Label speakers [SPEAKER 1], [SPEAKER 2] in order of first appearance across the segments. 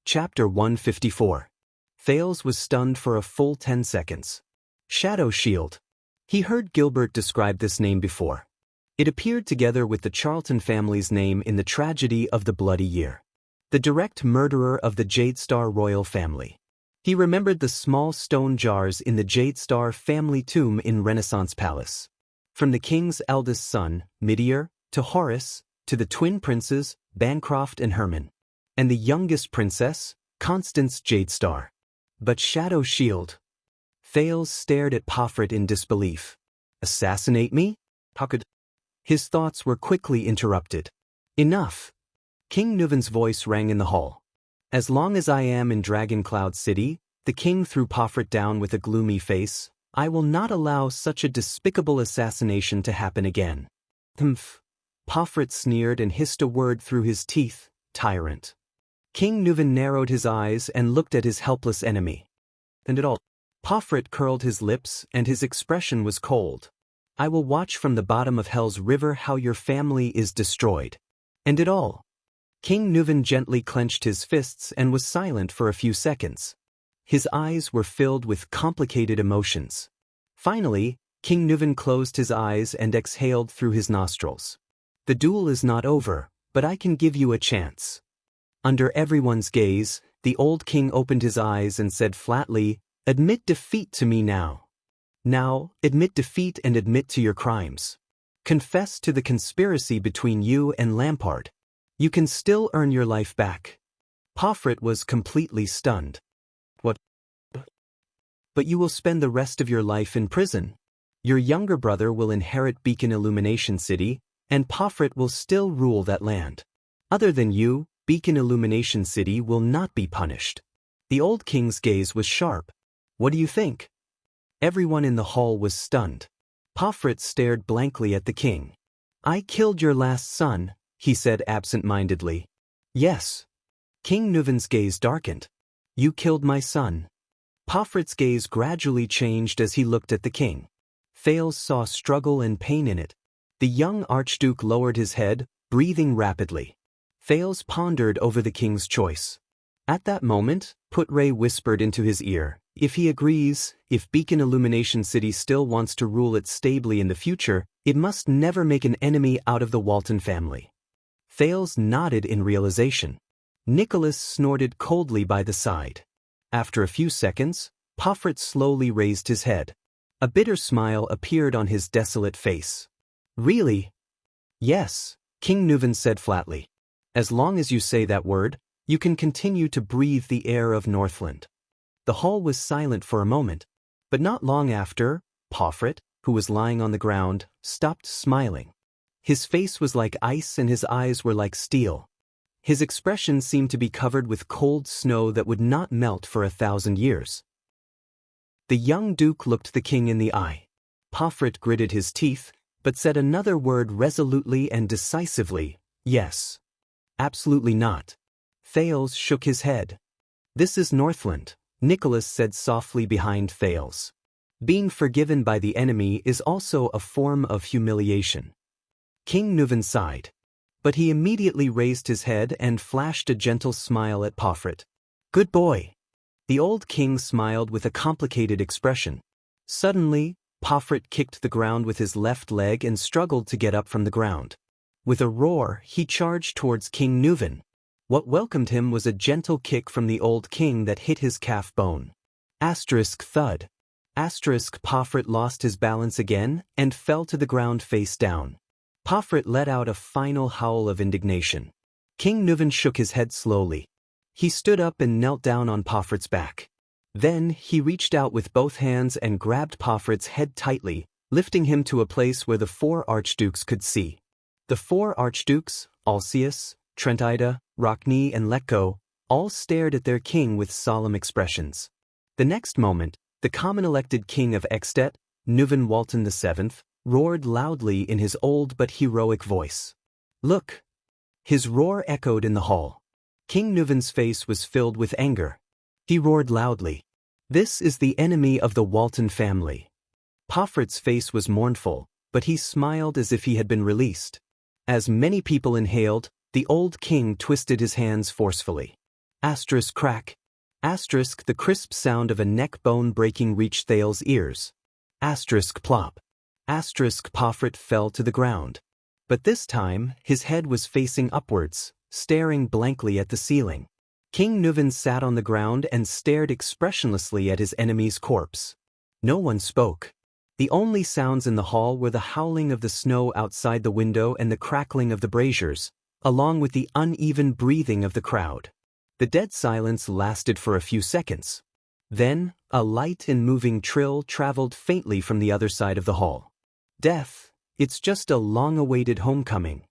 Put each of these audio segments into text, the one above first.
[SPEAKER 1] Chapter 154. Thales was stunned for a full 10 seconds. Shadow Shield. He heard Gilbert describe this name before. It appeared together with the Charlton family's name in the tragedy of the Bloody Year. The direct murderer of the Jadestar royal family. He remembered the small stone jars in the Jadestar family tomb in Renaissance Palace. From the king's eldest son, Midier, to Horace, to the twin princes, Bancroft and Herman. And the youngest princess, Constance Jadestar. But Shadow Shield. Thales stared at Pomfret in disbelief. Assassinate me? How could... His thoughts were quickly interrupted. Enough. King Nuvan's voice rang in the hall. As long as I am in Dragoncloud City, the king threw Pomfret down with a gloomy face, I will not allow such a despicable assassination to happen again. Humph. Pomfret sneered and hissed a word through his teeth, tyrant. King Nuvan narrowed his eyes and looked at his helpless enemy. And it all. Pomfret curled his lips and his expression was cold. I will watch from the bottom of Hell's river how your family is destroyed. And it all. King Nuvan gently clenched his fists and was silent for a few seconds. His eyes were filled with complicated emotions. Finally, King Nuvan closed his eyes and exhaled through his nostrils. The duel is not over, but I can give you a chance. Under everyone's gaze, the old king opened his eyes and said flatly, Admit defeat to me now. Now, admit defeat and admit to your crimes. Confess to the conspiracy between you and Lampard. You can still earn your life back. Pomfret was completely stunned. What? But you will spend the rest of your life in prison. Your younger brother will inherit Beacon Illumination City, and Pomfret will still rule that land. Other than you, Beacon Illumination City will not be punished. The old king's gaze was sharp. What do you think? Everyone in the hall was stunned. Pomfret stared blankly at the king. I killed your last son, he said absent-mindedly. Yes. King Nuvan's gaze darkened. You killed my son. Pomfret's gaze gradually changed as he looked at the king. Thales saw struggle and pain in it. The young archduke lowered his head, breathing rapidly. Thales pondered over the king's choice. At that moment, Putre whispered into his ear, if he agrees, if Beacon Illumination City still wants to rule it stably in the future, it must never make an enemy out of the Walton family. Thales nodded in realization. Nicholas snorted coldly by the side. After a few seconds, Pomfret slowly raised his head. A bitter smile appeared on his desolate face. Really? Yes, King Nuvan said flatly. As long as you say that word, you can continue to breathe the air of Northland. The hall was silent for a moment, but not long after, Pomfret, who was lying on the ground, stopped smiling. His face was like ice and his eyes were like steel. His expression seemed to be covered with cold snow that would not melt for 1,000 years. The young duke looked the king in the eye. Pomfret gritted his teeth, but said another word resolutely and decisively, yes. Absolutely not. Thales shook his head. This is Northland, Nicholas said softly behind Thales. Being forgiven by the enemy is also a form of humiliation. King Nuvan sighed. But he immediately raised his head and flashed a gentle smile at Pomfret. Good boy. The old king smiled with a complicated expression. Suddenly, Pomfret kicked the ground with his left leg and struggled to get up from the ground. With a roar, he charged towards King Nuvan. What welcomed him was a gentle kick from the old king that hit his calf bone. Asterisk thud. Asterisk Pomfret lost his balance again and fell to the ground face down. Pomfret let out a final howl of indignation. King Nuvan shook his head slowly. He stood up and knelt down on Pomfret's back. Then he reached out with both hands and grabbed Pomfret's head tightly, lifting him to a place where the 4 archdukes could see. The 4 archdukes, Alcius, Trentida, Rockne and Letko, all stared at their king with solemn expressions. The next moment, the common-elected king of Extet, Nuvan Walton VII, roared loudly in his old but heroic voice. Look! His roar echoed in the hall. King Nuvan's face was filled with anger. He roared loudly. This is the enemy of the Walton family. Pomfret's face was mournful, but he smiled as if he had been released. As many people inhaled, the old king twisted his hands forcefully. Asterisk crack. Asterisk the crisp sound of a neck bone breaking reached Thale's ears. Asterisk plop. Asterisk Pomfret fell to the ground. But this time, his head was facing upwards, staring blankly at the ceiling. King Nuvan sat on the ground and stared expressionlessly at his enemy's corpse. No one spoke. The only sounds in the hall were the howling of the snow outside the window and the crackling of the braziers, along with the uneven breathing of the crowd. The dead silence lasted for a few seconds. Then, a light and moving trill traveled faintly from the other side of the hall. Death, it's just a long-awaited homecoming.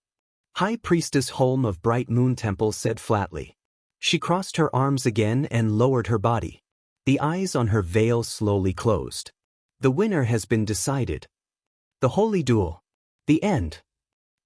[SPEAKER 1] High Priestess Holm of Bright Moon Temple said flatly. She crossed her arms again and lowered her body. The eyes on her veil slowly closed. The winner has been decided. The holy duel. The end.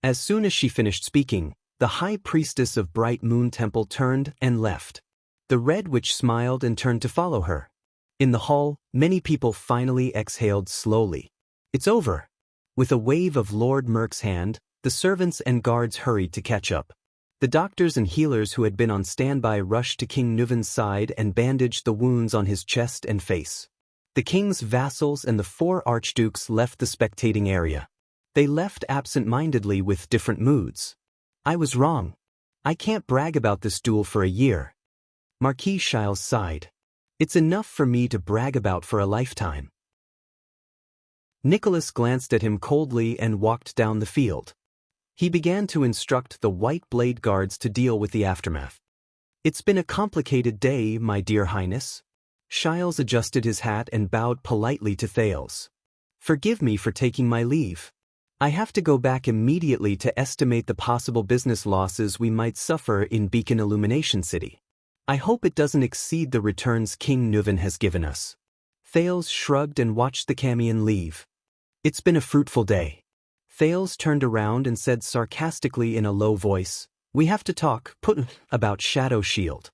[SPEAKER 1] As soon as she finished speaking, the High Priestess of Bright Moon Temple turned and left. The Red Witch smiled and turned to follow her. In the hall, many people finally exhaled slowly. It's over. With a wave of Lord Merk's hand, the servants and guards hurried to catch up. The doctors and healers who had been on standby rushed to King Nuvan's side and bandaged the wounds on his chest and face. The king's vassals and the 4 archdukes left the spectating area. They left absent-mindedly with different moods. I was wrong. I can't brag about this duel for a year. Marquis Shiles sighed. It's enough for me to brag about for a lifetime. Nicholas glanced at him coldly and walked down the field. He began to instruct the White Blade Guards to deal with the aftermath. It's been a complicated day, my dear Highness. Shiles adjusted his hat and bowed politely to Thales. Forgive me for taking my leave. I have to go back immediately to estimate the possible business losses we might suffer in Beacon Illumination City. I hope it doesn't exceed the returns King Nuvan has given us. Thales shrugged and watched the Camion leave. It's been a fruitful day. Thales turned around and said sarcastically in a low voice, we have to talk about Shadow Shield.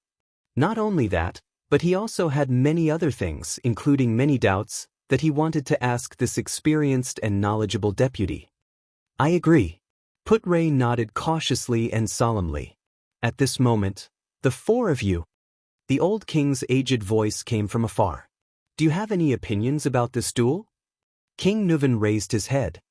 [SPEAKER 1] Not only that, but he also had many other things, including many doubts, that he wanted to ask this experienced and knowledgeable deputy. I agree. Putray nodded cautiously and solemnly. At this moment, the 4 of you. The old king's aged voice came from afar. Do you have any opinions about this duel? King Nuvan raised his head.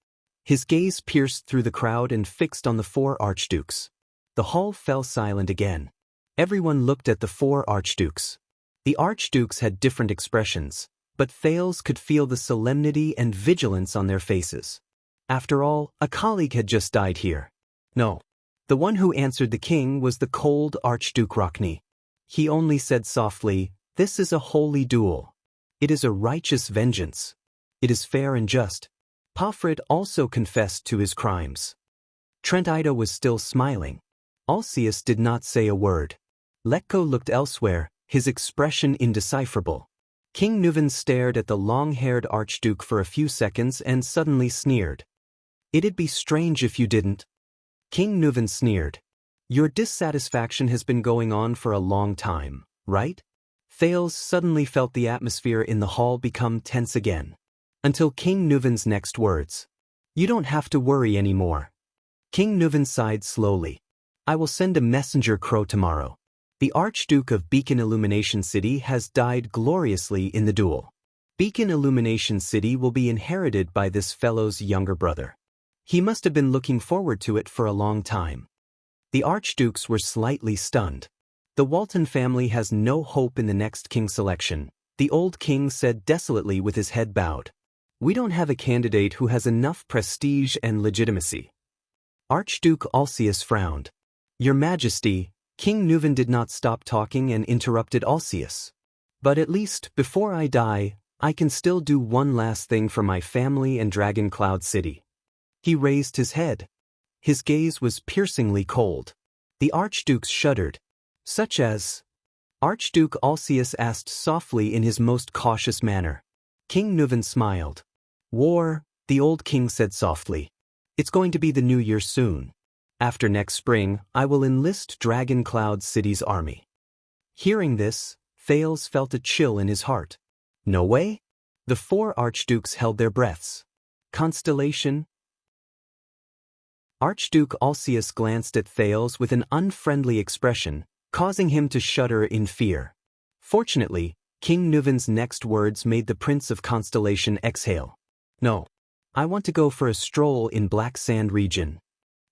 [SPEAKER 1] His gaze pierced through the crowd and fixed on the 4 archdukes. The hall fell silent again. Everyone looked at the 4 archdukes. The archdukes had different expressions, but Thales could feel the solemnity and vigilance on their faces. After all, a colleague had just died here. No. The one who answered the king was the cold Archduke Rockney. He only said softly, this is a holy duel. It is a righteous vengeance. It is fair and just. Pomfret also confessed to his crimes. Trent Ida was still smiling. Alcius did not say a word. Letko looked elsewhere, his expression indecipherable. King Nuvan stared at the long-haired archduke for a few seconds and suddenly sneered. It'd be strange if you didn't. King Nuvan sneered. Your dissatisfaction has been going on for a long time, right? Thales suddenly felt the atmosphere in the hall become tense again. Until King Nuvan's next words. You don't have to worry anymore. King Nuvan sighed slowly. I will send a messenger crow tomorrow. The Archduke of Beacon Illumination City has died gloriously in the duel. Beacon Illumination City will be inherited by this fellow's younger brother. He must have been looking forward to it for a long time. The archdukes were slightly stunned. The Walton family has no hope in the next king selection, the old king said desolately with his head bowed. We don't have a candidate who has enough prestige and legitimacy. Archduke Alcius frowned. Your Majesty, King Nuvan did not stop talking and interrupted Alcius. But at least, before I die, I can still do one last thing for my family and Dragon Cloud City. He raised his head. His gaze was piercingly cold. The archdukes shuddered. Such as? Archduke Alcius asked softly in his most cautious manner. King Nuvan smiled. War, the old king said softly. It's going to be the new year soon. After next spring, I will enlist Dragon Cloud City's army. Hearing this, Thales felt a chill in his heart. No way? The 4 archdukes held their breaths. Constellation? Archduke Alcius glanced at Thales with an unfriendly expression, causing him to shudder in fear. Fortunately, King Nuvan's next words made the Prince of Constellation exhale. No. I want to go for a stroll in Black Sand region.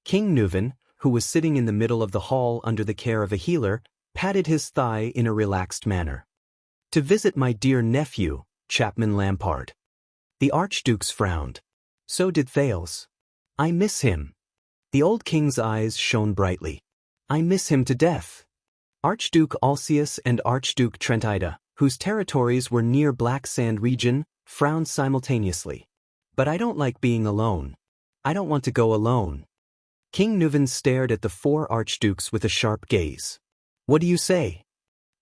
[SPEAKER 1] King Nuvan, who was sitting in the middle of the hall under the care of a healer, patted his thigh in a relaxed manner. To visit my dear nephew, Chapman Lampard. The Archdukes frowned. So did Thales. I miss him. The old king's eyes shone brightly. I miss him to death. Archduke Alcius and Archduke Trentida, whose territories were near Black Sand region, frowned simultaneously. But I don't like being alone. I don't want to go alone. King Nuvan stared at the 4 archdukes with a sharp gaze. What do you say?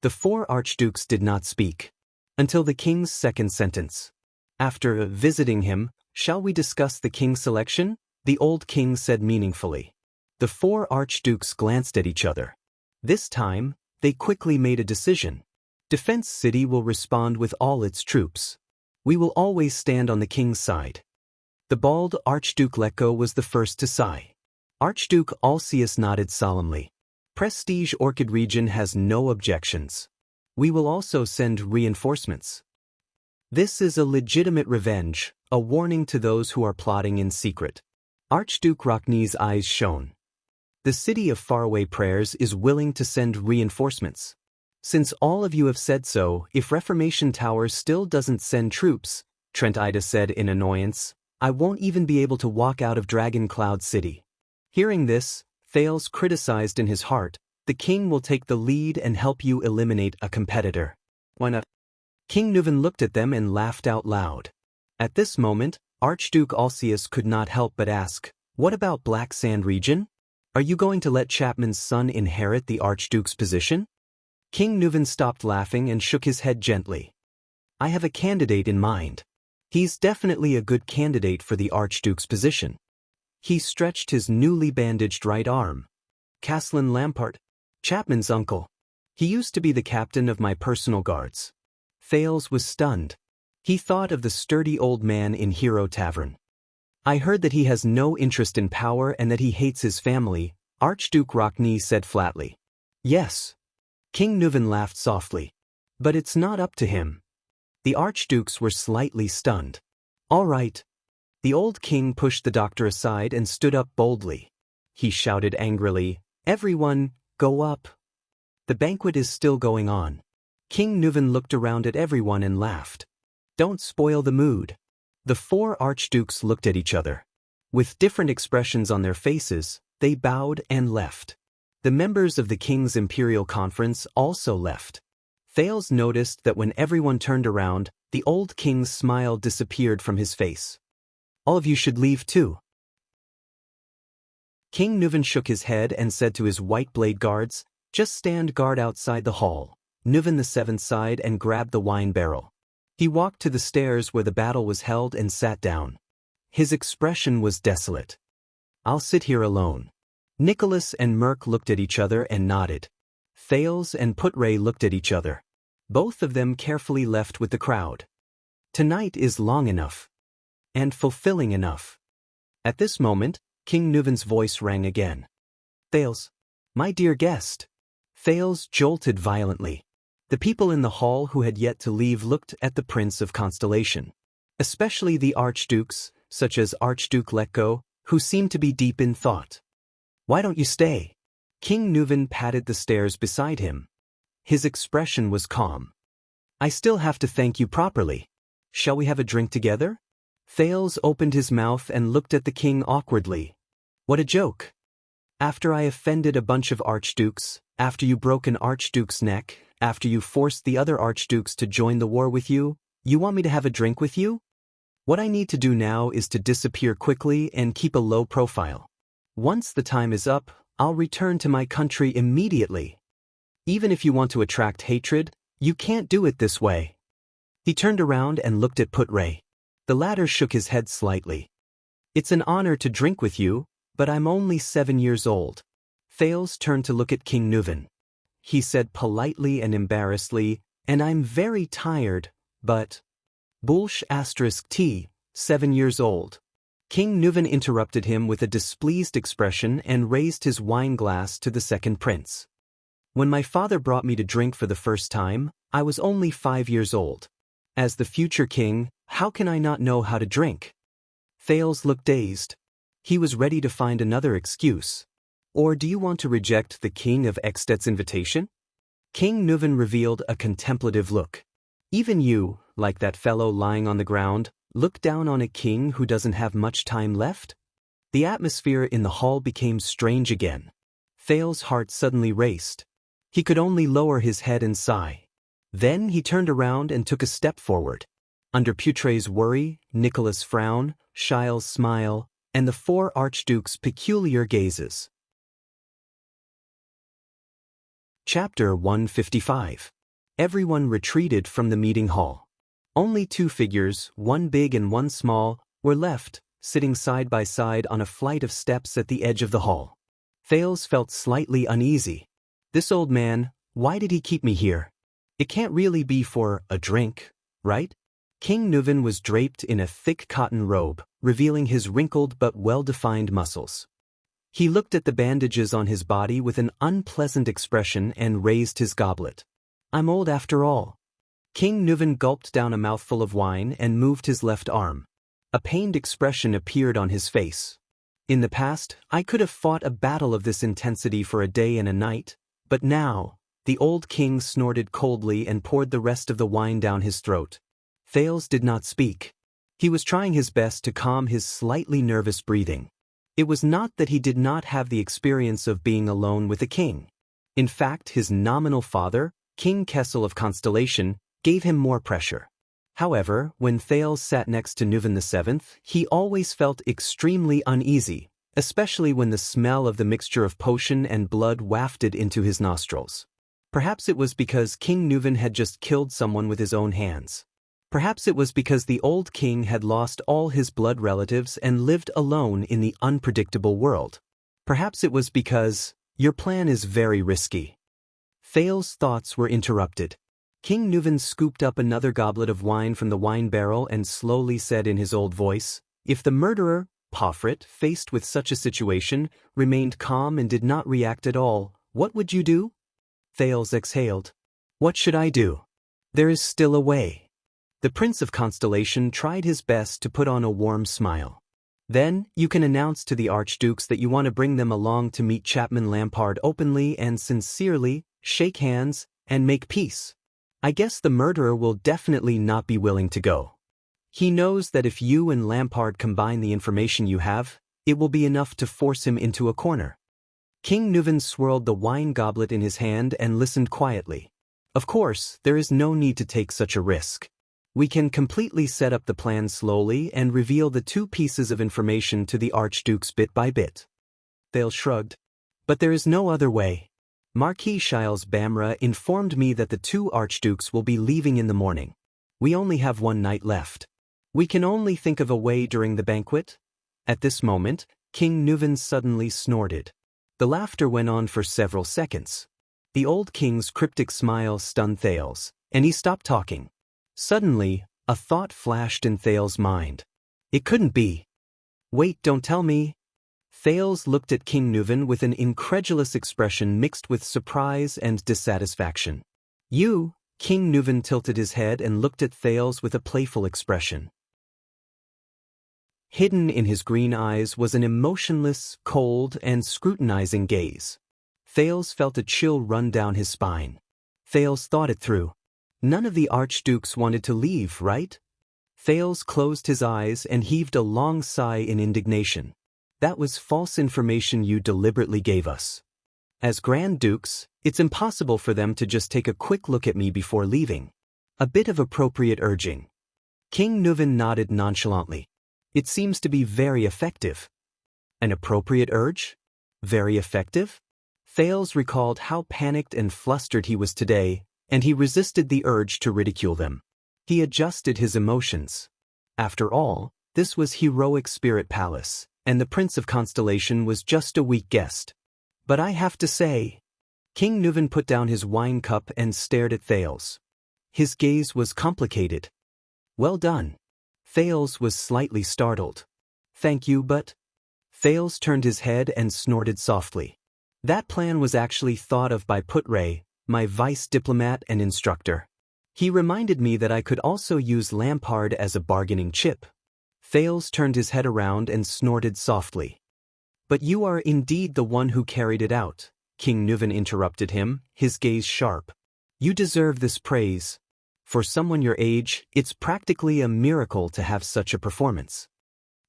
[SPEAKER 1] The 4 archdukes did not speak. Until the king's second sentence. After visiting him, shall we discuss the king's selection? The old king said meaningfully. The 4 archdukes glanced at each other. This time, they quickly made a decision. Defense City will respond with all its troops. We will always stand on the king's side. The bald Archduke Lecco was the first to sigh. Archduke Alcius nodded solemnly. Prestige Orchid region has no objections. We will also send reinforcements. This is a legitimate revenge, a warning to those who are plotting in secret. Archduke Rockney's eyes shone. The city of faraway prayers is willing to send reinforcements. Since all of you have said so, if Reformation Tower still doesn't send troops, Trentida said in annoyance, I won't even be able to walk out of Dragon Cloud City. Hearing this, Thales criticized in his heart, the king will take the lead and help you eliminate a competitor. Why not? King Nuvan looked at them and laughed out loud. At this moment, Archduke Alcius could not help but ask, what about Black Sand region? Are you going to let Chapman's son inherit the Archduke's position? King Nuvan stopped laughing and shook his head gently. I have a candidate in mind. He's definitely a good candidate for the Archduke's position. He stretched his newly bandaged right arm. Caslin Lampard, Chapman's uncle. He used to be the captain of my personal guards. Thales was stunned. He thought of the sturdy old man in Hero Tavern. I heard that he has no interest in power and that he hates his family, Archduke Rockney said flatly. Yes. King Nuvan laughed softly. But it's not up to him. The archdukes were slightly stunned. All right. The old king pushed the doctor aside and stood up boldly. He shouted angrily, Everyone, go up. The banquet is still going on. King Nuvan looked around at everyone and laughed. Don't spoil the mood. The 4 archdukes looked at each other. With different expressions on their faces, they bowed and left. The members of the King's Imperial Conference also left. Thales noticed that when everyone turned around, the old king's smile disappeared from his face. All of you should leave too. King Nuvan shook his head and said to his white blade guards, just stand guard outside the hall. Nuvan the 7th sighed and grabbed the wine barrel. He walked to the stairs where the battle was held and sat down. His expression was desolate. I'll sit here alone. Nicholas and Merk looked at each other and nodded. Thales and Putray looked at each other. Both of them carefully left with the crowd. Tonight is long enough. And fulfilling enough. At this moment, King Nuvan's voice rang again. Thales. My dear guest. Thales jolted violently. The people in the hall who had yet to leave looked at the Prince of Constellation. Especially the archdukes, such as Archduke Lecco, who seemed to be deep in thought. Why don't you stay? King Nuvan patted the stairs beside him. His expression was calm. I still have to thank you properly. Shall we have a drink together? Thales opened his mouth and looked at the king awkwardly. What a joke. After I offended a bunch of archdukes, after you broke an archduke's neck, after you forced the other archdukes to join the war with you, you want me to have a drink with you? What I need to do now is to disappear quickly and keep a low profile. Once the time is up, I'll return to my country immediately. Even if you want to attract hatred, you can't do it this way. He turned around and looked at Putray. The latter shook his head slightly. It's an honor to drink with you, but I'm only 7 years old. Thales turned to look at King Nuvan. He said politely and embarrassedly, and I'm very tired, but... Bulsh *T, 7 years old. King Nuvan interrupted him with a displeased expression and raised his wine glass to the second prince. When my father brought me to drink for the first time, I was only 5 years old. As the future king, how can I not know how to drink? Thales looked dazed. He was ready to find another excuse. Or do you want to reject the king of Eksted's invitation? King Nuvan revealed a contemplative look. Even you, like that fellow lying on the ground, look down on a king who doesn't have much time left? The atmosphere in the hall became strange again. Thales' heart suddenly raced. He could only lower his head and sigh. Then he turned around and took a step forward. Under Putre's worry, Nicholas' frown, Shile's smile, and the 4 archdukes' peculiar gazes. Chapter 155. Everyone retreated from the meeting hall. Only 2 figures, one big and one small, were left, sitting side by side on a flight of steps at the edge of the hall. Thales felt slightly uneasy. This old man, why did he keep me here? It can't really be for a drink, right? King Nuvan was draped in a thick cotton robe, revealing his wrinkled but well-defined muscles. He looked at the bandages on his body with an unpleasant expression and raised his goblet. I'm old after all. King Nuvan gulped down a mouthful of wine and moved his left arm. A pained expression appeared on his face. In the past, I could have fought a battle of this intensity for a day and a night, but now, the old king snorted coldly and poured the rest of the wine down his throat. Thales did not speak. He was trying his best to calm his slightly nervous breathing. It was not that he did not have the experience of being alone with a king. In fact, his nominal father, King Kessel of Constellation, gave him more pressure. However, when Thales sat next to Nuvan VII, he always felt extremely uneasy, especially when the smell of the mixture of potion and blood wafted into his nostrils. Perhaps it was because King Nuvan had just killed someone with his own hands. Perhaps it was because the old king had lost all his blood relatives and lived alone in the unpredictable world. Perhaps it was because, your plan is very risky. Thales' thoughts were interrupted. King Nuvan scooped up another goblet of wine from the wine barrel and slowly said in his old voice, if the murderer, Pofrit, faced with such a situation, remained calm and did not react at all, what would you do? Thales exhaled. What should I do? There is still a way. The Prince of Constellation tried his best to put on a warm smile. Then, you can announce to the archdukes that you want to bring them along to meet Chapman Lampard openly and sincerely, shake hands, and make peace. I guess the murderer will definitely not be willing to go. He knows that if you and Lampard combine the information you have, it will be enough to force him into a corner. King Nuvan swirled the wine goblet in his hand and listened quietly. Of course, there is no need to take such a risk. We can completely set up the plan slowly and reveal the 2 pieces of information to the archdukes bit by bit. Thales shrugged. But there is no other way. Marquis Shiles Bamra informed me that the 2 archdukes will be leaving in the morning. We only have 1 night left. We can only think of a way during the banquet. At this moment, King Nuvan suddenly snorted. The laughter went on for several seconds. The old king's cryptic smile stunned Thales, and he stopped talking. Suddenly, a thought flashed in Thales' mind. It couldn't be. Wait, don't tell me. Thales looked at King Nuvan with an incredulous expression mixed with surprise and dissatisfaction. You, King Nuvan tilted his head and looked at Thales with a playful expression. Hidden in his green eyes was an emotionless, cold, and scrutinizing gaze. Thales felt a chill run down his spine. Thales thought it through. None of the archdukes wanted to leave, right? Thales closed his eyes and heaved a long sigh in indignation. That was false information you deliberately gave us. As Grand Dukes, it's impossible for them to just take a quick look at me before leaving. A bit of appropriate urging. King Nuvan nodded nonchalantly. It seems to be very effective. An appropriate urge? Very effective? Thales recalled how panicked and flustered he was today, and he resisted the urge to ridicule them. He adjusted his emotions. After all, this was heroic Spirit Palace, and the Prince of Constellation was just a weak guest. But I have to say... King Nuvan put down his wine cup and stared at Thales. His gaze was complicated. Well done. Thales was slightly startled. Thank you, but... Thales turned his head and snorted softly. That plan was actually thought of by Putray, my vice diplomat and instructor. He reminded me that I could also use Lampard as a bargaining chip. Thales turned his head around and snorted softly. But you are indeed the one who carried it out, King Nuvan interrupted him, his gaze sharp. You deserve this praise. For someone your age, it's practically a miracle to have such a performance.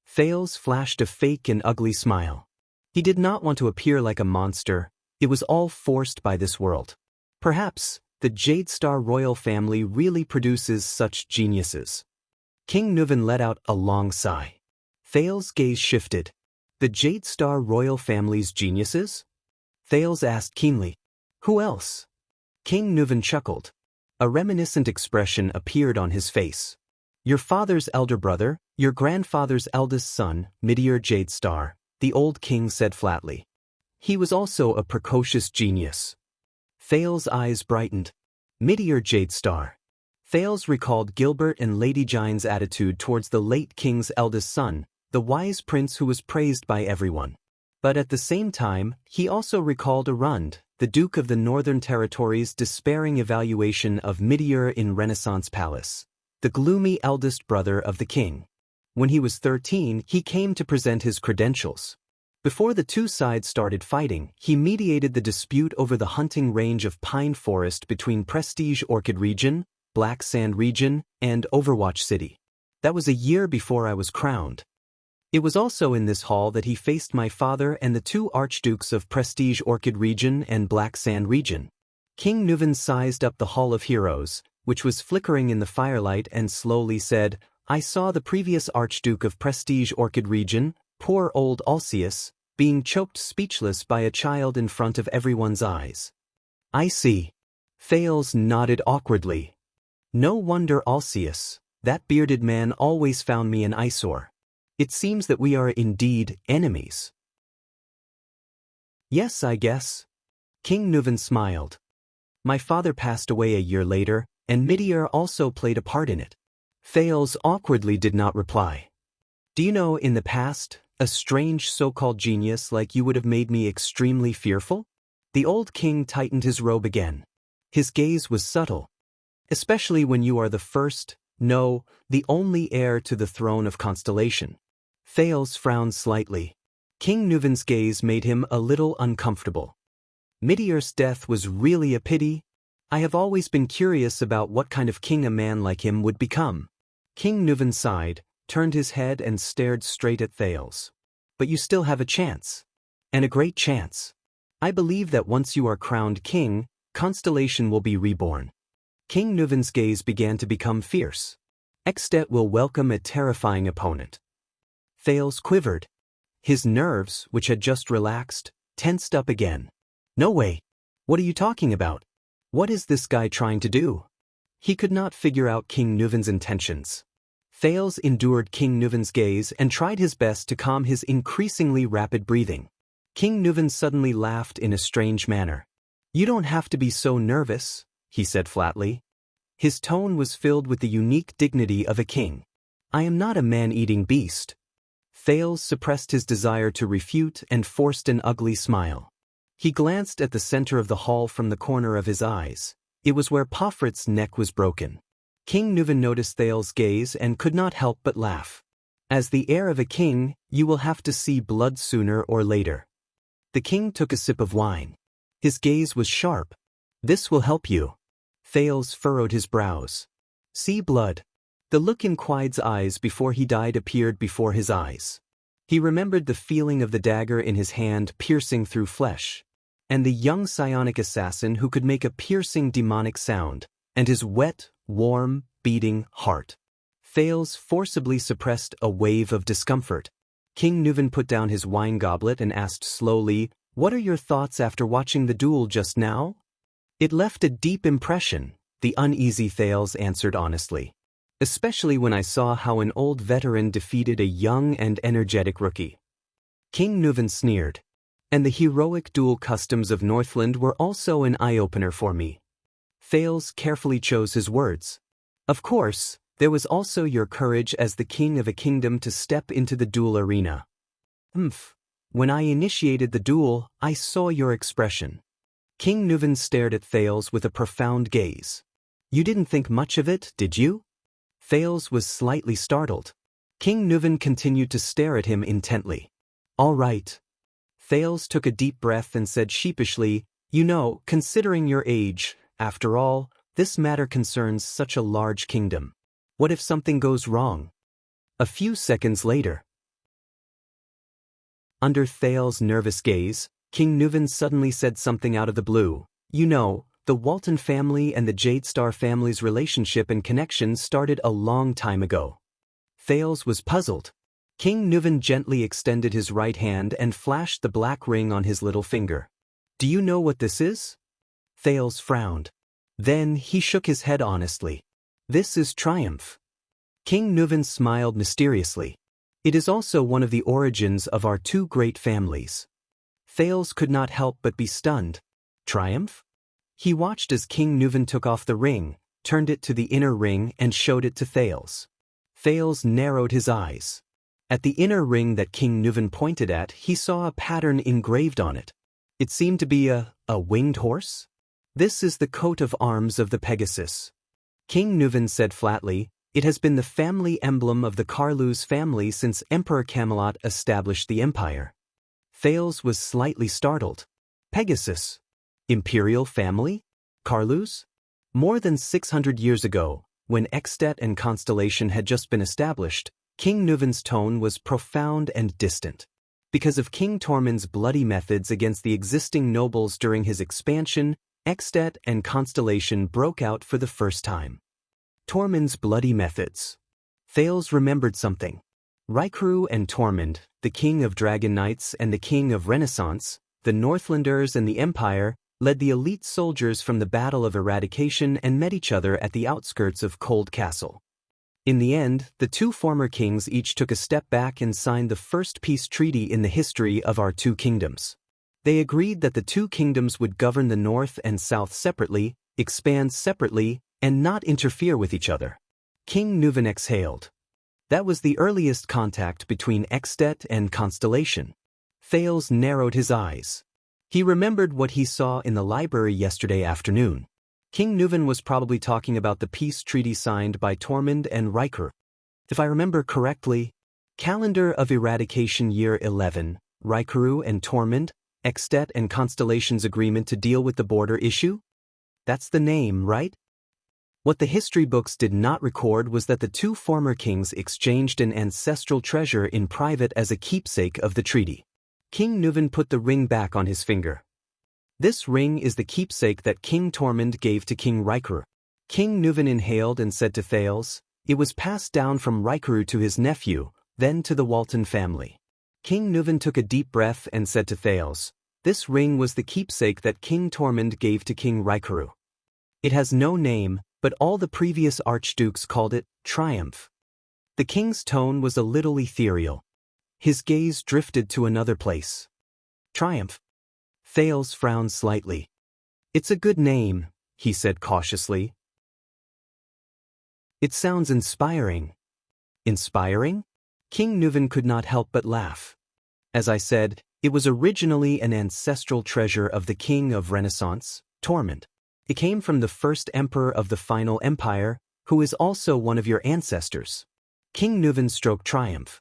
[SPEAKER 1] Thales flashed a fake and ugly smile. He did not want to appear like a monster, it was all forced by this world. Perhaps, the Jadestar royal family really produces such geniuses. King Nuvan let out a long sigh. Thales' gaze shifted. The Jadestar royal family's geniuses? Thales asked keenly. Who else? King Nuvan chuckled. A reminiscent expression appeared on his face. Your father's elder brother, your grandfather's eldest son, Meteor Jadestar, the old king said flatly. He was also a precocious genius. Thales' eyes brightened. Meteor Jadestar. Thales recalled Gilbert and Lady Jine's attitude towards the late king's eldest son, the wise prince who was praised by everyone. But at the same time, he also recalled Arund, the Duke of the Northern Territories' despairing evaluation of Meteor in Renaissance Palace, the gloomy eldest brother of the king. When he was 13, he came to present his credentials. Before the two sides started fighting, he mediated the dispute over the hunting range of pine forest between Prestige Orchid Region, Black Sand Region, and Overwatch City. That was a year before I was crowned. It was also in this hall that he faced my father and the two archdukes of Prestige Orchid Region and Black Sand Region. King Nuvan sized up the Hall of Heroes, which was flickering in the firelight, and slowly said, I saw the previous Archduke of Prestige Orchid Region, poor old Alceus, being choked speechless by a child in front of everyone's eyes. I see. Thales nodded awkwardly. No wonder Alceus, that bearded man always found me an eyesore. It seems that we are indeed enemies. Yes, I guess. King Nuvan smiled. My father passed away a year later, and Meteor also played a part in it. Thales awkwardly did not reply. Do you know, in the past, a strange so-called genius like you would have made me extremely fearful? The old king tightened his robe again. His gaze was subtle. Especially when you are the first, no, the only heir to the throne of Constellation. Thales frowned slightly. King Nuvan's gaze made him a little uncomfortable. Meteor's death was really a pity. I have always been curious about what kind of king a man like him would become. King Nuvan sighed, turned his head and stared straight at Thales. But you still have a chance. And a great chance. I believe that once you are crowned king, Constellation will be reborn. King Nuvan's gaze began to become fierce. Extet will welcome a terrifying opponent. Thales quivered. His nerves, which had just relaxed, tensed up again. No way. What are you talking about? What is this guy trying to do? He could not figure out King Nuvan's intentions. Thales endured King Nuvan's gaze and tried his best to calm his increasingly rapid breathing. King Nuvan suddenly laughed in a strange manner. You don't have to be so nervous, he said flatly. His tone was filled with the unique dignity of a king. I am not a man-eating beast. Thales suppressed his desire to refute and forced an ugly smile. He glanced at the center of the hall from the corner of his eyes. It was where Pofrit's neck was broken. King Nuvan noticed Thales' gaze and could not help but laugh. As the heir of a king, you will have to see blood sooner or later. The king took a sip of wine. His gaze was sharp. This will help you. Thales furrowed his brows. See blood. The look in Quide's eyes before he died appeared before his eyes. He remembered the feeling of the dagger in his hand piercing through flesh, and the young psionic assassin who could make a piercing demonic sound, and his wet, warm, beating heart. Thales forcibly suppressed a wave of discomfort. King Nuvan put down his wine goblet and asked slowly, What are your thoughts after watching the duel just now? It left a deep impression, the uneasy Thales answered honestly. Especially when I saw how an old veteran defeated a young and energetic rookie. King Nuvan sneered. And the heroic duel customs of Northland were also an eye-opener for me. Thales carefully chose his words. Of course, there was also your courage as the king of a kingdom to step into the duel arena. When I initiated the duel, I saw your expression. King Nuvan stared at Thales with a profound gaze. You didn't think much of it, did you? Thales was slightly startled. King Nuvan continued to stare at him intently. All right. Thales took a deep breath and said sheepishly, You know, considering your age, after all, this matter concerns such a large kingdom. What if something goes wrong? A few seconds later. Under Thales' nervous gaze, King Nuvan suddenly said something out of the blue. You know, the Walton family and the Jadestar family's relationship and connection started a long time ago. Thales was puzzled. King Nuvan gently extended his right hand and flashed the black ring on his little finger. Do you know what this is? Thales frowned. Then he shook his head honestly. This is triumph. King Nuvan smiled mysteriously. It is also one of the origins of our two great families. Thales could not help but be stunned. Triumph? He watched as King Nuvan took off the ring, turned it to the inner ring and showed it to Thales. Thales narrowed his eyes. At the inner ring that King Nuvan pointed at, he saw a pattern engraved on it. It seemed to be a winged horse? This is the coat of arms of the Pegasus. King Nuvan said flatly, It has been the family emblem of the Carlus family since Emperor Camelot established the empire. Thales was slightly startled. Pegasus? Imperial family? Carlus? More than 600 years ago, when Extet and Constellation had just been established, King Nuvan's tone was profound and distant. Because of King Tormund's bloody methods against the existing nobles during his expansion, Extet and Constellation broke out for the first time. Tormund's bloody methods. Thales remembered something. Rykuru and Tormund, the king of Dragon Knights and the king of Renaissance, the Northlanders and the Empire, led the elite soldiers from the Battle of Eradication and met each other at the outskirts of Cold Castle. In the end, the two former kings each took a step back and signed the first peace treaty in the history of our two kingdoms. They agreed that the two kingdoms would govern the north and south separately, expand separately, and not interfere with each other. King Nuvan exhaled. That was the earliest contact between Extet and Constellation. Thales narrowed his eyes. He remembered what he saw in the library yesterday afternoon. King Nuvan was probably talking about the peace treaty signed by Tormund and Rykuru. If I remember correctly, Calendar of Eradication Year 11, Rykuru and Tormund, Extet and Constellation's agreement to deal with the border issue? That's the name, right? What the history books did not record was that the two former kings exchanged an ancestral treasure in private as a keepsake of the treaty. King Nuvan put the ring back on his finger. This ring is the keepsake that King Tormund gave to King Rykuru. King Nuvan inhaled and said to Thales, It was passed down from Rykuru to his nephew, then to the Walton family. King Nuvan took a deep breath and said to Thales, This ring was the keepsake that King Tormund gave to King Rykuru. It has no name, but all the previous archdukes called it Triumph. The king's tone was a little ethereal. His gaze drifted to another place. Triumph. Thales frowned slightly. It's a good name, he said cautiously. It sounds inspiring. Inspiring? King Nuvan could not help but laugh. As I said, it was originally an ancestral treasure of the king of Renaissance, Tormund. It came from the first emperor of the final empire, who is also one of your ancestors. King Nuvan stroked triumph.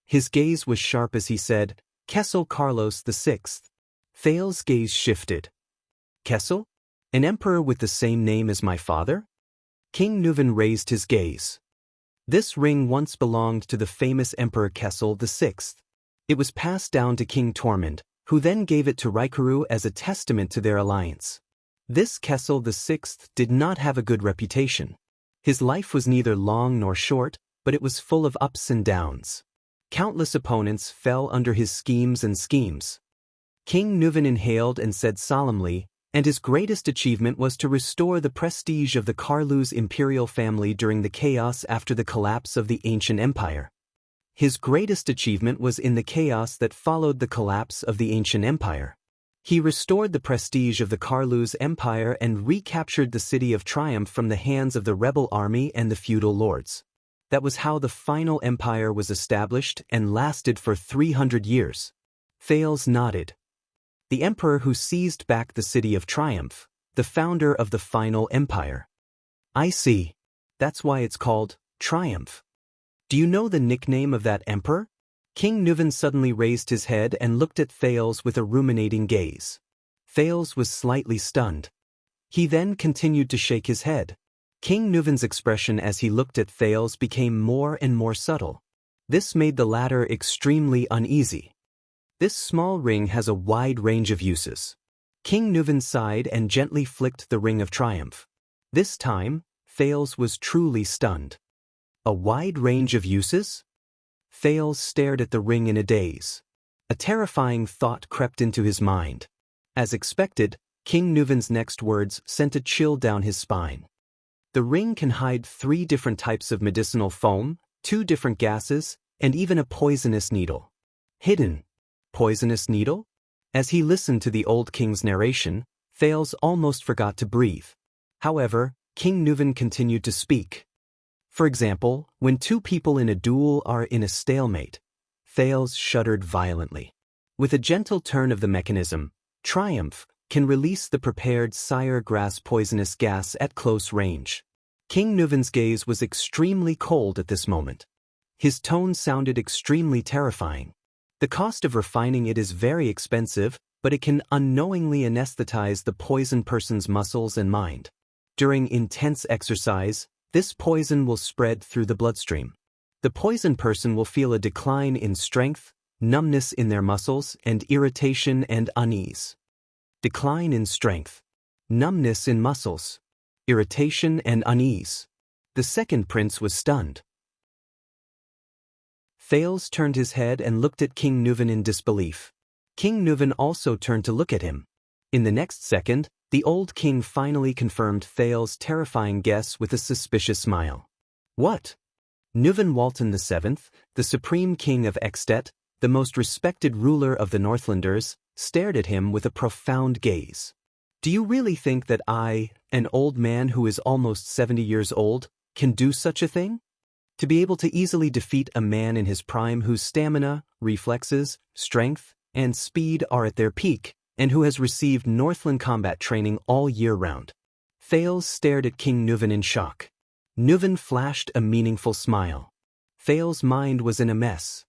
[SPEAKER 1] His gaze was sharp as he said, Kessel Carlos VI. Thales' gaze shifted. Kessel? An emperor with the same name as my father? King Nuvan raised his gaze. This ring once belonged to the famous Emperor Kessel VI. It was passed down to King Tormund, who then gave it to Rykuru as a testament to their alliance. This Kessel VI did not have a good reputation. His life was neither long nor short, but it was full of ups and downs. Countless opponents fell under his schemes. King Nuvan inhaled and said solemnly, and his greatest achievement was to restore the prestige of the Carlus imperial family during the chaos after the collapse of the ancient empire. His greatest achievement was in the chaos that followed the collapse of the ancient empire. He restored the prestige of the Carlus empire and recaptured the city of Triumph from the hands of the rebel army and the feudal lords. That was how the final empire was established and lasted for 300 years. Thales nodded. The emperor who seized back the city of Triumph, the founder of the final empire. I see. That's why it's called Triumph. Do you know the nickname of that emperor? King Nuvan suddenly raised his head and looked at Thales with a ruminating gaze. Thales was slightly stunned. He then continued to shake his head. King Nuvan's expression as he looked at Thales became more and more subtle. This made the latter extremely uneasy. This small ring has a wide range of uses. King Nuvan sighed and gently flicked the ring of triumph. This time, Thales was truly stunned. A wide range of uses? Thales stared at the ring in a daze. A terrifying thought crept into his mind. As expected, King Nuvan's next words sent a chill down his spine. The ring can hide 3 different types of medicinal foam, 2 different gases, and even a poisonous needle. Hidden. Poisonous needle? As he listened to the old king's narration, Thales almost forgot to breathe. However, King Nuvan continued to speak. For example, when 2 people in a duel are in a stalemate, Thales shuddered violently. With a gentle turn of the mechanism, Triumph can release the prepared Heir grass poisonous gas at close range. King Nuvan's gaze was extremely cold at this moment. His tone sounded extremely terrifying. The cost of refining it is very expensive, but it can unknowingly anesthetize the poisoned person's muscles and mind. During intense exercise, this poison will spread through the bloodstream. The poisoned person will feel a decline in strength, numbness in their muscles, and irritation and unease. Decline in strength, numbness in muscles, irritation and unease. The second prince was stunned. Thales turned his head and looked at King Nuvan in disbelief. King Nuvan also turned to look at him. In the next second, the old king finally confirmed Thales' terrifying guess with a suspicious smile. What? Nuvan Walton VII, the supreme king of Extet, the most respected ruler of the Northlanders, stared at him with a profound gaze. Do you really think that I, an old man who is almost 70 years old, can do such a thing? To be able to easily defeat a man in his prime whose stamina, reflexes, strength, and speed are at their peak, and who has received Northland combat training all year round. Thales stared at King Nuvan in shock. Nuvan flashed a meaningful smile. Thales' mind was in a mess.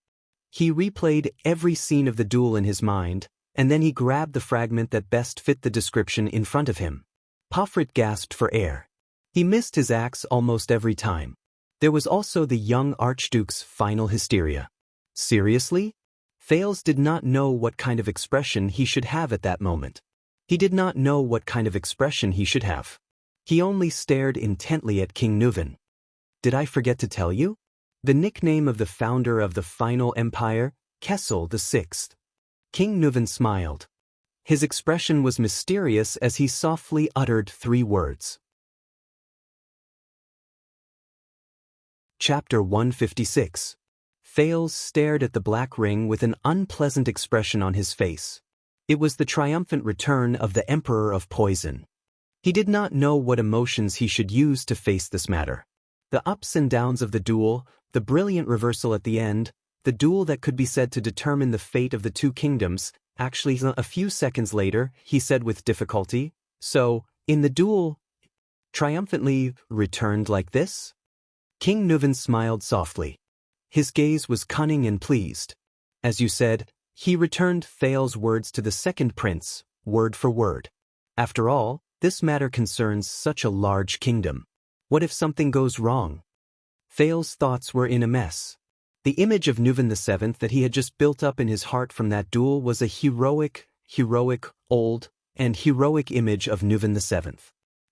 [SPEAKER 1] He replayed every scene of the duel in his mind, and then he grabbed the fragment that best fit the description in front of him. Pofrit gasped for air. He missed his axe almost every time. There was also the young Archduke's final hysteria. Seriously? Thales did not know what kind of expression he should have at that moment. He did not know what kind of expression he should have. He only stared intently at King Nuvan. Did I forget to tell you? The nickname of the founder of the final empire, Kessel VI. King Nuvan smiled. His expression was mysterious as he softly uttered 3 words. Chapter 156. Thales stared at the black ring with an unpleasant expression on his face. It was the triumphant return of the Emperor of Poison. He did not know what emotions he should use to face this matter. The ups and downs of the duel, the brilliant reversal at the end, the duel that could be said to determine the fate of the 2 kingdoms. Actually, a few seconds later, he said with difficulty, "So, in the duel, triumphantly returned like this?" King Nuvan smiled softly. His gaze was cunning and pleased. As you said, he returned Thales' words to the second prince, word for word. After all, this matter concerns such a large kingdom. What if something goes wrong? Thales' thoughts were in a mess. The image of Nuvan VII that he had just built up in his heart from that duel was a heroic, old, and heroic image of Nuvan VII.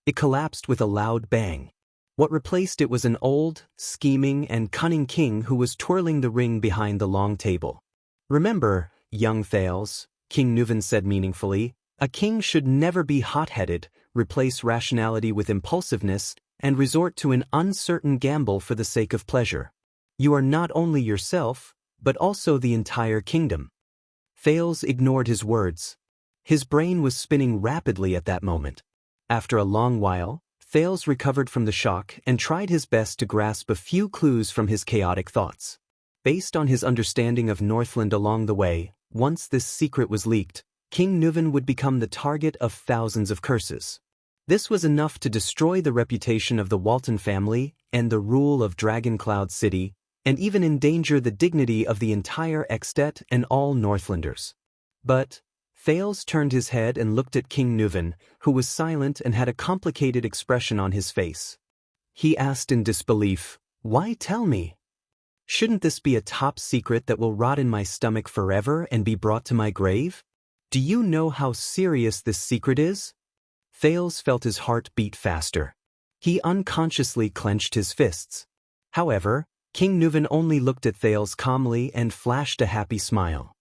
[SPEAKER 1] It collapsed with a loud bang. What replaced it was an old, scheming, and cunning king who was twirling the ring behind the long table. Remember, young Thales, King Nuvan said meaningfully, a king should never be hot-headed, replace rationality with impulsiveness, and resort to an uncertain gamble for the sake of pleasure. You are not only yourself, but also the entire kingdom. Thales ignored his words. His brain was spinning rapidly at that moment. After a long while, Thales recovered from the shock and tried his best to grasp a few clues from his chaotic thoughts. Based on his understanding of Northland along the way, Once this secret was leaked, King Nuvan would become the target of thousands of curses. This was enough to destroy the reputation of the Walton family and the rule of Dragoncloud City, and even endanger the dignity of the entire Extet and all Northlanders. But Thales turned his head and looked at King Nuvan, who was silent and had a complicated expression on his face. He asked in disbelief, "Why tell me? Shouldn't this be a top secret that will rot in my stomach forever and be brought to my grave? Do you know how serious this secret is?" Thales felt his heart beat faster. He unconsciously clenched his fists. However, King Nuvan only looked at Thales calmly and flashed a happy smile.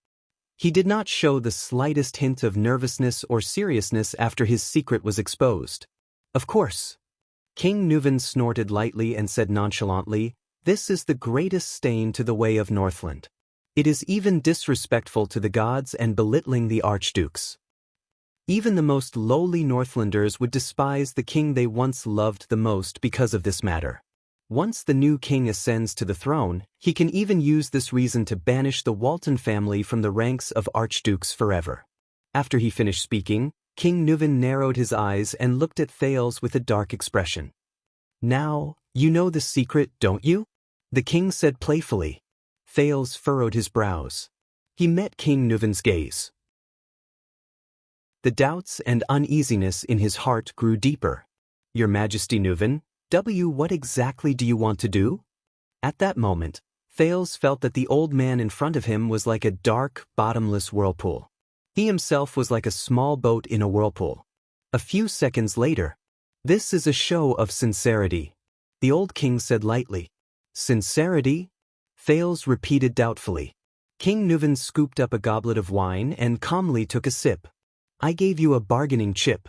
[SPEAKER 1] He did not show the slightest hint of nervousness or seriousness after his secret was exposed. "Of course." King Nuvan snorted lightly and said nonchalantly, "This is the greatest stain to the way of Northland. It is even disrespectful to the gods and belittling the archdukes. Even the most lowly Northlanders would despise the king they once loved the most because of this matter. Once the new king ascends to the throne, he can even use this reason to banish the Walton family from the ranks of archdukes forever." After he finished speaking, King Nuvan narrowed his eyes and looked at Thales with a dark expression. "Now, you know the secret, don't you?" the king said playfully. Thales furrowed his brows. He met King Nuvan's gaze. The doubts and uneasiness in his heart grew deeper. "Your Majesty Nuvan, what exactly do you want to do?" At that moment, Thales felt that the old man in front of him was like a dark, bottomless whirlpool. He himself was like a small boat in a whirlpool. A few seconds later, "This is a show of sincerity," the old king said lightly. "Sincerity?" Thales repeated doubtfully. King Nuvan scooped up a goblet of wine and calmly took a sip. "I gave you a bargaining chip."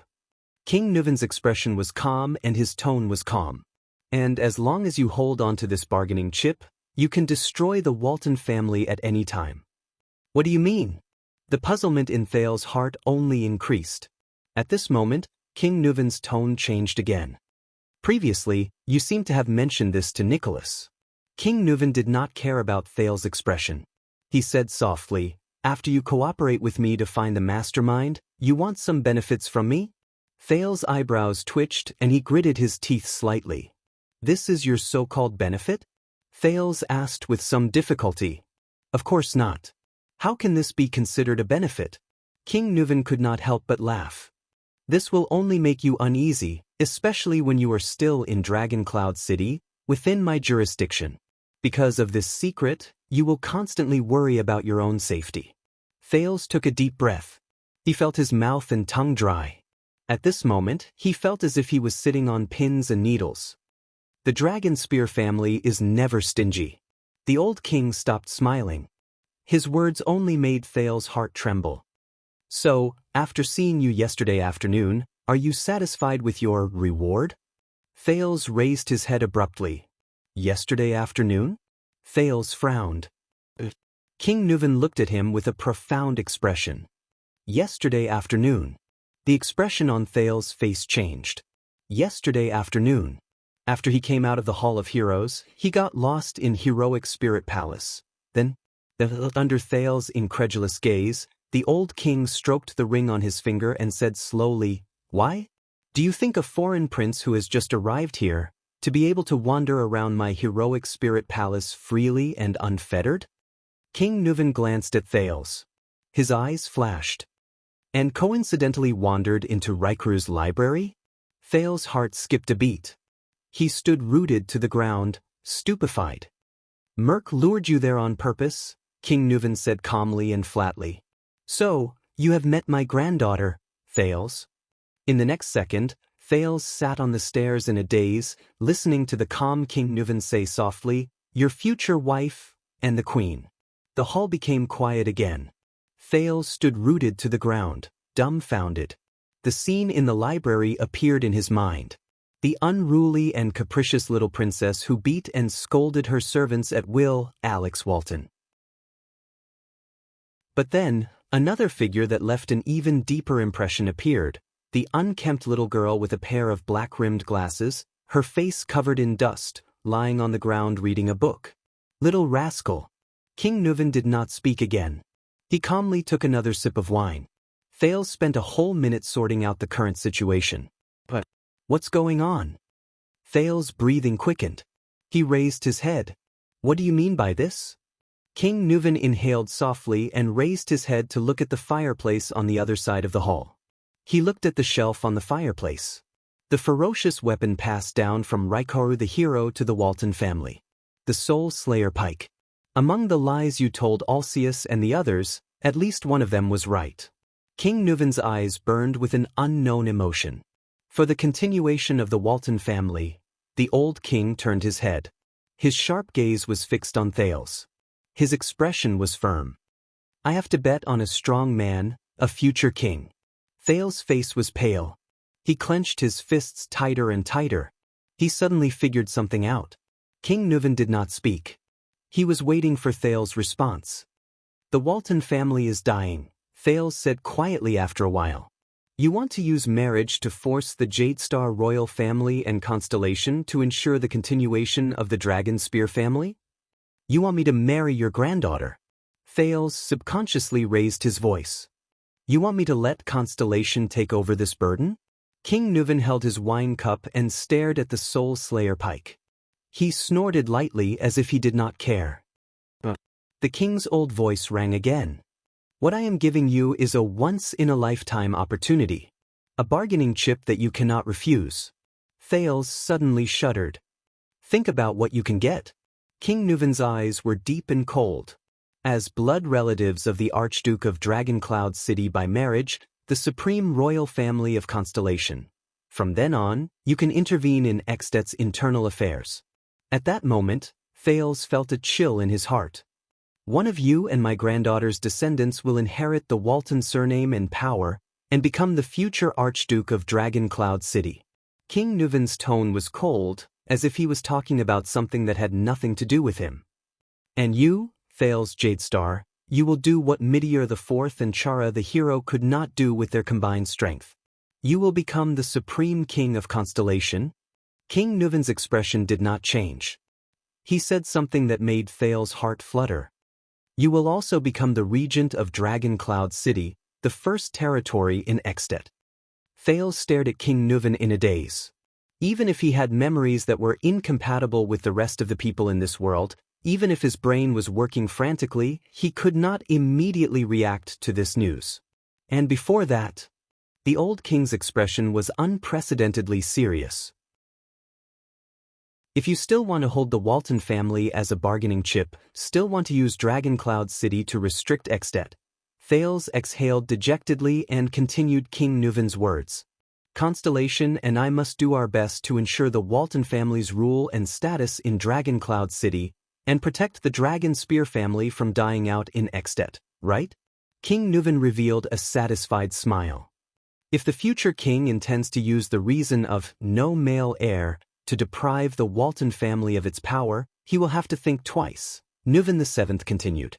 [SPEAKER 1] King Nuvan's expression was calm and his tone was calm. "And as long as you hold on to this bargaining chip, you can destroy the Walton family at any time." "What do you mean?" The puzzlement in Thales' heart only increased. At this moment, King Nuvan's tone changed again. "Previously, you seem to have mentioned this to Nicholas." King Nuvan did not care about Thales' expression. He said softly, "After you cooperate with me to find the mastermind, you want some benefits from me?" Thales' eyebrows twitched and he gritted his teeth slightly. "This is your so-called benefit?" Thales asked with some difficulty. "Of course not. How can this be considered a benefit?" King Nuvan could not help but laugh. "This will only make you uneasy, especially when you are still in Dragoncloud City, within my jurisdiction. Because of this secret, you will constantly worry about your own safety." Thales took a deep breath. He felt his mouth and tongue dry. At this moment, he felt as if he was sitting on pins and needles. The Dragonspear family is never stingy. The old king stopped smiling. His words only made Thales' heart tremble. "So, after seeing you yesterday afternoon, are you satisfied with your reward?" Thales raised his head abruptly. "Yesterday afternoon?" Thales frowned. King Nuvan looked at him with a profound expression. "Yesterday afternoon." The expression on Thales' face changed. "Yesterday afternoon. After he came out of the Hall of Heroes, he got lost in Heroic Spirit Palace. Then, under Thales' incredulous gaze, the old king stroked the ring on his finger and said slowly, "Why? Do you think a foreign prince who has just arrived here, to be able to wander around my Heroic Spirit Palace freely and unfettered?" King Nuvan glanced at Thales. His eyes flashed. "And coincidentally wandered into Rykru's library?" Thales' heart skipped a beat. He stood rooted to the ground, stupefied. "Merc lured you there on purpose," King Nuvan said calmly and flatly. "So, you have met my granddaughter, Thales." In the next second, Thales sat on the stairs in a daze, listening to the calm King Nuvan say softly, "Your future wife, and the queen." The hall became quiet again. Thales stood rooted to the ground, dumbfounded. The scene in the library appeared in his mind. The unruly and capricious little princess who beat and scolded her servants at will, Alex Walton. But then, another figure that left an even deeper impression appeared, the unkempt little girl with a pair of black-rimmed glasses, her face covered in dust, lying on the ground reading a book. "Little rascal." King Nuvan did not speak again. He calmly took another sip of wine. Thales spent a whole minute sorting out the current situation. But what's going on? Thales' breathing quickened. He raised his head. What do you mean by this? King Nuvan inhaled softly and raised his head to look at the fireplace on the other side of the hall. He looked at the shelf on the fireplace. The ferocious weapon passed down from Heir the hero to the Walton family. The Soul Slayer pike. Among the lies you told Alceus and the others, at least one of them was right. King Nuvan's eyes burned with an unknown emotion. For the continuation of the Walton family, the old king turned his head. His sharp gaze was fixed on Thales. His expression was firm. I have to bet on a strong man, a future king. Thales' face was pale. He clenched his fists tighter and tighter. He suddenly figured something out. King Nuvan did not speak. He was waiting for Thales' response. The Walton family is dying, Thales said quietly after a while. You want to use marriage to force the Jadestar royal family and constellation to ensure the continuation of the Dragon Spear family? You want me to marry your granddaughter? Thales subconsciously raised his voice. You want me to let Constellation take over this burden? King Nuvan held his wine cup and stared at the Soul Slayer pike. He snorted lightly as if he did not care. The king's old voice rang again. What I am giving you is a once-in-a-lifetime opportunity. A bargaining chip that you cannot refuse. Thales suddenly shuddered. Think about what you can get. King Nuvan's eyes were deep and cold. As blood relatives of the Archduke of Dragoncloud City by marriage, the supreme royal family of Constellation. From then on, you can intervene in Extet's internal affairs. At that moment, Thales felt a chill in his heart. One of you and my granddaughter's descendants will inherit the Walton surname and power, and become the future Archduke of Dragoncloud City. King Nuvan's tone was cold, as if he was talking about something that had nothing to do with him. And you, Thales Jadestar, you will do what Midir IV and Chara the hero could not do with their combined strength. You will become the supreme king of Constellation. King Nuvan's expression did not change. He said something that made Thales' heart flutter. You will also become the regent of Dragoncloud City, the first territory in Extet. Thales stared at King Nuvan in a daze. Even if he had memories that were incompatible with the rest of the people in this world, even if his brain was working frantically, he could not immediately react to this news. And before that, the old king's expression was unprecedentedly serious. If you still want to hold the Walton family as a bargaining chip, still want to use Dragoncloud City to restrict Extet, Thales exhaled dejectedly and continued King Nuvan's words. Constellation and I must do our best to ensure the Walton family's rule and status in Dragoncloud City, and protect the Dragon Spear family from dying out in Extet, right? King Nuvan revealed a satisfied smile. If the future king intends to use the reason of no male heir to deprive the Walton family of its power, he will have to think twice. Nuvan VII continued.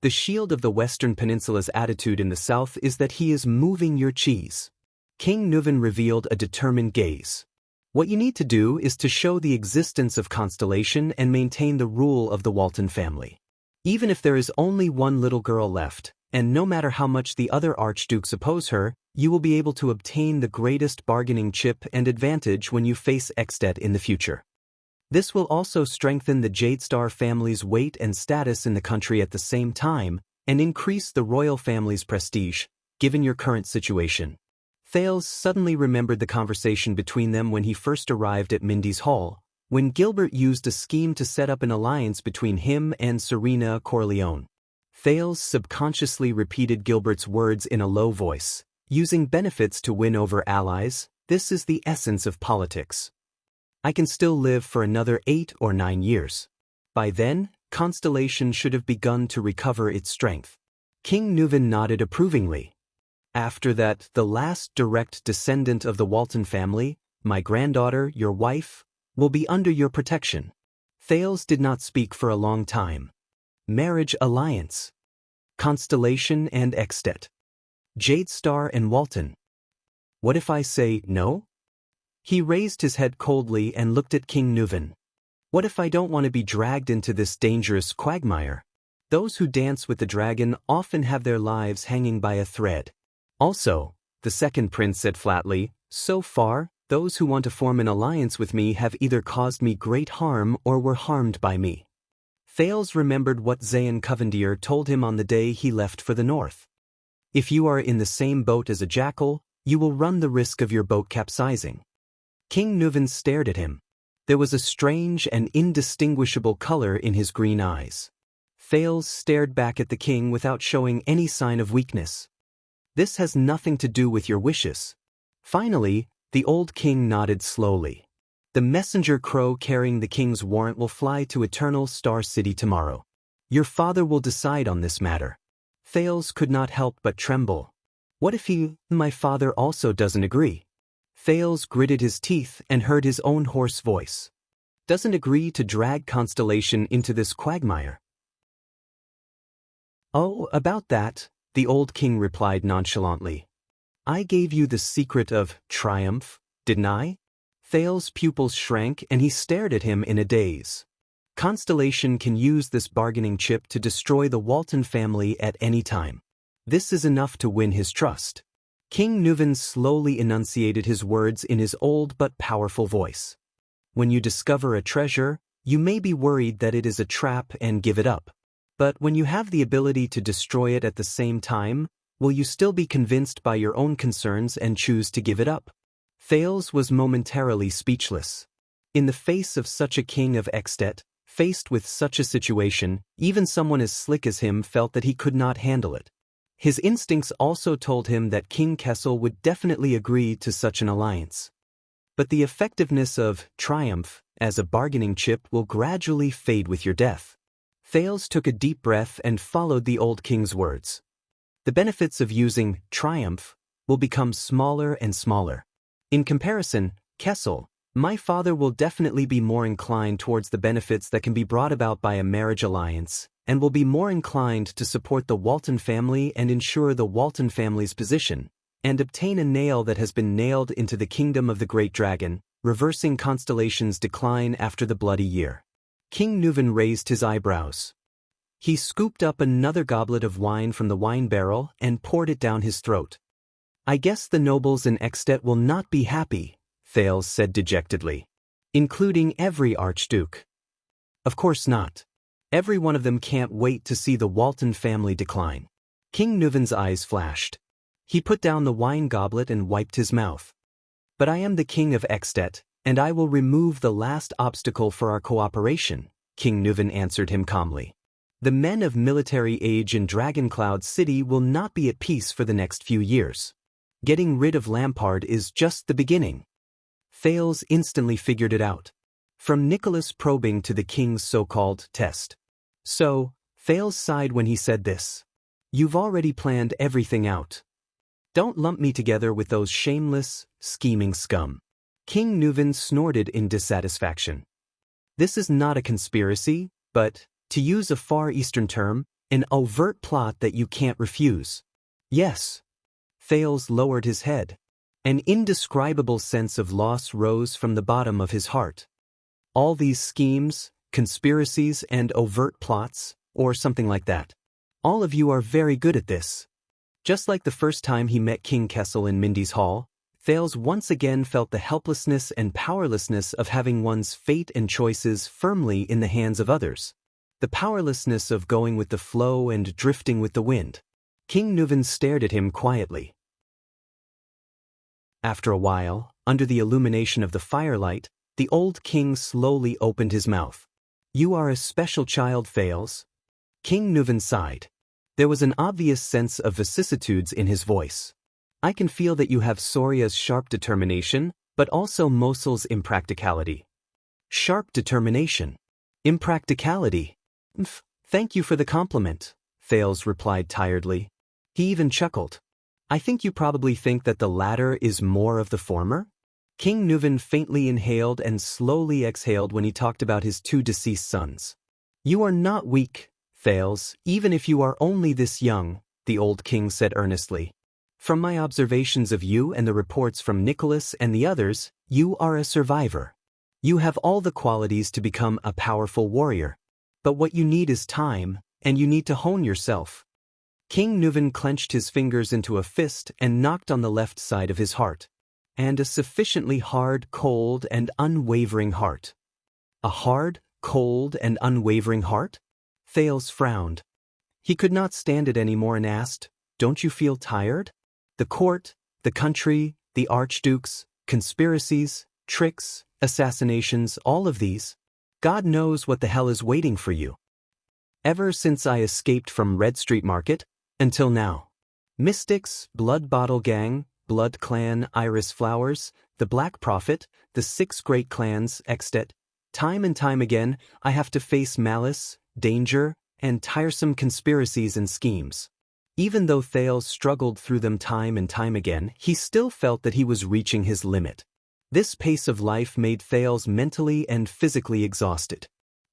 [SPEAKER 1] The shield of the Western Peninsula's attitude in the south is that he is moving your cheese. King Nuvan revealed a determined gaze. What you need to do is to show the existence of Constellation and maintain the rule of the Walton family. Even if there is only one little girl left, and no matter how much the other archdukes oppose her, you will be able to obtain the greatest bargaining chip and advantage when you face Extet in the future. This will also strengthen the Jadestar family's weight and status in the country at the same time, and increase the royal family's prestige, given your current situation. Thales suddenly remembered the conversation between them when he first arrived at Mindy's Hall, when Gilbert used a scheme to set up an alliance between him and Serena Corleone. Thales subconsciously repeated Gilbert's words in a low voice. Using benefits to win over allies, this is the essence of politics. I can still live for another 8 or 9 years. By then, Constellation should have begun to recover its strength. King Nuvan nodded approvingly. After that, the last direct descendant of the Walton family, my granddaughter, your wife, will be under your protection. Thales did not speak for a long time. Marriage alliance. Constellation and Extet. Jadestar and Walton. What if I say no? He raised his head coldly and looked at King Nuvan. What if I don't want to be dragged into this dangerous quagmire? Those who dance with the dragon often have their lives hanging by a thread. Also, the second prince said flatly, so far, those who want to form an alliance with me have either caused me great harm or were harmed by me. Thales remembered what Zayn Covendier told him on the day he left for the north. If you are in the same boat as a jackal, you will run the risk of your boat capsizing. King Nuvan stared at him. There was a strange and indistinguishable color in his green eyes. Thales stared back at the king without showing any sign of weakness. This has nothing to do with your wishes. Finally, the old king nodded slowly. The messenger crow carrying the king's warrant will fly to Eternal Star City tomorrow. Your father will decide on this matter. Thales could not help but tremble. What if my father also doesn't agree? Thales gritted his teeth and heard his own hoarse voice. Doesn't agree to drag Constellation into this quagmire. Oh, about that, the old king replied nonchalantly. I gave you the secret of triumph, didn't I? Thales' pupils shrank and he stared at him in a daze. Constellation can use this bargaining chip to destroy the Walton family at any time. This is enough to win his trust. King Nuvan slowly enunciated his words in his old but powerful voice. When you discover a treasure, you may be worried that it is a trap and give it up. But when you have the ability to destroy it at the same time, will you still be convinced by your own concerns and choose to give it up? Thales was momentarily speechless. In the face of such a king of Extet, faced with such a situation, even someone as slick as him felt that he could not handle it. His instincts also told him that King Kessel would definitely agree to such an alliance. But the effectiveness of triumph as a bargaining chip will gradually fade with your death. Thales took a deep breath and followed the old king's words. The benefits of using triumph will become smaller and smaller. In comparison, Kessel, my father will definitely be more inclined towards the benefits that can be brought about by a marriage alliance, and will be more inclined to support the Walton family and ensure the Walton family's position, and obtain a nail that has been nailed into the kingdom of the great dragon, reversing Constellation's decline after the bloody year. King Nuvan raised his eyebrows. He scooped up another goblet of wine from the wine barrel and poured it down his throat. I guess the nobles in Extet will not be happy, Thales said dejectedly. Including every archduke. Of course not. Every one of them can't wait to see the Walton family decline. King Nuvan's eyes flashed. He put down the wine goblet and wiped his mouth. But I am the king of Extet, and I will remove the last obstacle for our cooperation, King Nuvan answered him calmly. The men of military age in Dragoncloud City will not be at peace for the next few years. Getting rid of Lampard is just the beginning. Thales instantly figured it out. From Nicholas probing to the king's so-called test. So, Thales sighed when he said this. You've already planned everything out. Don't lump me together with those shameless, scheming scum. King Nuvan snorted in dissatisfaction. This is not a conspiracy, but, to use a Far Eastern term, an overt plot that you can't refuse. Yes. Thales lowered his head. An indescribable sense of loss rose from the bottom of his heart. All these schemes, conspiracies, and overt plots, or something like that. All of you are very good at this. Just like the first time he met King Kessel in Mindy's Hall, Thales once again felt the helplessness and powerlessness of having one's fate and choices firmly in the hands of others. The powerlessness of going with the flow and drifting with the wind. King Nuvan stared at him quietly. After a while, under the illumination of the firelight, the old king slowly opened his mouth. You are a special child, Thales. King Nuvan sighed. There was an obvious sense of vicissitudes in his voice. I can feel that you have Soria's sharp determination, but also Mosul's impracticality. Sharp determination. Impracticality. Thank you for the compliment, Thales replied tiredly. He even chuckled. I think you probably think that the latter is more of the former? King Nuvan faintly inhaled and slowly exhaled when he talked about his two deceased sons. You are not weak, Thales, even if you are only this young, the old king said earnestly. From my observations of you and the reports from Nicholas and the others, you are a survivor. You have all the qualities to become a powerful warrior. But what you need is time, and you need to hone yourself. King Nuvan clenched his fingers into a fist and knocked on the left side of his heart. And a sufficiently hard, cold, and unwavering heart. A hard, cold, and unwavering heart? Thales frowned. He could not stand it anymore and asked, "Don't you feel tired? The court, the country, the archdukes, conspiracies, tricks, assassinations, all of these. God knows what the hell is waiting for you. Ever since I escaped from Red Street Market, until now. Mystics, Blood Bottle Gang, Blood Clan, Iris Flowers, the Black Prophet, the 6 great clans, Extet. Time and time again, I have to face malice, danger, and tiresome conspiracies and schemes. Even though Thales struggled through them time and time again, he still felt that he was reaching his limit. This pace of life made Thales mentally and physically exhausted.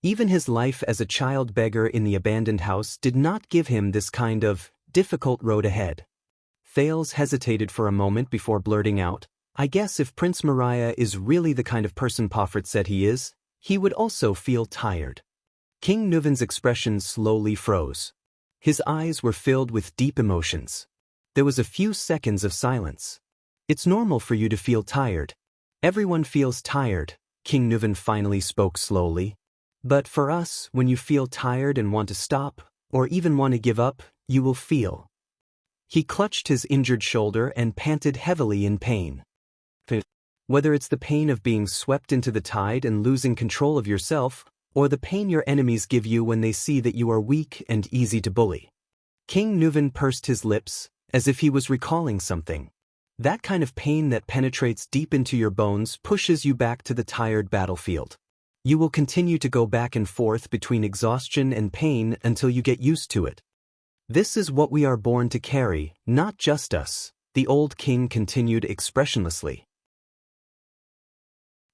[SPEAKER 1] Even his life as a child beggar in the abandoned house did not give him this kind of difficult road ahead. Thales hesitated for a moment before blurting out, "I guess if Prince Moriah is really the kind of person Poffert said he is, he would also feel tired." King Nuvan's expression slowly froze. His eyes were filled with deep emotions. There was a few seconds of silence. "It's normal for you to feel tired. Everyone feels tired," King Nuvan finally spoke slowly. "But for us, when you feel tired and want to stop, or even want to give up, you will feel." He clutched his injured shoulder and panted heavily in pain. Whether it's the pain of being swept into the tide and losing control of yourself, or the pain your enemies give you when they see that you are weak and easy to bully. King Nuvan pursed his lips, as if he was recalling something. That kind of pain that penetrates deep into your bones pushes you back to the tired battlefield. You will continue to go back and forth between exhaustion and pain until you get used to it. "This is what we are born to carry, not just us," the old king continued expressionlessly.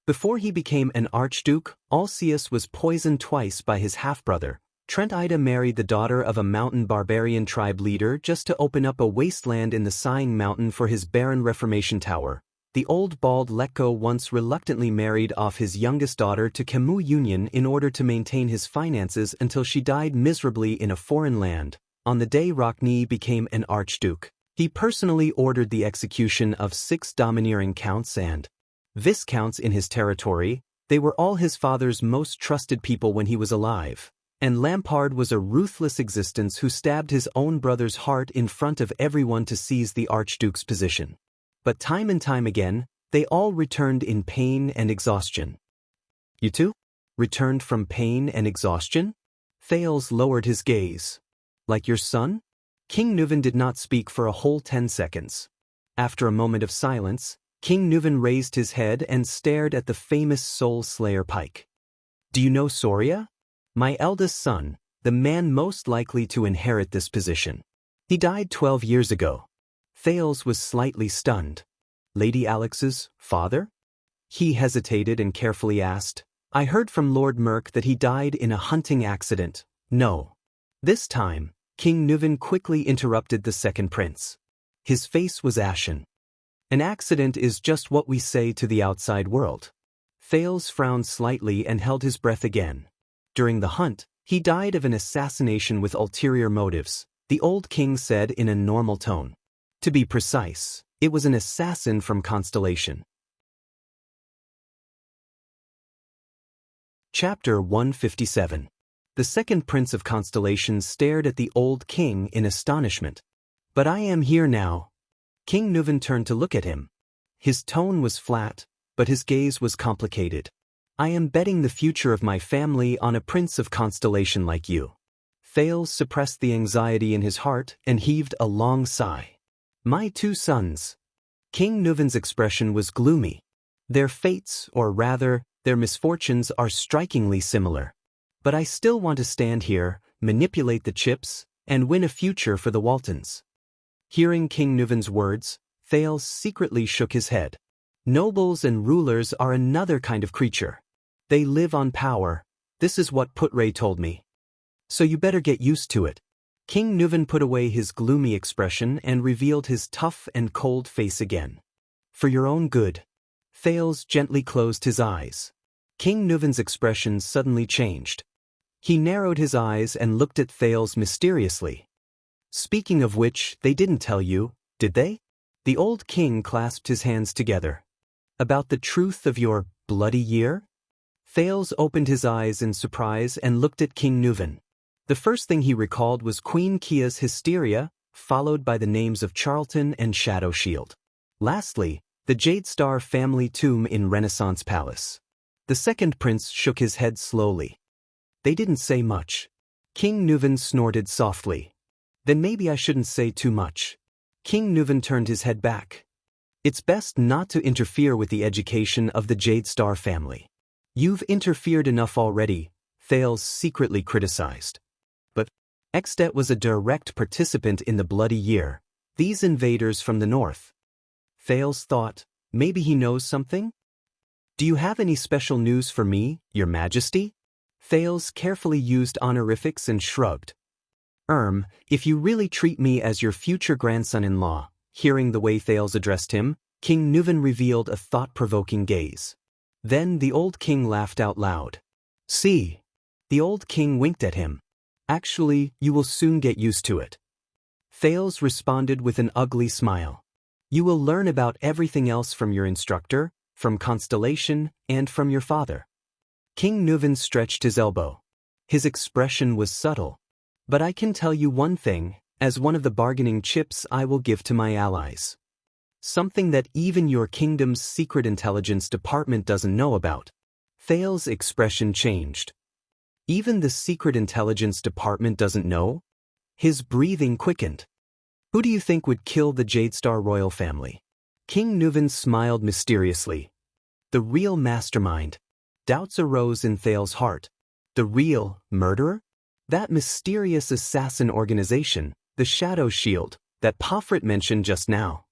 [SPEAKER 1] Before he became an archduke, Alcaeus was poisoned twice by his half-brother. Trent Ida married the daughter of a mountain barbarian tribe leader just to open up a wasteland in the Sighing Mountain for his barren Reformation tower. The old bald Letko once reluctantly married off his youngest daughter to Camus Union in order to maintain his finances until she died miserably in a foreign land. On the day Rockne became an archduke, he personally ordered the execution of 6 domineering counts and viscounts in his territory. They were all his father's most trusted people when he was alive. And Lampard was a ruthless existence who stabbed his own brother's heart in front of everyone to seize the archduke's position. But time and time again, they all returned in pain and exhaustion. "You too? Returned from pain and exhaustion?" Thales lowered his gaze. "Like your son?" King Nuvan did not speak for a whole 10 seconds. After a moment of silence, King Nuvan raised his head and stared at the famous Soul Slayer Pike. "Do you know Soria? My eldest son, the man most likely to inherit this position. He died 12 years ago." Thales was slightly stunned. "Lady Alex's father?" He hesitated and carefully asked, "I heard from Lord Merk that he died in a hunting accident." "No." This time, King Nuvan quickly interrupted the second prince. His face was ashen. "An accident is just what we say to the outside world." Thales frowned slightly and held his breath again. "During the hunt, he died of an assassination with ulterior motives," the old king said in a normal tone. "To be precise, it was an assassin from Constellation." Chapter 157. The second prince of Constellation stared at the old king in astonishment. "But I am here now." King Nuvan turned to look at him. His tone was flat, but his gaze was complicated. "I am betting the future of my family on a prince of Constellation like you." Thales suppressed the anxiety in his heart and heaved a long sigh. "My 2 sons." King Nuvan's expression was gloomy. "Their fates, or rather, their misfortunes are strikingly similar. But I still want to stand here, manipulate the chips, and win a future for the Waltons." Hearing King Nuvan's words, Thales secretly shook his head. "Nobles and rulers are another kind of creature. They live on power. This is what Putray told me. So you better get used to it." King Nuvan put away his gloomy expression and revealed his tough and cold face again. "For your own good." Thales gently closed his eyes. King Nuvan's expression suddenly changed. He narrowed his eyes and looked at Thales mysteriously. Speaking of which, they didn't tell you, did they? The old king clasped his hands together. About the truth of your bloody year? Thales opened his eyes in surprise and looked at King Nuvan. The first thing he recalled was Queen Kia's hysteria, followed by the names of Charlton and Shadow Shield. Lastly, the Jade Star family tomb in Renaissance Palace. The second prince shook his head slowly. They didn't say much. King Nuvan snorted softly. Then maybe I shouldn't say too much. King Nuvan turned his head back. It's best not to interfere with the education of the Jade Star family. You've interfered enough already, Thales secretly criticized. But Extet was a direct participant in the bloody year, these invaders from the north. Thales thought, maybe he knows something? Do you have any special news for me, Your Majesty? Thales carefully used honorifics and shrugged. If you really treat me as your future grandson-in-law, hearing the way Thales addressed him, King Nuvan revealed a thought-provoking gaze. Then the old king laughed out loud. See? The old king winked at him. Actually, you will soon get used to it. Thales responded with an ugly smile. You will learn about everything else from your instructor, from Constellation, and from your father. King Nuvan stretched his elbow. His expression was subtle. But I can tell you one thing, as one of the bargaining chips I will give to my allies. Something that even your kingdom's secret intelligence department doesn't know about. Thales' expression changed. Even the secret intelligence department doesn't know? His breathing quickened. Who do you think would kill the Jade Star royal family? King Nuvan smiled mysteriously. The real mastermind. Doubts arose in Thales' heart. The real murderer? That mysterious assassin organization, the Shadow Shield, that Pofrit mentioned just now.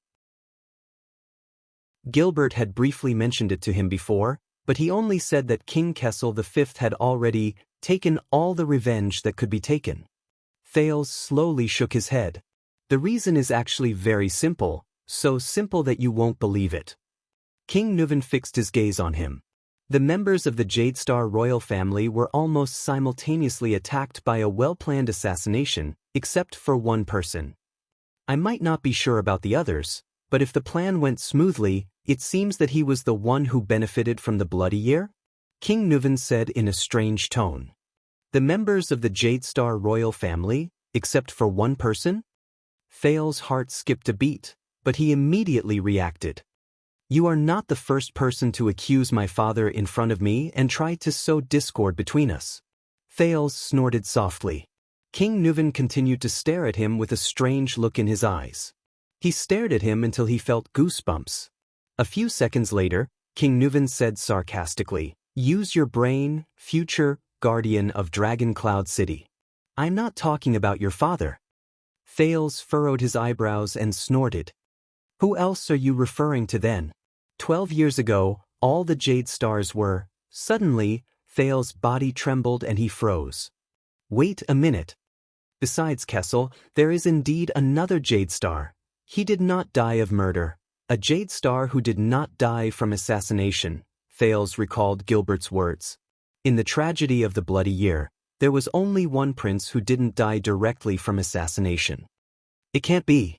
[SPEAKER 1] Gilbert had briefly mentioned it to him before, but he only said that King Kessel V had already taken all the revenge that could be taken. Thales slowly shook his head. The reason is actually very simple, so simple that you won't believe it. King Nuvan fixed his gaze on him. The members of the Jade Star royal family were almost simultaneously attacked by a well-planned assassination, except for one person. I might not be sure about the others, but if the plan went smoothly, it seems that he was the one who benefited from the bloody year? King Nuvan said in a strange tone. The members of the Jade Star royal family, except for one person? Thales' heart skipped a beat, but he immediately reacted. You are not the first person to accuse my father in front of me and try to sow discord between us. Thales snorted softly. King Nuvan continued to stare at him with a strange look in his eyes. He stared at him until he felt goosebumps. A few seconds later, King Nuvan said sarcastically, Use your brain, future guardian of Dragon Cloud City. I'm not talking about your father. Thales furrowed his eyebrows and snorted. Who else are you referring to then? 12 years ago, all the Jade Stars were. Suddenly, Thales' body trembled and he froze. Wait a minute. Besides Kessel, there is indeed another Jade Star. He did not die of murder. A Jade Star who did not die from assassination, Thales recalled Gilbert's words. In the tragedy of the bloody year, there was only one prince who didn't die directly from assassination. It can't be.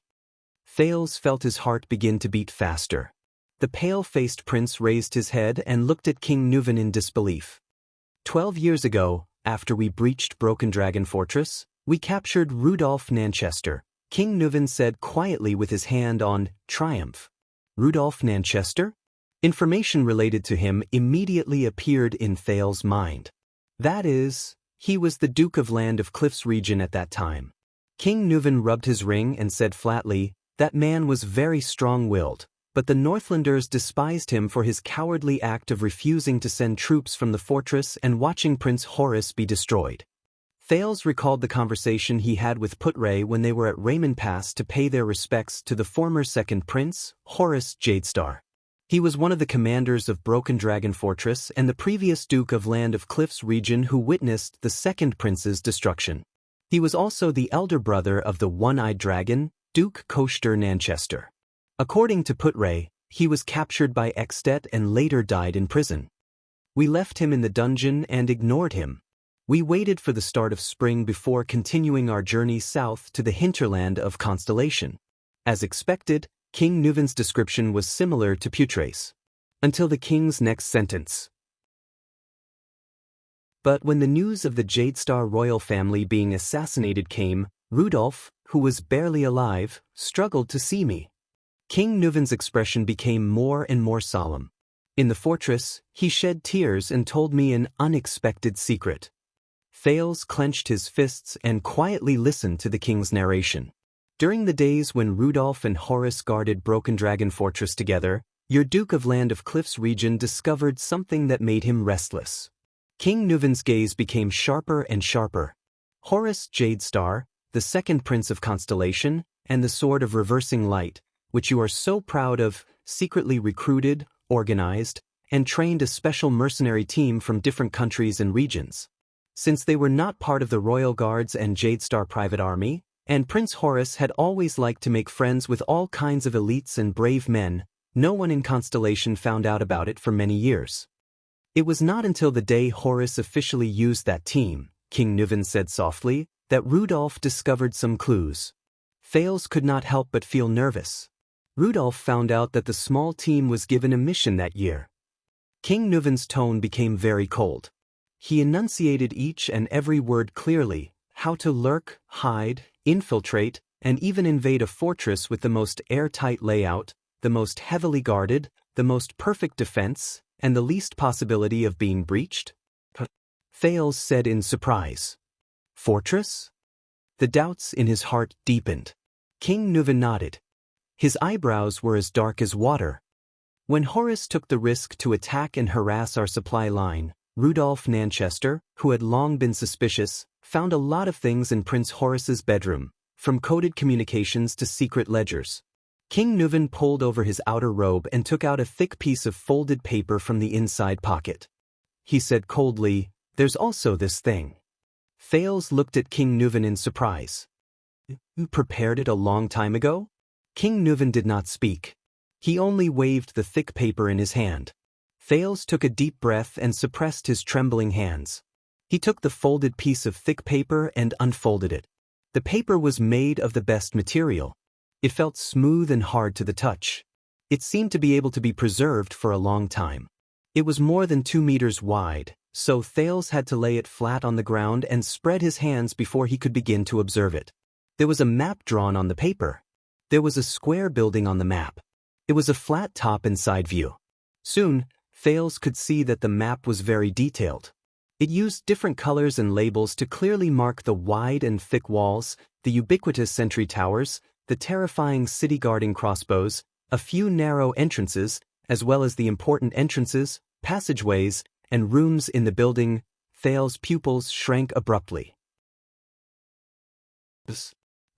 [SPEAKER 1] Thales felt his heart begin to beat faster. The pale-faced prince raised his head and looked at King Nuvan in disbelief. 12 years ago, after we breached Broken Dragon Fortress, we captured Rudolph Nanchester, King Nuvan said quietly with his hand on triumph. Rudolph Nanchester? Information related to him immediately appeared in Thales' mind. That is, he was the Duke of Land of Cliffs region at that time. King Nuvan rubbed his ring and said flatly, that man was very strong-willed, but the Northlanders despised him for his cowardly act of refusing to send troops from the fortress and watching Prince Horus be destroyed. Thales recalled the conversation he had with Putray when they were at Raymond Pass to pay their respects to the former second prince, Horus Jadestar. He was one of the commanders of Broken Dragon Fortress and the previous Duke of Land of Cliffs region who witnessed the second prince's destruction. He was also the elder brother of the one-eyed dragon, Duke Koshter Nanchester. According to Putray, he was captured by Extet and later died in prison. We left him in the dungeon and ignored him. We waited for the start of spring before continuing our journey south to the hinterland of Constellation. As expected, King Nuven's description was similar to Putre's. Until the king's next sentence. But when the news of the Jadestar royal family being assassinated came, Rudolf, who was barely alive, struggled to see me. King Nuven's expression became more and more solemn. In the fortress, he shed tears and told me an unexpected secret. Thales clenched his fists and quietly listened to the king's narration. During the days when Rudolf and Horace guarded Broken Dragon Fortress together, your Duke of Land of Cliffs region discovered something that made him restless. King Nuven's gaze became sharper and sharper. Horace Jadestar, the second prince of Constellation, and the Sword of Reversing Light, which you are so proud of, secretly recruited, organized, and trained a special mercenary team from different countries and regions. Since they were not part of the Royal Guards and Jadestar private army, and Prince Horace had always liked to make friends with all kinds of elites and brave men, no one in Constellation found out about it for many years. It was not until the day Horace officially used that team, King Nuven said softly, that Rudolf discovered some clues. Thales could not help but feel nervous. Rudolf found out that the small team was given a mission that year. King Nuven's tone became very cold. He enunciated each and every word clearly, how to lurk, hide, infiltrate, and even invade a fortress with the most airtight layout, the most heavily guarded, the most perfect defense, and the least possibility of being breached? Thales said in surprise. Fortress? The doubts in his heart deepened. King Nuven nodded. His eyebrows were as dark as water. When Horace took the risk to attack and harass our supply line, Rudolf Nanchester, who had long been suspicious, found a lot of things in Prince Horace's bedroom, from coded communications to secret ledgers. King Nuven pulled over his outer robe and took out a thick piece of folded paper from the inside pocket. He said coldly, "There's also this thing." Thales looked at King Nuven in surprise. "You prepared it a long time ago?" King Nuven did not speak. He only waved the thick paper in his hand. Thales took a deep breath and suppressed his trembling hands. He took the folded piece of thick paper and unfolded it. The paper was made of the best material. It felt smooth and hard to the touch. It seemed to be able to be preserved for a long time. It was more than 2 meters wide, so Thales had to lay it flat on the ground and spread his hands before he could begin to observe it. There was a map drawn on the paper. There was a square building on the map. It was a flat top and side view. Soon, Thales could see that the map was very detailed. It used different colors and labels to clearly mark the wide and thick walls, the ubiquitous sentry towers, the terrifying city-guarding crossbows, a few narrow entrances, as well as the important entrances, passageways, and rooms in the building. Thales' pupils shrank abruptly.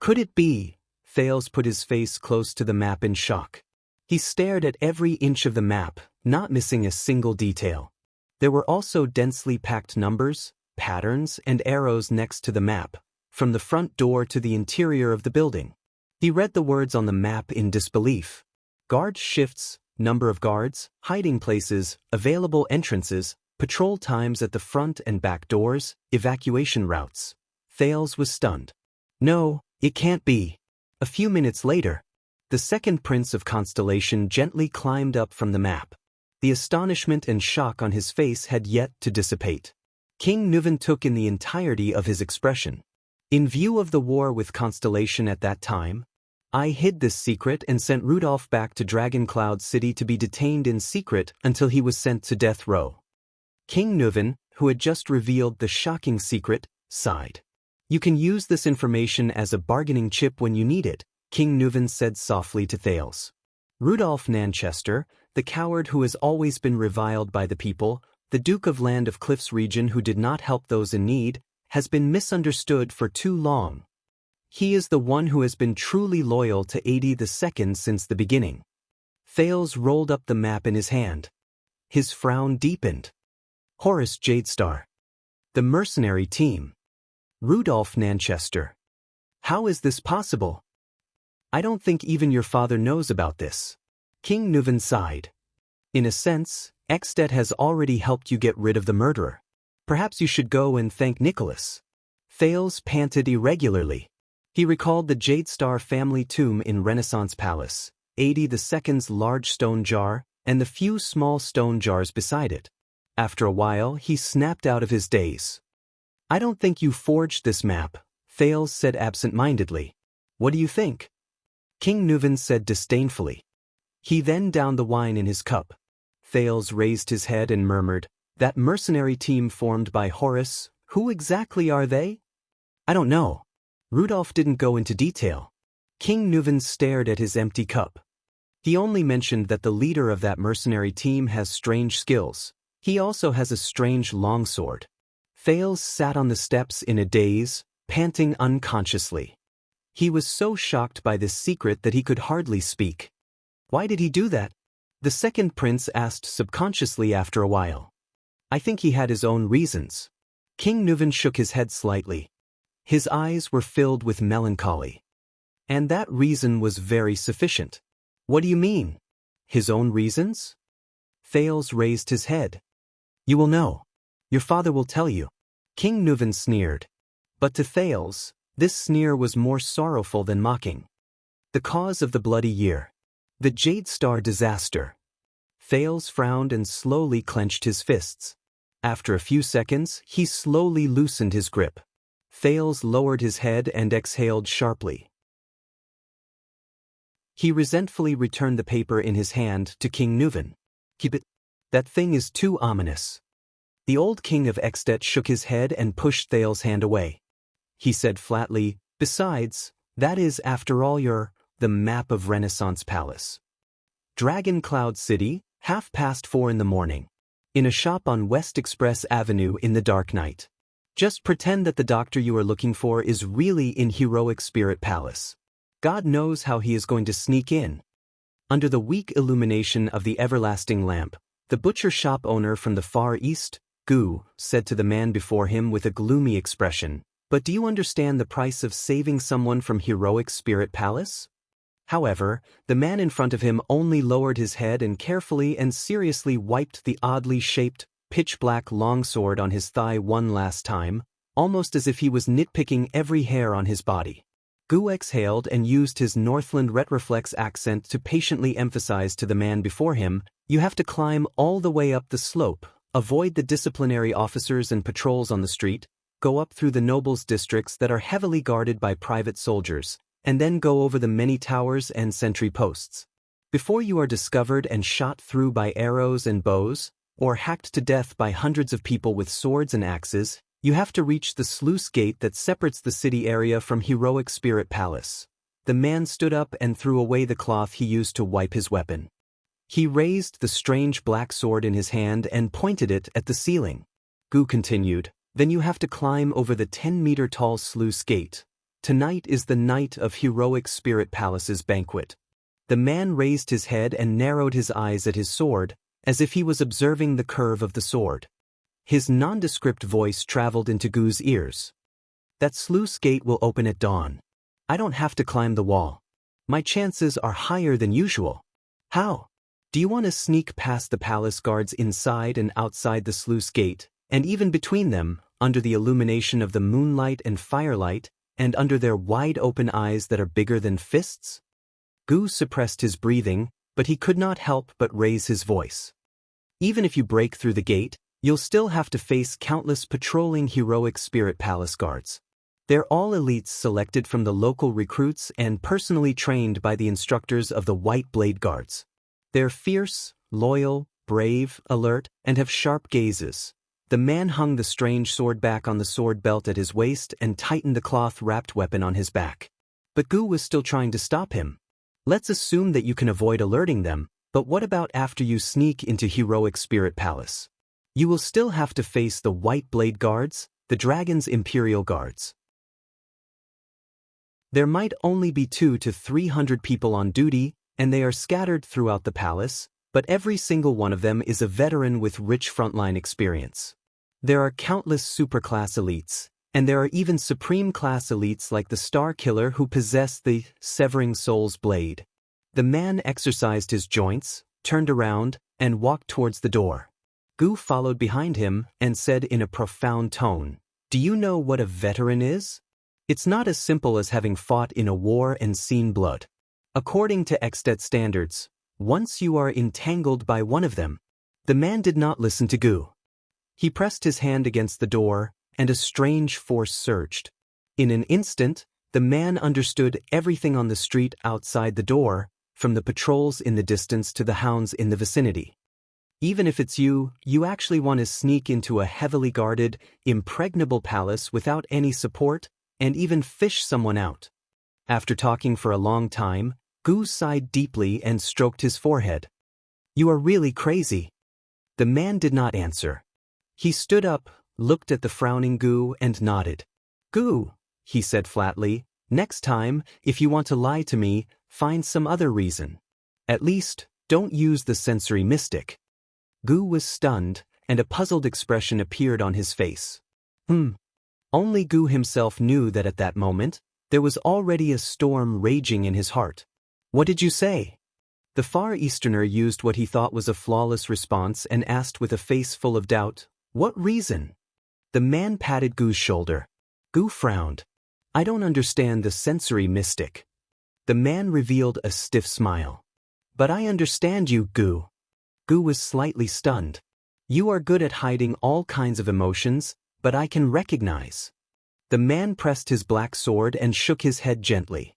[SPEAKER 1] Could it be? Thales put his face close to the map in shock. He stared at every inch of the map, not missing a single detail. There were also densely packed numbers, patterns, and arrows next to the map, from the front door to the interior of the building. He read the words on the map in disbelief. Guard shifts, number of guards, hiding places, available entrances, patrol times at the front and back doors, evacuation routes. Thales was stunned. No, it can't be. A few minutes later, the second prince of Constellation gently climbed up from the map. The astonishment and shock on his face had yet to dissipate. King Nuven took in the entirety of his expression. In view of the war with Constellation at that time, I hid this secret and sent Rudolf back to Dragon Cloud City to be detained in secret until he was sent to death row. King Nuven, who had just revealed the shocking secret, sighed. You can use this information as a bargaining chip when you need it, King Nuven said softly to Thales. Rudolf Nanchester, the coward who has always been reviled by the people, the Duke of Land of Cliffs region who did not help those in need, has been misunderstood for too long. He is the one who has been truly loyal to 80 the second since the beginning. Thales rolled up the map in his hand. His frown deepened. Horace Jadestar. The mercenary team. Rudolf Nanchester. How is this possible? I don't think even your father knows about this. King Nuven sighed. In a sense, Extet has already helped you get rid of the murderer. Perhaps you should go and thank Nicholas. Thales panted irregularly. He recalled the Jade Star family tomb in Renaissance Palace, 82's large stone jar, and the few small stone jars beside it. After a while, he snapped out of his daze. I don't think you forged this map, Thales said absent-mindedly. What do you think? King Nuvan said disdainfully. He then downed the wine in his cup. Thales raised his head and murmured, that mercenary team formed by Horus, who exactly are they? I don't know. Rudolph didn't go into detail. King Nuvan stared at his empty cup. He only mentioned that the leader of that mercenary team has strange skills. He also has a strange longsword. Thales sat on the steps in a daze, panting unconsciously. He was so shocked by this secret that he could hardly speak. Why did he do that? The second prince asked subconsciously after a while. I think he had his own reasons. King Nuvan shook his head slightly. His eyes were filled with melancholy. And that reason was very sufficient. What do you mean? His own reasons? Thales raised his head. You will know. Your father will tell you. King Nuvan sneered. But to Thales, this sneer was more sorrowful than mocking. The cause of the bloody year. The Jade Star disaster. Thales frowned and slowly clenched his fists. After a few seconds, he slowly loosened his grip. Thales lowered his head and exhaled sharply. He resentfully returned the paper in his hand to King Nuvan. Keep it. That thing is too ominous. The old king of Extet shook his head and pushed Thales' hand away. He said flatly, besides, that is, after all, the map of Renaissance Palace. Dragon Cloud City, 4:30 in the morning. In a shop on West Express Avenue in the dark night. Just pretend that the doctor you are looking for is really in Heroic Spirit Palace. God knows how he is going to sneak in. Under the weak illumination of the everlasting lamp, the butcher shop owner from the Far East, Gu, said to the man before him with a gloomy expression, "But do you understand the price of saving someone from Heroic Spirit Palace?" However, the man in front of him only lowered his head and carefully and seriously wiped the oddly shaped, pitch-black longsword on his thigh one last time, almost as if he was nitpicking every hair on his body. Gu exhaled and used his Northland retroflex accent to patiently emphasize to the man before him, "You have to climb all the way up the slope, avoid the disciplinary officers and patrols on the street, go up through the nobles' districts that are heavily guarded by private soldiers, and then go over the many towers and sentry posts. Before you are discovered and shot through by arrows and bows, or hacked to death by hundreds of people with swords and axes, you have to reach the sluice gate that separates the city area from Heroic Spirit Palace." The man stood up and threw away the cloth he used to wipe his weapon. He raised the strange black sword in his hand and pointed it at the ceiling. Gu continued, "Then you have to climb over the 10-meter-tall sluice gate. Tonight is the night of Heroic Spirit Palace's banquet." The man raised his head and narrowed his eyes at his sword, as if he was observing the curve of the sword. His nondescript voice traveled into Gu's ears. "That sluice gate will open at dawn. I don't have to climb the wall. My chances are higher than usual." "How? Do you want to sneak past the palace guards inside and outside the sluice gate, and even between them, under the illumination of the moonlight and firelight, and under their wide-open eyes that are bigger than fists?" Gu suppressed his breathing, but he could not help but raise his voice. "Even if you break through the gate, you'll still have to face countless patrolling Heroic Spirit Palace guards. They're all elites selected from the local recruits and personally trained by the instructors of the White Blade Guards. They're fierce, loyal, brave, alert, and have sharp gazes." The man hung the strange sword back on the sword belt at his waist and tightened the cloth-wrapped weapon on his back. But Gu was still trying to stop him. "Let's assume that you can avoid alerting them, but what about after you sneak into Heroic Spirit Palace? You will still have to face the White Blade Guards, the Dragon's Imperial Guards. There might only be 200 to 300 people on duty, and they are scattered throughout the palace, but every single one of them is a veteran with rich frontline experience. There are countless superclass elites, and there are even supreme-class elites like the Star Killer who possess the Severing Soul's Blade." The man exercised his joints, turned around, and walked towards the door. Gu followed behind him and said in a profound tone, "Do you know what a veteran is? It's not as simple as having fought in a war and seen blood. According to Extet standards, once you are entangled by one of them." The man did not listen to Gu. He pressed his hand against the door, and a strange force surged. In an instant, the man understood everything on the street outside the door, from the patrols in the distance to the hounds in the vicinity. Even if it's you, you actually want to sneak into a heavily guarded, impregnable palace without any support, and even fish someone out. After talking for a long time, Gu sighed deeply and stroked his forehead. "You are really crazy." The man did not answer. He stood up, looked at the frowning Gu and nodded. "Gu," he said flatly, "next time, if you want to lie to me, find some other reason. At least, don't use the sensory mystic." Gu was stunned, and a puzzled expression appeared on his face. Only Gu himself knew that at that moment, there was already a storm raging in his heart. "What did you say?" The Far Easterner used what he thought was a flawless response and asked with a face full of doubt, "What reason?" The man patted Gu's shoulder. Gu frowned. "I don't understand the sensory mystic." The man revealed a stiff smile. "But I understand you, Gu." Gu was slightly stunned. "You are good at hiding all kinds of emotions, but I can recognize." The man pressed his black sword and shook his head gently.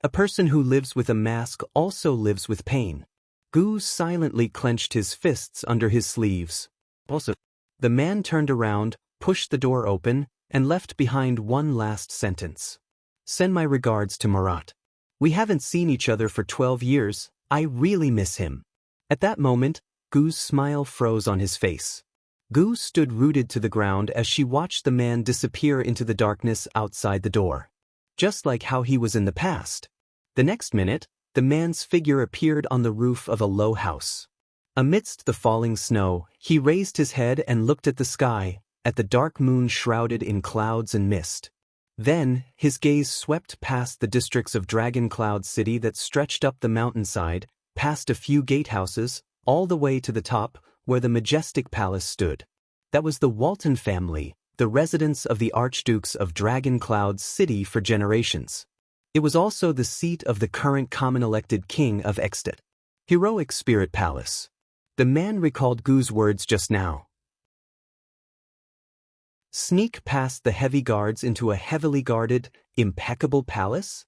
[SPEAKER 1] "A person who lives with a mask also lives with pain." Gu silently clenched his fists under his sleeves. "Also." The man turned around, pushed the door open, and left behind one last sentence. "Send my regards to Marat. We haven't seen each other for 12 years, I really miss him." At that moment, Gu's smile froze on his face. Gu stood rooted to the ground as she watched the man disappear into the darkness outside the door. Just like how he was in the past. The next minute, the man's figure appeared on the roof of a low house. Amidst the falling snow, he raised his head and looked at the sky, at the dark moon shrouded in clouds and mist. Then, his gaze swept past the districts of Dragon Cloud City that stretched up the mountainside, past a few gatehouses, all the way to the top, where the majestic palace stood. That was the Walton family, the residence of the Archdukes of Dragon Cloud City for generations. It was also the seat of the current common-elected king of Extet. Heroic Spirit Palace. The man recalled Gu's words just now. Sneak past the heavy guards into a heavily guarded, impeccable palace?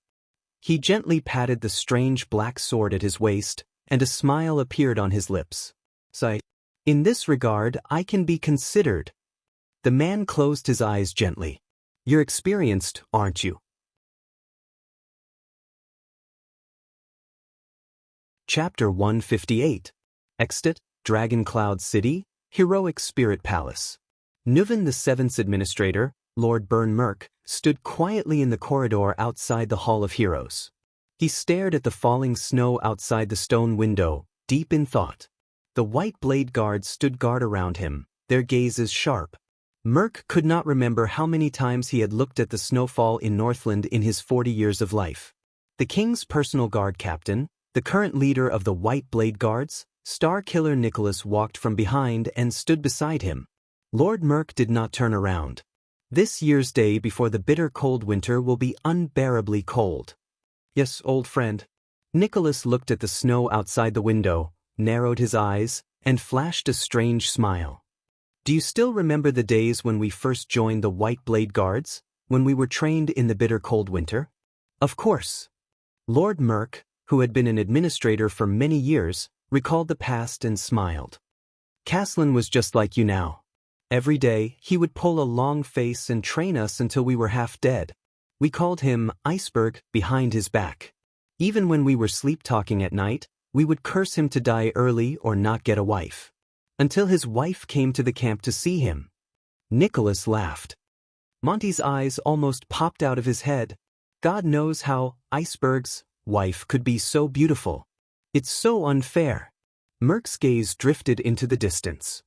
[SPEAKER 1] He gently patted the strange black sword at his waist, and a smile appeared on his lips. "Sigh. In this regard, I can be considered." The man closed his eyes gently. "You're experienced, aren't you?" Chapter 158. Extet, Dragon Cloud City, Heroic Spirit Palace. Nuven the Seventh's administrator, Lord Burn Merk, stood quietly in the corridor outside the Hall of Heroes. He stared at the falling snow outside the stone window, deep in thought. The white blade guards stood guard around him, their gazes sharp. Merk could not remember how many times he had looked at the snowfall in Northland in his 40 years of life. The king's personal guard captain, the current leader of the White Blade Guards, Star Killer Nicholas walked from behind and stood beside him. Lord Merk did not turn around. This year's day before the bitter cold winter will be unbearably cold. "Yes, old friend." Nicholas looked at the snow outside the window, narrowed his eyes, and flashed a strange smile. "Do you still remember the days when we first joined the White Blade Guards, when we were trained in the bitter cold winter?" "Of course." Lord Merk, who had been an administrator for many years, recalled the past and smiled. "Caslin was just like you now. Every day, he would pull a long face and train us until we were half dead. We called him Iceberg behind his back. Even when we were sleep-talking at night, we would curse him to die early or not get a wife. Until his wife came to the camp to see him." Nicholas laughed. Monty's eyes almost popped out of his head. God knows how Iceberg's wife could be so beautiful. It's so unfair. Merk's gaze drifted into the distance.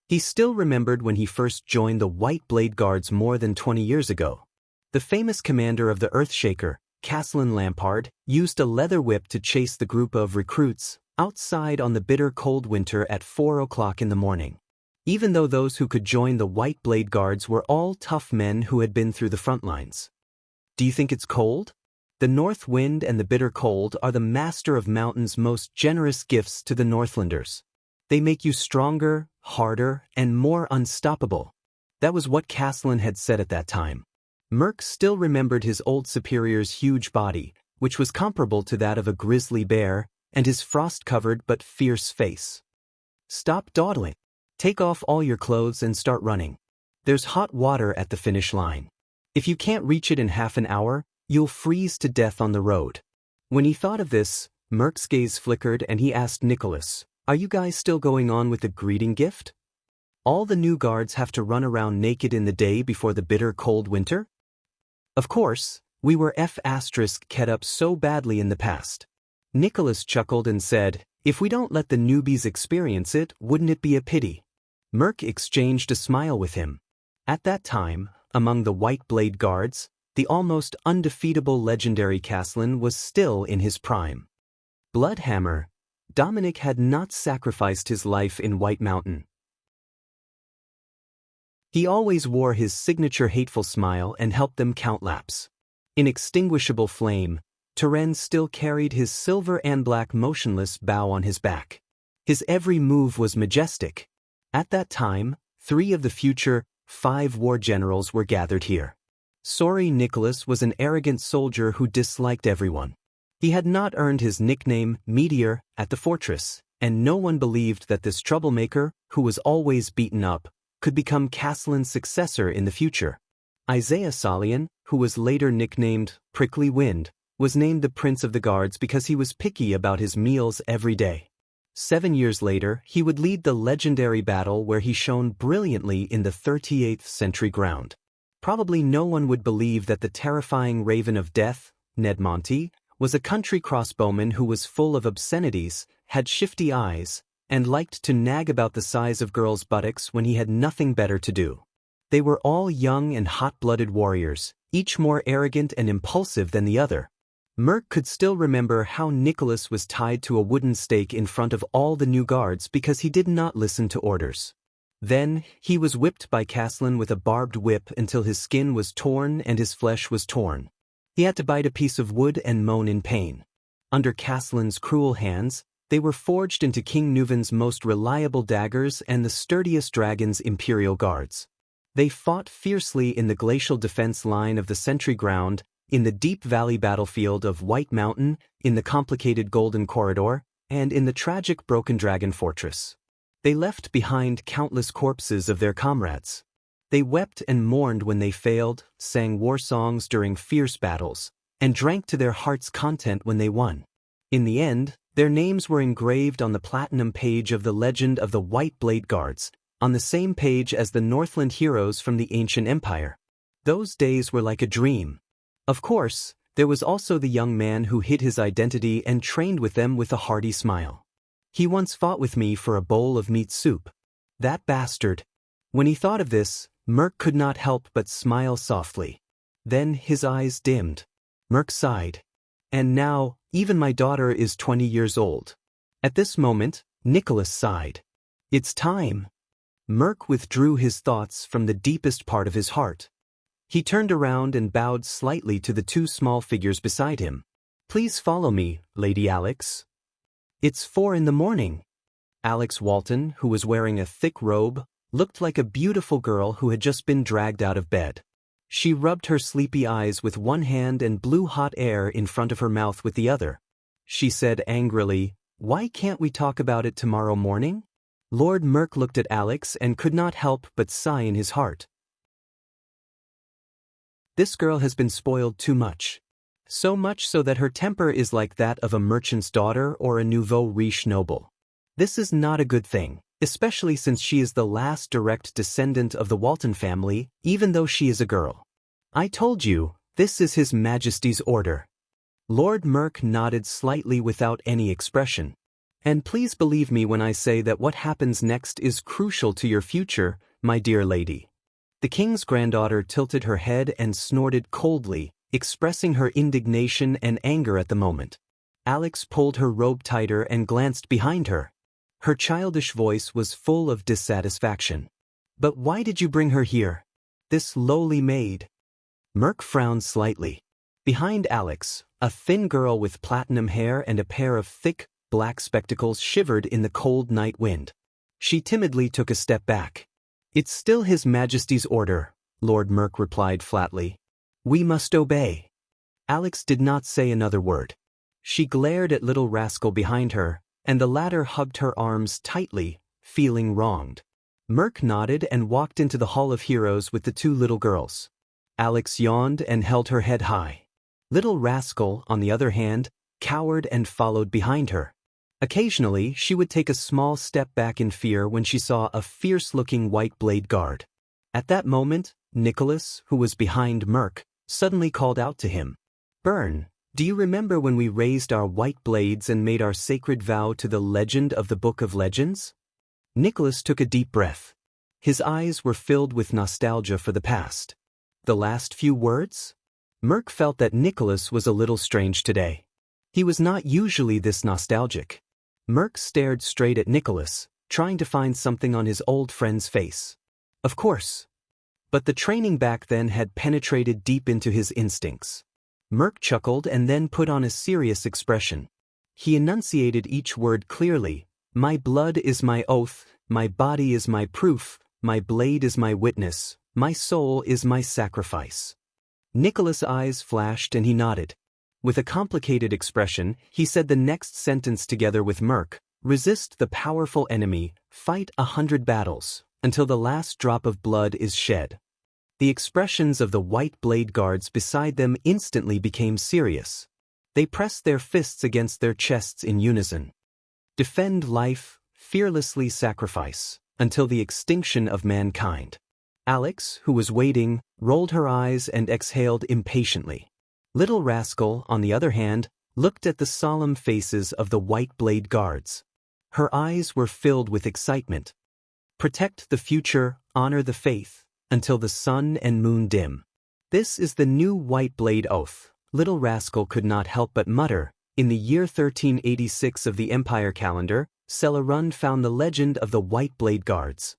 [SPEAKER 1] He still remembered when he first joined the White Blade Guards more than 20 years ago. The famous commander of the Earthshaker, Caslin Lampard, used a leather whip to chase the group of recruits, outside on the bitter cold winter at 4 o'clock in the morning. Even though those who could join the White Blade Guards were all tough men who had been through the front lines. Do you think it's cold? The north wind and the bitter cold are the master of mountain's most generous gifts to the Northlanders. They make you stronger, harder, and more unstoppable. That was what Castellan had said at that time. Merc still remembered his old superior's huge body, which was comparable to that of a grizzly bear, and his frost-covered but fierce face. Stop dawdling. Take off all your clothes and start running. There's hot water at the finish line. If you can't reach it in half an hour, you'll freeze to death on the road. When he thought of this, Merc's gaze flickered and he asked Nicholas, "Are you guys still going on with the greeting gift? All the new guards have to run around naked in the day before the bitter cold winter?" Of course, we were kept up so badly in the past. Nicholas chuckled and said, "If we don't let the newbies experience it, wouldn't it be a pity?" Merc exchanged a smile with him. At that time, among the White Blade Guards, the almost undefeatable legendary Castellan was still in his prime. Bloodhammer, Dominic had not sacrificed his life in White Mountain. He always wore his signature hateful smile and helped them count laps. Inextinguishable flame, Turen still carried his silver and black motionless bow on his back. His every move was majestic. At that time, 3 of the future 5 war generals were gathered here. Sorry Nicholas was an arrogant soldier who disliked everyone. He had not earned his nickname, Meteor, at the fortress, and no one believed that this troublemaker, who was always beaten up, could become Castellan's successor in the future. Isaiah Salian, who was later nicknamed Prickly Wind, was named the Prince of the Guards because he was picky about his meals every day. 7 years later, he would lead the legendary battle where he shone brilliantly in the 38th century ground. Probably no one would believe that the terrifying Raven of Death, Ned Monty, was a country crossbowman who was full of obscenities, had shifty eyes, and liked to nag about the size of girls' buttocks when he had nothing better to do. They were all young and hot-blooded warriors, each more arrogant and impulsive than the other. Merc could still remember how Nicholas was tied to a wooden stake in front of all the new guards because he did not listen to orders. Then, he was whipped by Castellan with a barbed whip until his skin was torn and his flesh was torn. He had to bite a piece of wood and moan in pain. Under Castellan's cruel hands, they were forged into King Nuvan's most reliable daggers and the sturdiest dragon's imperial guards. They fought fiercely in the glacial defense line of the Sentry Ground, in the deep valley battlefield of White Mountain, in the complicated Golden Corridor, and in the tragic Broken Dragon Fortress. They left behind countless corpses of their comrades. They wept and mourned when they failed, sang war songs during fierce battles, and drank to their heart's content when they won. In the end, their names were engraved on the platinum page of the legend of the White Blade Guards, on the same page as the Northland heroes from the ancient empire. Those days were like a dream. Of course, there was also the young man who hid his identity and trained with them with a hearty smile. He once fought with me for a bowl of meat soup. That bastard. When he thought of this, Merc could not help but smile softly. Then his eyes dimmed. Merc sighed. And now, even my daughter is 20 years old. At this moment, Nicholas sighed. It's time. Merc withdrew his thoughts from the deepest part of his heart. He turned around and bowed slightly to the 2 small figures beside him. Please follow me, Lady Alex. It's 4 in the morning. Alex Walton, who was wearing a thick robe, looked like a beautiful girl who had just been dragged out of bed. She rubbed her sleepy eyes with one hand and blew hot air in front of her mouth with the other. She said angrily, "Why can't we talk about it tomorrow morning?" Lord Merc looked at Alex and could not help but sigh in his heart. This girl has been spoiled too much. So much so that her temper is like that of a merchant's daughter or a nouveau riche noble. This is not a good thing, especially since she is the last direct descendant of the Walton family, even though she is a girl. I told you, this is His Majesty's order. Lord Merc nodded slightly without any expression. And please believe me when I say that what happens next is crucial to your future, my dear lady. The king's granddaughter tilted her head and snorted coldly, expressing her indignation and anger at the moment. Alex pulled her robe tighter and glanced behind her. Her childish voice was full of dissatisfaction. But why did you bring her here? This lowly maid. Merc frowned slightly. Behind Alex, a thin girl with platinum hair and a pair of thick, black spectacles shivered in the cold night wind. She timidly took a step back. It's still His Majesty's order, Lord Merc replied flatly. We must obey. Alex did not say another word. She glared at little rascal behind her, and the latter hugged her arms tightly, feeling wronged. Merc nodded and walked into the Hall of Heroes with the two little girls. Alex yawned and held her head high. Little rascal, on the other hand, cowered and followed behind her. Occasionally, she would take a small step back in fear when she saw a fierce-looking white blade guard. At that moment, Nicholas, who was behind Merc, suddenly called out to him. Burn, do you remember when we raised our white blades and made our sacred vow to the legend of the Book of Legends? Nicholas took a deep breath. His eyes were filled with nostalgia for the past. The last few words? Merc felt that Nicholas was a little strange today. He was not usually this nostalgic. Merc stared straight at Nicholas, trying to find something on his old friend's face. Of course. But the training back then had penetrated deep into his instincts. Merc chuckled and then put on a serious expression. He enunciated each word clearly. My blood is my oath, my body is my proof, my blade is my witness, my soul is my sacrifice. Nicholas' eyes flashed and he nodded. With a complicated expression, he said the next sentence together with Merc, resist the powerful enemy, fight 100 battles, until the last drop of blood is shed. The expressions of the white blade guards beside them instantly became serious. They pressed their fists against their chests in unison. Defend life, fearlessly sacrifice, until the extinction of mankind. Alex, who was waiting, rolled her eyes and exhaled impatiently. Little rascal, on the other hand, looked at the solemn faces of the white blade guards. Her eyes were filled with excitement. Protect the future, honor the faith, until the sun and moon dim. This is the new white blade oath, little rascal could not help but mutter. In the year 1386 of the Empire calendar, Celarund found the legend of the white blade guards.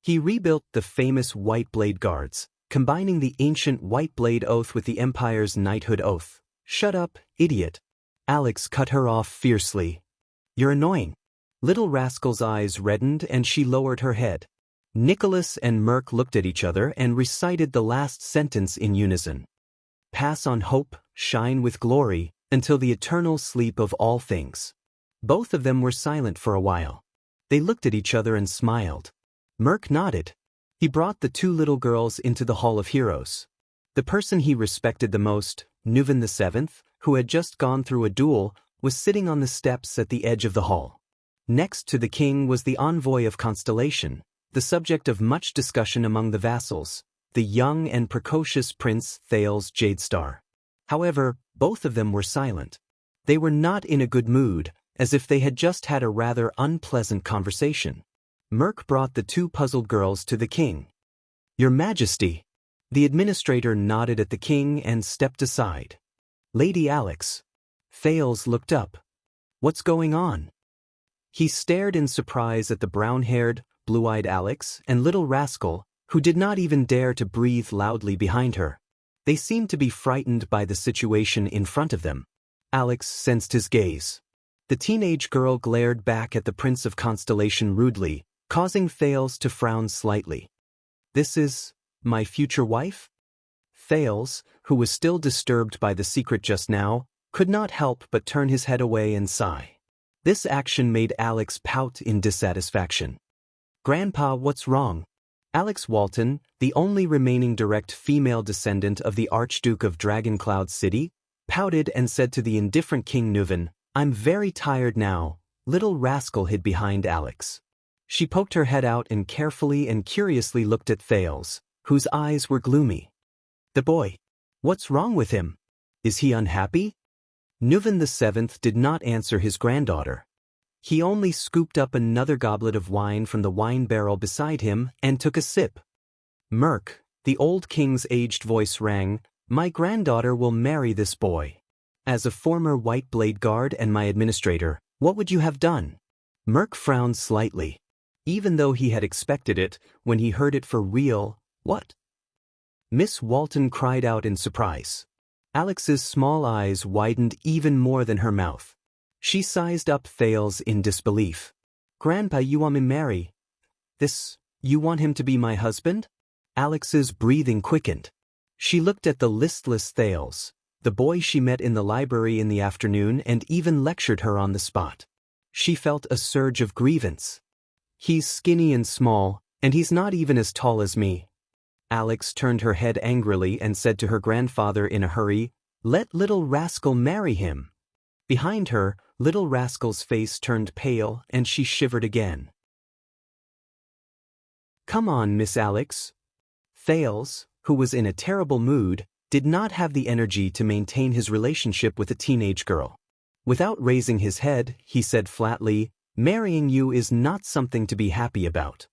[SPEAKER 1] He rebuilt the famous white blade guards, combining the ancient white blade oath with the Empire's knighthood oath. Shut up, idiot. Alex cut her off fiercely. You're annoying. Little rascal's eyes reddened and she lowered her head. Nicholas and Merc looked at each other and recited the last sentence in unison. Pass on hope, shine with glory, until the eternal sleep of all things. Both of them were silent for a while. They looked at each other and smiled. Merc nodded. He brought the two little girls into the Hall of Heroes. The person he respected the most, Nuven VII, who had just gone through a duel, was sitting on the steps at the edge of the hall. Next to the king was the envoy of Constellation, the subject of much discussion among the vassals, the young and precocious Prince Thales Jadestar. However, both of them were silent. They were not in a good mood, as if they had just had a rather unpleasant conversation. Merc brought the two puzzled girls to the king. Your Majesty. The administrator nodded at the king and stepped aside. Lady Alex. Thales looked up. What's going on? He stared in surprise at the brown-haired, blue-eyed Alex and little rascal, who did not even dare to breathe loudly behind her. They seemed to be frightened by the situation in front of them. Alex sensed his gaze. The teenage girl glared back at the Prince of Constellation rudely, causing Thales to frown slightly. This is my future wife? Thales, who was still disturbed by the secret just now, could not help but turn his head away and sigh. This action made Alex pout in dissatisfaction. Grandpa, what's wrong? Alex Walton, the only remaining direct female descendant of the Archduke of Dragoncloud City, pouted and said to the indifferent King Nuven, I'm very tired now. Little rascal hid behind Alex. She poked her head out and carefully and curiously looked at Thales, whose eyes were gloomy. The boy. What's wrong with him? Is he unhappy? Nuven VII did not answer his granddaughter. He only scooped up another goblet of wine from the wine barrel beside him and took a sip. Merc, the old king's aged voice rang, my granddaughter will marry this boy. As a former White Blade guard and my administrator, what would you have done? Merk frowned slightly. Even though he had expected it, when he heard it for real, what? Miss Walton cried out in surprise. Alex's small eyes widened even more than her mouth. She sized up Thales in disbelief. Grandpa, you want me to marry? You want him to be my husband? Alex's breathing quickened. She looked at the listless Thales, the boy she met in the library in the afternoon and even lectured her on the spot. She felt a surge of grievance. He's skinny and small, and he's not even as tall as me. Alex turned her head angrily and said to her grandfather in a hurry, "Let little rascal marry him." Behind her, little rascal's face turned pale and she shivered again. "Come on, Miss Alex." Thales, who was in a terrible mood, did not have the energy to maintain his relationship with a teenage girl. Without raising his head, he said flatly, "Marrying you is not something to be happy about."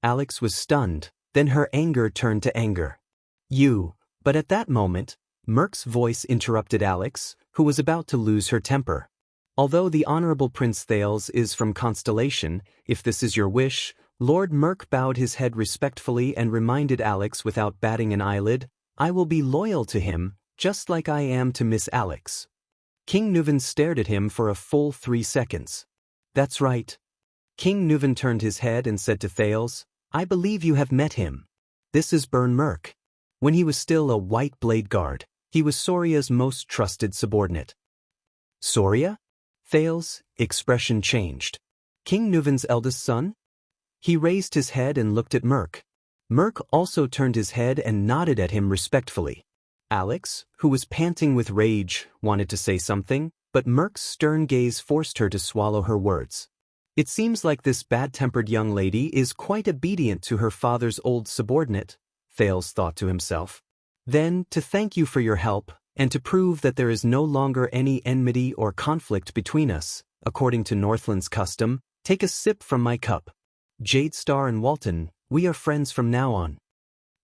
[SPEAKER 1] Alex was stunned, then her anger turned to anger. But at that moment, Merk's voice interrupted Alex, who was about to lose her temper. "Although the Honorable Prince Thales is from Constellation, if this is your wish," Lord Merk bowed his head respectfully and reminded Alex without batting an eyelid, "I will be loyal to him, just like I am to Miss Alex." King Nuven stared at him for a full 3 seconds. "That's right." King Nuven turned his head and said to Thales, "I believe you have met him. This is Bern Merk. When he was still a White Blade guard, he was Soria's most trusted subordinate." "Soria?" Thales' expression changed. "King Nuven's eldest son?" He raised his head and looked at Merk. Merk also turned his head and nodded at him respectfully. Alex, who was panting with rage, wanted to say something, but Merk's stern gaze forced her to swallow her words. "It seems like this bad-tempered young lady is quite obedient to her father's old subordinate," Thales thought to himself. "Then, to thank you for your help, and to prove that there is no longer any enmity or conflict between us, according to Northland's custom, take a sip from my cup. Jadestar and Walton, we are friends from now on."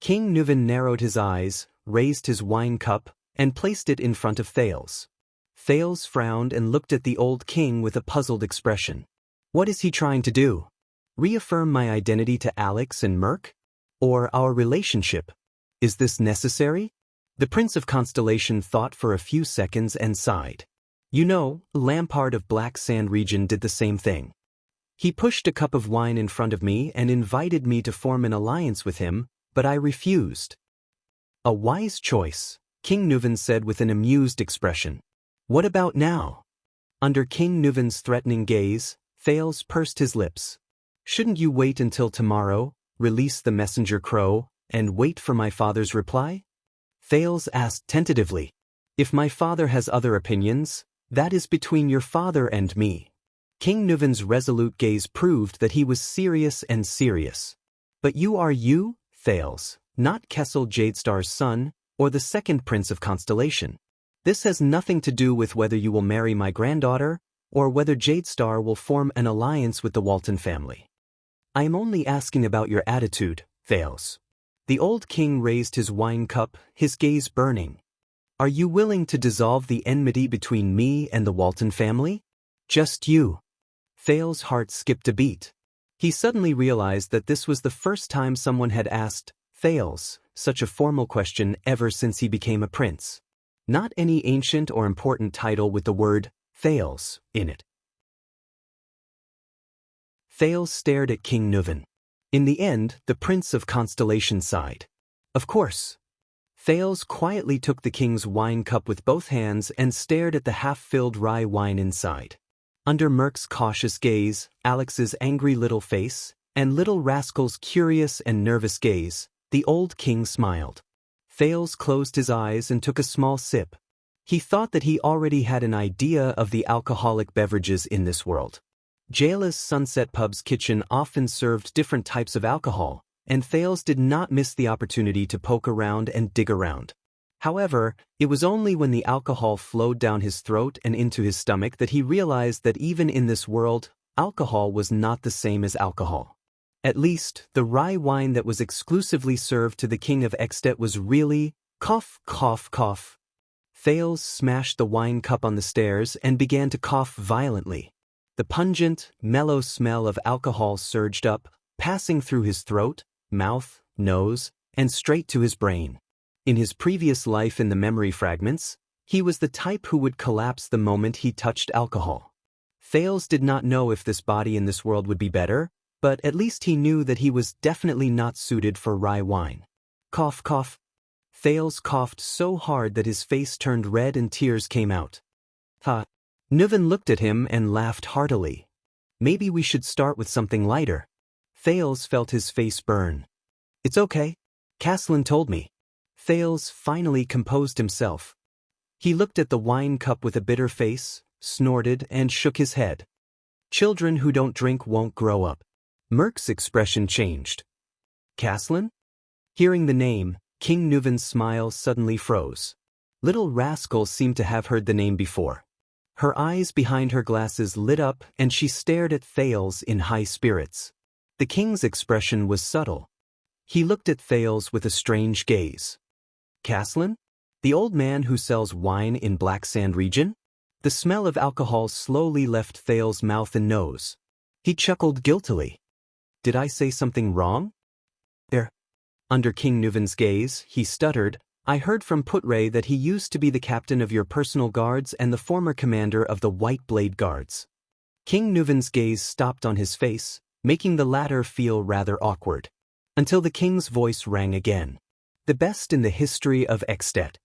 [SPEAKER 1] King Nuven narrowed his eyes, raised his wine cup, and placed it in front of Thales. Thales frowned and looked at the old king with a puzzled expression. What is he trying to do? Reaffirm my identity to Alex and Merk? Or our relationship? Is this necessary? The Prince of Constellation thought for a few seconds and sighed. Lampard of Black Sand region did the same thing. He pushed a cup of wine in front of me and invited me to form an alliance with him, but I refused. A wise choice, King Nuven said with an amused expression. What about now? Under King Nuven's threatening gaze, Thales pursed his lips. Shouldn't you wait until tomorrow, release the messenger crow, and wait for my father's reply? Thales asked tentatively. If my father has other opinions, that is between your father and me. King Nuven's resolute gaze proved that he was serious and serious. But you are you, Thales, not Kessel Jadestar's son, or the second Prince of Constellation. This has nothing to do with whether you will marry my granddaughter, or whether Jadestar will form an alliance with the Walton family. I am only asking about your attitude, Thales. The old king raised his wine cup, his gaze burning. Are you willing to dissolve the enmity between me and the Walton family? Just you. Thales' heart skipped a beat. He suddenly realized that this was the first time someone had asked Thales such a formal question ever since he became a prince. Not any ancient or important title with the word Thales in it. Thales stared at King Nuven. In the end, the Prince of Constellation sighed. Of course. Thales quietly took the king's wine cup with both hands and stared at the half-filled rye wine inside. Under Merk's cautious gaze, Alex's angry little face, and little rascal's curious and nervous gaze, the old king smiled. Thales closed his eyes and took a small sip. He thought that he already had an idea of the alcoholic beverages in this world. Jayla's Sunset Pub's kitchen often served different types of alcohol, and Thales did not miss the opportunity to poke around and dig around. However, it was only when the alcohol flowed down his throat and into his stomach that he realized that even in this world, alcohol was not the same as alcohol. At least, the rye wine that was exclusively served to the King of Extet was really, cough, cough, cough. Thales smashed the wine cup on the stairs and began to cough violently. The pungent, mellow smell of alcohol surged up, passing through his throat, mouth, nose, and straight to his brain. In his previous life in the memory fragments, he was the type who would collapse the moment he touched alcohol. Thales did not know if this body in this world would be better, but at least he knew that he was definitely not suited for rye wine. Cough, cough. Thales coughed so hard that his face turned red and tears came out. Ha! Nuven looked at him and laughed heartily. Maybe we should start with something lighter. Thales felt his face burn. It's okay. Caslin told me. Thales finally composed himself. He looked at the wine cup with a bitter face, snorted, and shook his head. Children who don't drink won't grow up. Merc's expression changed. Caslin? Hearing the name, King Nuven's smile suddenly froze. Little Rascal seemed to have heard the name before. Her eyes behind her glasses lit up and she stared at Thales in high spirits. The king's expression was subtle. He looked at Thales with a strange gaze. Caslin? The old man who sells wine in Black Sand region? The smell of alcohol slowly left Thales' mouth and nose. He chuckled guiltily. Did I say something wrong? There. Under King Nuven's gaze, he stuttered, I heard from Putre that he used to be the captain of your personal guards and the former commander of the White Blade Guards. King Nuven's gaze stopped on his face, making the latter feel rather awkward. Until the king's voice rang again. The best in the history of Extet.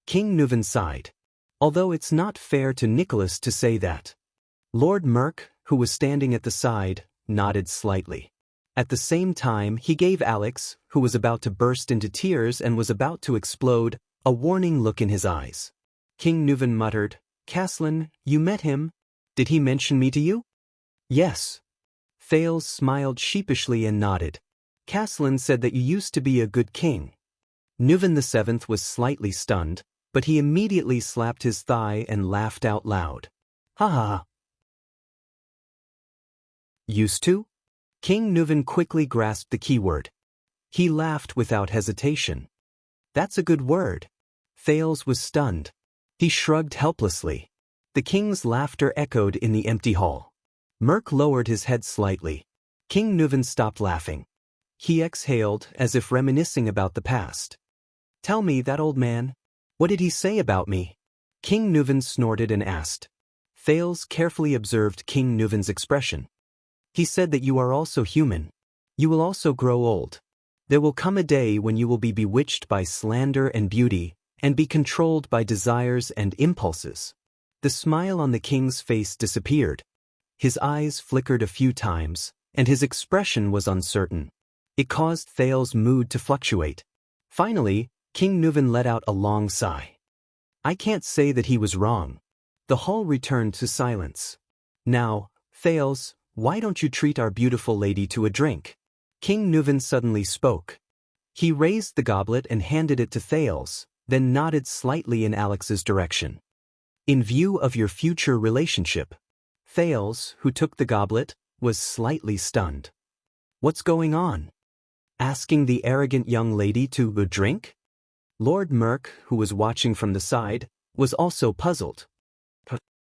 [SPEAKER 1] King Nuven sighed. Although it's not fair to Nicholas to say that. Lord Merc, who was standing at the side, nodded slightly. At the same time, he gave Alex, who was about to burst into tears and was about to explode, a warning look in his eyes. King Nuven muttered, Caslin, you met him? Did he mention me to you? Yes. Thales smiled sheepishly and nodded. Caslin said that you used to be a good king. Nuven VII was slightly stunned, but he immediately slapped his thigh and laughed out loud. Ha ha. Used to? King Nuven quickly grasped the keyword. He laughed without hesitation. That's a good word. Thales was stunned. He shrugged helplessly. The king's laughter echoed in the empty hall. Merc lowered his head slightly. King Nuven stopped laughing. He exhaled as if reminiscing about the past. Tell me, that old man. What did he say about me? King Nuven snorted and asked. Thales carefully observed King Nuven's expression. He said that you are also human. You will also grow old. There will come a day when you will be bewitched by slander and beauty, and be controlled by desires and impulses. The smile on the king's face disappeared. His eyes flickered a few times, and his expression was uncertain. It caused Thales' mood to fluctuate. Finally, King Nuven let out a long sigh. I can't say that he was wrong. The hall returned to silence. Now, Thales, why don't you treat our beautiful lady to a drink? King Nuven suddenly spoke. He raised the goblet and handed it to Thales, then nodded slightly in Alex's direction. In view of your future relationship. Thales, who took the goblet, was slightly stunned. What's going on? Asking the arrogant young lady to a drink? Lord Merc, who was watching from the side, was also puzzled.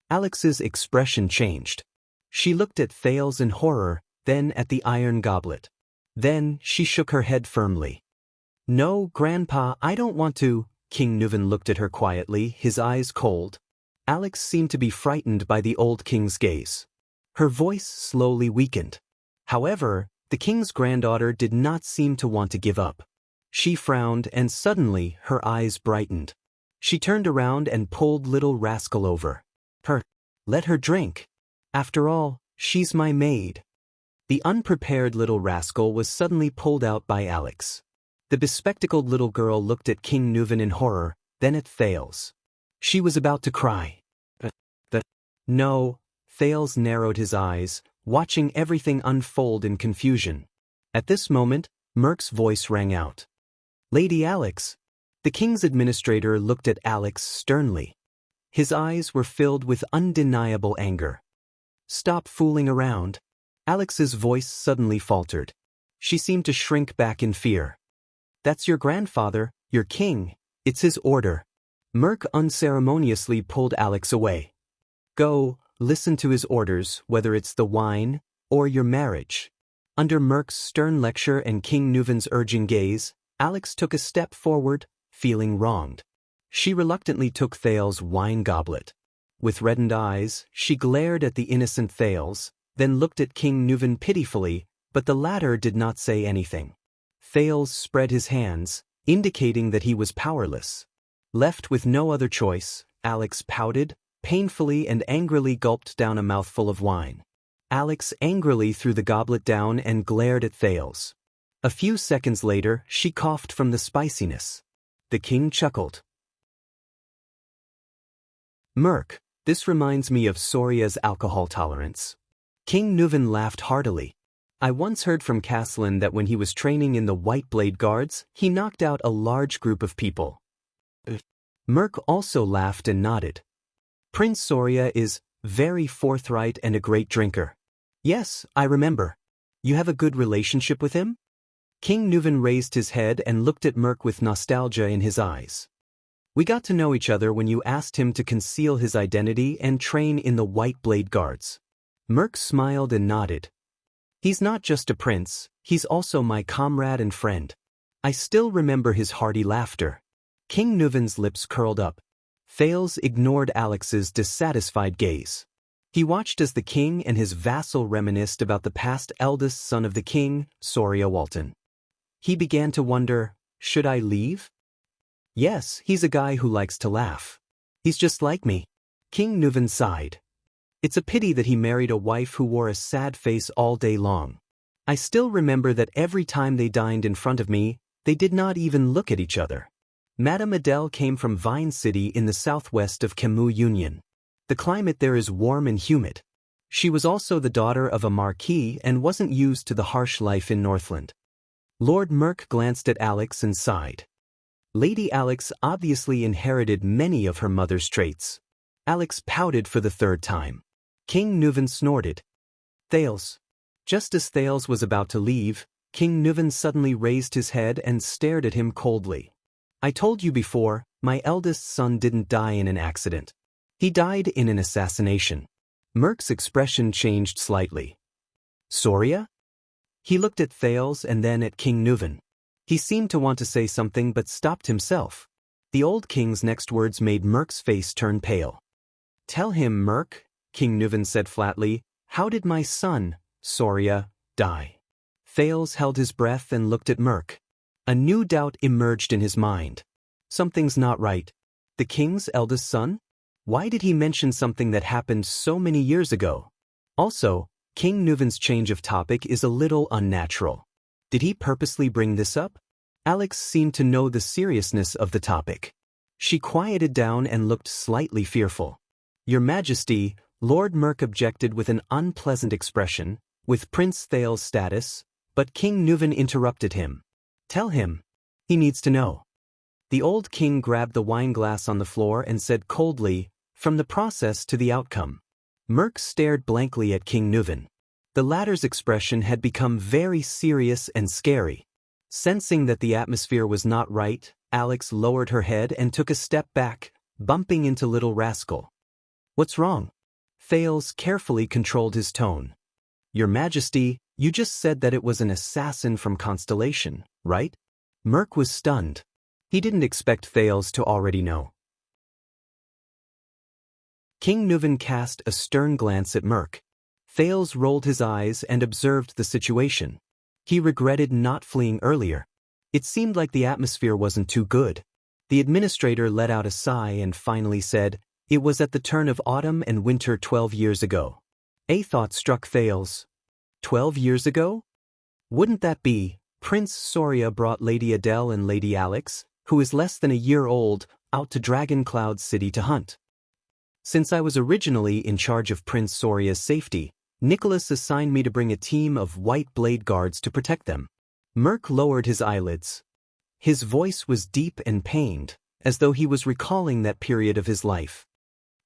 [SPEAKER 1] Alex's expression changed. She looked at Thales in horror, then at the iron goblet. Then she shook her head firmly. No, Grandpa, I don't want to. King Nuven looked at her quietly, his eyes cold. Alex seemed to be frightened by the old king's gaze. Her voice slowly weakened. However, the king's granddaughter did not seem to want to give up. She frowned and suddenly her eyes brightened. She turned around and pulled Little Rascal over. Let her drink. After all, she's my maid. The unprepared Little Rascal was suddenly pulled out by Alex. The bespectacled little girl looked at King Nuven in horror, then at Thales. She was about to cry. No, Thales narrowed his eyes, watching everything unfold in confusion. At this moment, Merc's voice rang out. Lady Alex. The king's administrator looked at Alex sternly. His eyes were filled with undeniable anger. Stop fooling around. Alex's voice suddenly faltered. She seemed to shrink back in fear. That's your grandfather, your king. It's his order. Merk unceremoniously pulled Alex away. Go, listen to his orders, whether it's the wine or your marriage. Under Merk's stern lecture and King Nuven's urging gaze, Alex took a step forward, feeling wronged. She reluctantly took Thales's wine goblet. With reddened eyes, she glared at the innocent Thales, then looked at King Nuven pitifully, but the latter did not say anything. Thales spread his hands, indicating that he was powerless. Left with no other choice, Alex pouted, painfully and angrily gulped down a mouthful of wine. Alex angrily threw the goblet down and glared at Thales. A few seconds later, she coughed from the spiciness. The king chuckled. Merk, this reminds me of Soria's alcohol tolerance. King Nuven laughed heartily. I once heard from Castellan that when he was training in the White Blade Guards, he knocked out a large group of people. Merk also laughed and nodded. Prince Soria is very forthright and a great drinker. Yes, I remember. You have a good relationship with him? King Nuven raised his head and looked at Merk with nostalgia in his eyes. We got to know each other when you asked him to conceal his identity and train in the White Blade Guards. Merk smiled and nodded. He's not just a prince, he's also my comrade and friend. I still remember his hearty laughter. King Nuven's lips curled up. Thales ignored Alex's dissatisfied gaze. He watched as the king and his vassal reminisced about the past eldest son of the king, Soria Walton. He began to wonder, should I leave? Yes, he's a guy who likes to laugh. He's just like me. King Nuven sighed. It's a pity that he married a wife who wore a sad face all day long. I still remember that every time they dined in front of me, they did not even look at each other. Madame Adele came from Vine City in the southwest of Camus Union. The climate there is warm and humid. She was also the daughter of a marquis and wasn't used to the harsh life in Northland. Lord Merk glanced at Alex and sighed. Lady Alex obviously inherited many of her mother's traits. Alex pouted for the third time. King Nuven snorted. Thales. Just as Thales was about to leave, King Nuven suddenly raised his head and stared at him coldly. I told you before, my eldest son didn't die in an accident. He died in an assassination. Merk's expression changed slightly. Soria? He looked at Thales and then at King Nuven. He seemed to want to say something but stopped himself. The old king's next words made Merk's face turn pale. Tell him, Merk, King Nuven said flatly, how did my son, Soria, die? Thales held his breath and looked at Merk. A new doubt emerged in his mind. Something's not right. The king's eldest son? Why did he mention something that happened so many years ago? Also, King Nuven's change of topic is a little unnatural. Did he purposely bring this up? Alex seemed to know the seriousness of the topic. She quieted down and looked slightly fearful. Your Majesty, Lord Merk objected with an unpleasant expression, with Prince Thales' status, but King Nuven interrupted him. Tell him. He needs to know. The old king grabbed the wineglass on the floor and said coldly, from the process to the outcome. Merk stared blankly at King Nuven. The latter's expression had become very serious and scary. Sensing that the atmosphere was not right, Alex lowered her head and took a step back, bumping into Little Rascal. What's wrong? Thales carefully controlled his tone. Your Majesty, you just said that it was an assassin from Constellation, right? Merk was stunned. He didn't expect Thales to already know. King Nuven cast a stern glance at Merk. Thales rolled his eyes and observed the situation. He regretted not fleeing earlier. It seemed like the atmosphere wasn't too good. The administrator let out a sigh and finally said, it was at the turn of autumn and winter 12 years ago. A thought struck Thales. 12 years ago? Wouldn't that be, Prince Soria brought Lady Adele and Lady Alex, who is less than a year old, out to Dragon Cloud City to hunt. Since I was originally in charge of Prince Soria's safety, Nicholas assigned me to bring a team of White Blade Guards to protect them. Merk lowered his eyelids. His voice was deep and pained, as though he was recalling that period of his life.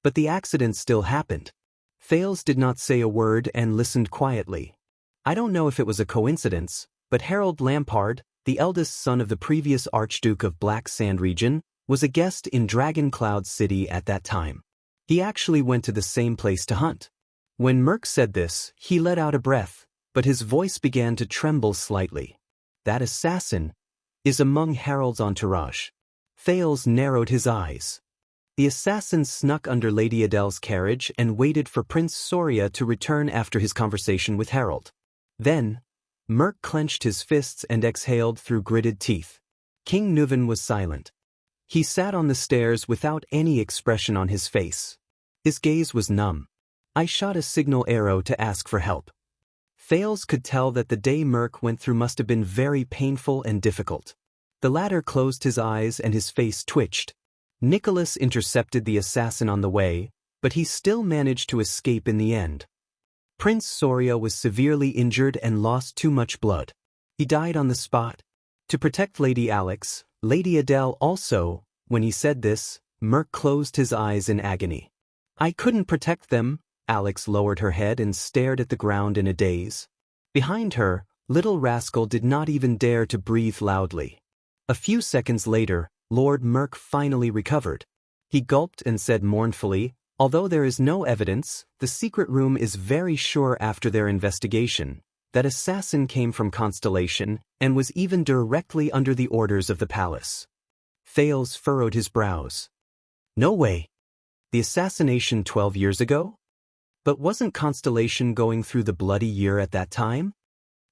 [SPEAKER 1] But the accident still happened. Thales did not say a word and listened quietly. I don't know if it was a coincidence, but Harold Lampard, the eldest son of the previous Archduke of Black Sand region, was a guest in Dragon Cloud City at that time. He actually went to the same place to hunt. When Merc said this, he let out a breath, but his voice began to tremble slightly. That assassin is among Harold's entourage. Thales narrowed his eyes. The assassin snuck under Lady Adele's carriage and waited for Prince Soria to return after his conversation with Harold. Then, Merc clenched his fists and exhaled through gritted teeth. King Nuven was silent. He sat on the stairs without any expression on his face. His gaze was numb. I shot a signal arrow to ask for help. Thales could tell that the day Merc went through must have been very painful and difficult. The latter closed his eyes and his face twitched. Nicholas intercepted the assassin on the way, but he still managed to escape in the end. Prince Soria was severely injured and lost too much blood. He died on the spot. To protect Lady Alex, Lady Adele also, when he said this, Merc closed his eyes in agony. I couldn't protect them. Alex lowered her head and stared at the ground in a daze. Behind her, little rascal did not even dare to breathe loudly. A few seconds later, Lord Merc finally recovered. He gulped and said mournfully, although there is no evidence, the secret room is very sure after their investigation, that assassin came from Constellation and was even directly under the orders of the palace. Thales furrowed his brows. No way. The assassination 12 years ago? But wasn't Constellation going through the bloody year at that time?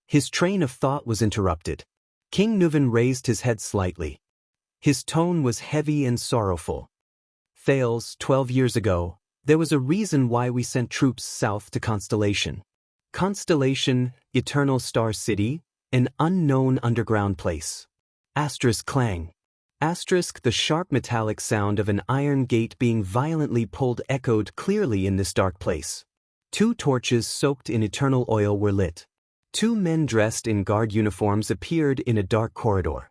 [SPEAKER 1] His train of thought was interrupted. King Nuven raised his head slightly. His tone was heavy and sorrowful. Thales, 12 years ago, there was a reason why we sent troops south to Constellation. Constellation, Eternal Star City, an unknown underground place. Asterisk clang. Asterisk the sharp metallic sound of an iron gate being violently pulled echoed clearly in this dark place. 2 torches soaked in eternal oil were lit. 2 men dressed in guard uniforms appeared in a dark corridor.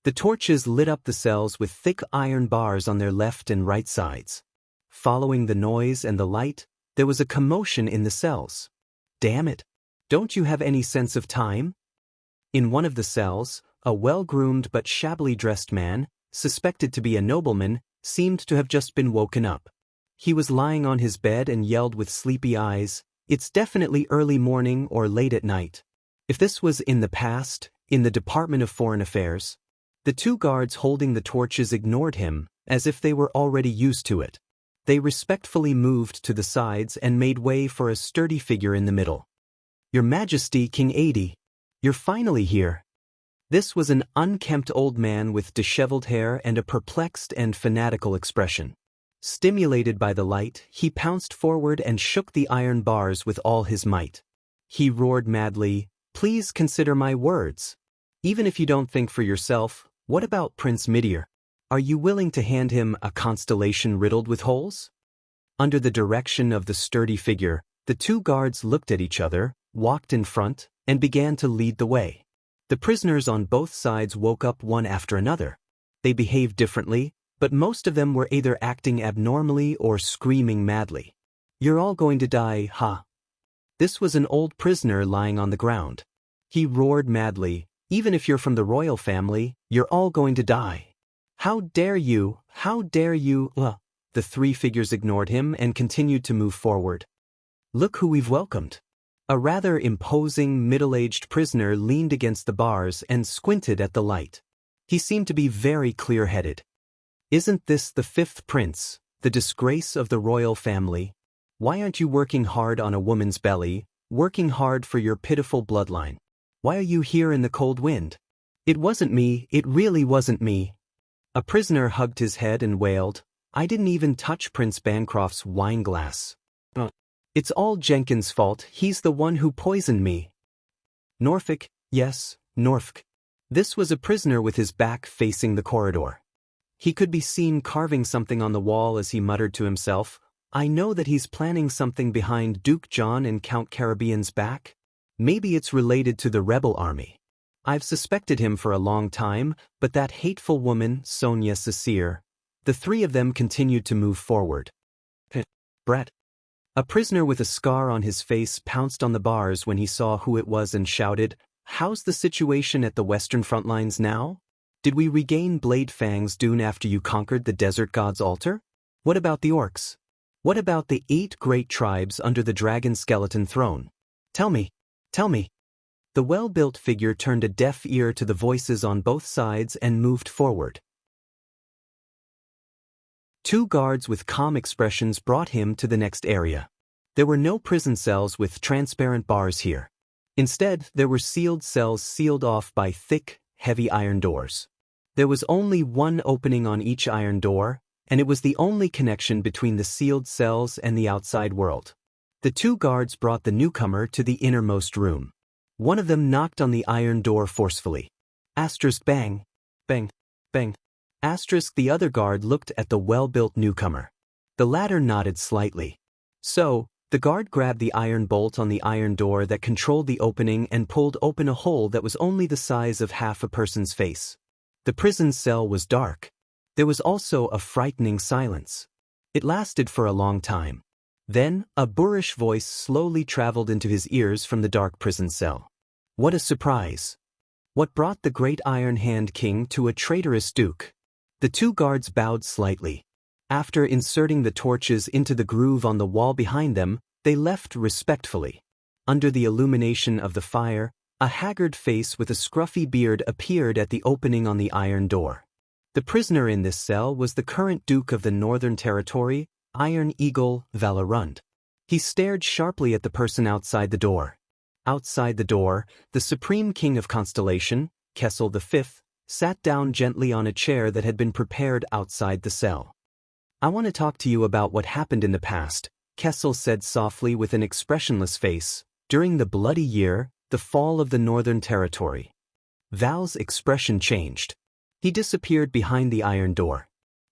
[SPEAKER 1] The torches lit up the cells with thick iron bars on their left and right sides. Following the noise and the light, there was a commotion in the cells. Damn it! Don't you have any sense of time? In one of the cells, a well-groomed but shabbily dressed man, suspected to be a nobleman, seemed to have just been woken up. He was lying on his bed and yelled with sleepy eyes, "It's definitely early morning or late at night." If this was in the past, in the Department of Foreign Affairs, the 2 guards holding the torches ignored him, as if they were already used to it. They respectfully moved to the sides and made way for a sturdy figure in the middle. "Your Majesty, King Adi, you're finally here." This was an unkempt old man with disheveled hair and a perplexed and fanatical expression. Stimulated by the light, he pounced forward and shook the iron bars with all his might. He roared madly, "Please consider my words. Even if you don't think for yourself, what about Prince Midir? Are you willing to hand him a constellation riddled with holes?" Under the direction of the sturdy figure, the 2 guards looked at each other, walked in front, and began to lead the way. The prisoners on both sides woke up one after another. They behaved differently, but most of them were either acting abnormally or screaming madly. "You're all going to die, ha!" This was an old prisoner lying on the ground. He roared madly, "Even if you're from the royal family, you're all going to die. How dare you, how dare you, The 3 figures ignored him and continued to move forward. "Look who we've welcomed." A rather imposing, middle-aged prisoner leaned against the bars and squinted at the light. He seemed to be very clear-headed. "Isn't this the 5th prince, the disgrace of the royal family? Why aren't you working hard on a woman's belly, working hard for your pitiful bloodline? Why are you here in the cold wind?" "It wasn't me, it really wasn't me." A prisoner hugged his head and wailed, "I didn't even touch Prince Bancroft's wine glass. It's all Jenkins' fault, he's the one who poisoned me." "Norfolk, yes, Norfolk." This was a prisoner with his back facing the corridor. He could be seen carving something on the wall as he muttered to himself, "I know that he's planning something behind Duke John and Count Caribbean's back. Maybe it's related to the rebel army. I've suspected him for a long time, but that hateful woman, Sonia Cecere." The 3 of them continued to move forward. "Brett." A prisoner with a scar on his face pounced on the bars when he saw who it was and shouted, "How's the situation at the Western front lines now?" Did we regain Blade Fang's dune after you conquered the desert god's altar? What about the orcs? What about the 8 great tribes under the dragon skeleton throne? Tell me, tell me. The well-built figure turned a deaf ear to the voices on both sides and moved forward. 2 guards with calm expressions brought him to the next area. There were no prison cells with transparent bars here. Instead, there were sealed cells sealed off by thick, heavy iron doors. There was only one opening on each iron door, and it was the only connection between the sealed cells and the outside world. The 2 guards brought the newcomer to the innermost room. One of them knocked on the iron door forcefully. Asterisk bang, bang, bang. Asterisk the other guard looked at the well-built newcomer. The latter nodded slightly. So, the guard grabbed the iron bolt on the iron door that controlled the opening and pulled open a hole that was only the size of half a person's face. The prison cell was dark. There was also a frightening silence. It lasted for a long time. Then, a boorish voice slowly traveled into his ears from the dark prison cell. What a surprise! What brought the great Iron Hand King to a traitorous duke? The 2 guards bowed slightly. After inserting the torches into the groove on the wall behind them, they left respectfully. Under the illumination of the fire, a haggard face with a scruffy beard appeared at the opening on the iron door. The prisoner in this cell was the current Duke of the Northern Territory, Iron Eagle Valorund. He stared sharply at the person outside the door. Outside the door, the Supreme King of Constellation, Kessel V, sat down gently on a chair that had been prepared outside the cell. I want to talk to you about what happened in the past, Kessel said softly with an expressionless face, during the bloody year, the fall of the Northern Territory. Val's expression changed. He disappeared behind the iron door.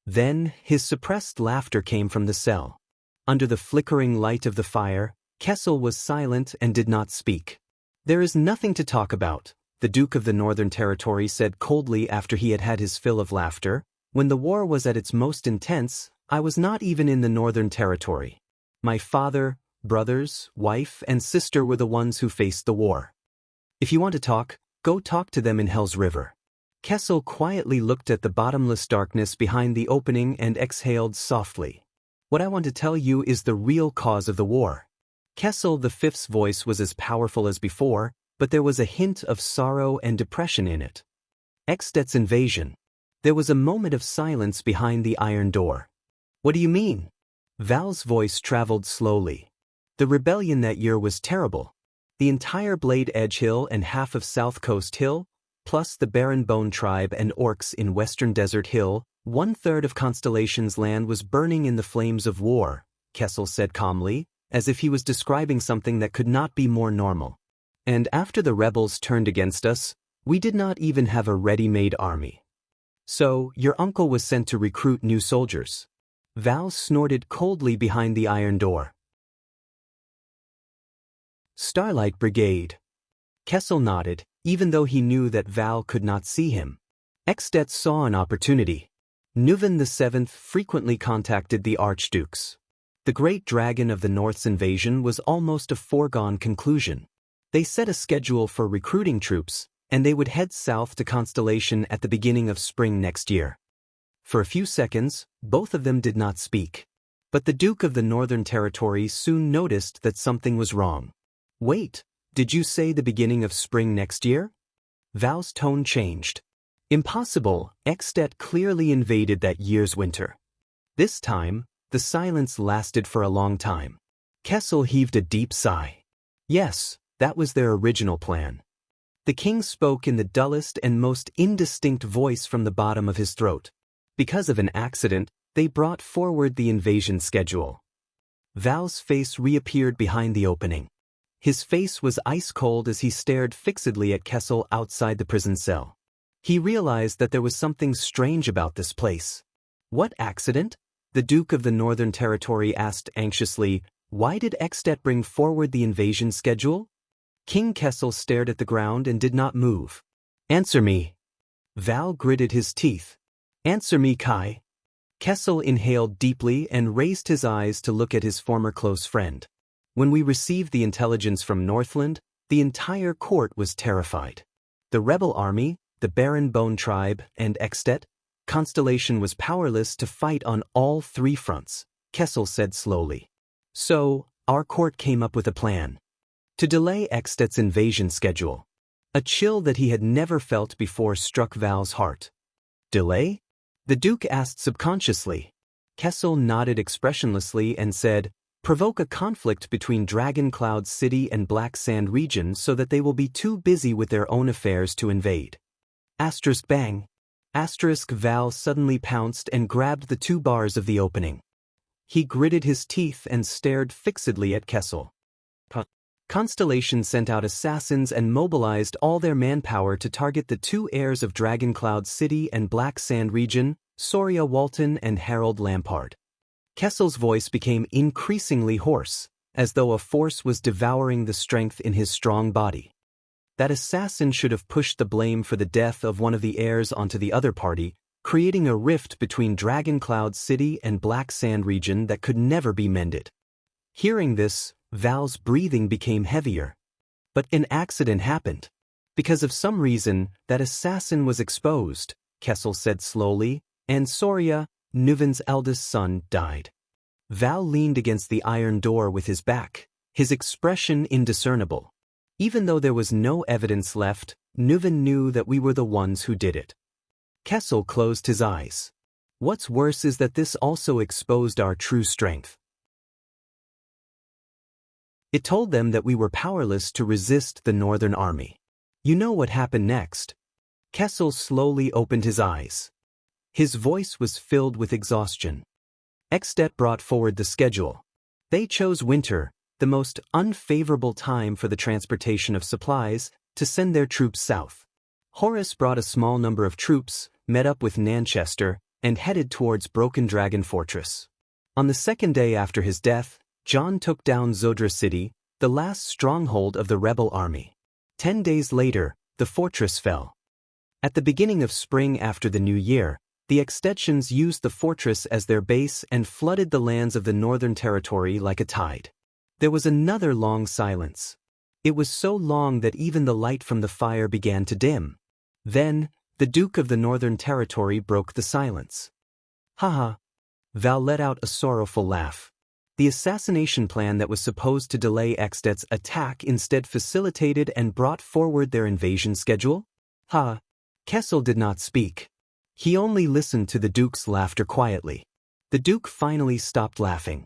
[SPEAKER 1] Then, his suppressed laughter came from the cell. Under the flickering light of the fire, Kessel was silent and did not speak. There is nothing to talk about, the Duke of the Northern Territory said coldly after he had had his fill of laughter. When the war was at its most intense, I was not even in the Northern Territory. My father, brothers, wife, and sister were the ones who faced the war. If you want to talk, go talk to them in Hell's River. Kessel quietly looked at the bottomless darkness behind the opening and exhaled softly. What I want to tell you is the real cause of the war. Kessel V's voice was as powerful as before, but there was a hint of sorrow and depression in it. Extet's invasion. There was a moment of silence behind the iron door. What do you mean? Val's voice traveled slowly. The rebellion that year was terrible. The entire Blade Edge Hill and half of South Coast Hill, plus the Barren Bone tribe and orcs in Western Desert Hill, 1/3 of Constellation's land was burning in the flames of war, Kessel said calmly, as if he was describing something that could not be more normal. And after the rebels turned against us, we did not even have a ready-made army. So, your uncle was sent to recruit new soldiers. Val snorted coldly behind the iron door. Starlight Brigade. Kessel nodded, even though he knew that Val could not see him. Extet saw an opportunity. Nuvan VII frequently contacted the archdukes. The great dragon of the North's invasion was almost a foregone conclusion. They set a schedule for recruiting troops, and they would head south to Constellation at the beginning of spring next year. For a few seconds, both of them did not speak. But the Duke of the Northern Territory soon noticed that something was wrong. Wait, did you say the beginning of spring next year? Val's tone changed. Impossible, Extet clearly invaded that year's winter. This time, the silence lasted for a long time. Kessel heaved a deep sigh. Yes, that was their original plan. The king spoke in the dullest and most indistinct voice from the bottom of his throat. Because of an accident, they brought forward the invasion schedule. Val's face reappeared behind the opening. His face was ice-cold as he stared fixedly at Kessel outside the prison cell. He realized that there was something strange about this place. What accident? The Duke of the Northern Territory asked anxiously. Why did Extet bring forward the invasion schedule? King Kessel stared at the ground and did not move. Answer me. Val gritted his teeth. Answer me, Kai. Kessel inhaled deeply and raised his eyes to look at his former close friend. When we received the intelligence from Northland, the entire court was terrified. The rebel army, the Baron Bone tribe, and Extet, Constellation was powerless to fight on all three fronts, Kessel said slowly. So, our court came up with a plan. To delay Extet's invasion schedule. A chill that he had never felt before struck Val's heart. Delay? The Duke asked subconsciously. Kessel nodded expressionlessly and said, provoke a conflict between Dragon Cloud City and Black Sand region so that they will be too busy with their own affairs to invade. Asterisk bang. Asterisk Val suddenly pounced and grabbed the 2 bars of the opening. He gritted his teeth and stared fixedly at Kessel. Constellation sent out assassins and mobilized all their manpower to target the 2 heirs of Dragon Cloud City and Black Sand region, Soria Walton and Harold Lampard. Kessel's voice became increasingly hoarse, as though a force was devouring the strength in his strong body. That assassin should have pushed the blame for the death of one of the heirs onto the other party, creating a rift between Dragon Cloud City and Black Sand region that could never be mended. Hearing this, Val's breathing became heavier. But an accident happened. Because of some reason, that assassin was exposed, Kessel said slowly, and Soria, Nuven's eldest son, died. Val leaned against the iron door with his back, his expression indiscernible. Even though there was no evidence left, Nuven knew that we were the ones who did it. Kessel closed his eyes. What's worse is that this also exposed our true strength. It told them that we were powerless to resist the Northern Army. You know what happened next? Kessel slowly opened his eyes. His voice was filled with exhaustion. Extet brought forward the schedule. They chose winter, the most unfavorable time for the transportation of supplies, to send their troops south. Horace brought a small number of troops, met up with Nanchester, and headed towards Broken Dragon Fortress. On the 2nd day after his death, John took down Zodra City, the last stronghold of the rebel army. 10 days later, the fortress fell. At the beginning of spring after the new year, the Extensions used the fortress as their base and flooded the lands of the Northern Territory like a tide. There was another long silence. It was so long that even the light from the fire began to dim. Then, the Duke of the Northern Territory broke the silence. Haha. Val let out a sorrowful laugh. The assassination plan that was supposed to delay Extet's attack instead facilitated and brought forward their invasion schedule? Ha! Kessel did not speak. He only listened to the Duke's laughter quietly. The Duke finally stopped laughing.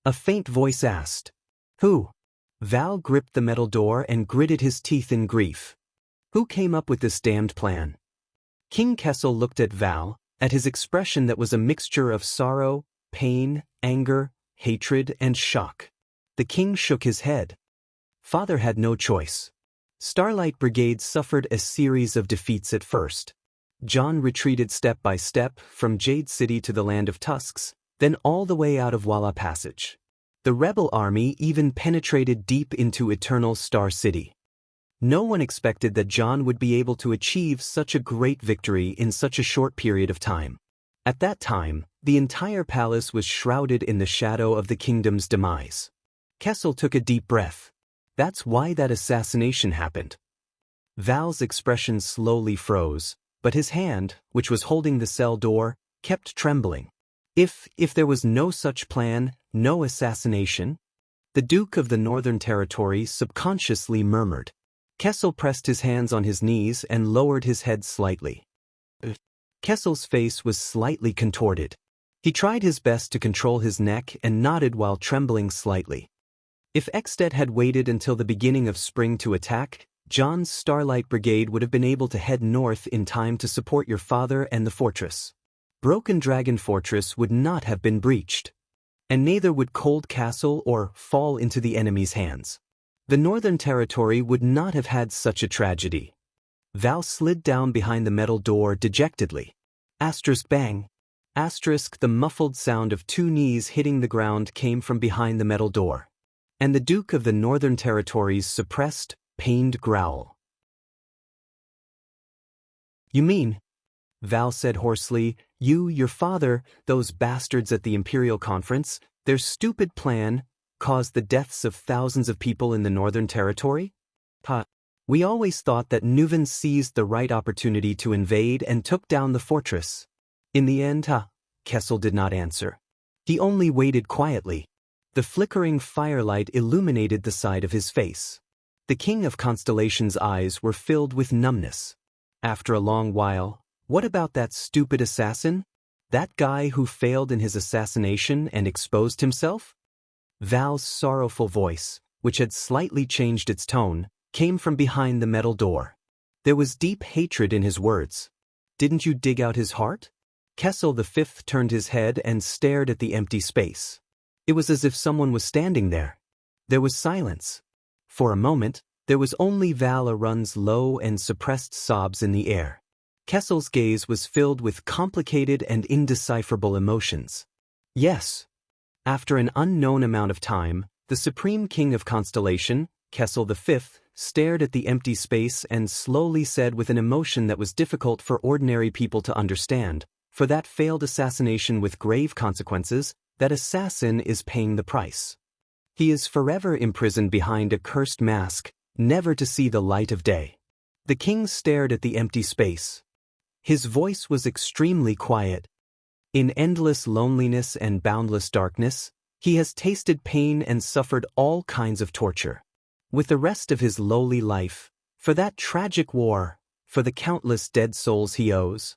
[SPEAKER 1] A faint voice asked, "Who?" Val gripped the metal door and gritted his teeth in grief. Who came up with this damned plan? King Kessel looked at Val, at his expression that was a mixture of sorrow, pain, anger, hatred, and shock. The king shook his head. Father had no choice. Starlight Brigade suffered a series of defeats at first. John retreated step by step from Jade City to the Land of Tusks, then all the way out of Walla Passage. The rebel army even penetrated deep into Eternal Star City. No one expected that John would be able to achieve such a great victory in such a short period of time. At that time, the entire palace was shrouded in the shadow of the kingdom's demise. Kessel took a deep breath. That's why that assassination happened. Val's expression slowly froze, but his hand, which was holding the cell door, kept trembling. If there was no such plan, no assassination? The Duke of the Northern Territory subconsciously murmured. Kessel pressed his hands on his knees and lowered his head slightly. Kessel's face was slightly contorted. He tried his best to control his neck and nodded while trembling slightly. If Extet had waited until the beginning of spring to attack, John's Starlight Brigade would have been able to head north in time to support your father and the fortress. Broken Dragon Fortress would not have been breached. And neither would Cold Castle or fall into the enemy's hands. The Northern Territory would not have had such a tragedy. Val slid down behind the metal door dejectedly. Asterisk bang. Asterisk the muffled sound of 2 knees hitting the ground came from behind the metal door. And the Duke of the Northern Territory's suppressed, pained growl. You mean? Val said hoarsely, your father, those bastards at the Imperial Conference, their stupid plan, caused the deaths of thousands of people in the Northern Territory? We always thought that Nuven seized the right opportunity to invade and took down the fortress. In the end, Kessel did not answer. He only waited quietly. The flickering firelight illuminated the side of his face. The King of Constellation's eyes were filled with numbness. After a long while, "What about that stupid assassin? That guy who failed in his assassination and exposed himself?" Val's sorrowful voice, which had slightly changed its tone, came from behind the metal door. There was deep hatred in his words. "Didn't you dig out his heart?" Kessel V turned his head and stared at the empty space. It was as if someone was standing there. There was silence. For a moment, there was only Val Arun's low and suppressed sobs in the air. Kessel's gaze was filled with complicated and indecipherable emotions. Yes. After an unknown amount of time, the Supreme King of Constellation, Kessel V, stared at the empty space and slowly said with an emotion that was difficult for ordinary people to understand, "For that failed assassination with grave consequences, that assassin is paying the price. He is forever imprisoned behind a cursed mask, never to see the light of day." The king stared at the empty space. His voice was extremely quiet. In endless loneliness and boundless darkness, he has tasted pain and suffered all kinds of torture. With the rest of his lowly life, for that tragic war, for the countless dead souls he owes.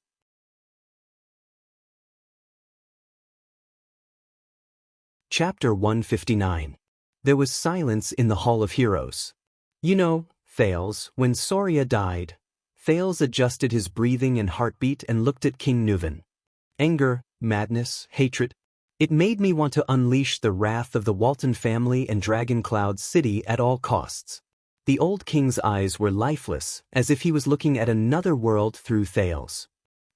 [SPEAKER 1] Chapter 159. There was silence in the Hall of Heroes. "You know, Thales, when Soria died," Thales adjusted his breathing and heartbeat and looked at King Nuven. "Anger, madness, hatred. It made me want to unleash the wrath of the Walton family and Dragon Cloud City at all costs." The old king's eyes were lifeless, as if he was looking at another world through Thales.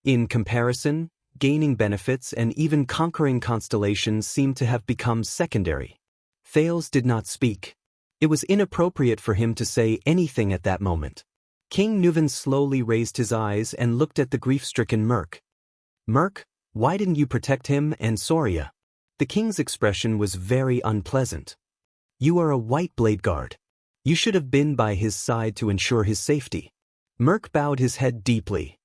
[SPEAKER 1] In comparison, gaining benefits and even conquering constellations seemed to have become secondary. Thales did not speak. It was inappropriate for him to say anything at that moment. King Nuven slowly raised his eyes and looked at the grief-stricken Merc. "Merc, why didn't you protect him and Soria?" The king's expression was very unpleasant. "You are a white blade guard. You should have been by his side to ensure his safety." Merc bowed his head deeply.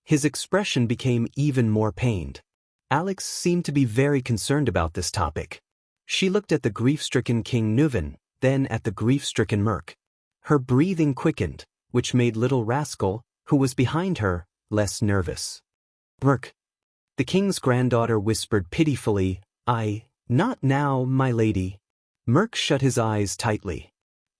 [SPEAKER 1] His expression became even more pained. Alex seemed to be very concerned about this topic. She looked at the grief-stricken King Nuven, then at the grief-stricken Merc. Her breathing quickened, which made little Rascal, who was behind her, less nervous. "Merc," the king's granddaughter whispered pitifully, "Not now, my lady." Merc shut his eyes tightly.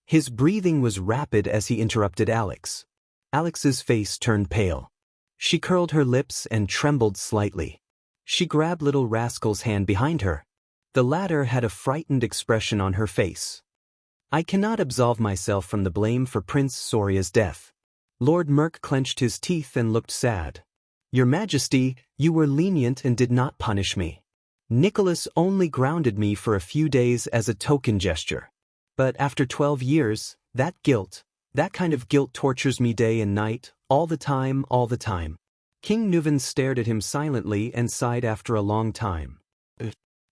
[SPEAKER 1] His breathing was rapid as he interrupted Alex. Alex's face turned pale. She curled her lips and trembled slightly. She grabbed little Rascal's hand behind her. The latter had a frightened expression on her face. "I cannot absolve myself from the blame for Prince Soria's death." Lord Merc clenched his teeth and looked sad. "Your Majesty, you were lenient and did not punish me. Nicholas only grounded me for a few days as a token gesture. But after 12 years, that kind of guilt tortures me day and night, all the time, all the time." King Nuven stared at him silently and sighed after a long time.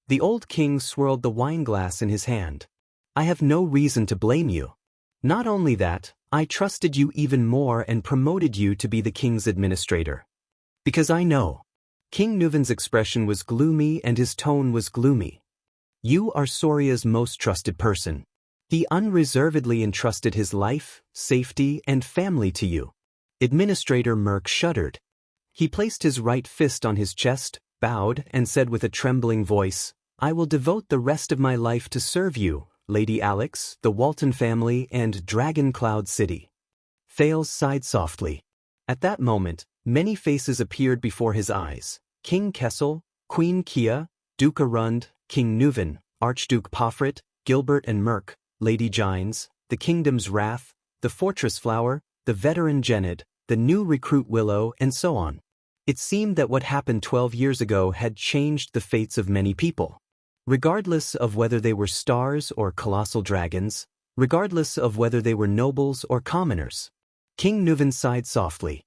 [SPEAKER 1] The old king swirled the wineglass in his hand. "I have no reason to blame you. Not only that, I trusted you even more and promoted you to be the king's administrator. Because I know." King Nuven's expression was gloomy and his tone was gloomy. "You are Soria's most trusted person. He unreservedly entrusted his life, safety, and family to you." Administrator Merc shuddered. He placed his right fist on his chest, bowed, and said with a trembling voice, "I will devote the rest of my life to serve you, Lady Alex, the Walton family, and Dragon Cloud City." Thales sighed softly. At that moment, many faces appeared before his eyes. King Kessel, Queen Kia, Duke Arund, King Nuven, Archduke Pofrit, Gilbert and Merc, Lady Gines, the Kingdom's Wrath, the Fortress Flower, the veteran Gened, the new recruit Willow, and so on. It seemed that what happened 12 years ago had changed the fates of many people. Regardless of whether they were stars or colossal dragons, regardless of whether they were nobles or commoners. King Nuven sighed softly.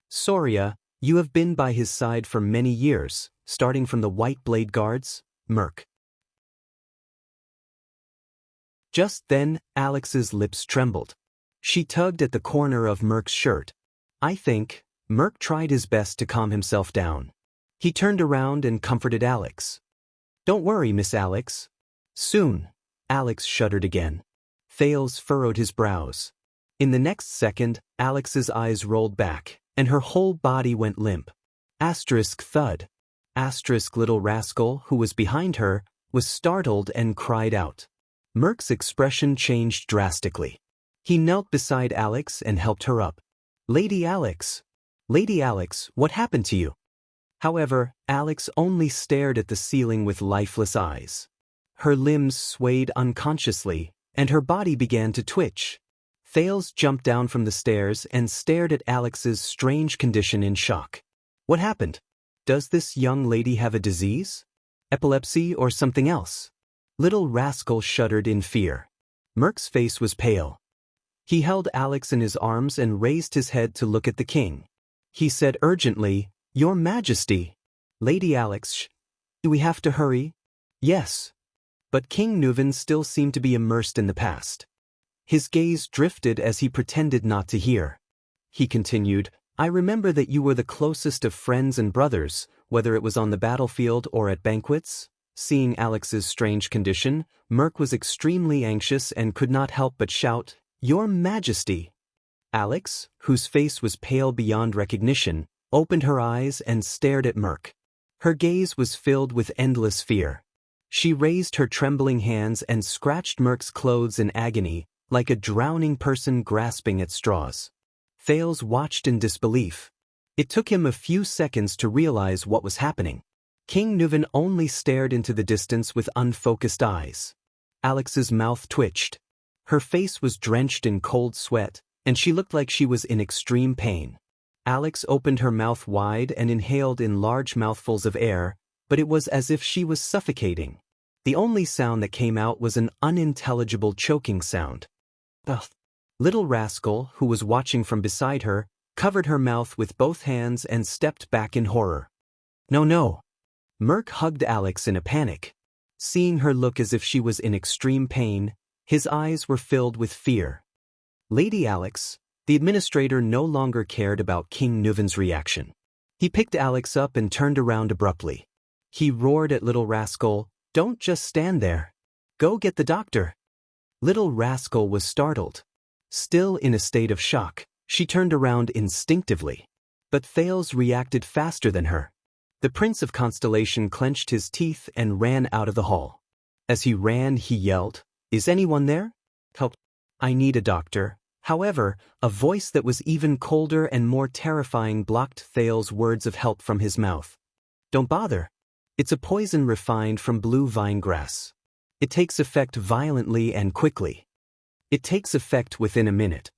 [SPEAKER 1] "Soria, you have been by his side for many years, starting from the White Blade Guards, Merc." Just then, Alex's lips trembled. She tugged at the corner of Merk's shirt. I think. Merk tried his best to calm himself down. He turned around and comforted Alex. Don't worry, Miss Alex. Soon. Alex shuddered again. Thales furrowed his brows. In the next second, Alex's eyes rolled back, and her whole body went limp. Asterisk thud. Asterisk little rascal, who was behind her, was startled and cried out. Merk's expression changed drastically. He knelt beside Alex and helped her up. Lady Alex. Lady Alex, what happened to you? However, Alex only stared at the ceiling with lifeless eyes. Her limbs swayed unconsciously, and her body began to twitch. Thales jumped down from the stairs and stared at Alex's strange condition in shock. What happened? Does this young lady have a disease? Epilepsy or something else? Little rascal shuddered in fear. Merk's face was pale. He held Alex in his arms and raised his head to look at the king. He said urgently, Your Majesty. Lady Alex, do we have to hurry? Yes. But King Nuven still seemed to be immersed in the past. His gaze drifted as he pretended not to hear. He continued, I remember that you were the closest of friends and brothers, whether it was on the battlefield or at banquets. Seeing Alex's strange condition, Merk was extremely anxious and could not help but shout, Your Majesty. Alex, whose face was pale beyond recognition, opened her eyes and stared at Merk. Her gaze was filled with endless fear. She raised her trembling hands and scratched Merk's clothes in agony, like a drowning person grasping at straws. Thales watched in disbelief. It took him a few seconds to realize what was happening. King Nuven only stared into the distance with unfocused eyes. Alex's mouth twitched. Her face was drenched in cold sweat, and she looked like she was in extreme pain. Alex opened her mouth wide and inhaled in large mouthfuls of air, but it was as if she was suffocating. The only sound that came out was an unintelligible choking sound. Ugh. Little rascal, who was watching from beside her, covered her mouth with both hands and stepped back in horror. No, no. Merk hugged Alex in a panic. Seeing her look as if she was in extreme pain, his eyes were filled with fear. Lady Alex, the administrator no longer cared about King Nuven's reaction. He picked Alex up and turned around abruptly. He roared at Little Rascal, Don't just stand there. Go get the doctor. Little Rascal was startled. Still in a state of shock, she turned around instinctively. But Thales reacted faster than her. The Prince of Constellation clenched his teeth and ran out of the hall. As he ran, he yelled, Is anyone there? Help. I need a doctor. However, a voice that was even colder and more terrifying blocked Thales' words of help from his mouth. Don't bother. It's a poison refined from blue vine grass. It takes effect violently and quickly. It takes effect within a minute.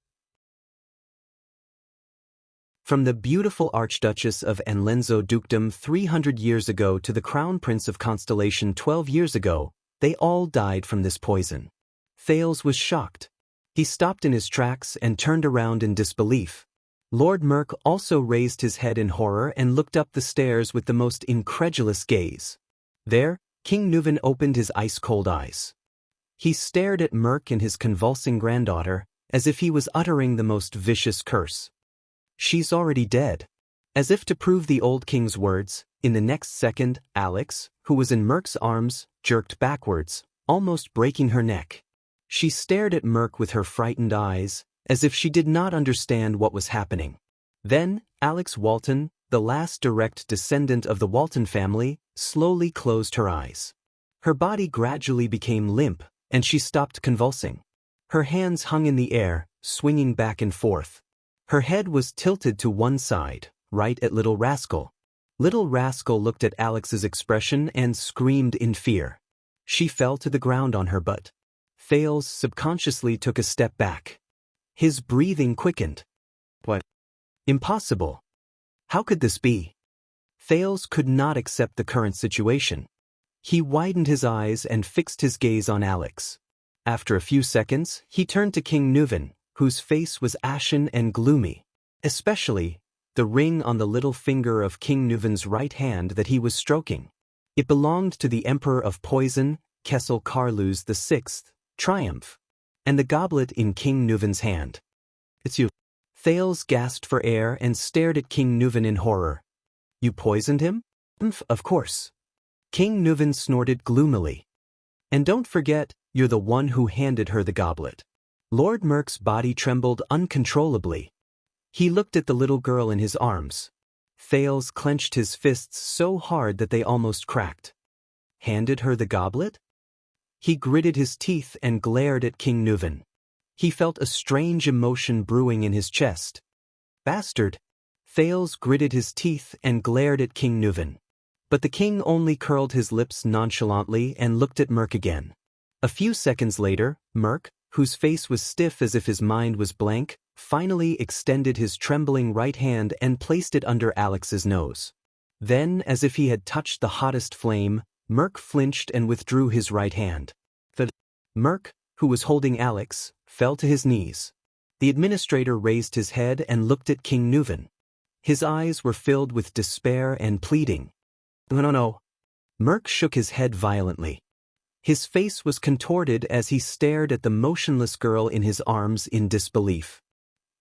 [SPEAKER 1] From the beautiful Archduchess of Enlenzo Dukedom 300 years ago to the Crown Prince of Constellation 12 years ago, they all died from this poison. Thales was shocked. He stopped in his tracks and turned around in disbelief. Lord Merk also raised his head in horror and looked up the stairs with the most incredulous gaze. There, King Nuven opened his ice-cold eyes. He stared at Merk and his convulsing granddaughter, as if he was uttering the most vicious curse. She's already dead. As if to prove the old king's words, in the next second, Alex, who was in Merk's arms, jerked backwards, almost breaking her neck. She stared at Merk with her frightened eyes, as if she did not understand what was happening. Then, Alex Walton, the last direct descendant of the Walton family, slowly closed her eyes. Her body gradually became limp, and she stopped convulsing. Her hands hung in the air, swinging back and forth. Her head was tilted to one side, right at Little Rascal. Little Rascal looked at Alex's expression and screamed in fear. She fell to the ground on her butt. Thales subconsciously took a step back. His breathing quickened. What? Impossible. How could this be? Thales could not accept the current situation. He widened his eyes and fixed his gaze on Alex. After a few seconds, he turned to King Nuven, whose face was ashen and gloomy, especially the ring on the little finger of King Nuven's right hand that he was stroking. It belonged to the Emperor of Poison, Kessel Carlus VI, Triumph, and the goblet in King Nuven's hand It's you. Thales gasped for air and stared at King Nuvan in horror. You poisoned him? Of course. King Nuvan snorted gloomily. And don't forget, you're the one who handed her the goblet. Lord Merk's body trembled uncontrollably. He looked at the little girl in his arms. Thales clenched his fists so hard that they almost cracked. Handed her the goblet? He gritted his teeth and glared at King Nuvan. He felt a strange emotion brewing in his chest. Bastard! Thales gritted his teeth and glared at King Nuvan. But the king only curled his lips nonchalantly and looked at Merk again. A few seconds later, Merk, whose face was stiff as if his mind was blank, finally extended his trembling right hand and placed it under Alex's nose. Then, as if he had touched the hottest flame, Merk flinched and withdrew his right hand. Merk, who was holding Alex, fell to his knees. The administrator raised his head and looked at King Nuvan. His eyes were filled with despair and pleading. No. Merk shook his head violently. His face was contorted as he stared at the motionless girl in his arms in disbelief.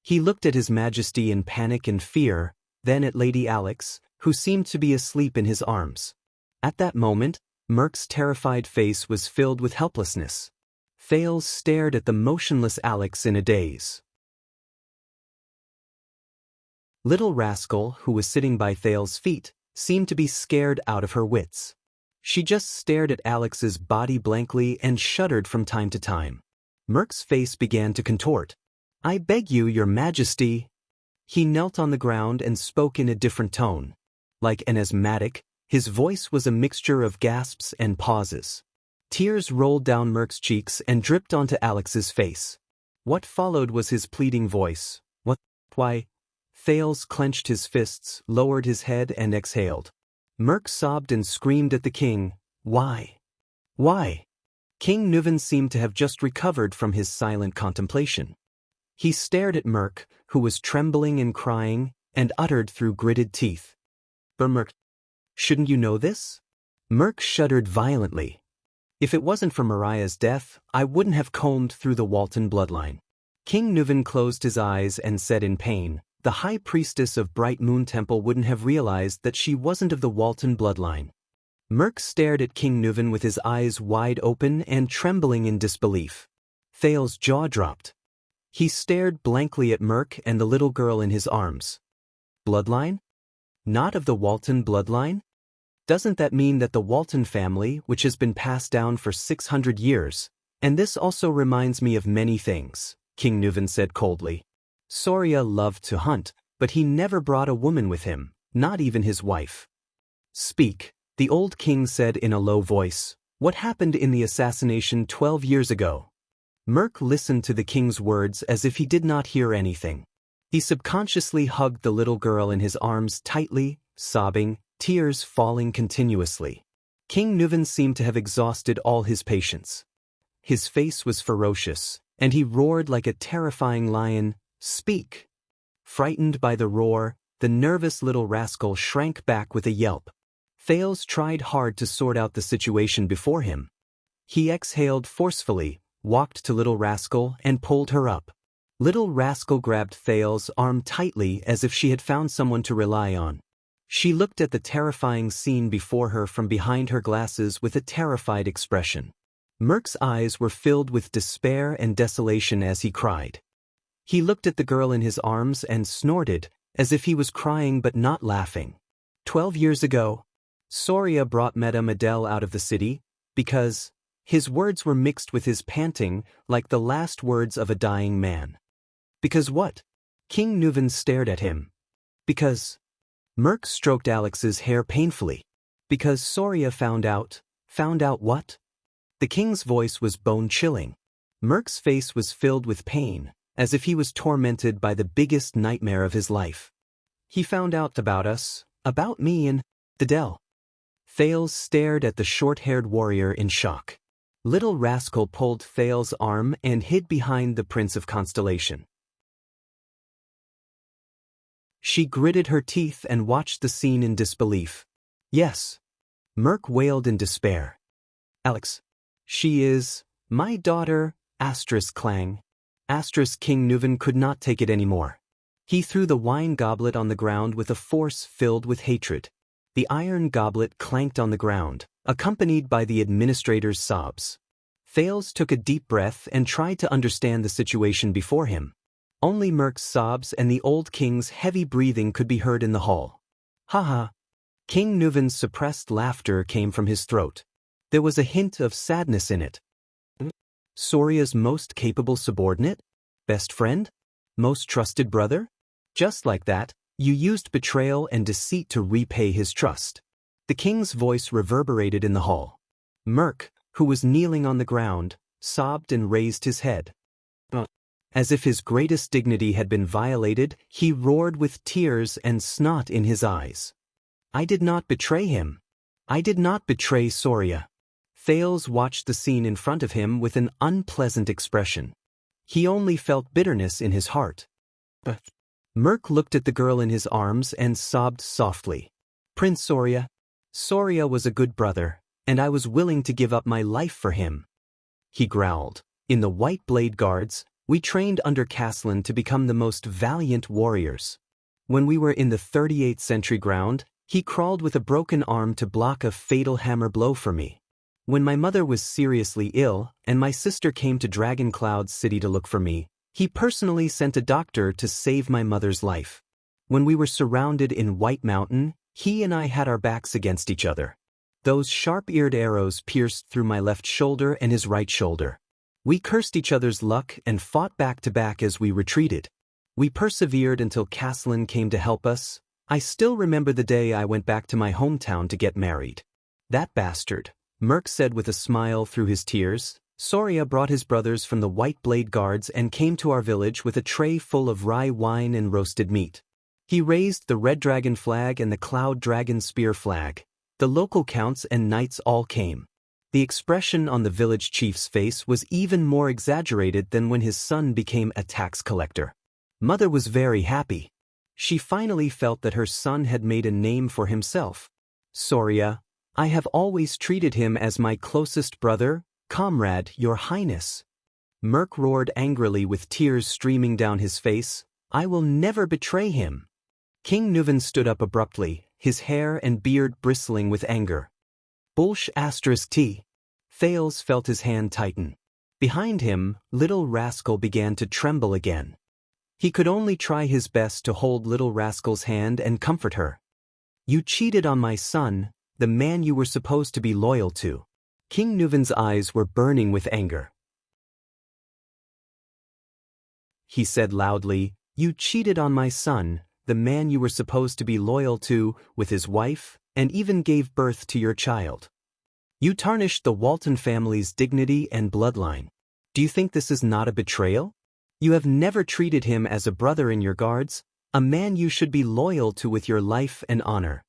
[SPEAKER 1] He looked at His Majesty in panic and fear, then at Lady Alex, who seemed to be asleep in his arms. At that moment, Merk's terrified face was filled with helplessness. Thales stared at the motionless Alex in a daze. Little Rascal, who was sitting by Thales' feet, seemed to be scared out of her wits. She just stared at Alex's body blankly and shuddered from time to time. Merk's face began to contort. I beg you, Your Majesty. He knelt on the ground and spoke in a different tone. Like an asthmatic, his voice was a mixture of gasps and pauses. Tears rolled down Merk's cheeks and dripped onto Alex's face. What followed was his pleading voice. What? Why? Thales clenched his fists, lowered his head and exhaled. Merk sobbed and screamed at the king. Why? Why? King Nuvan seemed to have just recovered from his silent contemplation. He stared at Merk, who was trembling and crying, and uttered through gritted teeth. But Merk, shouldn't you know this? Merk shuddered violently. If it wasn't for Mariah's death, I wouldn't have combed through the Walton bloodline. King Nuvan closed his eyes and said in pain, the High Priestess of Bright Moon Temple wouldn't have realized that she wasn't of the Walton bloodline. Merk stared at King Nuvan with his eyes wide open and trembling in disbelief. Thales' jaw dropped. He stared blankly at Merk and the little girl in his arms. Bloodline? Not of the Walton bloodline? Doesn't that mean that the Walton family, which has been passed down for 600 years, and this also reminds me of many things, King Nuvan said coldly. Soria loved to hunt, but he never brought a woman with him, not even his wife. Speak, the old king said in a low voice. What happened in the assassination 12 years ago? Merk listened to the king's words as if he did not hear anything. He subconsciously hugged the little girl in his arms tightly, sobbing, tears falling continuously. King Nuvan seemed to have exhausted all his patience. His face was ferocious, and he roared like a terrifying lion, Speak! Frightened by the roar, the nervous little rascal shrank back with a yelp. Thales tried hard to sort out the situation before him. He exhaled forcefully, walked to Little Rascal and pulled her up. Little Rascal grabbed Thales' arm tightly as if she had found someone to rely on. She looked at the terrifying scene before her from behind her glasses with a terrified expression. Merk's eyes were filled with despair and desolation as he cried. He looked at the girl in his arms and snorted, as if he was crying but not laughing. 12 years ago, Soria brought Madame Adele out of the city, because his words were mixed with his panting, like the last words of a dying man. Because what? King Nuvan stared at him. Because... Merk stroked Alex's hair painfully. Because Soria found out. Found out what? The king's voice was bone-chilling. Merk's face was filled with pain, as if he was tormented by the biggest nightmare of his life. He found out about us, about me and Adele. Thales stared at the short-haired warrior in shock. Little Rascal pulled Thales' arm and hid behind the Prince of Constellation. She gritted her teeth and watched the scene in disbelief. Yes. Merk wailed in despair. Alex. She is my daughter, *clang. King Nuvan could not take it anymore. He threw the wine goblet on the ground with a force filled with hatred. The iron goblet clanked on the ground, accompanied by the administrator's sobs. Thales took a deep breath and tried to understand the situation before him. Only Merk's sobs and the old king's heavy breathing could be heard in the hall. Ha ha! King Nuvan's suppressed laughter came from his throat. There was a hint of sadness in it. Soria's most capable subordinate? Best friend? Most trusted brother? Just like that, you used betrayal and deceit to repay his trust. The king's voice reverberated in the hall. Merk, who was kneeling on the ground, sobbed and raised his head. As if his greatest dignity had been violated, he roared with tears and snot in his eyes. I did not betray him. I did not betray Soria. Thales watched the scene in front of him with an unpleasant expression. He only felt bitterness in his heart. Merk looked at the girl in his arms and sobbed softly. Prince Soria. Soria was a good brother, and I was willing to give up my life for him. He growled. In the White Blade Guards, we trained under Caslin to become the most valiant warriors. When we were in the 38th century ground, he crawled with a broken arm to block a fatal hammer blow for me. When my mother was seriously ill and my sister came to Dragon Cloud City to look for me, he personally sent a doctor to save my mother's life. When we were surrounded in White Mountain, he and I had our backs against each other. Those sharp-eared arrows pierced through my left shoulder and his right shoulder. We cursed each other's luck and fought back to back as we retreated. We persevered until Caslin came to help us. I still remember the day I went back to my hometown to get married. That bastard, Merk said with a smile through his tears. Soria brought his brothers from the White Blade Guards and came to our village with a tray full of rye wine and roasted meat. He raised the Red Dragon flag and the Cloud Dragon spear flag. The local counts and knights all came. The expression on the village chief's face was even more exaggerated than when his son became a tax collector. Mother was very happy. She finally felt that her son had made a name for himself. Soria, I have always treated him as my closest brother, comrade, your highness. Merk roared angrily with tears streaming down his face. I will never betray him. King Nuvan stood up abruptly, his hair and beard bristling with anger. Bullsh *T. Thales felt his hand tighten. Behind him, little rascal began to tremble again. He could only try his best to hold little rascal's hand and comfort her. You cheated on my son, the man you were supposed to be loyal to. King Nuvan's eyes were burning with anger. He said loudly, you cheated on my son, the man you were supposed to be loyal to, with his wife, and even gave birth to your child. You tarnished the Walton family's dignity and bloodline. Do you think this is not a betrayal? You have never treated him as a brother in your guards, a man you should be loyal to with your life and honor.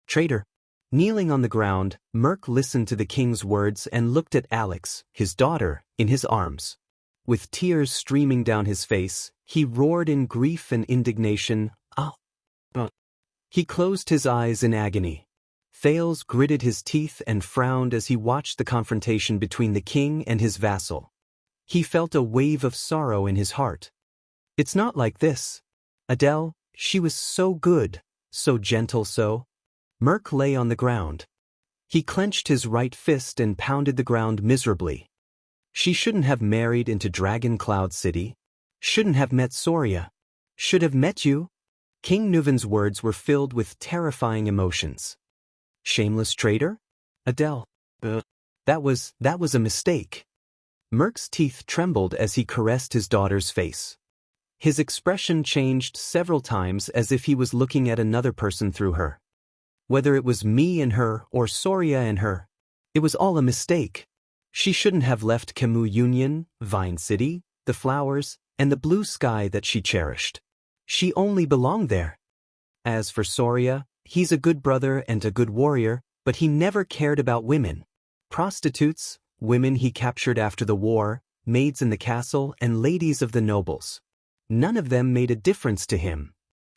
[SPEAKER 1] Traitor. Kneeling on the ground, Merk listened to the king's words and looked at Alex, his daughter, in his arms. With tears streaming down his face, he roared in grief and indignation, "Ah!" He closed his eyes in agony. Thales gritted his teeth and frowned as he watched the confrontation between the king and his vassal. He felt a wave of sorrow in his heart. It's not like this. Adele, she was so good, so gentle so. Merk lay on the ground. He clenched his right fist and pounded the ground miserably. She shouldn't have married into Dragon Cloud City. Shouldn't have met Soria. Should have met you. King Nuvan's words were filled with terrifying emotions. Shameless traitor? Adele. That was a mistake. Merk's teeth trembled as he caressed his daughter's face. His expression changed several times as if he was looking at another person through her. Whether it was me and her or Soria and her, it was all a mistake. She shouldn't have left Camus Union, Vine City, the flowers, and the blue sky that she cherished. She only belonged there. As for Soria, he's a good brother and a good warrior, but he never cared about women. Prostitutes, women he captured after the war, maids in the castle, and ladies of the nobles. None of them made a difference to him.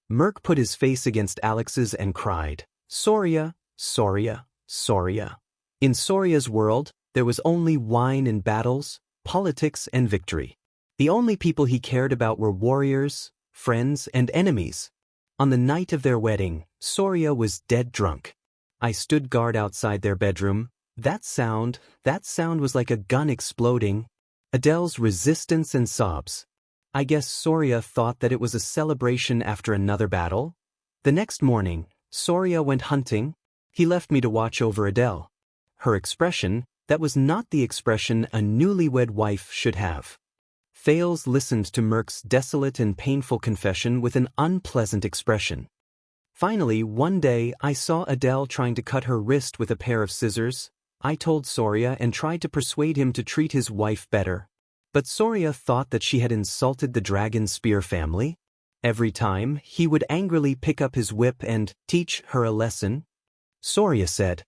[SPEAKER 1] Merk put his face against Alex's and cried, Soria, Soria, Soria. In Soria's world, there was only wine and battles, politics and victory. The only people he cared about were warriors, friends, and enemies. On the night of their wedding, Soria was dead drunk. I stood guard outside their bedroom. That sound was like a gun exploding. Adele's resistance and sobs. I guess Soria thought that it was a celebration after another battle. The next morning, Soria went hunting. He left me to watch over Adele. Her expression, that was not the expression a newlywed wife should have. Thales listened to Merk's desolate and painful confession with an unpleasant expression. Finally, one day I saw Adele trying to cut her wrist with a pair of scissors. I told Soria and tried to persuade him to treat his wife better. But Soria thought that she had insulted the dragon spear family. Every time, he would angrily pick up his whip and teach her a lesson. Soria said.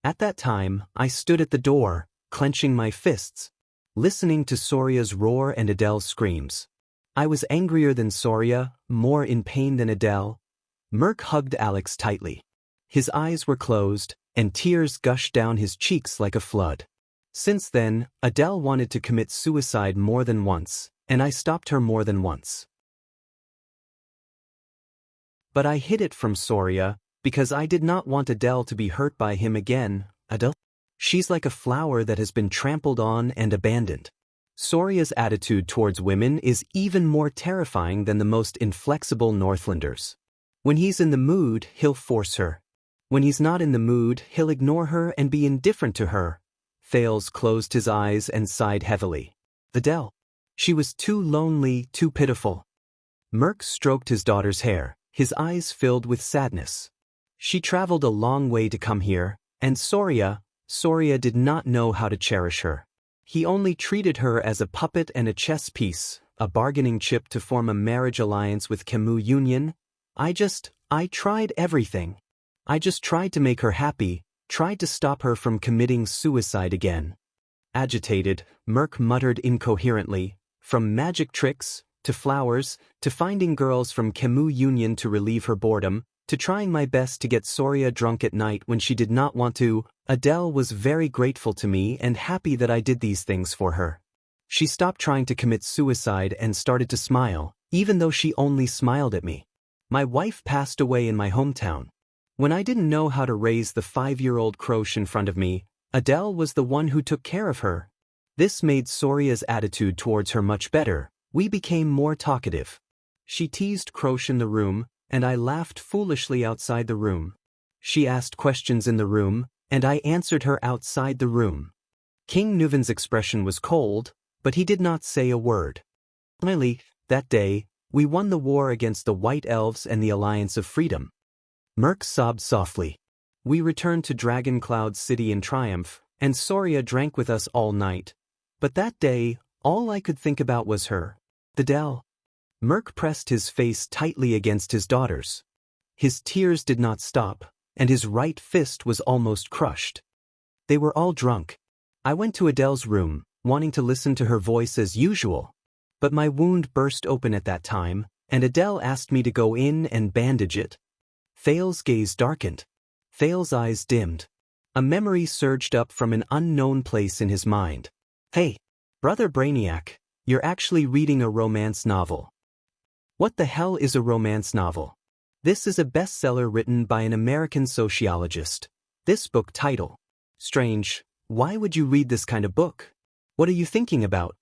[SPEAKER 1] At that time, I stood at the door, clenching my fists, listening to Soria's roar and Adele's screams. I was angrier than Soria, more in pain than Adele. Merk hugged Alex tightly. His eyes were closed, and tears gushed down his cheeks like a flood. Since then, Adele wanted to commit suicide more than once, and I stopped her more than once. But I hid it from Soria, because I did not want Adele to be hurt by him again. Adele? She's like a flower that has been trampled on and abandoned. Soria's attitude towards women is even more terrifying than the most inflexible Northlanders. When he's in the mood, he'll force her. When he's not in the mood, he'll ignore her and be indifferent to her. Thales closed his eyes and sighed heavily. Adele. She was too lonely, too pitiful. Merk stroked his daughter's hair, his eyes filled with sadness. She traveled a long way to come here, and Soria did not know how to cherish her. He only treated her as a puppet and a chess piece, a bargaining chip to form a marriage alliance with Camus Union. I tried everything. I just tried to make her happy, tried to stop her from committing suicide again. Agitated, Merk muttered incoherently, from magic tricks, to flowers, to finding girls from Camus Union to relieve her boredom, to trying my best to get Soria drunk at night when she did not want to. Adele was very grateful to me and happy that I did these things for her. She stopped trying to commit suicide and started to smile, even though she only smiled at me. My wife passed away in my hometown. When I didn't know how to raise the 5-year-old Croche in front of me, Adele was the one who took care of her. This made Soria's attitude towards her much better. We became more talkative. She teased Croche in the room, and I laughed foolishly outside the room. She asked questions in the room, and I answered her outside the room. King Nuven's expression was cold, but he did not say a word. Finally, that day, we won the war against the White Elves and the Alliance of Freedom. Merk sobbed softly. We returned to Dragon Cloud City in triumph, and Soria drank with us all night. But that day, all I could think about was her. Adele. Merk pressed his face tightly against his daughter's. His tears did not stop, and his right fist was almost crushed. They were all drunk. I went to Adele's room, wanting to listen to her voice as usual. But my wound burst open at that time, and Adele asked me to go in and bandage it. Thales' gaze darkened. Thales' eyes dimmed. A memory surged up from an unknown place in his mind. Hey, Brother Brainiac, you're actually reading a romance novel. What the hell is a romance novel? This is a bestseller written by an American sociologist. This book title. Strange, why would you read this kind of book? What are you thinking about?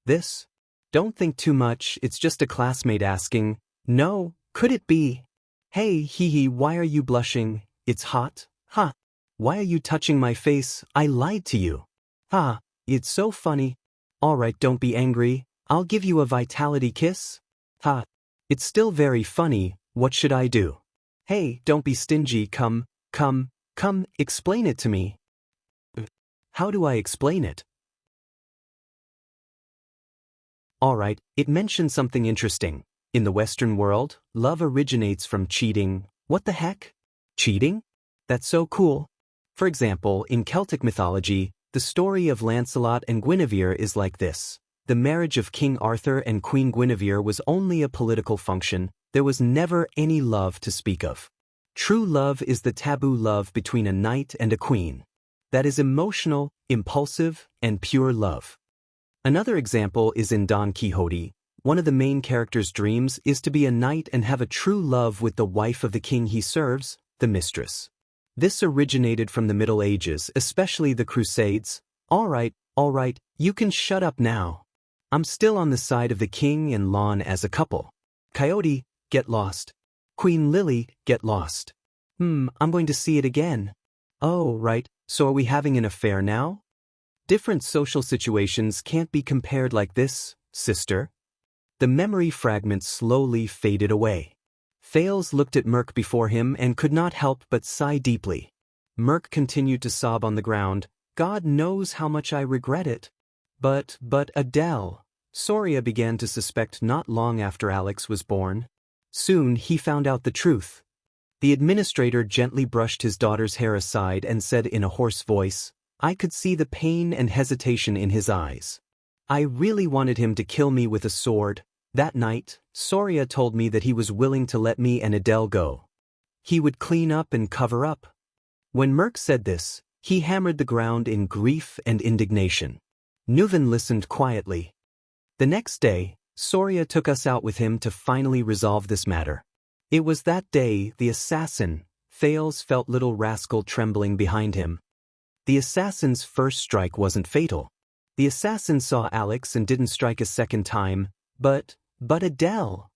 [SPEAKER 1] This? Don't think too much, it's just a classmate asking. No, could it be? Hey, hee, why are you blushing? It's hot? Ha! Why are you touching my face? I lied to you. Ha! It's so funny. Alright, don't be angry. I'll give you a vitality kiss. Ha! It's still very funny. What should I do? Hey, don't be stingy. Come, explain it to me. How do I explain it? Alright, it mentioned something interesting. In the Western world, love originates from cheating. What the heck? Cheating? That's so cool. For example, in Celtic mythology, the story of Lancelot and Guinevere is like this. The marriage of King Arthur and Queen Guinevere was only a political function. There was never any love to speak of. True love is the taboo love between a knight and a queen. That is emotional, impulsive, and pure love. Another example is in Don Quixote. One of the main character's dreams is to be a knight and have a true love with the wife of the king he serves, the mistress. This originated from the Middle Ages, especially the Crusades. All right, you can shut up now. I'm still on the side of the king and Lon as a couple. Coyote, get lost. Queen Lily, get lost. I'm going to see it again. Oh, right, so are we having an affair now? Different social situations can't be compared like this, sister. The memory fragment slowly faded away. Thales looked at Merc before him and could not help but sigh deeply. Merc continued to sob on the ground. God knows how much I regret it. But Adele. Soria began to suspect not long after Alex was born. Soon he found out the truth. The administrator gently brushed his daughter's hair aside and said in a hoarse voice, I could see the pain and hesitation in his eyes. I really wanted him to kill me with a sword. That night, Soria told me that he was willing to let me and Adele go. He would clean up and cover up. When Merc said this, he hammered the ground in grief and indignation. Nuven listened quietly. The next day, Soria took us out with him to finally resolve this matter. It was that day the assassin, Thales, felt little rascal trembling behind him. The assassin's first strike wasn't fatal. The assassin saw Alex and didn't strike a second time, but Adele.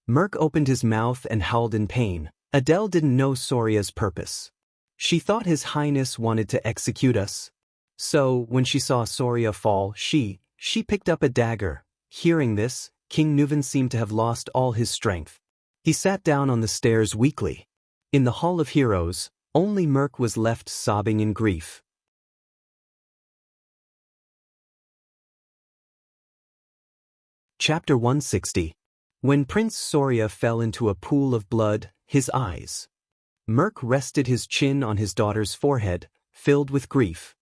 [SPEAKER 1] Merc opened his mouth and howled in pain. Adele didn't know Soria's purpose. She thought His Highness wanted to execute us. So, when she saw Soria fall, she picked up a dagger. Hearing this, King Nuven seemed to have lost all his strength. He sat down on the stairs weakly. In the Hall of Heroes, only Merc was left sobbing in grief. Chapter 160. When Prince Soria fell into a pool of blood, his eyes. Merc rested his chin on his daughter's forehead, filled with grief.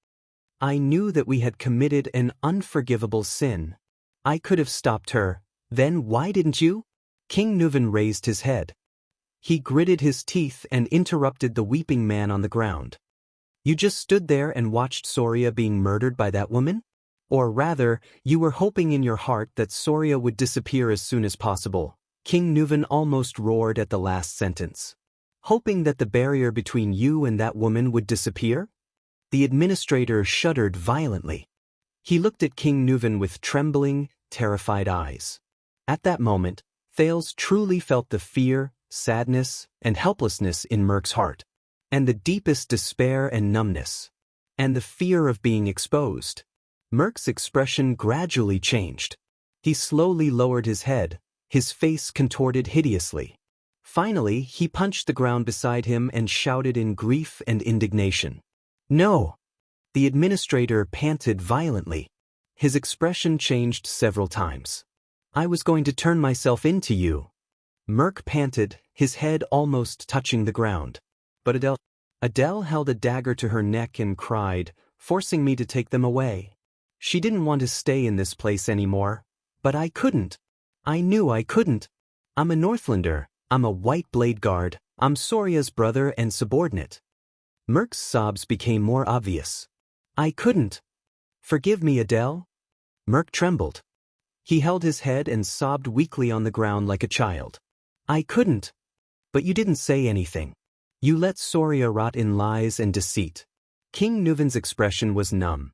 [SPEAKER 1] I knew that we had committed an unforgivable sin. I could have stopped her. Then why didn't you? King Nuven raised his head. He gritted his teeth and interrupted the weeping man on the ground. You just stood there and watched Soria being murdered by that woman? Or rather, you were hoping in your heart that Soria would disappear as soon as possible. King Nuven almost roared at the last sentence. Hoping that the barrier between you and that woman would disappear? The administrator shuddered violently. He looked at King Nuven with trembling, terrified eyes. At that moment, Thales truly felt the fear, sadness, and helplessness in Merc's heart, and the deepest despair and numbness, and the fear of being exposed. Merc's expression gradually changed. He slowly lowered his head, his face contorted hideously. Finally, he punched the ground beside him and shouted in grief and indignation. No! The administrator panted violently. His expression changed several times. I was going to turn myself into you. Merc panted, his head almost touching the ground. But Adele held a dagger to her neck and cried, forcing me to take them away. She didn't want to stay in this place anymore. But I couldn't. I knew I couldn't. I'm a Northlander. I'm a White Blade Guard. I'm Soria's brother and subordinate. Merc's sobs became more obvious. I couldn't. Forgive me, Adele. Merc trembled. He held his head and sobbed weakly on the ground like a child. I couldn't. But you didn't say anything. You let Soria rot in lies and deceit. King Nuven's expression was numb.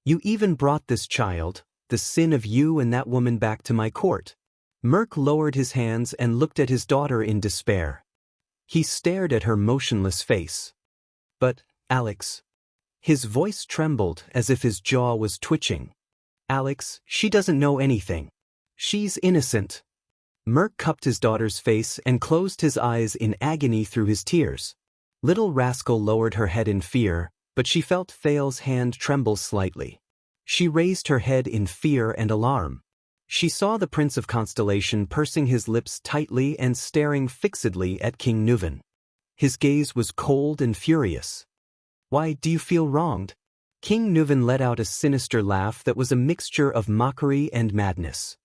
[SPEAKER 1] You even brought this child, the sin of you and that woman, back to my court. Merc lowered his hands and looked at his daughter in despair. He stared at her motionless face. But, Alex. His voice trembled as if his jaw was twitching. Alex, she doesn't know anything. She's innocent. Merc cupped his daughter's face and closed his eyes in agony through his tears. Little rascal lowered her head in fear, but she felt Thales' hand tremble slightly. She raised her head in fear and alarm. She saw the Prince of Constellation pursing his lips tightly and staring fixedly at King Nuven. His gaze was cold and furious. Why do you feel wronged? King Nuven let out a sinister laugh that was a mixture of mockery and madness.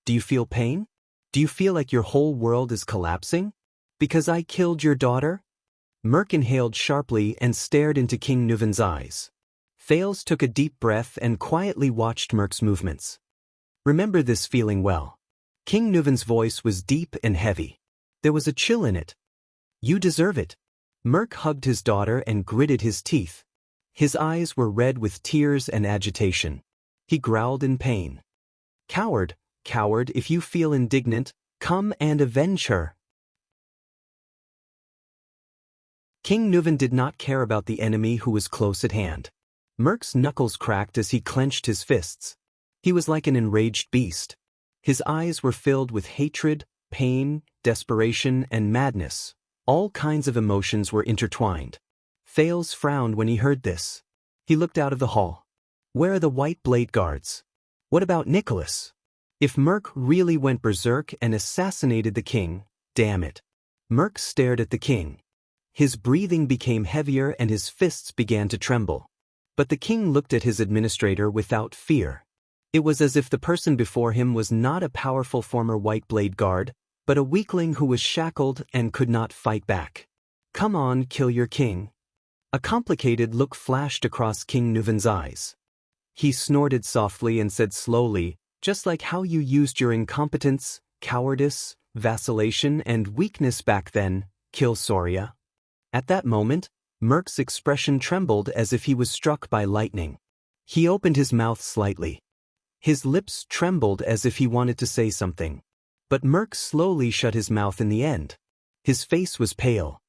[SPEAKER 1] Do you feel pain? Do you feel like your whole world is collapsing? Because I killed your daughter? Merc inhaled sharply and stared into King Nuven's eyes. Thales took a deep breath and quietly watched Merc's movements. Remember this feeling well. King Nuven's voice was deep and heavy. There was a chill in it. You deserve it. Merc hugged his daughter and gritted his teeth. His eyes were red with tears and agitation. He growled in pain. Coward, coward, if you feel indignant, come and avenge her. King Nuven did not care about the enemy who was close at hand. Merc's knuckles cracked as he clenched his fists. He was like an enraged beast. His eyes were filled with hatred, pain, desperation, and madness. All kinds of emotions were intertwined. Thales frowned when he heard this. He looked out of the hall. Where are the white blade guards? What about Nicholas? If Merc really went berserk and assassinated the king, damn it. Merc stared at the king. His breathing became heavier and his fists began to tremble. But the king looked at his administrator without fear. It was as if the person before him was not a powerful former white blade guard, but a weakling who was shackled and could not fight back. Come on, kill your king. A complicated look flashed across King Nuven's eyes. He snorted softly and said slowly, just like how you used your incompetence, cowardice, vacillation, and weakness back then, kill Soria. At that moment, Merc's expression trembled as if he was struck by lightning. He opened his mouth slightly. His lips trembled as if he wanted to say something. But Merc slowly shut his mouth in the end. His face was pale.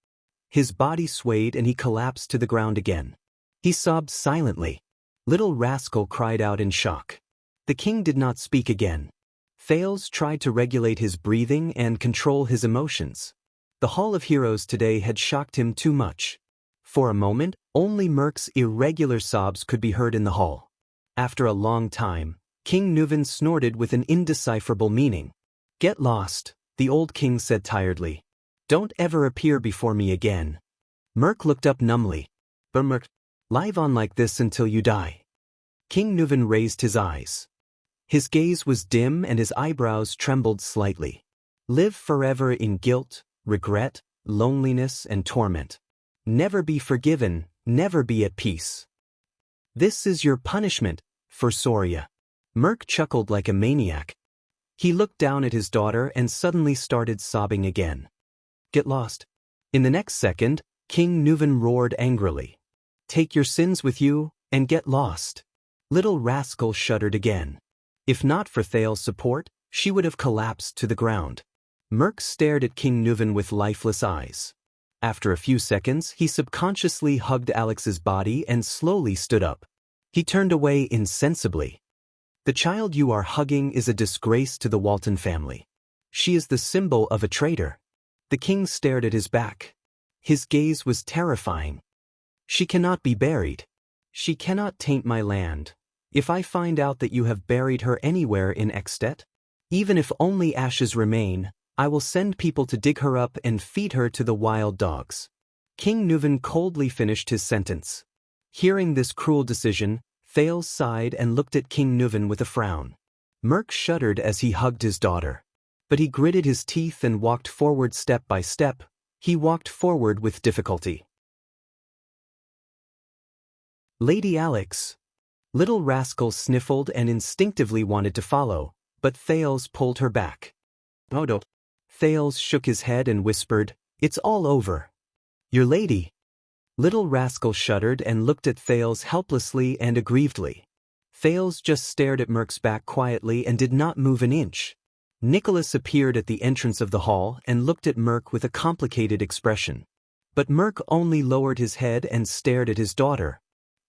[SPEAKER 1] His body swayed and he collapsed to the ground again. He sobbed silently. Little Rascal cried out in shock. The king did not speak again. Thales tried to regulate his breathing and control his emotions. The Hall of Heroes today had shocked him too much. For a moment, only Merc's irregular sobs could be heard in the hall. After a long time, King Nuven snorted with an indecipherable meaning. Get lost, the old king said tiredly. Don't ever appear before me again. Merc looked up numbly. But Merc, live on like this until you die. King Nuven raised his eyes. His gaze was dim and his eyebrows trembled slightly. Live forever in guilt, regret, loneliness, and torment. Never be forgiven, never be at peace. This is your punishment, for Soria. Merc chuckled like a maniac. He looked down at his daughter and suddenly started sobbing again. Get lost. In the next second, King Nuven roared angrily. Take your sins with you, and get lost. Little Rascal shuddered again. If not for Thales' support, she would have collapsed to the ground. Merc stared at King Nuven with lifeless eyes. After a few seconds, he subconsciously hugged Alex's body and slowly stood up. He turned away insensibly. The child you are hugging is a disgrace to the Walton family. She is the symbol of a traitor. The king stared at his back. His gaze was terrifying. She cannot be buried. She cannot taint my land. If I find out that you have buried her anywhere in Extet, even if only ashes remain, I will send people to dig her up and feed her to the wild dogs. King Nuven coldly finished his sentence. Hearing this cruel decision, Thales sighed and looked at King Nuven with a frown. Merc shuddered as he hugged his daughter. But he gritted his teeth and walked forward step by step. He walked forward with difficulty. Lady Alex. Little Rascal sniffled and instinctively wanted to follow, but Thales pulled her back. Oh no. Thales shook his head and whispered, It's all over. Your lady. Little Rascal shuddered and looked at Thales helplessly and aggrievedly. Thales just stared at Merc's back quietly and did not move an inch. Nicholas appeared at the entrance of the hall and looked at Merc with a complicated expression. But Merc only lowered his head and stared at his daughter.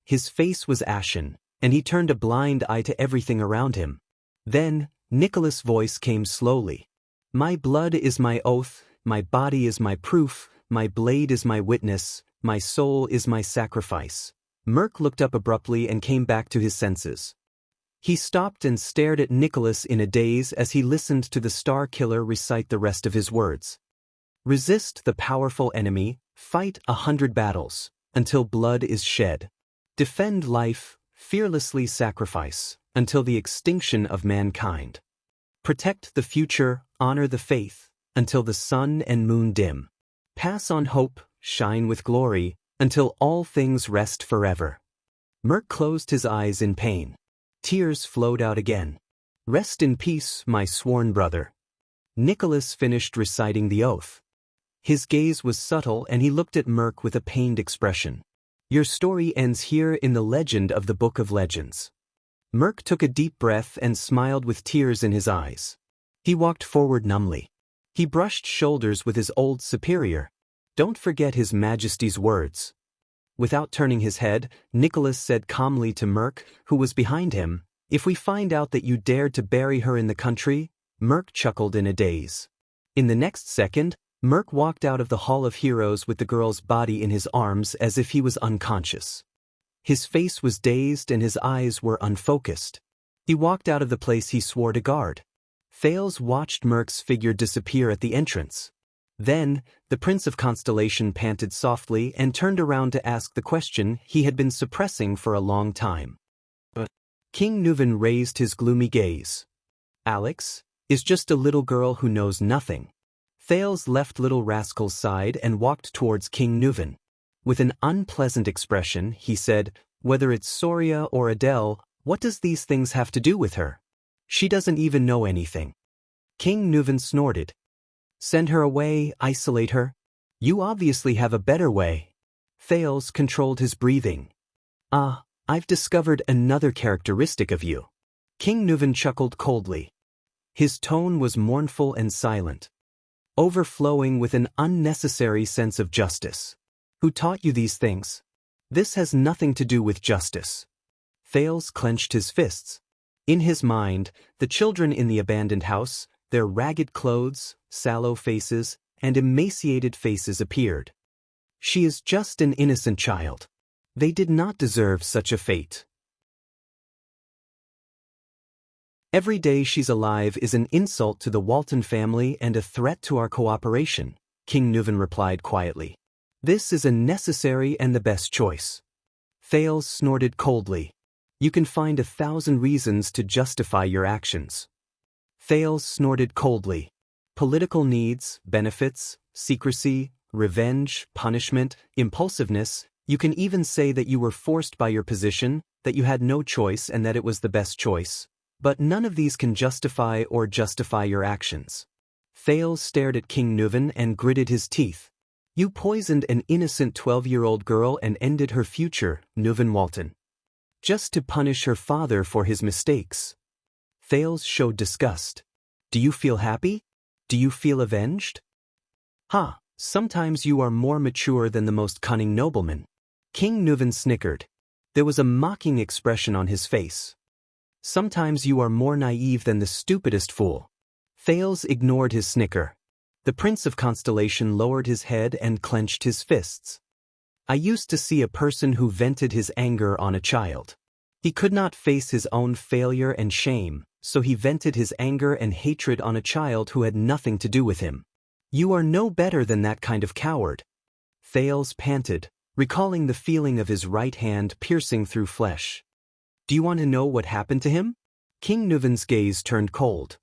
[SPEAKER 1] His face was ashen, and he turned a blind eye to everything around him. Then, Nicholas' voice came slowly. My blood is my oath, my body is my proof, my blade is my witness, my soul is my sacrifice. Merc looked up abruptly and came back to his senses. He stopped and stared at Nicholas in a daze as he listened to the Star Killer recite the rest of his words. Resist the powerful enemy, fight 100 battles, until blood is shed. Defend life, fearlessly sacrifice, until the extinction of mankind. Protect the future, honor the faith, until the sun and moon dim. Pass on hope, shine with glory, until all things rest forever. Merk closed his eyes in pain. Tears flowed out again. Rest in peace, my sworn brother. Nicholas finished reciting the oath. His gaze was subtle and he looked at Merk with a pained expression. Your story ends here in the legend of the Book of Legends. Merk took a deep breath and smiled with tears in his eyes. He walked forward numbly. He brushed shoulders with his old superior. Don't forget His Majesty's words. Without turning his head, Nicholas said calmly to Merk, who was behind him, if we find out that you dared to bury her in the country. Merk chuckled in a daze. In the next second, Merk walked out of the Hall of Heroes with the girl's body in his arms as if he was unconscious. His face was dazed and his eyes were unfocused. He walked out of the place he swore to guard. Thales watched Merk's figure disappear at the entrance. Then, the Prince of Constellation panted softly and turned around to ask the question he had been suppressing for a long time. But King Nuven raised his gloomy gaze. Alex is just a little girl who knows nothing. Thales left little rascal's side and walked towards King Nuven. With an unpleasant expression, he said, whether it's Soria or Adele, what does these things have to do with her? She doesn't even know anything. King Nuven snorted. Send her away, isolate her. You obviously have a better way. Thales controlled his breathing. I've discovered another characteristic of you. King Nuven chuckled coldly. His tone was mournful and silent, overflowing with an unnecessary sense of justice. Who taught you these things? This has nothing to do with justice. Thales clenched his fists. In his mind, the children in the abandoned house, their ragged clothes, sallow faces, and emaciated faces appeared. She is just an innocent child. They did not deserve such a fate. Every day she's alive is an insult to the Walton family and a threat to our cooperation, King Nuven replied quietly. This is a necessary and the best choice. Thales snorted coldly. You can find 1,000 reasons to justify your actions. Thales snorted coldly. Political needs, benefits, secrecy, revenge, punishment, impulsiveness. You can even say that you were forced by your position, that you had no choice and that it was the best choice. But none of these can justify your actions. Thales stared at King Nuven and gritted his teeth. You poisoned an innocent 12-year-old girl and ended her future, Nuven Walton. Just to punish her father for his mistakes. Thales showed disgust. Do you feel happy? Do you feel avenged? Sometimes you are more mature than the most cunning nobleman. King Nuven snickered. There was a mocking expression on his face. Sometimes you are more naive than the stupidest fool. Thales ignored his snicker. The Prince of Constellation lowered his head and clenched his fists. I used to see a person who vented his anger on a child. He could not face his own failure and shame, so he vented his anger and hatred on a child who had nothing to do with him. You are no better than that kind of coward. Thales panted, recalling the feeling of his right hand piercing through flesh. Do you want to know what happened to him? King Nuven's gaze turned cold.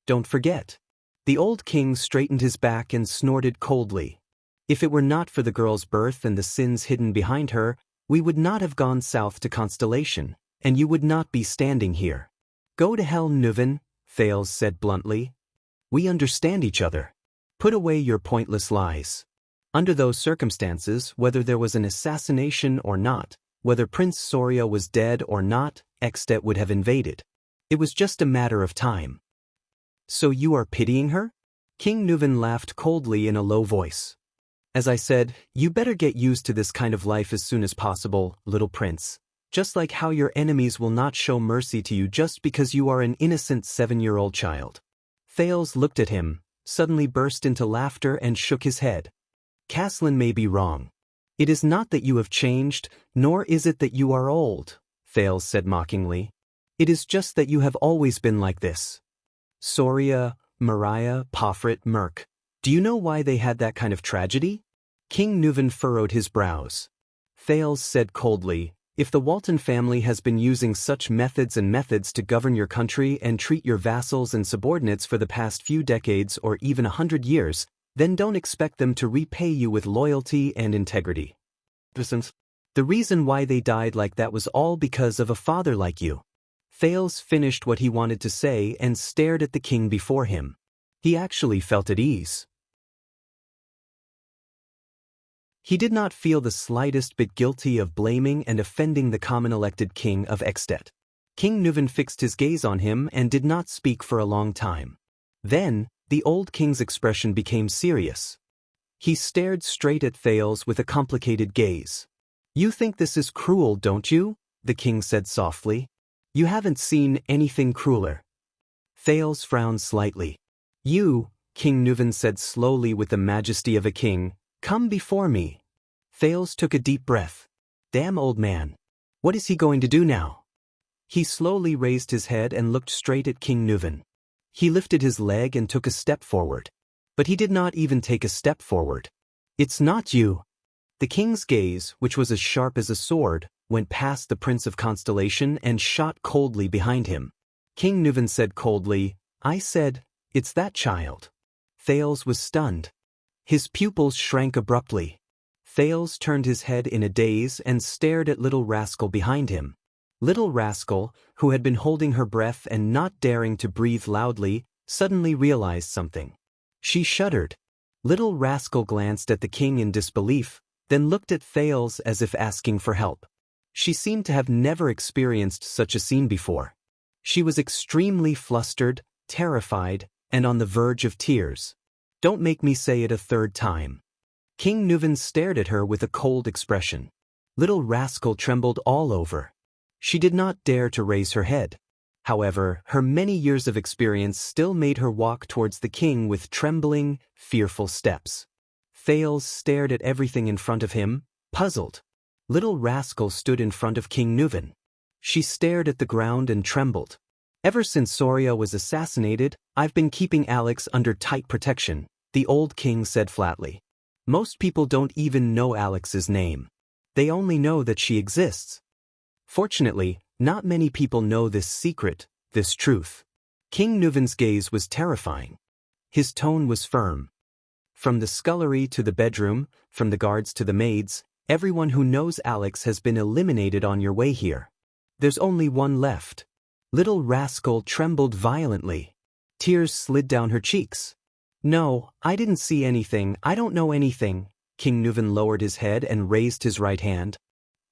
[SPEAKER 1] Don't forget. The old king straightened his back and snorted coldly. If it were not for the girl's birth and the sins hidden behind her, we would not have gone south to Constellation, and you would not be standing here. Go to hell, Nuven, Thales said bluntly. We understand each other. Put away your pointless lies. Under those circumstances, whether there was an assassination or not, whether Prince Soria was dead or not, Extet would have invaded. It was just a matter of time. So you are pitying her? King Nuven laughed coldly in a low voice. As I said, you better get used to this kind of life as soon as possible, little prince. Just like how your enemies will not show mercy to you just because you are an innocent 7-year-old child. Thales looked at him, suddenly burst into laughter and shook his head. Caslin may be wrong. It is not that you have changed, nor is it that you are old, Thales said mockingly. It is just that you have always been like this. Soria, Mariah, Pofrit, Merk. Do you know why they had that kind of tragedy? King Nuven furrowed his brows. Thales said coldly, if the Walton family has been using such methods to govern your country and treat your vassals and subordinates for the past few decades or even 100 years, then don't expect them to repay you with loyalty and integrity. The reason why they died like that was all because of a father like you. Thales finished what he wanted to say and stared at the king before him. He actually felt at ease. He did not feel the slightest bit guilty of blaming and offending the common elected king of Extet. King Nuvan fixed his gaze on him and did not speak for a long time. Then, the old king's expression became serious. He stared straight at Thales with a complicated gaze. "You think this is cruel, don't you?" the king said softly. "You haven't seen anything crueler." Thales frowned slightly. "You," King Nuvan said slowly with the majesty of a king, "come before me." Thales took a deep breath. Damn old man. What is he going to do now? He slowly raised his head and looked straight at King Nuvan. He lifted his leg and took a step forward. But he did not even take a step forward. "It's not you." The king's gaze, which was as sharp as a sword, went past the Prince of Constellation and shot coldly behind him. King Nuvan said coldly, "I said, it's that child." Thales was stunned. His pupils shrank abruptly. Thales turned his head in a daze and stared at Little Rascal behind him. Little Rascal, who had been holding her breath and not daring to breathe loudly, suddenly realized something. She shuddered. Little Rascal glanced at the king in disbelief, then looked at Thales as if asking for help. She seemed to have never experienced such a scene before. She was extremely flustered, terrified, and on the verge of tears. "Don't make me say it a third time." King Nuvan stared at her with a cold expression. Little Rascal trembled all over. She did not dare to raise her head. However, her many years of experience still made her walk towards the king with trembling, fearful steps. Thales stared at everything in front of him, puzzled. Little Rascal stood in front of King Nuvan. She stared at the ground and trembled. "Ever since Soria was assassinated, I've been keeping Alex under tight protection," the old king said flatly. "Most people don't even know Alex's name. They only know that she exists. Fortunately, not many people know this secret, this truth." King Nuvan's gaze was terrifying. His tone was firm. "From the scullery to the bedroom, from the guards to the maids, everyone who knows Alex has been eliminated on your way here. There's only one left." Little Rascal trembled violently. Tears slid down her cheeks. "No, I didn't see anything, I don't know anything." King Nuvan lowered his head and raised his right hand.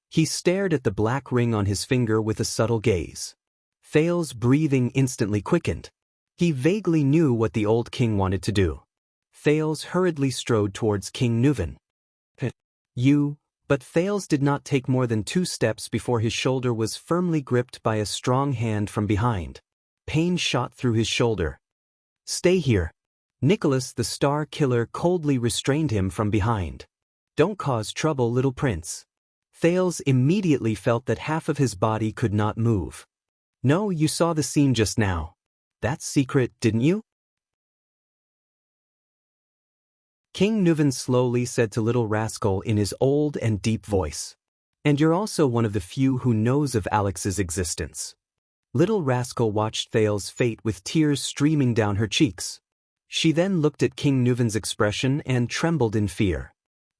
[SPEAKER 1] He stared at the black ring on his finger with a subtle gaze. Thales' breathing instantly quickened. He vaguely knew what the old king wanted to do. Thales hurriedly strode towards King Nuvan. "You," but Thales did not take more than 2 steps before his shoulder was firmly gripped by a strong hand from behind. Pain shot through his shoulder. "Stay here." Nicholas the Star Killer coldly restrained him from behind. "Don't cause trouble, little prince." Thales immediately felt that half of his body could not move. "No, you saw the scene just now. That's secret, didn't you?" King Nuvan slowly said to Little Rascal in his old and deep voice. "And you're also one of the few who knows of Alex's existence." Little Rascal watched Thales' fate with tears streaming down her cheeks. She then looked at King Nuvan's expression and trembled in fear.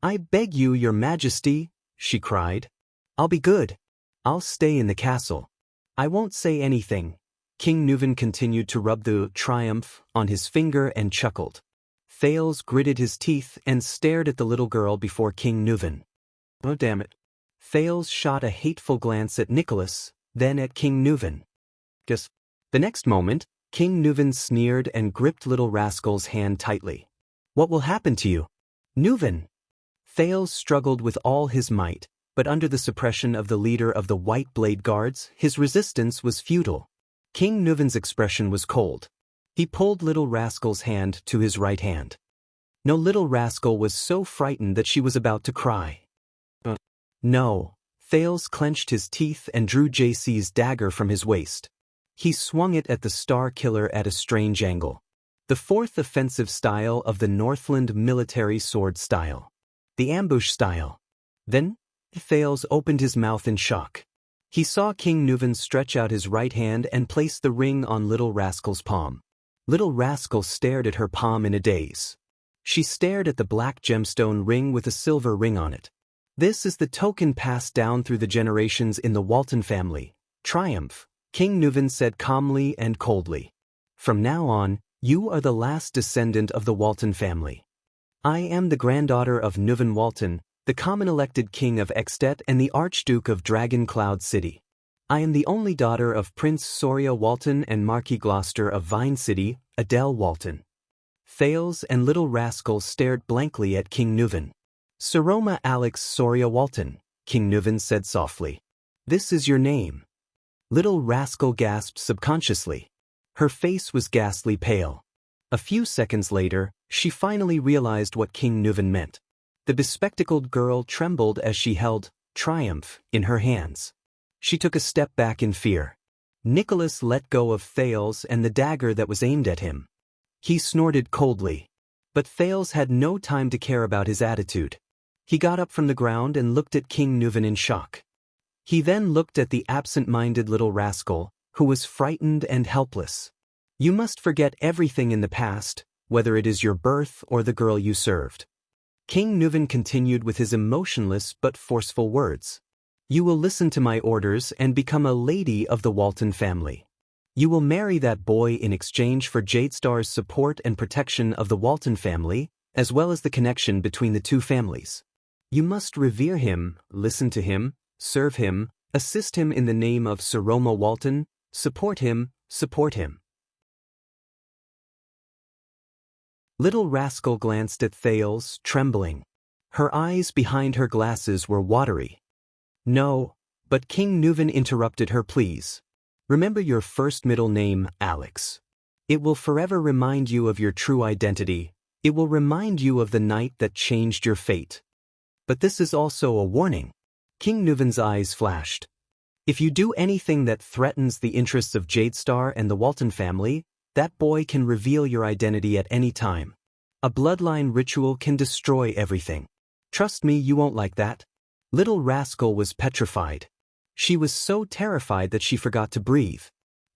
[SPEAKER 1] "I beg you, your majesty," she cried. "I'll be good. I'll stay in the castle. I won't say anything." King Nuvan continued to rub the triumph on his finger and chuckled. Thales gritted his teeth and stared at the little girl before King Nuvan. "Oh, damn it." Thales shot a hateful glance at Nicholas, then at King Nuvan. "Guess." The next moment, King Nuvan sneered and gripped Little Rascal's hand tightly. "What will happen to you?" "Nuvan." Thales struggled with all his might, but under the suppression of the leader of the White Blade Guards, his resistance was futile. King Nuvan's expression was cold. He pulled Little Rascal's hand to his right hand. No, Little Rascal was so frightened that she was about to cry. "No." Thales clenched his teeth and drew JC's dagger from his waist. He swung it at the Star Killer at a strange angle. The fourth offensive style of the Northland military sword style. The ambush style. Then, Thales opened his mouth in shock. He saw King Nuvan stretch out his right hand and place the ring on Little Rascal's palm. Little Rascal stared at her palm in a daze. She stared at the black gemstone ring with a silver ring on it. This is the token passed down through the generations in the Walton family. Triumph, King Nuvan said calmly and coldly. From now on, you are the last descendant of the Walton family. I am the granddaughter of Nuvan Walton, the common elected king of Extet and the Archduke of Dragon Cloud City. I am the only daughter of Prince Soria Walton and Marquis Gloucester of Vine City, Adele Walton. Thales and Little Rascal stared blankly at King Nuvan. Saroma Alex Soria Walton, King Nuvan said softly. This is your name. Little Rascal gasped subconsciously. Her face was ghastly pale. A few seconds later, she finally realized what King Nuvan meant. The bespectacled girl trembled as she held Triumph in her hands. She took a step back in fear. Nicholas let go of Thales and the dagger that was aimed at him. He snorted coldly. But Thales had no time to care about his attitude. He got up from the ground and looked at King Nuvan in shock. He then looked at the absent-minded little rascal, who was frightened and helpless. You must forget everything in the past, whether it is your birth or the girl you served. King Nuvan continued with his emotionless but forceful words. You will listen to my orders and become a lady of the Walton family. You will marry that boy in exchange for Jadestar's support and protection of the Walton family, as well as the connection between the two families. You must revere him, listen to him, serve him, assist him in the name of Saroma Walton, support him, support him. Little Rascal glanced at Thales, trembling. Her eyes behind her glasses were watery. No, but King Nuvan interrupted her, please. Remember your first middle name, Alex. It will forever remind you of your true identity. It will remind you of the night that changed your fate. But this is also a warning. King Nuvan's eyes flashed. If you do anything that threatens the interests of Jadestar and the Walton family, that boy can reveal your identity at any time. A bloodline ritual can destroy everything. Trust me, you won't like that. Little Rascal was petrified. She was so terrified that she forgot to breathe.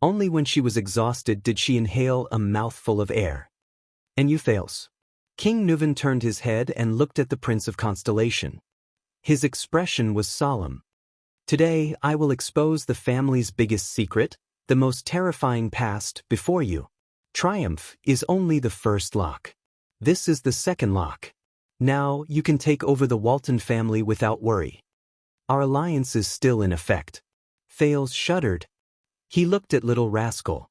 [SPEAKER 1] Only when she was exhausted did she inhale a mouthful of air. And you fails. King Nuvan turned his head and looked at the Prince of Constellation. His expression was solemn. Today, I will expose the family's biggest secret, the most terrifying past, before you. Triumph is only the first lock. This is the second lock. Now, you can take over the Walton family without worry. Our alliance is still in effect. Thales shuddered. He looked at Little Rascal.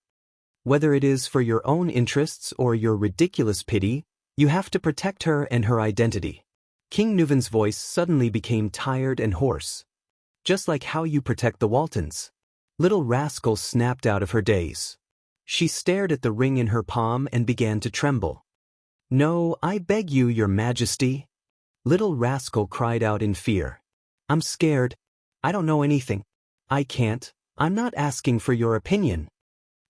[SPEAKER 1] Whether it is for your own interests or your ridiculous pity, you have to protect her and her identity. King Nuvan's voice suddenly became tired and hoarse. Just like how you protect the Waltons. Little Rascal snapped out of her daze. She stared at the ring in her palm and began to tremble. No, I beg you, your majesty. Little Rascal cried out in fear. I'm scared. I don't know anything. I can't. I'm not asking for your opinion.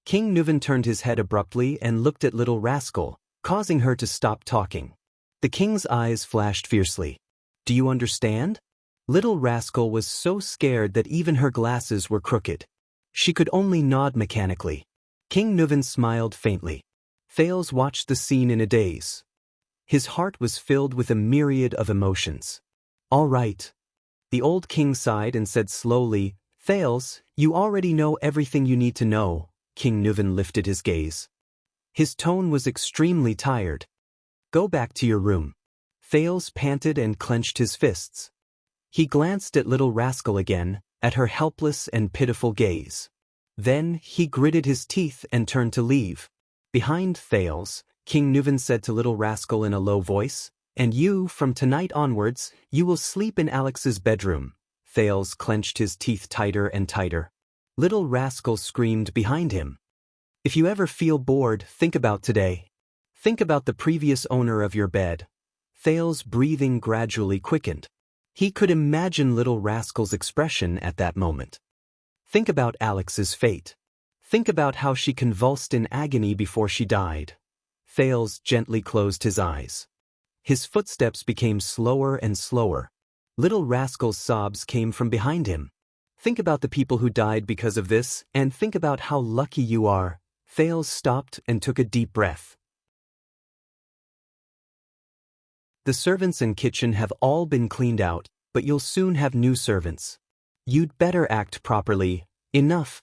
[SPEAKER 1] King Nuvan turned his head abruptly and looked at Little Rascal, causing her to stop talking. The king's eyes flashed fiercely. Do you understand? Little Rascal was so scared that even her glasses were crooked. She could only nod mechanically. King Nuvan smiled faintly. Thales watched the scene in a daze. His heart was filled with a myriad of emotions. All right. The old king sighed and said slowly, Thales, you already know everything you need to know. King Nuvan lifted his gaze. His tone was extremely tired. Go back to your room. Thales panted and clenched his fists. He glanced at Little Rascal again, at her helpless and pitiful gaze. Then he gritted his teeth and turned to leave. Behind Thales, King Nuvan said to Little Rascal in a low voice, and you, from tonight onwards, you will sleep in Alex's bedroom. Thales clenched his teeth tighter and tighter. Little Rascal screamed behind him. If you ever feel bored, think about today. Think about the previous owner of your bed. Thales' breathing gradually quickened. He could imagine Little Rascal's expression at that moment. Think about Alex's fate. Think about how she convulsed in agony before she died. Thales gently closed his eyes. His footsteps became slower and slower. Little Rascal's sobs came from behind him. Think about the people who died because of this, and think about how lucky you are. Thales stopped and took a deep breath. The servants and kitchen have all been cleaned out, but you'll soon have new servants. You'd better act properly. Enough."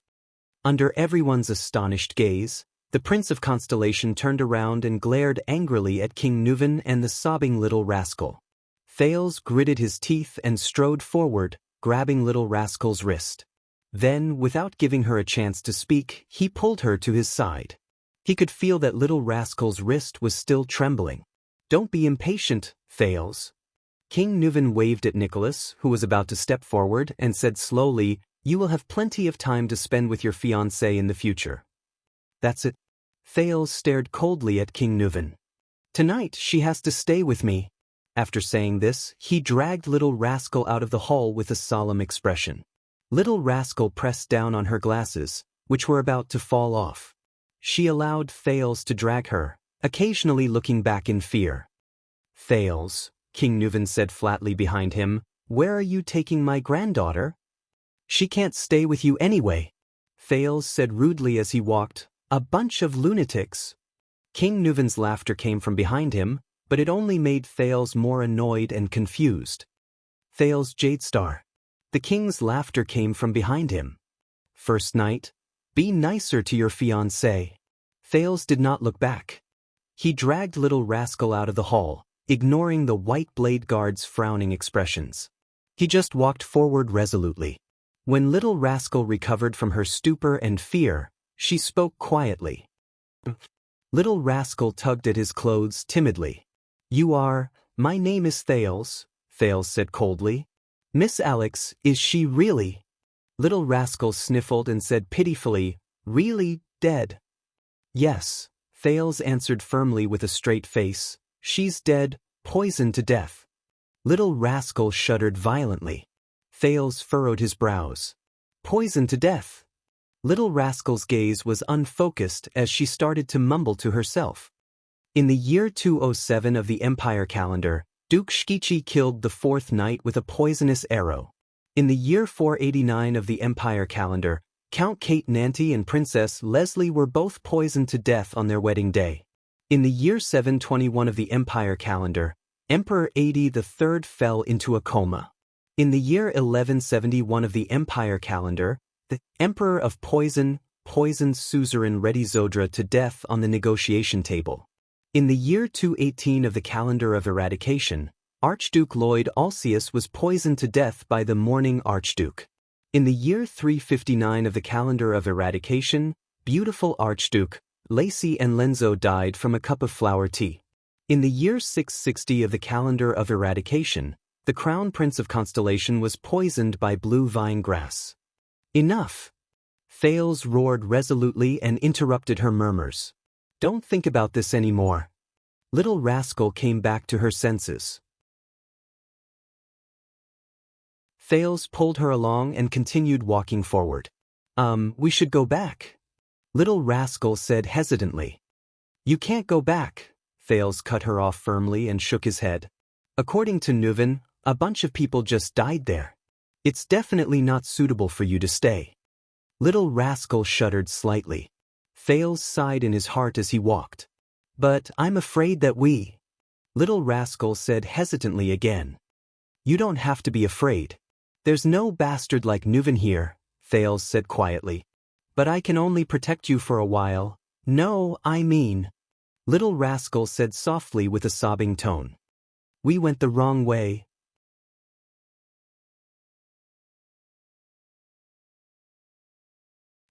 [SPEAKER 1] Under everyone's astonished gaze, the Prince of Constellation turned around and glared angrily at King Nuven and the sobbing little rascal. Thales gritted his teeth and strode forward, grabbing little rascal's wrist. Then, without giving her a chance to speak, he pulled her to his side. He could feel that little rascal's wrist was still trembling. "Don't be impatient, Thales." King Nuven waved at Nicholas, who was about to step forward, and said slowly, "You will have plenty of time to spend with your fiancée in the future." "That's it." Thales stared coldly at King Nuven. "Tonight she has to stay with me." After saying this, he dragged little rascal out of the hall with a solemn expression. Little rascal pressed down on her glasses, which were about to fall off. She allowed Thales to drag her, occasionally looking back in fear. "Thales," King Nuven said flatly behind him, "where are you taking my granddaughter?" "She can't stay with you anyway," Thales said rudely as he walked. "A bunch of lunatics." King Nuven's laughter came from behind him, but it only made Thales more annoyed and confused. "Thales Jadestar." The king's laughter came from behind him. "First night? Be nicer to your fiancée." Thales did not look back. He dragged little rascal out of the hall, ignoring the white blade guard's frowning expressions. He just walked forward resolutely. When little rascal recovered from her stupor and fear, she spoke quietly. Little rascal tugged at his clothes timidly. "My name is Thales," Thales said coldly. "Miss Alex, is she really?" Little rascal sniffled and said pitifully, "Really, dead?" "Yes," Thales answered firmly with a straight face. "She's dead, poisoned to death." Little rascal shuddered violently. Thales furrowed his brows. "Poisoned to death?" Little rascal's gaze was unfocused as she started to mumble to herself. In the year 207 of the Empire calendar, Duke Shkichi killed the fourth knight with a poisonous arrow. In the year 489 of the Empire calendar, Count Kate Nanty and Princess Leslie were both poisoned to death on their wedding day. In the year 721 of the Empire calendar, Emperor Adi III fell into a coma. In the year 1171 of the Empire calendar, the Emperor of Poison poisoned suzerain Redizodra to death on the negotiation table. In the year 218 of the calendar of eradication, Archduke Lloyd Alsius was poisoned to death by the mourning Archduke. In the year 359 of the calendar of eradication, beautiful Archduke Lacey and Lenzo died from a cup of flower tea. In the year 660 of the calendar of eradication, the Crown Prince of Constellation was poisoned by blue vine grass. "Enough!" Thales roared resolutely and interrupted her murmurs. "Don't think about this anymore." Little rascal came back to her senses. Thales pulled her along and continued walking forward. We should go back," Little rascal said hesitantly. "You can't go back," Thales cut her off firmly and shook his head. "According to Nuven, a bunch of people just died there. It's definitely not suitable for you to stay." Little rascal shuddered slightly. Thales sighed in his heart as he walked. "But I'm afraid that we..." Little rascal said hesitantly again. "You don't have to be afraid. There's no bastard like Nuven here," Thales said quietly. "But I can only protect you for a while." "No, I mean..." Little rascal said softly with a sobbing tone. "We went the wrong way."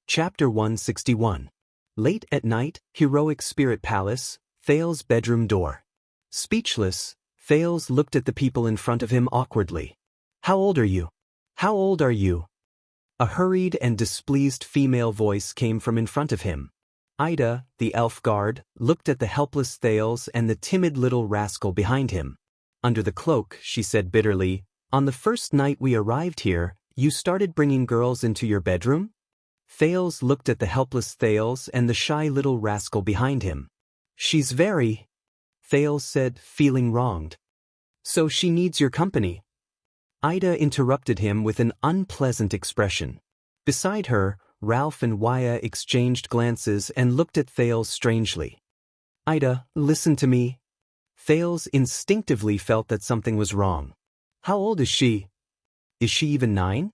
[SPEAKER 1] Chapter 161. Late at night, heroic spirit palace, Thales' bedroom door. Speechless, Thales looked at the people in front of him awkwardly. "How old are you? How old are you?" A hurried and displeased female voice came from in front of him. Ida, the elf guard, looked at the helpless Thales and the timid little rascal behind him. Under the cloak, she said bitterly, "On the first night we arrived here, you started bringing girls into your bedroom?" Thales looked at the helpless Thales and the shy little rascal behind him. "She's very..." Thales said, feeling wronged. "So she needs your company." Ida interrupted him with an unpleasant expression. Beside her, Ralph and Waya exchanged glances and looked at Thales strangely. "Ida, listen to me." Thales instinctively felt that something was wrong. How old is she? Is she even 9?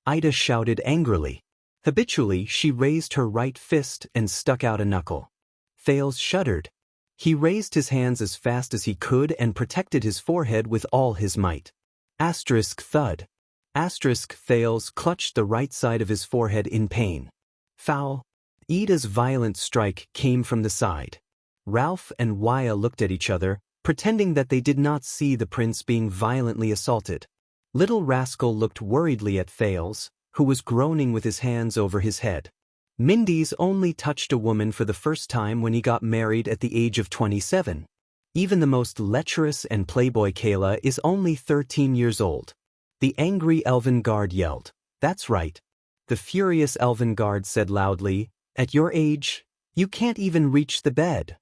[SPEAKER 1] Ida shouted angrily. Habitually, she raised her right fist and stuck out a knuckle. Thales shuddered. He raised his hands as fast as he could and protected his forehead with all his might. Asterisk thud. Asterisk Thales clutched the right side of his forehead in pain. Foul. Ida's violent strike came from the side. Ralph and Waya looked at each other, pretending that they did not see the prince being violently assaulted. Little Rascal looked worriedly at Thales, who was groaning with his hands over his head. Mindy's only touched a woman for the first time when he got married at the age of 27. Even the most lecherous and playboy Kayla is only 13 years old. The angry elven guard yelled, "That's right." The furious elven guard said loudly, "At your age, you can't even reach the bed."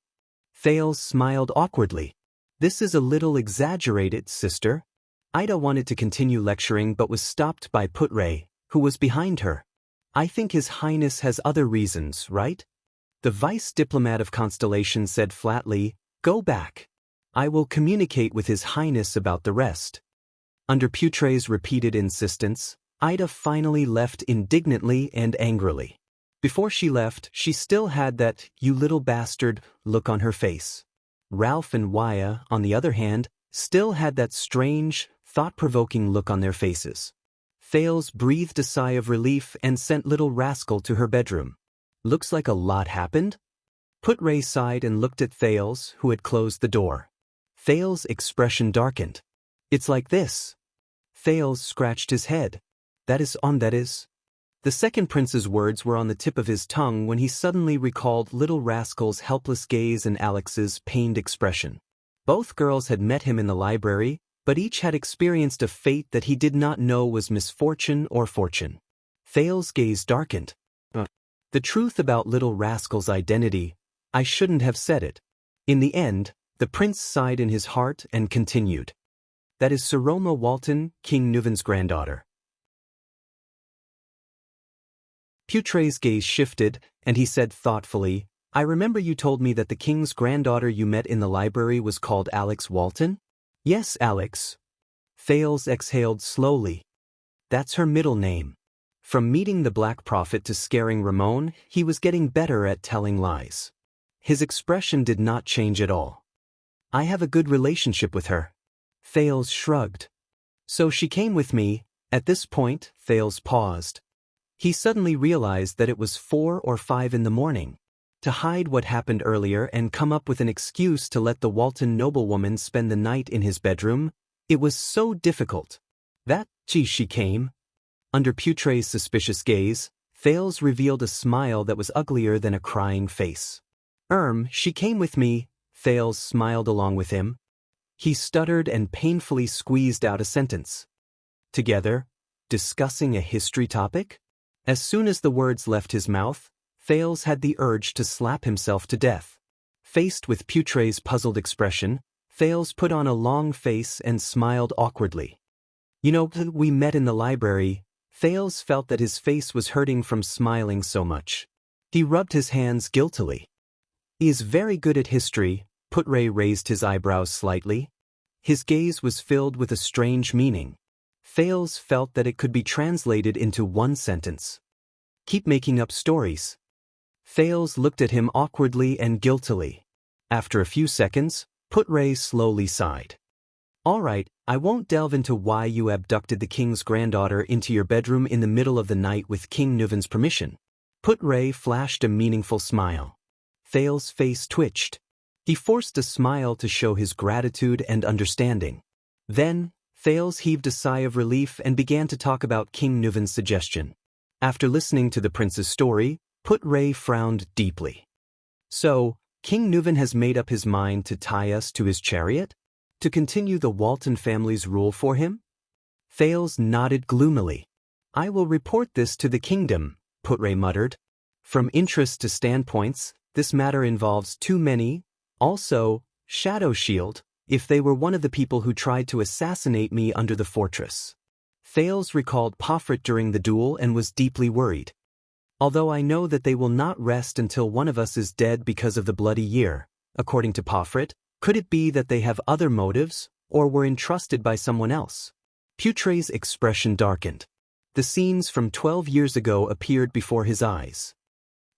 [SPEAKER 1] Thales smiled awkwardly. "This is a little exaggerated, sister." Ida wanted to continue lecturing but was stopped by Putray, who was behind her. "I think His Highness has other reasons, right?" The vice diplomat of Constellation said flatly, "Go back. I will communicate with His Highness about the rest." Under Putray's repeated insistence, Ida finally left indignantly and angrily. Before she left, she still had that "you little bastard" look on her face. Ralph and Waya, on the other hand, still had that strange, thought-provoking look on their faces. Thales breathed a sigh of relief and sent Little Rascal to her bedroom. "Looks like a lot happened?" Putray sighed and looked at Thales, who had closed the door. Thales' expression darkened. "It's like this." Thales scratched his head. That is. The second prince's words were on the tip of his tongue when he suddenly recalled Little Rascal's helpless gaze and Alex's pained expression. Both girls had met him in the library, but each had experienced a fate that he did not know was misfortune or fortune. Thales' gaze darkened. The truth about Little Rascal's identity, I shouldn't have said it. In the end, the prince sighed in his heart and continued. That is Seroma Walton, King Nuvan's granddaughter. Putray's gaze shifted, and he said thoughtfully, "I remember you told me that the king's granddaughter you met in the library was called Alex Walton?" "Yes, Alex." Thales exhaled slowly. "That's her middle name." From meeting the Black Prophet to scaring Ramon, he was getting better at telling lies. His expression did not change at all. "I have a good relationship with her." Thales shrugged. "So she came with me." At this point, Thales paused. He suddenly realized that it was 4 or 5 in the morning. To hide what happened earlier and come up with an excuse to let the Walton noblewoman spend the night in his bedroom, it was so difficult. She came. Under Putray's suspicious gaze, Thales revealed a smile that was uglier than a crying face. She came with me." Thales smiled along with him. He stuttered and painfully squeezed out a sentence. "Together? Discussing a history topic?" As soon as the words left his mouth, Thales had the urge to slap himself to death. Faced with Putray's puzzled expression, Thales put on a long face and smiled awkwardly. "You know, we met in the library." Thales felt that his face was hurting from smiling so much. He rubbed his hands guiltily. "He is very good at history." Putray raised his eyebrows slightly. His gaze was filled with a strange meaning. Thales felt that it could be translated into one sentence. "Keep making up stories." Thales looked at him awkwardly and guiltily. After a few seconds, Putray slowly sighed. "All right, I won't delve into why you abducted the king's granddaughter into your bedroom in the middle of the night with King Nuvan's permission." Putray flashed a meaningful smile. Thales' face twitched. He forced a smile to show his gratitude and understanding. Then, Thales heaved a sigh of relief and began to talk about King Nuvan's suggestion. After listening to the prince's story, Putray frowned deeply. "So, King Nuvan has made up his mind to tie us to his chariot? To continue the Walton family's rule for him?" Thales nodded gloomily. "I will report this to the kingdom," Putray muttered. "From interest to standpoints, this matter involves too many. Also, Shadow Shield, if they were one of the people who tried to assassinate me under the fortress." Thales recalled Pofrit during the duel and was deeply worried. "Although I know that they will not rest until one of us is dead because of the bloody year," according to Pofrit, could it be that they have other motives, or were entrusted by someone else? Putre's expression darkened. The scenes from 12 years ago appeared before his eyes.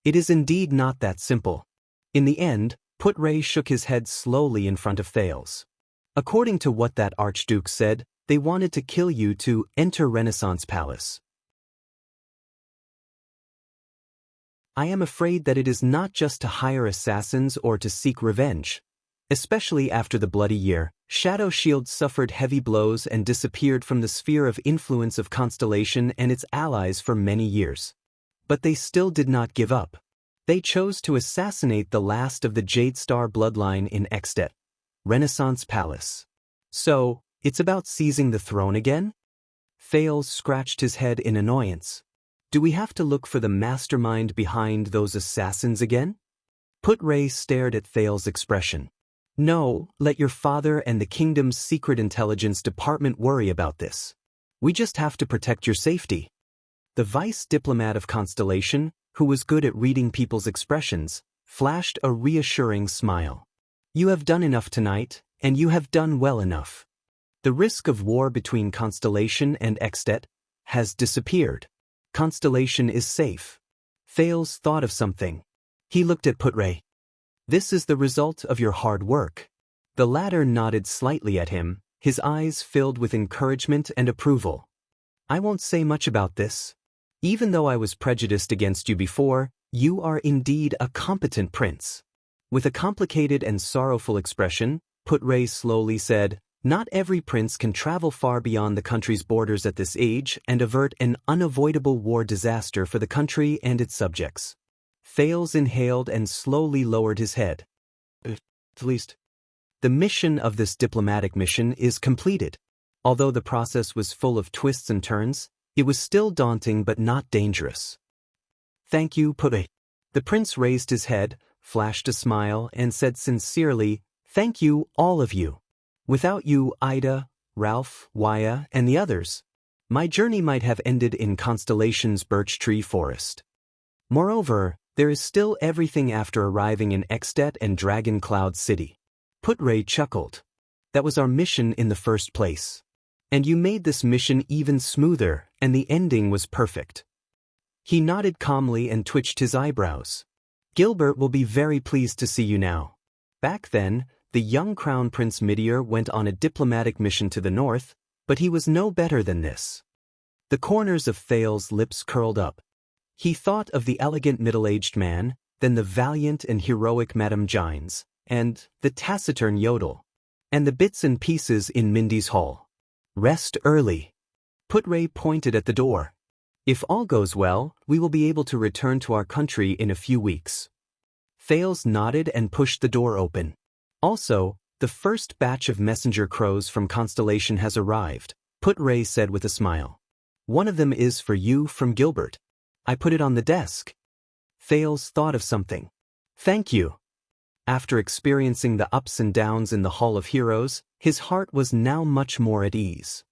[SPEAKER 1] It is indeed not that simple. In the end, Putre shook his head slowly in front of Thales. According to what that archduke said, they wanted to kill you to enter Renaissance Palace. I am afraid that it is not just to hire assassins or to seek revenge. Especially after the bloody year, Shadow Shield suffered heavy blows and disappeared from the sphere of influence of Constellation and its allies for many years. But they still did not give up. They chose to assassinate the last of the Jade Star bloodline in Extet, Renaissance Palace. So, it's about seizing the throne again? Thales scratched his head in annoyance. Do we have to look for the mastermind behind those assassins again? Putre stared at Thales' expression. No, let your father and the kingdom's secret intelligence department worry about this. We just have to protect your safety. The vice diplomat of Constellation, who was good at reading people's expressions, flashed a reassuring smile. You have done enough tonight, and you have done well enough. The risk of war between Constellation and Extet has disappeared. Constellation is safe. Thales thought of something. He looked at Putre. This is the result of your hard work. The latter nodded slightly at him, his eyes filled with encouragement and approval. I won't say much about this. Even though I was prejudiced against you before, you are indeed a competent prince. With a complicated and sorrowful expression, Putre slowly said, not every prince can travel far beyond the country's borders at this age and avert an unavoidable war disaster for the country and its subjects. Thales inhaled and slowly lowered his head. At least, the mission of this diplomatic mission is completed. Although the process was full of twists and turns, it was still daunting but not dangerous. Thank you, Putre. The prince raised his head, flashed a smile, and said sincerely, thank you, all of you. Without you, Ida, Ralph, Waya, and the others, my journey might have ended in Constellation's birch tree forest. Moreover, there is still everything after arriving in Extet and Dragon Cloud City. Putre chuckled. That was our mission in the first place. And you made this mission even smoother, and the ending was perfect. He nodded calmly and twitched his eyebrows. Gilbert will be very pleased to see you now. Back then, the young Crown Prince Midir went on a diplomatic mission to the north, but he was no better than this. The corners of Thales' lips curled up. He thought of the elegant middle-aged man, then the valiant and heroic Madame Gines, and the taciturn Yodel, and the bits and pieces in Mindy's hall. Rest early. Putre pointed at the door. If all goes well, we will be able to return to our country in a few weeks. Thales nodded and pushed the door open. Also, the first batch of messenger crows from Constellation has arrived, Putre said with a smile. One of them is for you from Gilbert. I put it on the desk. Thales thought of something. Thank you. After experiencing the ups and downs in the Hall of Heroes, his heart was now much more at ease.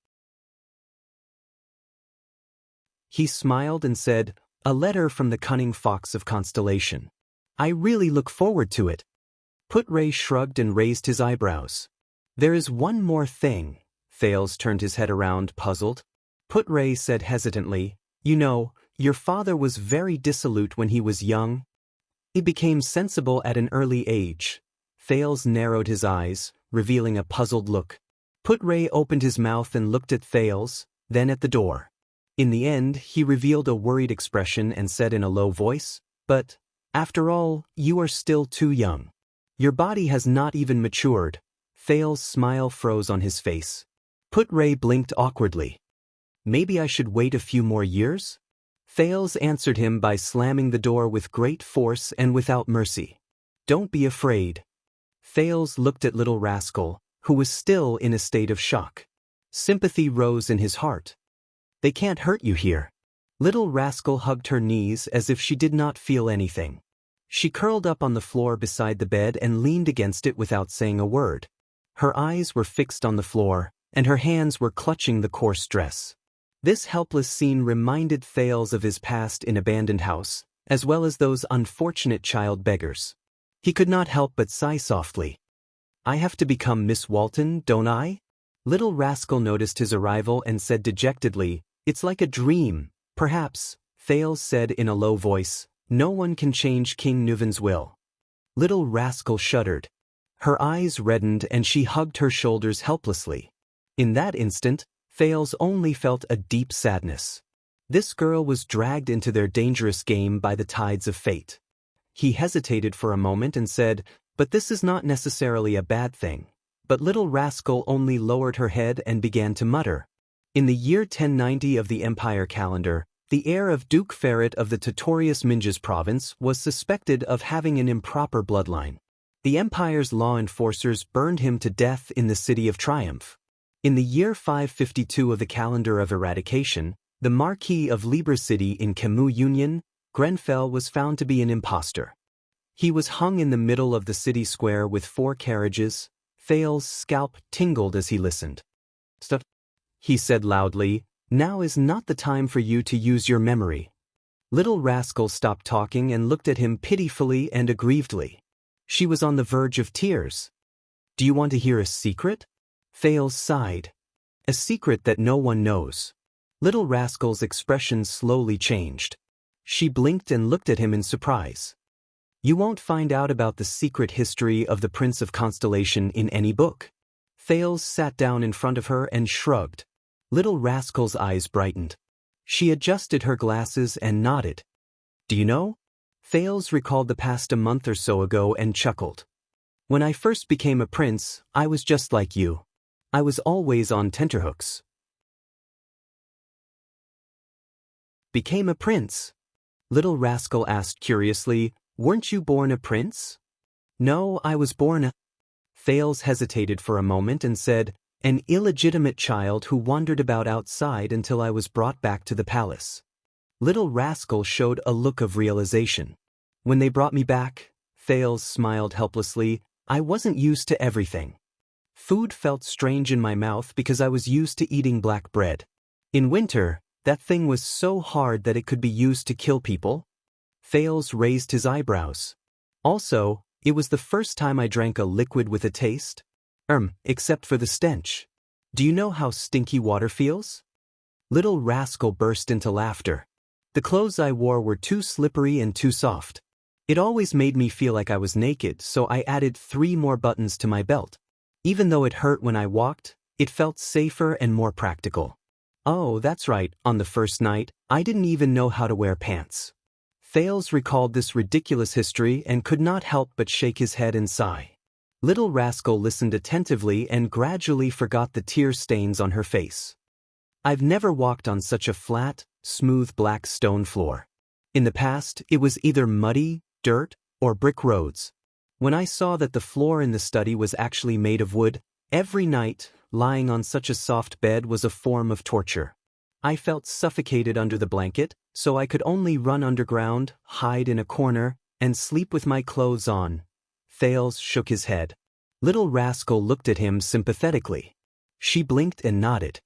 [SPEAKER 1] He smiled and said, a letter from the cunning fox of Constellation. I really look forward to it. Putre shrugged and raised his eyebrows. There is one more thing. Thales turned his head around, puzzled. Putre said hesitantly, you know, your father was very dissolute when he was young. He became sensible at an early age. Thales narrowed his eyes, revealing a puzzled look. Putre opened his mouth and looked at Thales, then at the door. In the end, he revealed a worried expression and said in a low voice, but, after all, you are still too young. Your body has not even matured. Thales' smile froze on his face. Putre blinked awkwardly. Maybe I should wait a few more years? Thales answered him by slamming the door with great force and without mercy. Don't be afraid. Thales looked at Little Rascal, who was still in a state of shock. Sympathy rose in his heart. They can't hurt you here. Little Rascal hugged her knees as if she did not feel anything. She curled up on the floor beside the bed and leaned against it without saying a word. Her eyes were fixed on the floor, and her hands were clutching the coarse dress. This helpless scene reminded Thales of his past in Abandoned House, as well as those unfortunate child beggars. He could not help but sigh softly. I have to become Miss Walton, don't I? Little Rascal noticed his arrival and said dejectedly, "It's like a dream, perhaps," Thales said in a low voice. "No one can change King Nuvan's will." Little Rascal shuddered. Her eyes reddened and she hugged her shoulders helplessly. In that instant, Thales only felt a deep sadness. This girl was dragged into their dangerous game by the tides of fate. He hesitated for a moment and said, "But this is not necessarily a bad thing." But Little Rascal only lowered her head and began to mutter. In the year 1090 of the Empire calendar, the heir of Duke Ferret of the Tutorius Minjas province was suspected of having an improper bloodline. The Empire's law enforcers burned him to death in the City of Triumph. In the year 552 of the calendar of eradication, the Marquis of Libre City in Camus Union, Grenfell was found to be an impostor. He was hung in the middle of the city square with 4 carriages. Thales' scalp tingled as he listened. "Stop," he said loudly, "now is not the time for you to use your memory." Little Rascal stopped talking and looked at him pitifully and aggrievedly. She was on the verge of tears. "Do you want to hear a secret?" Thales sighed. "A secret that no one knows." Little Rascal's expression slowly changed. She blinked and looked at him in surprise. "You won't find out about the secret history of the Prince of Constellation in any book." Thales sat down in front of her and shrugged. Little Rascal's eyes brightened. She adjusted her glasses and nodded. "Do you know?" Thales recalled the past a month or so ago and chuckled. "When I first became a prince, I was just like you. I was always on tenterhooks." "Became a prince?" Little Rascal asked curiously. "Weren't you born a prince?" "No, I was born a—" Thales hesitated for a moment and said, "an illegitimate child who wandered about outside until I was brought back to the palace." Little Rascal showed a look of realization. "When they brought me back," Thales smiled helplessly, "I wasn't used to everything. Food felt strange in my mouth because I was used to eating black bread. In winter, that thing was so hard that it could be used to kill people." Thales raised his eyebrows. "Also, it was the first time I drank a liquid with a taste. Except for the stench. Do you know how stinky water feels?" Little Rascal burst into laughter. "The clothes I wore were too slippery and too soft. It always made me feel like I was naked, so I added 3 more buttons to my belt. Even though it hurt when I walked, it felt safer and more practical. Oh, that's right, on the first night, I didn't even know how to wear pants." Thales recalled this ridiculous history and could not help but shake his head and sigh. Little Rascal listened attentively and gradually forgot the tear stains on her face. "I've never walked on such a flat, smooth black stone floor. In the past, it was either muddy, dirt, or brick roads. When I saw that the floor in the study was actually made of wood, every night, lying on such a soft bed was a form of torture. I felt suffocated under the blanket, so I could only run underground, hide in a corner, and sleep with my clothes on." Thales shook his head. Little Rascal looked at him sympathetically. She blinked and nodded.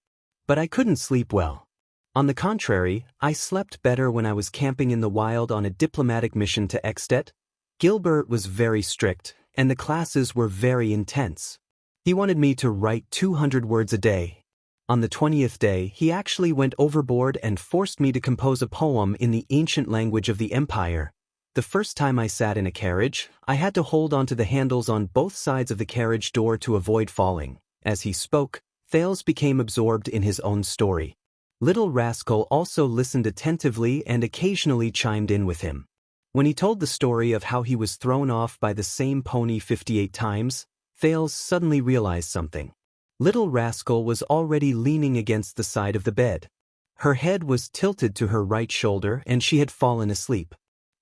[SPEAKER 1] "But I couldn't sleep well. On the contrary, I slept better when I was camping in the wild on a diplomatic mission to Extet. Gilbert was very strict, and the classes were very intense. He wanted me to write 200 words a day. On the 20th day, he actually went overboard and forced me to compose a poem in the ancient language of the Empire. The first time I sat in a carriage, I had to hold onto the handles on both sides of the carriage door to avoid falling." As he spoke, Thales became absorbed in his own story. Little Rascal also listened attentively and occasionally chimed in with him. When he told the story of how he was thrown off by the same pony 58 times, Thales suddenly realized something. Little Rascal was already leaning against the side of the bed. Her head was tilted to her right shoulder and she had fallen asleep.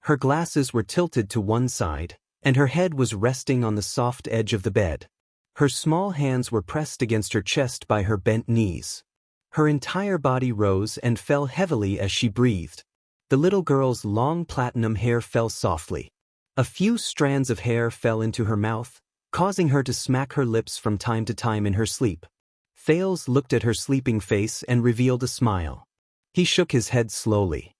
[SPEAKER 1] Her glasses were tilted to one side, and her head was resting on the soft edge of the bed. Her small hands were pressed against her chest by her bent knees. Her entire body rose and fell heavily as she breathed. The little girl's long platinum hair fell softly. A few strands of hair fell into her mouth, causing her to smack her lips from time to time in her sleep. Thales looked at her sleeping face and revealed a smile. He shook his head slowly.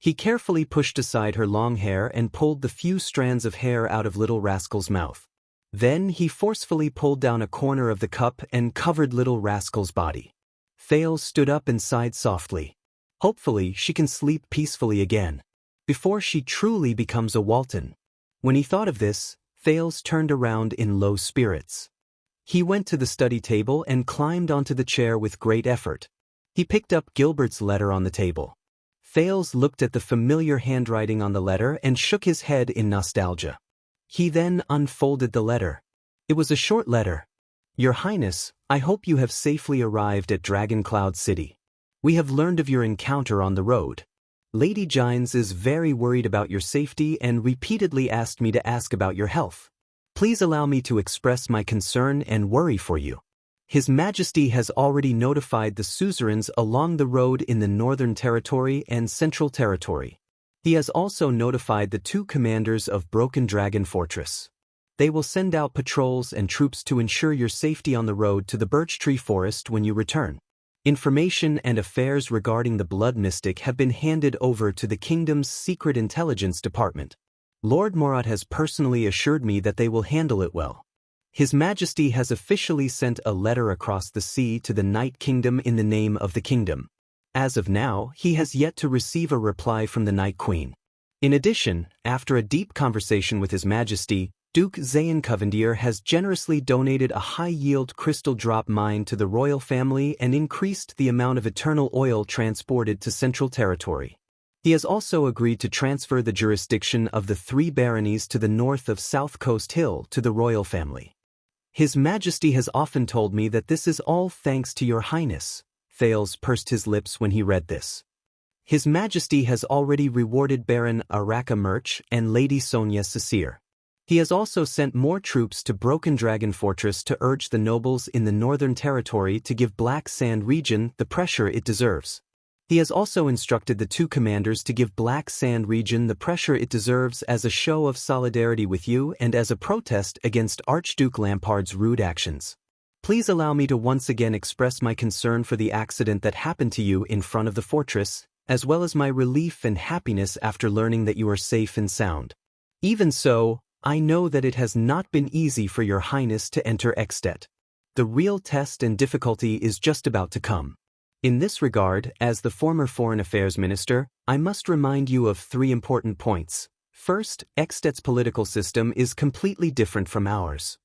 [SPEAKER 1] He carefully pushed aside her long hair and pulled the few strands of hair out of Little Rascal's mouth. Then he forcefully pulled down a corner of the cup and covered little rascal's body. Thales stood up and sighed softly. Hopefully she can sleep peacefully again, before she truly becomes a Walton. When he thought of this, Thales turned around in low spirits. He went to the study table and climbed onto the chair with great effort. He picked up Gilbert's letter on the table. Thales looked at the familiar handwriting on the letter and shook his head in nostalgia. He then unfolded the letter. It was a short letter. Your Highness, I hope you have safely arrived at Dragon Cloud City. We have learned of your encounter on the road. Lady Gines is very worried about your safety and repeatedly asked me to ask about your health. Please allow me to express my concern and worry for you. His Majesty has already notified the suzerains along the road in the Northern Territory and Central Territory. He has also notified the 2 commanders of Broken Dragon Fortress. They will send out patrols and troops to ensure your safety on the road to the Birch Tree Forest when you return. Information and affairs regarding the Blood Mystic have been handed over to the Kingdom's Secret Intelligence Department. Lord Morat has personally assured me that they will handle it well. His Majesty has officially sent a letter across the sea to the Night Kingdom in the name of the kingdom. As of now, he has yet to receive a reply from the Night Queen. In addition, after a deep conversation with His Majesty, Duke Zayn Covendier has generously donated a high-yield crystal drop mine to the royal family and increased the amount of eternal oil transported to Central Territory. He has also agreed to transfer the jurisdiction of the 3 baronies to the north of South Coast Hill to the royal family. His Majesty has often told me that this is all thanks to your Highness. Thales pursed his lips when he read this. His Majesty has already rewarded Baron Araka Murch and Lady Sonia Cecere. He has also sent more troops to Broken Dragon Fortress to urge the nobles in the Northern Territory to give Black Sand Region the pressure it deserves. He has also instructed the 2 commanders to give Black Sand Region the pressure it deserves as a show of solidarity with you and as a protest against Archduke Lampard's rude actions. Please allow me to once again express my concern for the accident that happened to you in front of the fortress, as well as my relief and happiness after learning that you are safe and sound. Even so, I know that it has not been easy for your Highness to enter Extet. The real test and difficulty is just about to come. In this regard, as the former Foreign Affairs Minister, I must remind you of 3 important points. First, Extet's political system is completely different from ours.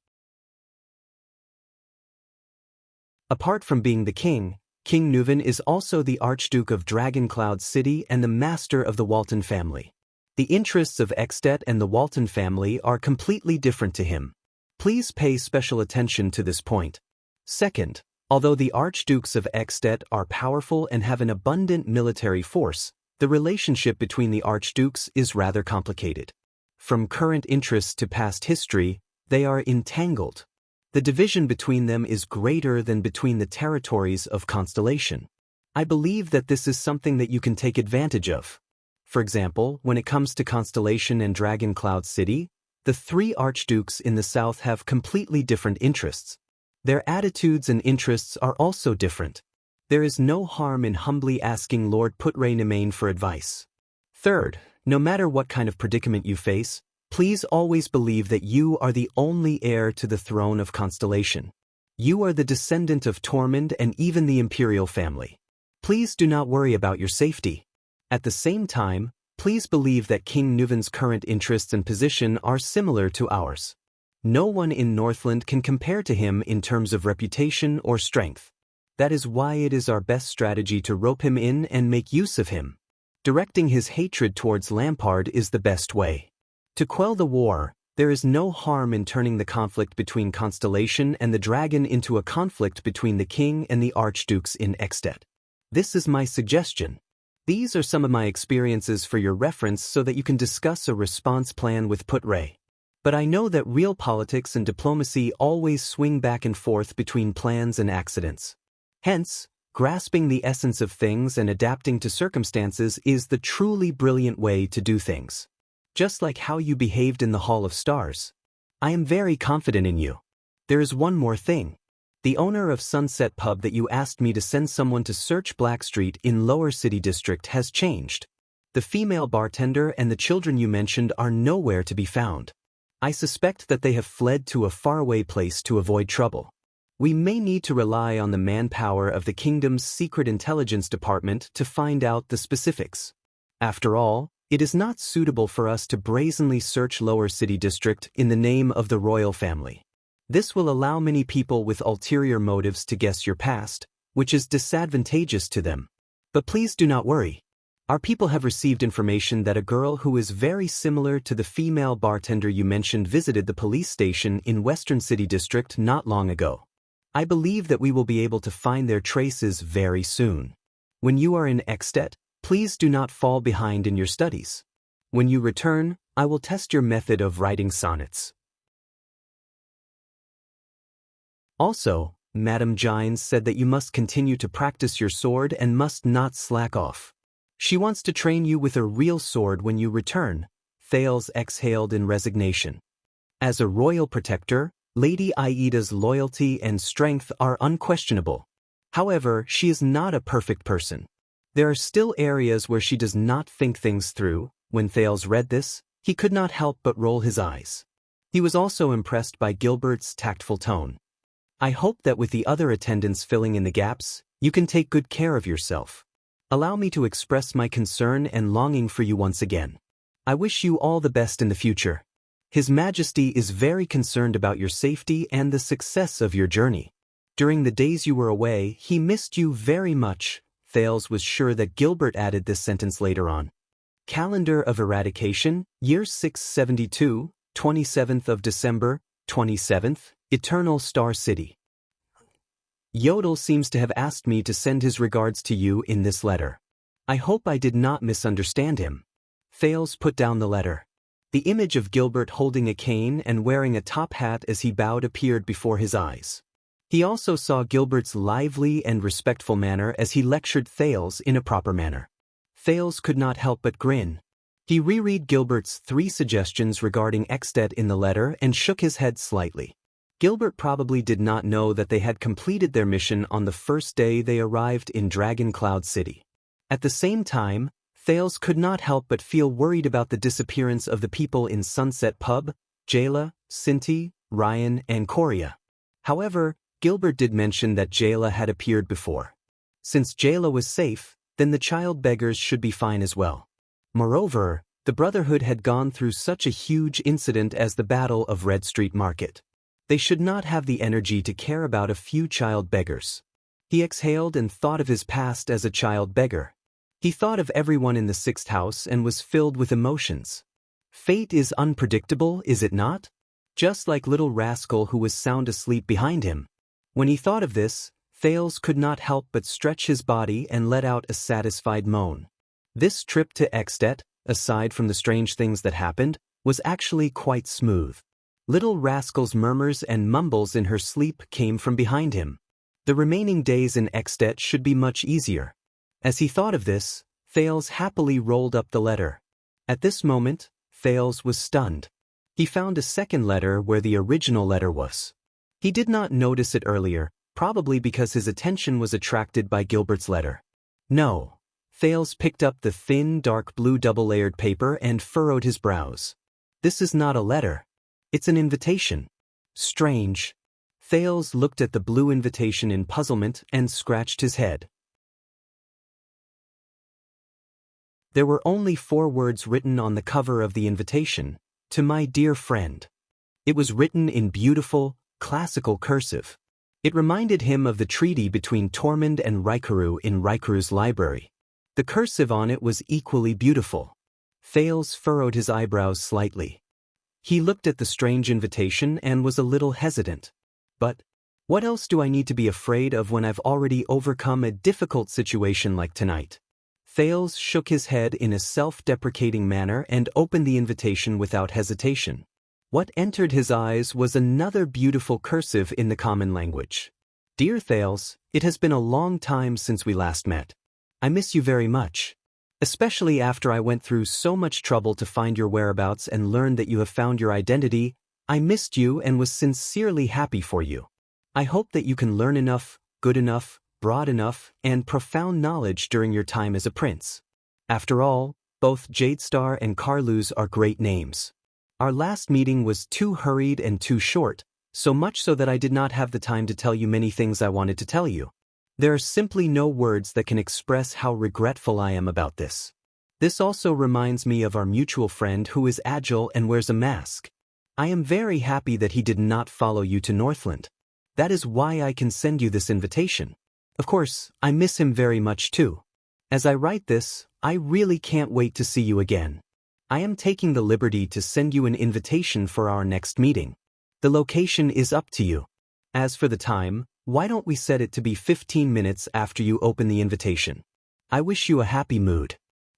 [SPEAKER 1] Apart from being the king, King Nuven is also the Archduke of Dragon Cloud City and the master of the Walton family. The interests of Extet and the Walton family are completely different to him. Please pay special attention to this point. Second, although the Archdukes of Extet are powerful and have an abundant military force, the relationship between the Archdukes is rather complicated. From current interests to past history, they are entangled. The division between them is greater than between the territories of Constellation. I believe that this is something that you can take advantage of. For example, when it comes to Constellation and Dragon Cloud City, the 3 Archdukes in the south have completely different interests. Their attitudes and interests are also different. There is no harm in humbly asking Lord Putre Nemain for advice. Third, no matter what kind of predicament you face, please always believe that you are the only heir to the throne of Constellation. You are the descendant of Tormund and even the imperial family. Please do not worry about your safety. At the same time, please believe that King Nuven's current interests and position are similar to ours. No one in Northland can compare to him in terms of reputation or strength. That is why it is our best strategy to rope him in and make use of him. Directing his hatred towards Lampard is the best way. To quell the war, there is no harm in turning the conflict between Constellation and the Dragon into a conflict between the King and the Archdukes in Extet. This is my suggestion. These are some of my experiences for your reference so that you can discuss a response plan with Putre. But I know that real politics and diplomacy always swing back and forth between plans and accidents. Hence, grasping the essence of things and adapting to circumstances is the truly brilliant way to do things. Just like how you behaved in the Hall of Stars. I am very confident in you. There is one more thing. The owner of Sunset Pub that you asked me to send someone to search Blackstreet in Lower City District has changed. The female bartender and the children you mentioned are nowhere to be found. I suspect that they have fled to a faraway place to avoid trouble. We may need to rely on the manpower of the kingdom's secret intelligence department to find out the specifics. After all, it is not suitable for us to brazenly search Lower City District in the name of the royal family. This will allow many people with ulterior motives to guess your past, which is disadvantageous to them. But please do not worry. Our people have received information that a girl who is very similar to the female bartender you mentioned visited the police station in Western City District not long ago. I believe that we will be able to find their traces very soon. When you are in Extet, please do not fall behind in your studies. When you return, I will test your method of writing sonnets. Also, Madame Gines said that you must continue to practice your sword and must not slack off. She wants to train you with a real sword when you return. Thales exhaled in resignation. As a royal protector, Lady Aida's loyalty and strength are unquestionable. However, she is not a perfect person. There are still areas where she does not think things through. When Thales read this, he could not help but roll his eyes. He was also impressed by Gilbert's tactful tone. I hope that with the other attendants filling in the gaps, you can take good care of yourself. Allow me to express my concern and longing for you once again. I wish you all the best in the future. His Majesty is very concerned about your safety and the success of your journey. During the days you were away, he missed you very much. Thales was sure that Gilbert added this sentence later on. Calendar of Eradication, Year 672, 27th of December, 27th, Eternal Star City. Yodel seems to have asked me to send his regards to you in this letter. I hope I did not misunderstand him. Thales put down the letter. The image of Gilbert holding a cane and wearing a top hat as he bowed appeared before his eyes. He also saw Gilbert's lively and respectful manner as he lectured Thales in a proper manner. Thales could not help but grin. He reread Gilbert's 3 suggestions regarding Extet in the letter and shook his head slightly. Gilbert probably did not know that they had completed their mission on the first day they arrived in Dragon Cloud City. At the same time, Thales could not help but feel worried about the disappearance of the people in Sunset Pub, Jayla, Cinti, Ryan, and Coria. However, Gilbert did mention that Jayla had appeared before. Since Jayla was safe, then the child beggars should be fine as well. Moreover, the Brotherhood had gone through such a huge incident as the Battle of Red Street Market. They should not have the energy to care about a few child beggars. He exhaled and thought of his past as a child beggar. He thought of everyone in the 6th house and was filled with emotions. Fate is unpredictable, is it not? Just like little rascal who was sound asleep behind him. When he thought of this, Thales could not help but stretch his body and let out a satisfied moan. This trip to Extet, aside from the strange things that happened, was actually quite smooth. Little Rascal's murmurs and mumbles in her sleep came from behind him. The remaining days in Extet should be much easier. As he thought of this, Thales happily rolled up the letter. At this moment, Thales was stunned. He found a second letter where the original letter was. He did not notice it earlier, probably because his attention was attracted by Gilbert's letter. No. Thales picked up the thin, dark blue double-layered paper and furrowed his brows. This is not a letter. It's an invitation. Strange. Thales looked at the blue invitation in puzzlement and scratched his head. There were only 4 words written on the cover of the invitation, "To my dear friend." It was written in beautiful, classical cursive. It reminded him of the treaty between Tormund and Raikuru in Raikuru's library. The cursive on it was equally beautiful. Thales furrowed his eyebrows slightly. He looked at the strange invitation and was a little hesitant. But, what else do I need to be afraid of when I've already overcome a difficult situation like tonight? Thales shook his head in a self-deprecating manner and opened the invitation without hesitation. What entered his eyes was another beautiful cursive in the common language. Dear Thales, it has been a long time since we last met. I miss you very much. Especially after I went through so much trouble to find your whereabouts and learned that you have found your identity, I missed you and was sincerely happy for you. I hope that you can learn enough, good enough, broad enough, and profound knowledge during your time as a prince. After all, both Jadestar and Carluz are great names. Our last meeting was too hurried and too short, so much so that I did not have the time to tell you many things I wanted to tell you. There are simply no words that can express how regretful I am about this. This also reminds me of our mutual friend who is agile and wears a mask. I am very happy that he did not follow you to Northland. That is why I can send you this invitation. Of course, I miss him very much too. As I write this, I really can't wait to see you again. I am taking the liberty to send you an invitation for our next meeting. The location is up to you. As for the time, why don't we set it to be 15 minutes after you open the invitation? I wish you a happy mood.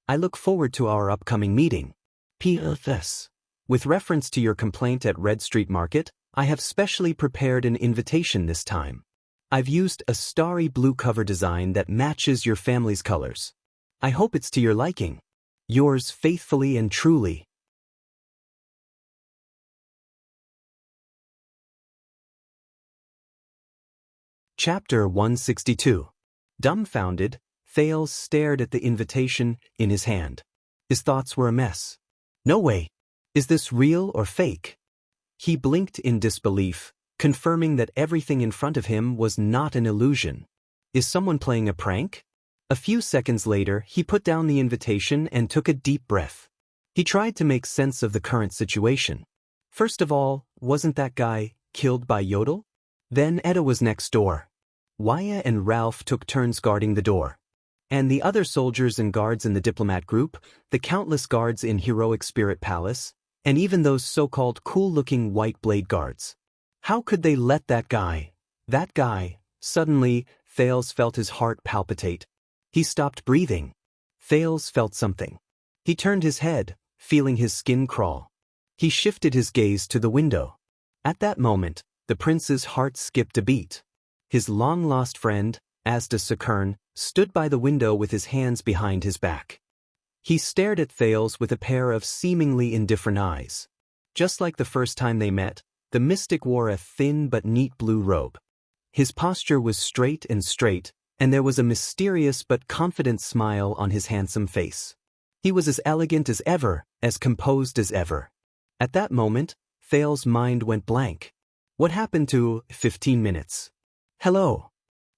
[SPEAKER 1] I look forward to our upcoming meeting. P.S. With reference to your complaint at Red Street Market, I have specially prepared an invitation this time. I've used a starry blue cover design that matches your family's colors. I hope it's to your liking. Yours faithfully and truly. Chapter 162. Dumbfounded, Thales stared at the invitation in his hand. His thoughts were a mess. No way. Is this real or fake? He blinked in disbelief, confirming that everything in front of him was not an illusion. Is someone playing a prank? A few seconds later, he put down the invitation and took a deep breath. He tried to make sense of the current situation. First of all, wasn't that guy killed by Yodel? Then Etta was next door. Waya and Ralph took turns guarding the door. And the other soldiers and guards in the diplomat group, the countless guards in Heroic Spirit Palace, and even those so-called cool-looking white blade guards. How could they let that guy? Suddenly, Thales felt his heart palpitate. He stopped breathing. Thales felt something. He turned his head, feeling his skin crawl. He shifted his gaze to the window. At that moment, the prince's heart skipped a beat. His long-lost friend, Asda Sakern, stood by the window with his hands behind his back. He stared at Thales with a pair of seemingly indifferent eyes. Just like the first time they met, the mystic wore a thin but neat blue robe. His posture was straight, and there was a mysterious but confident smile on his handsome face. He was as elegant as ever, as composed as ever. At that moment, Thales' mind went blank. What happened to 15 minutes? Hello.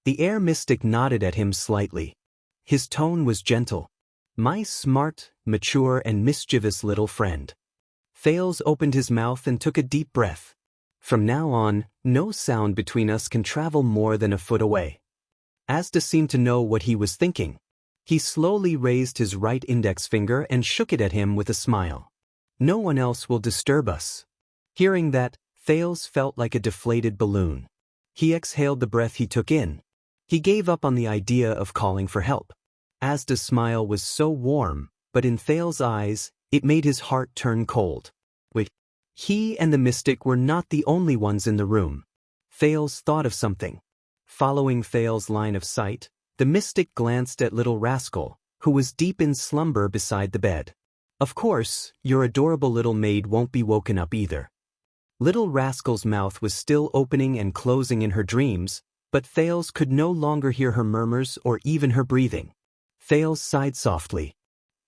[SPEAKER 1] The air mystic nodded at him slightly. His tone was gentle. My smart, mature, and mischievous little friend. Thales opened his mouth and took a deep breath. From now on, no sound between us can travel more than a foot away. Asda seemed to know what he was thinking. He slowly raised his right index finger and shook it at him with a smile. No one else will disturb us. Hearing that, Thales felt like a deflated balloon. He exhaled the breath he took in. He gave up on the idea of calling for help. Asda's smile was so warm, but in Thales' eyes, it made his heart turn cold. Wait. He and the mystic were not the only ones in the room. Thales thought of something. Following Thales' line of sight, the mystic glanced at little rascal, who was deep in slumber beside the bed. Of course, your adorable little maid won't be woken up either. Little rascal's mouth was still opening and closing in her dreams, but Thales could no longer hear her murmurs or even her breathing. Thales sighed softly.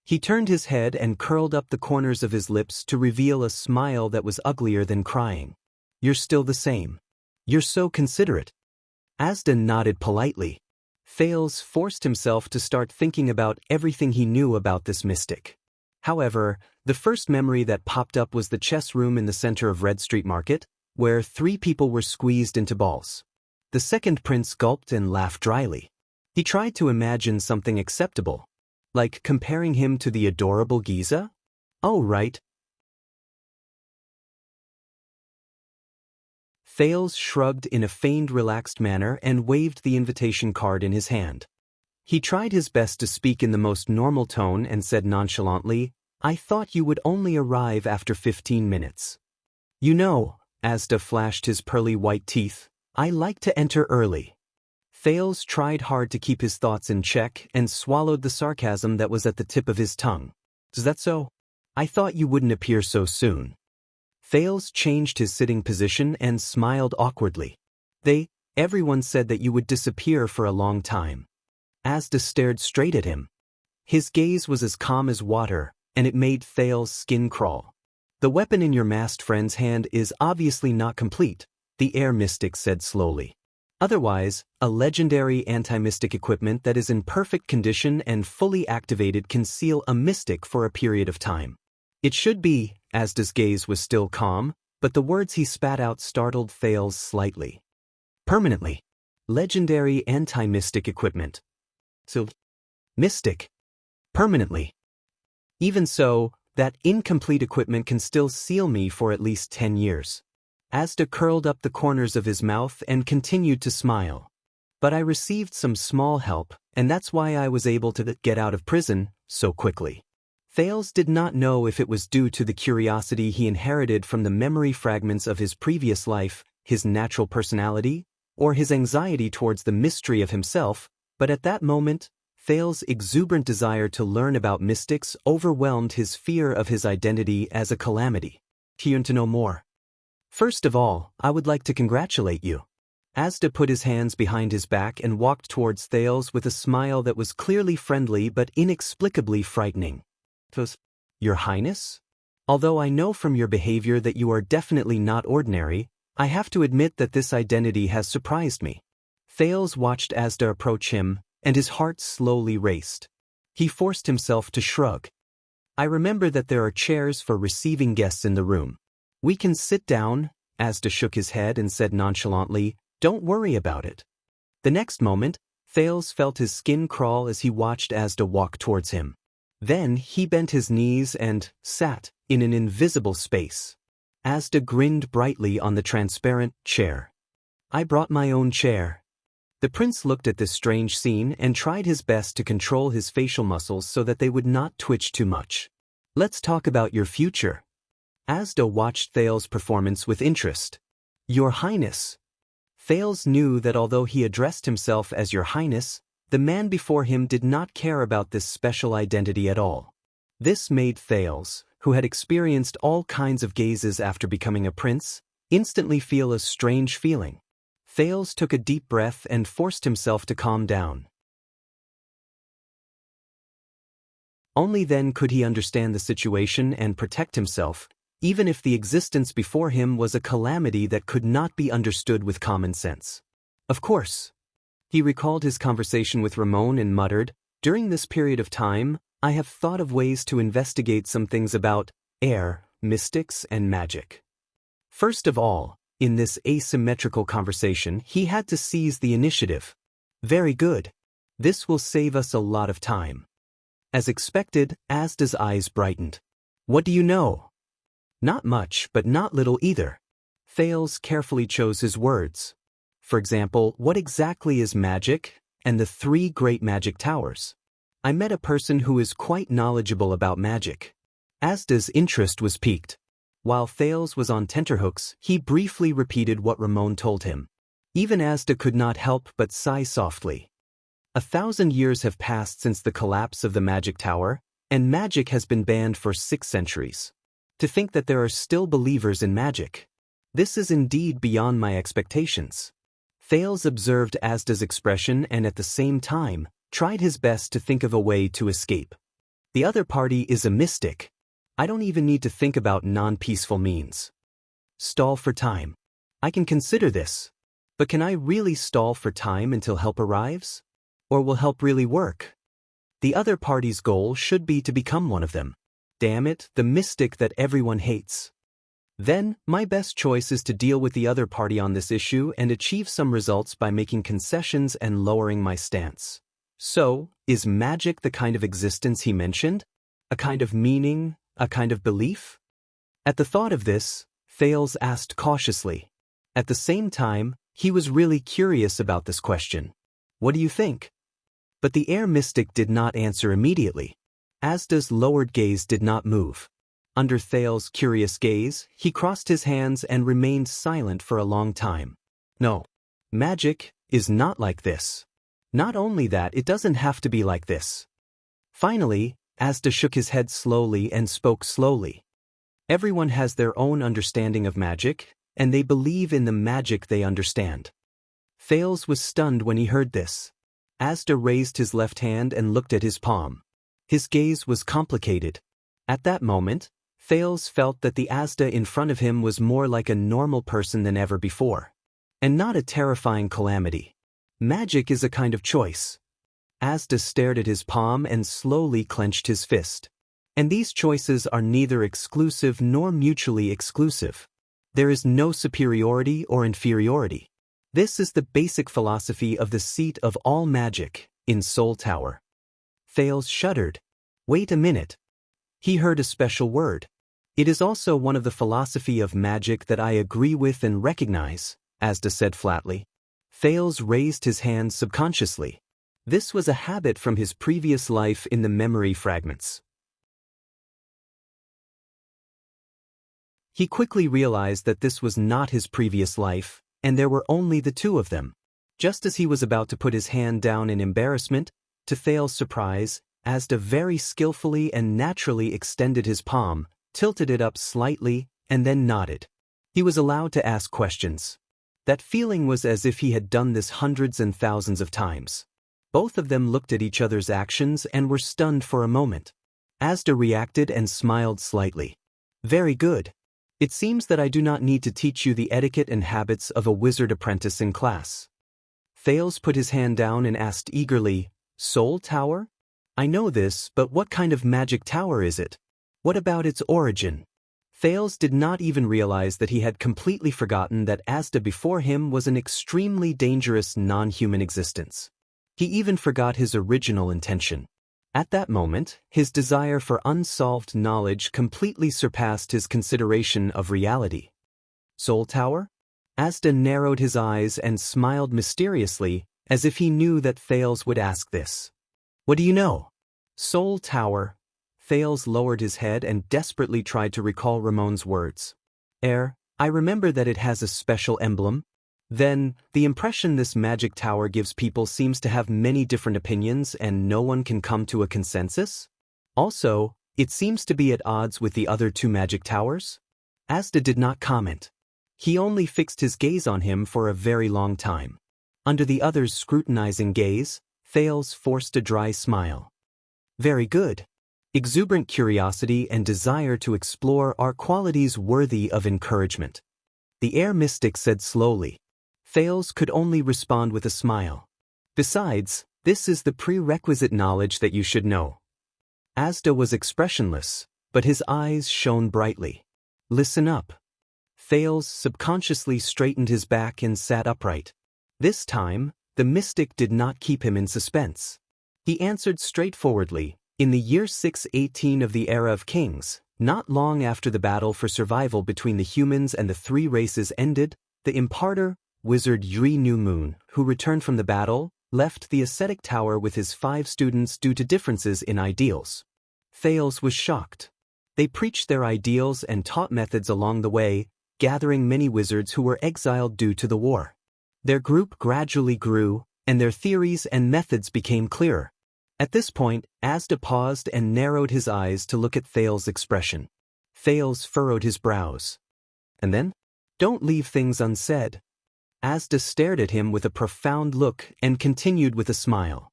[SPEAKER 1] He turned his head and curled up the corners of his lips to reveal a smile that was uglier than crying. You're still the same. You're so considerate. Asda nodded politely. Thales forced himself to start thinking about everything he knew about this mystic. However, the first memory that popped up was the chess room in the center of Red Street Market, where 3 people were squeezed into balls. The second prince gulped and laughed dryly. He tried to imagine something acceptable. Like comparing him to the adorable Giza? Oh, right. Thales shrugged in a feigned relaxed manner and waved the invitation card in his hand. He tried his best to speak in the most normal tone and said nonchalantly, I thought you would only arrive after 15 minutes. You know, Asda flashed his pearly white teeth, I like to enter early. Thales tried hard to keep his thoughts in check and swallowed the sarcasm that was at the tip of his tongue. Is that so? I thought you wouldn't appear so soon. Thales changed his sitting position and smiled awkwardly. Everyone said that you would disappear for a long time. Asda stared straight at him. His gaze was as calm as water, and it made Thales' skin crawl. The weapon in your masked friend's hand is obviously not complete, the Heir mystic said slowly. Otherwise, a legendary anti-mystic equipment that is in perfect condition and fully activated can seal a mystic for a period of time. It should be, Asda's gaze was still calm, but the words he spat out startled Thales slightly. Permanently. Legendary anti-mystic equipment. So, mystic. Permanently. Even so, that incomplete equipment can still seal me for at least 10 years. Asda curled up the corners of his mouth and continued to smile. But I received some small help, and that's why I was able to get out of prison so quickly. Thales did not know if it was due to the curiosity he inherited from the memory fragments of his previous life, his natural personality, or his anxiety towards the mystery of himself, but at that moment, Thales' exuberant desire to learn about mystics overwhelmed his fear of his identity as a calamity. He yearned to know more. First of all, I would like to congratulate you. Asda put his hands behind his back and walked towards Thales with a smile that was clearly friendly but inexplicably frightening. Your Highness? Although I know from your behavior that you are definitely not ordinary, I have to admit that this identity has surprised me. Thales watched Asda approach him, and his heart slowly raced. He forced himself to shrug. I remember that there are chairs for receiving guests in the room. We can sit down, Asda shook his head and said nonchalantly, don't worry about it. The next moment, Thales felt his skin crawl as he watched Asda walk towards him. Then he bent his knees and sat in an invisible space. Asda grinned brightly on the transparent chair. I brought my own chair. The prince looked at this strange scene and tried his best to control his facial muscles so that they would not twitch too much. Let's talk about your future. Asda watched Thales' performance with interest. Your Highness. Thales knew that although he addressed himself as Your Highness, the man before him did not care about this special identity at all. This made Thales, who had experienced all kinds of gazes after becoming a prince, instantly feel a strange feeling. Thales took a deep breath and forced himself to calm down. Only then could he understand the situation and protect himself, even if the existence before him was a calamity that could not be understood with common sense. Of course. He recalled his conversation with Ramon and muttered, during this period of time, I have thought of ways to investigate some things about Heir, mystics, and magic. First of all, in this asymmetrical conversation, he had to seize the initiative. Very good. This will save us a lot of time. As expected, Asda's eyes brightened. What do you know? Not much, but not little either. Thales carefully chose his words. For example, what exactly is magic, and the 3 great magic towers? I met a person who is quite knowledgeable about magic. Asda's interest was piqued. While Thales was on tenterhooks, he briefly repeated what Ramon told him. Even Asda could not help but sigh softly. 1,000 years have passed since the collapse of the magic tower, and magic has been banned for 6 centuries. To think that there are still believers in magic. This is indeed beyond my expectations. Thales observed Asda's expression and at the same time, tried his best to think of a way to escape. The other party is a mystic. I don't even need to think about non-peaceful means. Stall for time. I can consider this. But can I really stall for time until help arrives? Or will help really work? The other party's goal should be to become one of them. Damn it, the mystic that everyone hates. Then, my best choice is to deal with the other party on this issue and achieve some results by making concessions and lowering my stance. So, is magic the kind of existence he mentioned? A kind of meaning? A kind of belief? At the thought of this, Thales asked cautiously. At the same time, he was really curious about this question. What do you think? But the Heir mystic did not answer immediately. Asda's lowered gaze did not move. Under Thales' curious gaze, he crossed his hands and remained silent for a long time. No. Magic is not like this. Not only that, it doesn't have to be like this. Finally, Asda shook his head slowly and spoke slowly. Everyone has their own understanding of magic, and they believe in the magic they understand. Thales was stunned when he heard this. Asda raised his left hand and looked at his palm. His gaze was complicated. At that moment, Thales felt that the Asda in front of him was more like a normal person than ever before. And not a terrifying calamity. Magic is a kind of choice. Asda stared at his palm and slowly clenched his fist. And these choices are neither exclusive nor mutually exclusive. There is no superiority or inferiority. This is the basic philosophy of the seat of all magic, in Soul Tower. Thales shuddered. Wait a minute. He heard a special word. It is also one of the philosophy of magic that I agree with and recognize, Asda said flatly. Thales raised his hand subconsciously. This was a habit from his previous life in the memory fragments. He quickly realized that this was not his previous life, and there were only the two of them. Just as he was about to put his hand down in embarrassment, to Thales' surprise, Asda very skillfully and naturally extended his palm, tilted it up slightly, and then nodded. He was allowed to ask questions. That feeling was as if he had done this hundreds and thousands of times. Both of them looked at each other's actions and were stunned for a moment. Asda reacted and smiled slightly. Very good. It seems that I do not need to teach you the etiquette and habits of a wizard apprentice in class. Thales put his hand down and asked eagerly, Soul Tower? I know this, but what kind of magic tower is it? What about its origin? Thales did not even realize that he had completely forgotten that Asda before him was an extremely dangerous non-human existence. He even forgot his original intention. At that moment, his desire for unsolved knowledge completely surpassed his consideration of reality. Soul Tower? Asda narrowed his eyes and smiled mysteriously, as if he knew that Thales would ask this. What do you know? Soul Tower. Thales lowered his head and desperately tried to recall Ramon's words. Heir, I remember that it has a special emblem. Then, the impression this magic tower gives people seems to have many different opinions and no one can come to a consensus? Also, it seems to be at odds with the other two magic towers? Asda did not comment. He only fixed his gaze on him for a very long time. Under the other's scrutinizing gaze, Thales forced a dry smile. Very good. Exuberant curiosity and desire to explore are qualities worthy of encouragement. The Heir mystic said slowly. Thales could only respond with a smile. Besides, this is the prerequisite knowledge that you should know. Asda was expressionless, but his eyes shone brightly. Listen up. Thales subconsciously straightened his back and sat upright. This time, the mystic did not keep him in suspense. He answered straightforwardly, in the year 618 of the Era of Kings, not long after the battle for survival between the humans and the three races ended, the imparter, Wizard Yuri New Moon, who returned from the battle, left the ascetic tower with his 5 students due to differences in ideals. Thales was shocked. They preached their ideals and taught methods along the way, gathering many wizards who were exiled due to the war. Their group gradually grew, and their theories and methods became clearer. At this point, Asda paused and narrowed his eyes to look at Thales' expression. Thales furrowed his brows. And then? Don't leave things unsaid. Asda stared at him with a profound look and continued with a smile.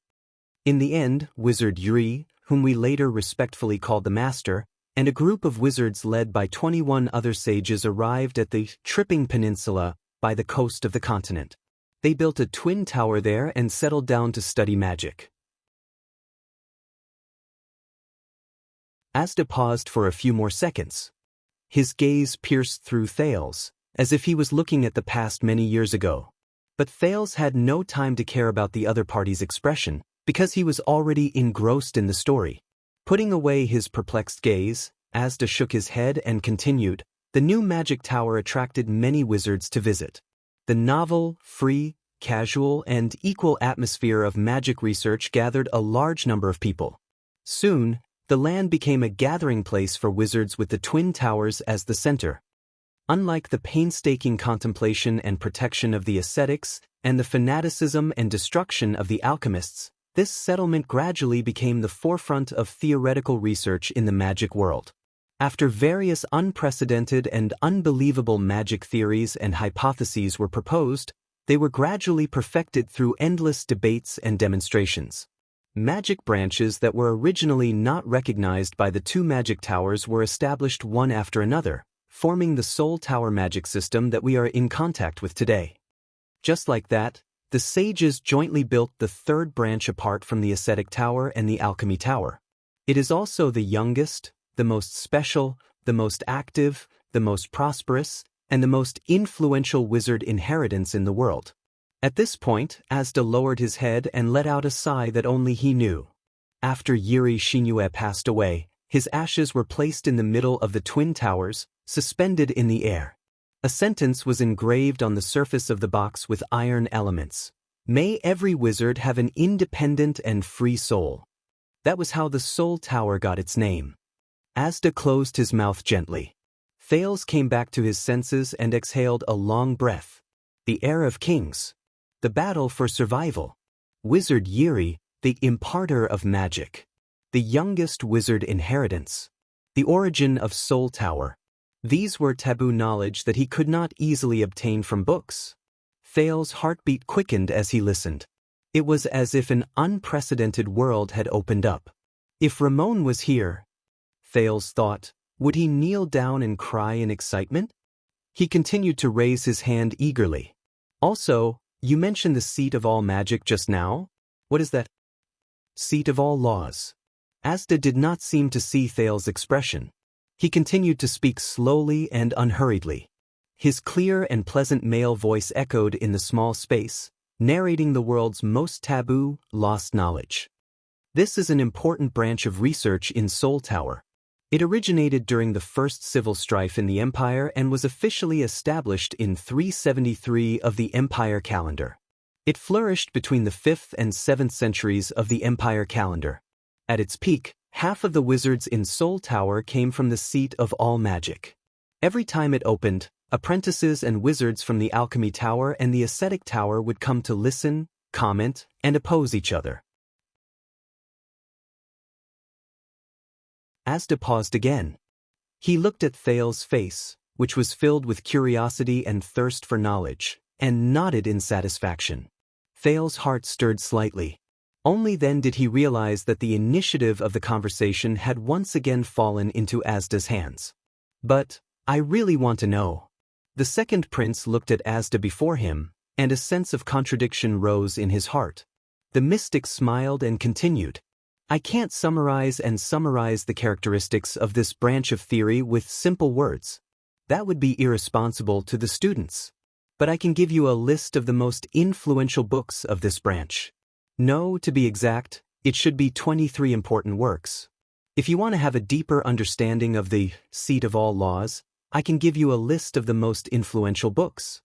[SPEAKER 1] In the end, Wizard Yuri, whom we later respectfully called the Master, and a group of wizards led by 21 other sages arrived at the Tripping Peninsula by the coast of the continent. They built a twin tower there and settled down to study magic. Asda paused for a few more seconds. His gaze pierced through Thales, as if he was looking at the past many years ago. But Thales had no time to care about the other party's expression, because he was already engrossed in the story. Putting away his perplexed gaze, Asda shook his head and continued, the new magic tower attracted many wizards to visit. The novel, free, casual, and equal atmosphere of magic research gathered a large number of people. Soon, the land became a gathering place for wizards with the twin towers as the center. Unlike the painstaking contemplation and protection of the ascetics, and the fanaticism and destruction of the alchemists, this settlement gradually became the forefront of theoretical research in the magic world. After various unprecedented and unbelievable magic theories and hypotheses were proposed, they were gradually perfected through endless debates and demonstrations. Magic branches that were originally not recognized by the two magic towers were established one after another, forming the Soul Tower magic system that we are in contact with today. Just like that, the sages jointly built the third branch apart from the Ascetic Tower and the Alchemy Tower. It is also the youngest, the most special, the most active, the most prosperous, and the most influential wizard inheritance in the world. At this point, Asda lowered his head and let out a sigh that only he knew. After Yiri Shinue passed away, his ashes were placed in the middle of the twin towers, suspended in the air. A sentence was engraved on the surface of the box with iron elements. May every wizard have an independent and free soul. That was how the Soul Tower got its name. Asda closed his mouth gently. Thales came back to his senses and exhaled a long breath. The heir of kings. The battle for survival. Wizard Yiri, the imparter of magic. The youngest wizard inheritance. The origin of Soul Tower. These were taboo knowledge that he could not easily obtain from books. Thales' heartbeat quickened as he listened. It was as if an unprecedented world had opened up. If Ramon was here, Thales thought, would he kneel down and cry in excitement? He continued to raise his hand eagerly. Also, you mentioned the seat of all magic just now? What is that? Seat of all laws. Asda did not seem to see Thales' expression. He continued to speak slowly and unhurriedly. His clear and pleasant male voice echoed in the small space, narrating the world's most taboo, lost knowledge. This is an important branch of research in Soul Tower. It originated during the first civil strife in the Empire and was officially established in 373 of the Empire calendar. It flourished between the 5th and 7th centuries of the Empire calendar. At its peak, half of the wizards in Soul Tower came from the seat of all magic. Every time it opened, apprentices and wizards from the Alchemy Tower and the Ascetic Tower would come to listen, comment, and oppose each other. Asda paused again. He looked at Thales' face, which was filled with curiosity and thirst for knowledge, and nodded in satisfaction. Thales' heart stirred slightly. Only then did he realize that the initiative of the conversation had once again fallen into Asda's hands. But, I really want to know. The second prince looked at Asda before him, and a sense of contradiction rose in his heart. The mystic smiled and continued. I can't summarize the characteristics of this branch of theory with simple words. That would be irresponsible to the students. But I can give you a list of the most influential books of this branch. No, to be exact, it should be 23 important works. If you want to have a deeper understanding of the seat of all laws, I can give you a list of the most influential books.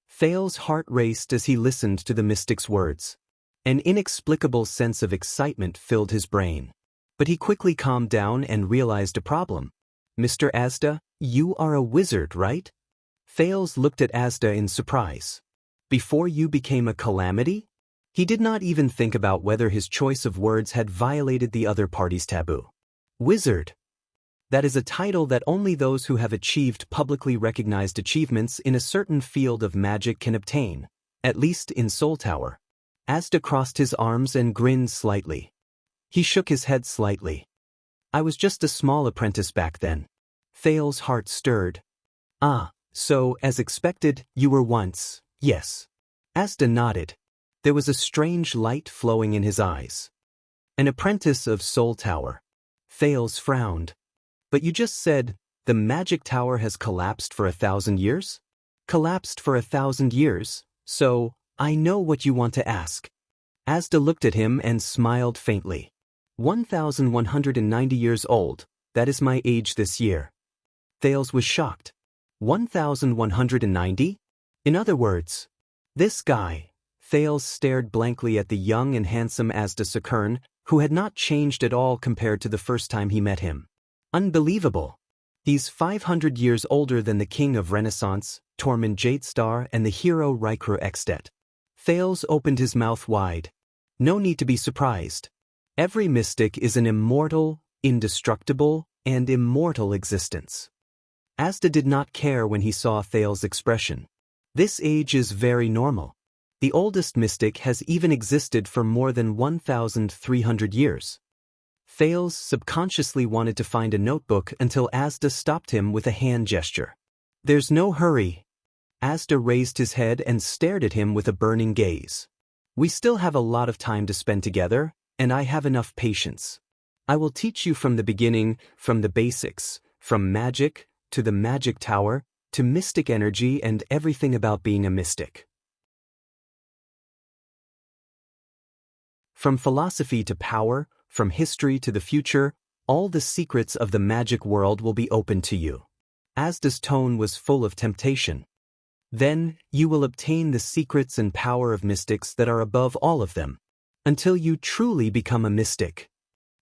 [SPEAKER 1] Thales' heart raced as he listened to the mystic's words. An inexplicable sense of excitement filled his brain. But he quickly calmed down and realized a problem. Mr. Asda, you are a wizard, right? Thales looked at Asda in surprise. Before you became a calamity? He did not even think about whether his choice of words had violated the other party's taboo. Wizard. That is a title that only those who have achieved publicly recognized achievements in a certain field of magic can obtain, at least in Soul Tower. Asda crossed his arms and grinned slightly. He shook his head slightly. I was just a small apprentice back then. Thales' heart stirred. Ah, so, as expected, you were once, yes. Asda nodded. There was a strange light flowing in his eyes. An apprentice of Soul Tower. Thales frowned. But you just said, the magic tower has collapsed for 1,000 years? Collapsed for 1,000 years, so, I know what you want to ask. Asda looked at him and smiled faintly. 1,190 years old, that is my age this year. Thales was shocked. 1,190? In other words, this guy. Thales stared blankly at the young and handsome Asda Sakern, who had not changed at all compared to the first time he met him. Unbelievable. He's 500 years older than the king of Renaissance, Tormund Jadestar, and the hero Rykru Extet. Thales opened his mouth wide. No need to be surprised. Every mystic is an immortal, indestructible, and immortal existence. Asda did not care when he saw Thales' expression. This age is very normal. The oldest mystic has even existed for more than 1,300 years. Thales subconsciously wanted to find a notebook until Asda stopped him with a hand gesture. "There's no hurry." Asda raised his head and stared at him with a burning gaze. "We still have a lot of time to spend together, and I have enough patience. I will teach you from the beginning, from the basics, from magic to the magic tower, to mystic energy and everything about being a mystic. From philosophy to power, from history to the future, all the secrets of the magic world will be open to you." Asda's tone was full of temptation. "Then, you will obtain the secrets and power of mystics that are above all of them, until you truly become a mystic."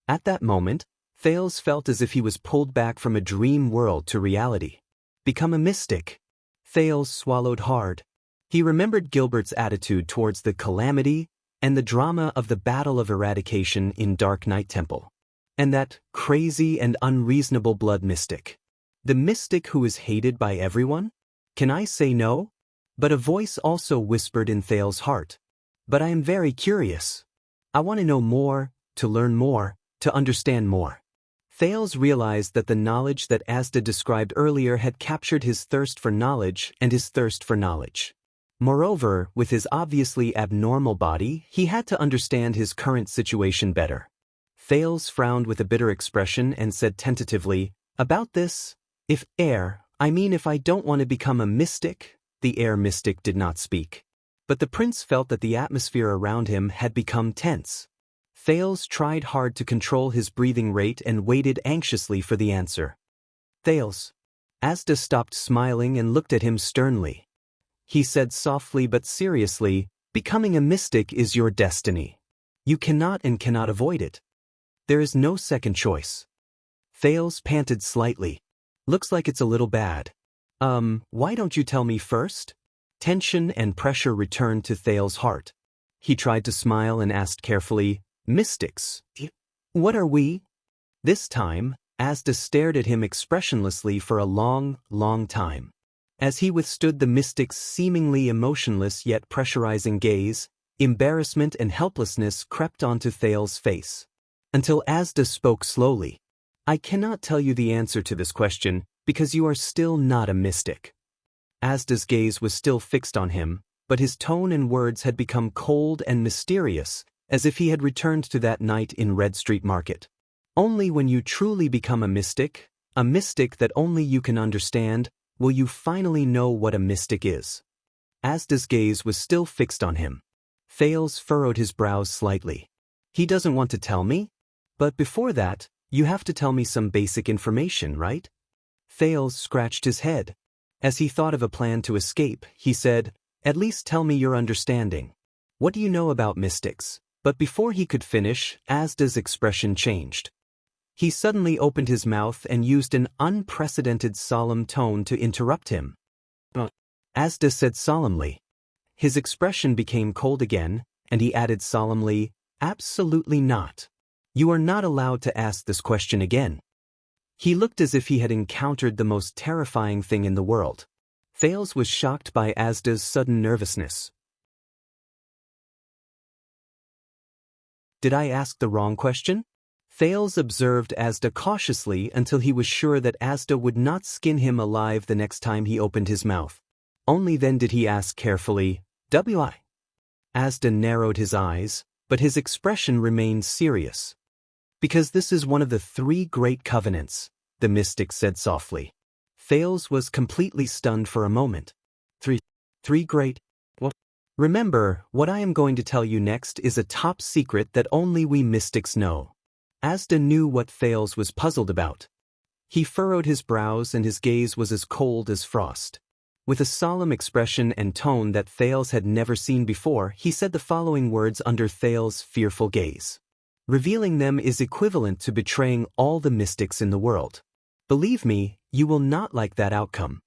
[SPEAKER 1] At that moment, Thales felt as if he was pulled back from a dream world to reality. Become a mystic. Thales swallowed hard. He remembered Gilbert's attitude towards the calamity and the drama of the Battle of Eradication in Dark Knight Temple. And that crazy and unreasonable blood mystic. The mystic who is hated by everyone? Can I say no? But a voice also whispered in Thales' heart. "But I am very curious. I want to know more, to learn more, to understand more." Thales realized that the knowledge that Asda described earlier had captured his thirst for knowledge and his thirst for knowledge. Moreover, with his obviously abnormal body, he had to understand his current situation better. Thales frowned with a bitter expression and said tentatively, "About this, if I don't want to become a mystic." The air mystic did not speak. But the prince felt that the atmosphere around him had become tense. Thales tried hard to control his breathing rate and waited anxiously for the answer. "Thales." Asda stopped smiling and looked at him sternly. He said softly but seriously, "Becoming a mystic is your destiny. You cannot avoid it. There is no second choice." Thales panted slightly. "Looks like it's a little bad. Why don't you tell me first?" Tension and pressure returned to Thales' heart. He tried to smile and asked carefully, "Mystics, what are we?" This time, Asda stared at him expressionlessly for a long, long time. As he withstood the mystic's seemingly emotionless yet pressurizing gaze, embarrassment and helplessness crept onto Thales' face. Until Asda spoke slowly. "I cannot tell you the answer to this question, because you are still not a mystic." Asda's gaze was still fixed on him, but his tone and words had become cold and mysterious, as if he had returned to that night in Red Street Market. "Only when you truly become a mystic that only you can understand, will you finally know what a mystic is." Asda's gaze was still fixed on him. Thales furrowed his brows slightly. "He doesn't want to tell me? But before that, you have to tell me some basic information, right?" Thales scratched his head. As he thought of a plan to escape, he said, "At least tell me your understanding. What do you know about mystics?" But before he could finish, Asda's expression changed. He suddenly opened his mouth and used an unprecedented solemn tone to interrupt him. Asda said solemnly. His expression became cold again, and he added solemnly, "Absolutely not. You are not allowed to ask this question again." He looked as if he had encountered the most terrifying thing in the world. Thales was shocked by Asda's sudden nervousness. "Did I ask the wrong question?" Thales observed Asda cautiously until he was sure that Asda would not skin him alive the next time he opened his mouth. Only then did he ask carefully, "Why?" Asda narrowed his eyes, but his expression remained serious. "Because this is one of the 3 great covenants," the mystic said softly. Thales was completely stunned for a moment. Three great? What? "Remember, what I am going to tell you next is a top secret that only we mystics know." Asda knew what Thales was puzzled about. He furrowed his brows and his gaze was as cold as frost. With a solemn expression and tone that Thales had never seen before, he said the following words under Thales' fearful gaze. "Revealing them is equivalent to betraying all the mystics in the world. Believe me, you will not like that outcome."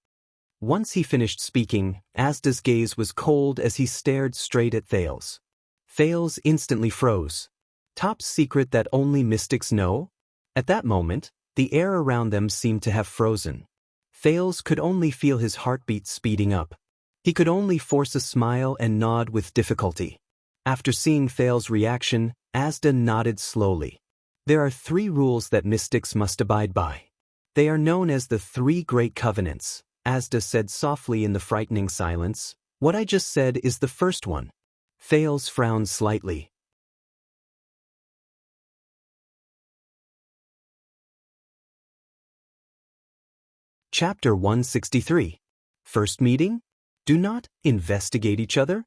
[SPEAKER 1] Once he finished speaking, Asda's gaze was cold as he stared straight at Thales. Thales instantly froze. Top secret that only mystics know? At that moment, the air around them seemed to have frozen. Thales could only feel his heartbeat speeding up. He could only force a smile and nod with difficulty. After seeing Thales's reaction, Asda nodded slowly. There are 3 rules that mystics must abide by. They are known as the 3 Great Covenants, Asda said softly in the frightening silence. What I just said is the first one. Thales frowned slightly. Chapter 163. First meeting? Do not investigate each other?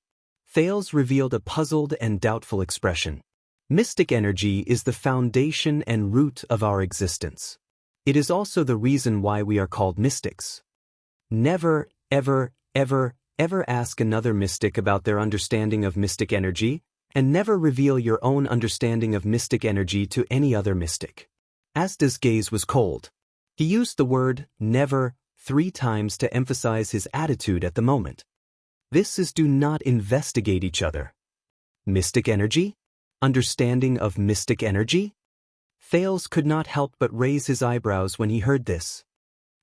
[SPEAKER 1] Thales revealed a puzzled and doubtful expression. Mystic energy is the foundation and root of our existence. It is also the reason why we are called mystics. Never, ever, ever, ever ask another mystic about their understanding of mystic energy, and never reveal your own understanding of mystic energy to any other mystic. Asda's gaze was cold. He used the word never 3 times to emphasize his attitude at the moment. This is do not investigate each other. Mystic energy? Understanding of mystic energy? Thales could not help but raise his eyebrows when he heard this.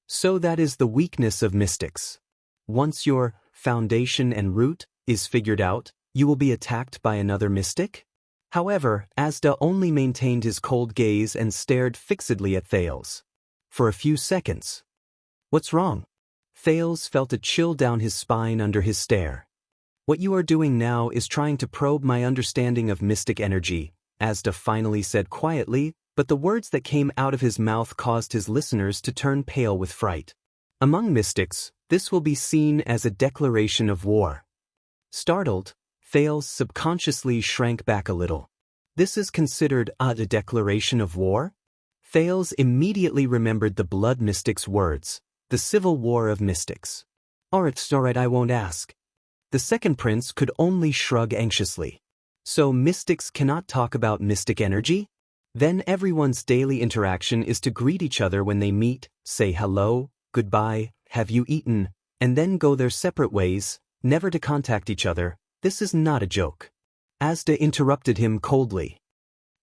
[SPEAKER 1] So that is the weakness of mystics. Once your foundation and root is figured out, you will be attacked by another mystic? However, Asda only maintained his cold gaze and stared fixedly at Thales. For a few seconds. What's wrong? Thales felt a chill down his spine under his stare. What you are doing now is trying to probe my understanding of mystic energy, Asda finally said quietly, but the words that came out of his mouth caused his listeners to turn pale with fright. Among mystics, this will be seen as a declaration of war. Startled, Thales subconsciously shrank back a little. This is considered a declaration of war? Thales immediately remembered the blood mystic's words, the civil war of mystics. Alright, I won't ask. The second prince could only shrug anxiously. So mystics cannot talk about mystic energy? Then everyone's daily interaction is to greet each other when they meet, say hello, goodbye, have you eaten, and then go their separate ways, never to contact each other. This is not a joke. Asda interrupted him coldly.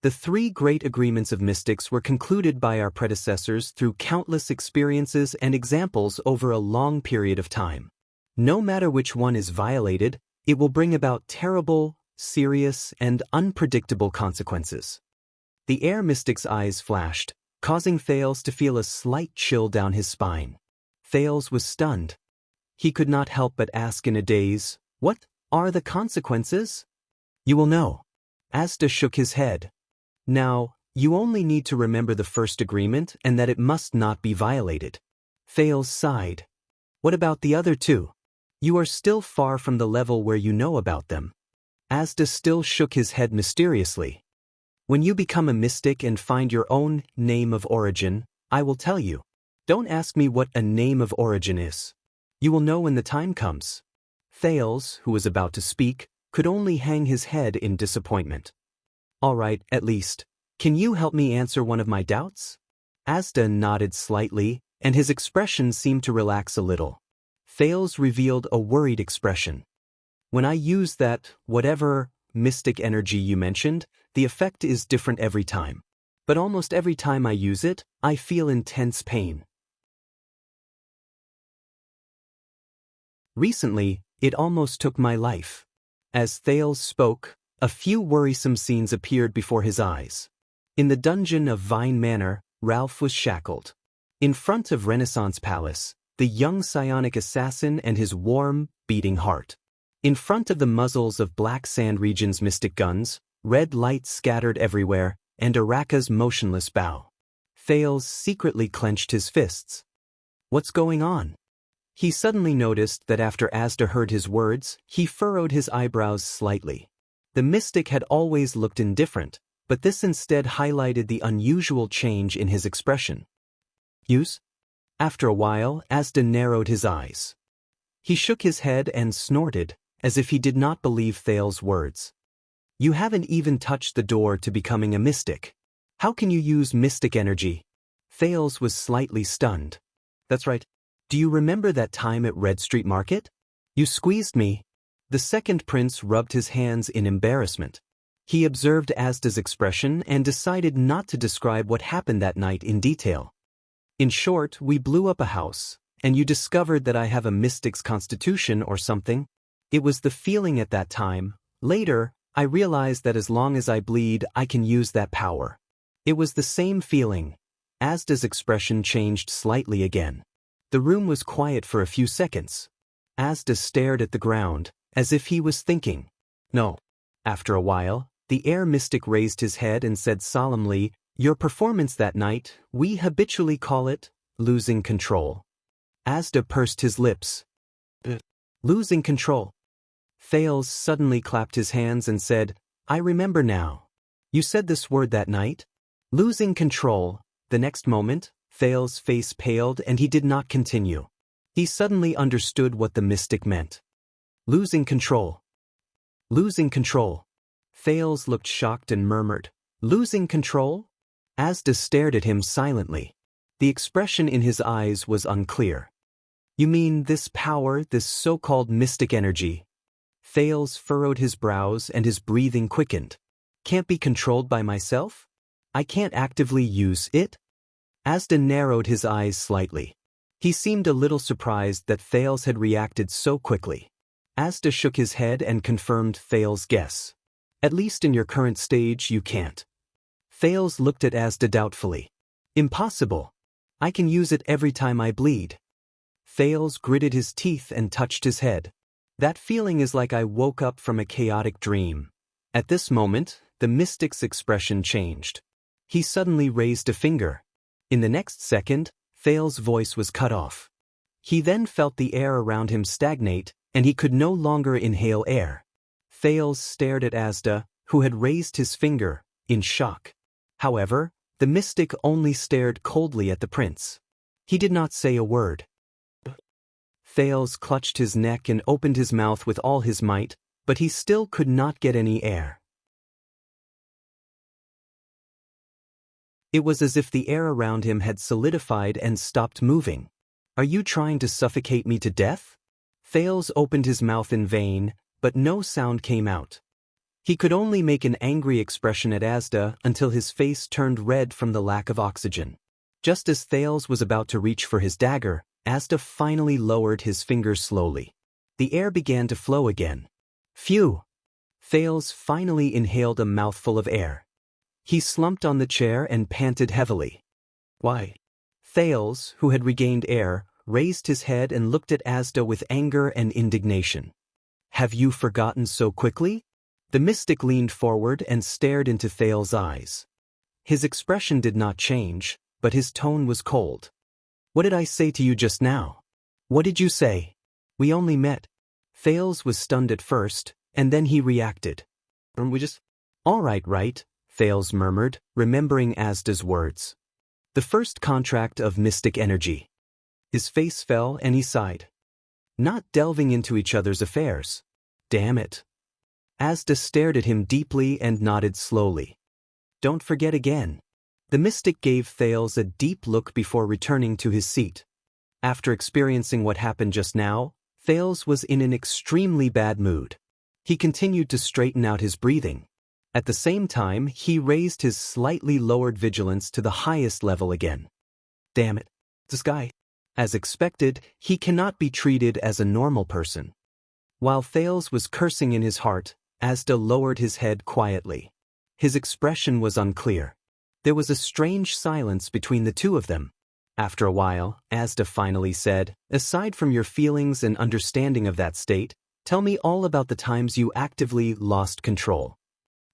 [SPEAKER 1] The 3 great agreements of mystics were concluded by our predecessors through countless experiences and examples over a long period of time. No matter which one is violated, it will bring about terrible, serious, and unpredictable consequences. The Heir mystic's eyes flashed, causing Thales to feel a slight chill down his spine. Thales was stunned. He could not help but ask in a daze, "What are the consequences?" "You will know." Asda shook his head. "Now, you only need to remember the first agreement and that it must not be violated." Thales sighed. "What about the other 2? You are still far from the level where you know about them." Asda still shook his head mysteriously. "When you become a mystic and find your own name of origin, I will tell you. Don't ask me what a name of origin is. You will know when the time comes." Thales, who was about to speak, could only hang his head in disappointment. "All right, at least. Can you help me answer one of my doubts?" Asda nodded slightly, and his expression seemed to relax a little. Thales revealed a worried expression. "When I use that, whatever, mystic energy you mentioned, the effect is different every time. But almost every time I use it, I feel intense pain. Recently, it almost took my life." As Thales spoke, a few worrisome scenes appeared before his eyes. In the dungeon of Vine Manor, Ralph was shackled. In front of Renaissance Palace, the young psionic assassin and his warm, beating heart. In front of the muzzles of Black Sand Region's mystic guns, red lights scattered everywhere, and Araka's motionless bow. Thales secretly clenched his fists. What's going on? He suddenly noticed that after Asda heard his words, he furrowed his eyebrows slightly. The mystic had always looked indifferent, but this instead highlighted the unusual change in his expression. Use? After a while, Asda narrowed his eyes. He shook his head and snorted, as if he did not believe Thales' words. You haven't even touched the door to becoming a mystic. How can you use mystic energy? Thales was slightly stunned. That's right. Do you remember that time at Red Street Market? You squeezed me. The second prince rubbed his hands in embarrassment. He observed Asda's expression and decided not to describe what happened that night in detail. In short, we blew up a house. And you discovered that I have a mystic's constitution or something? It was the feeling at that time. Later, I realized that as long as I bleed, I can use that power. It was the same feeling. Asda's expression changed slightly again. The room was quiet for a few seconds. Asda stared at the ground, as if he was thinking. No. After a while, the air mystic raised his head and said solemnly, "Your performance that night, we habitually call it losing control." Asda pursed his lips. Losing control. Thales suddenly clapped his hands and said, "I remember now. You said this word that night? Losing control." The next moment, Thales' face paled and he did not continue. He suddenly understood what the mystic meant. Losing control. Losing control. Thales looked shocked and murmured, "Losing control?" Asda stared at him silently. The expression in his eyes was unclear. "You mean this power, this so-called mystic energy?" Thales furrowed his brows and his breathing quickened. "Can't be controlled by myself? I can't actively use it?" Asda narrowed his eyes slightly. He seemed a little surprised that Thales had reacted so quickly. Asda shook his head and confirmed Thales' guess. "At least in your current stage you can't." Thales looked at Asda doubtfully. "Impossible. I can use it every time I bleed." Thales gritted his teeth and touched his head. "That feeling is like I woke up from a chaotic dream." At this moment, the mystic's expression changed. He suddenly raised a finger. In the next second, Thales' voice was cut off. He then felt the air around him stagnate, and he could no longer inhale air. Thales stared at Asda, who had raised his finger, in shock. However, the mystic only stared coldly at the prince. He did not say a word. Thales clutched his neck and opened his mouth with all his might, but he still could not get any air. It was as if the air around him had solidified and stopped moving. "Are you trying to suffocate me to death?" Thales opened his mouth in vain, but no sound came out. He could only make an angry expression at Asda until his face turned red from the lack of oxygen. Just as Thales was about to reach for his dagger, Asda finally lowered his fingers slowly. The air began to flow again. Phew! Thales finally inhaled a mouthful of air. He slumped on the chair and panted heavily. "Why?" Thales, who had regained air, raised his head and looked at Asda with anger and indignation. "Have you forgotten so quickly?" The mystic leaned forward and stared into Thales' eyes. His expression did not change, but his tone was cold. "What did I say to you just now?" "What did you say?" "We only met." Thales was stunned at first, and then he reacted. All right, Thales murmured, remembering Asda's words. "The first contract of mystic energy." His face fell and he sighed. "Not delving into each other's affairs. Damn it." Asda stared at him deeply and nodded slowly. "Don't forget again." The mystic gave Thales a deep look before returning to his seat. After experiencing what happened just now, Thales was in an extremely bad mood. He continued to straighten out his breathing. At the same time, he raised his slightly lowered vigilance to the highest level again. "Damn it. This guy." As expected, he cannot be treated as a normal person. While Thales was cursing in his heart, Asda lowered his head quietly. His expression was unclear. There was a strange silence between the two of them. After a while, Asda finally said, "Aside from your feelings and understanding of that state, tell me all about the times you actively lost control."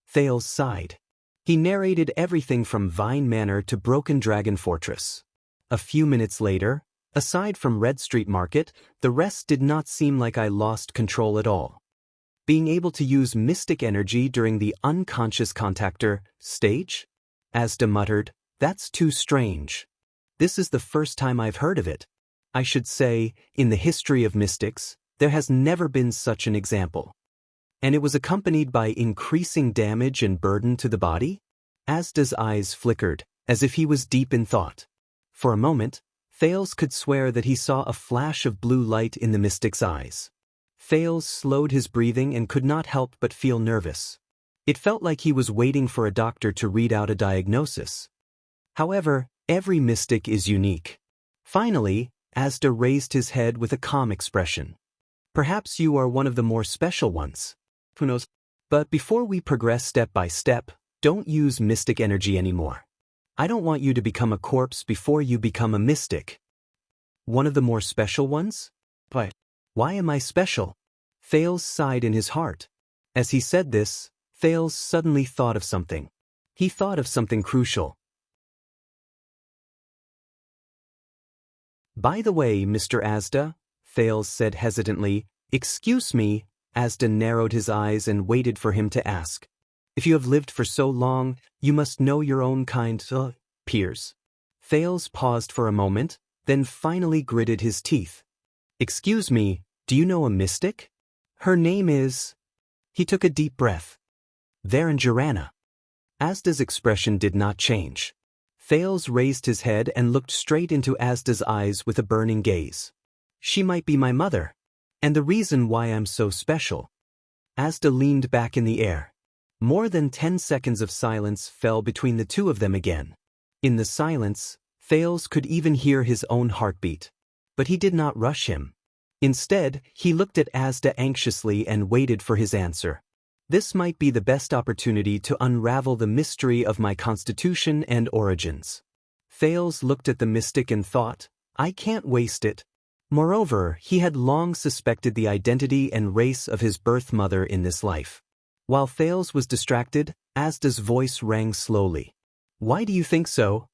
[SPEAKER 1] Thales sighed. He narrated everything from Vine Manor to Broken Dragon Fortress. A few minutes later, aside from Red Street Market, the rest did not seem like I lost control at all. Being able to use mystic energy during the unconscious contactor stage? Asda muttered, "That's too strange. This is the first time I've heard of it. I should say, in the history of mystics, there has never been such an example. And it was accompanied by increasing damage and burden to the body?" Asda's eyes flickered, as if he was deep in thought. For a moment, Thales could swear that he saw a flash of blue light in the mystic's eyes. Thales slowed his breathing and could not help but feel nervous. It felt like he was waiting for a doctor to read out a diagnosis. However, every mystic is unique. Finally, Asda raised his head with a calm expression. Perhaps you are one of the more special ones. Who knows? But before we progress step by step, don't use mystic energy anymore. I don't want you to become a corpse before you become a mystic. One of the more special ones? But why am I special? Thales sighed in his heart. As he said this, Thales suddenly thought of something. He thought of something crucial. By the way, Mr. Asda, Thales said hesitantly. Excuse me. Asda narrowed his eyes and waited for him to ask. If you have lived for so long, you must know your own kind, peers. Thales paused for a moment, then finally gritted his teeth. Excuse me, do you know a mystic? Her name is... He took a deep breath. Varanjarana. Asda's expression did not change. Thales raised his head and looked straight into Asda's eyes with a burning gaze. She might be my mother. And the reason why I'm so special. Asda leaned back in the air. More than 10 seconds of silence fell between the two of them again. In the silence, Thales could even hear his own heartbeat. But he did not rush him. Instead, he looked at Asda anxiously and waited for his answer. This might be the best opportunity to unravel the mystery of my constitution and origins. Thales looked at the mystic and thought, I can't waste it. Moreover, he had long suspected the identity and race of his birth mother in this life. While Thales was distracted, Asda's voice rang slowly. Why do you think so?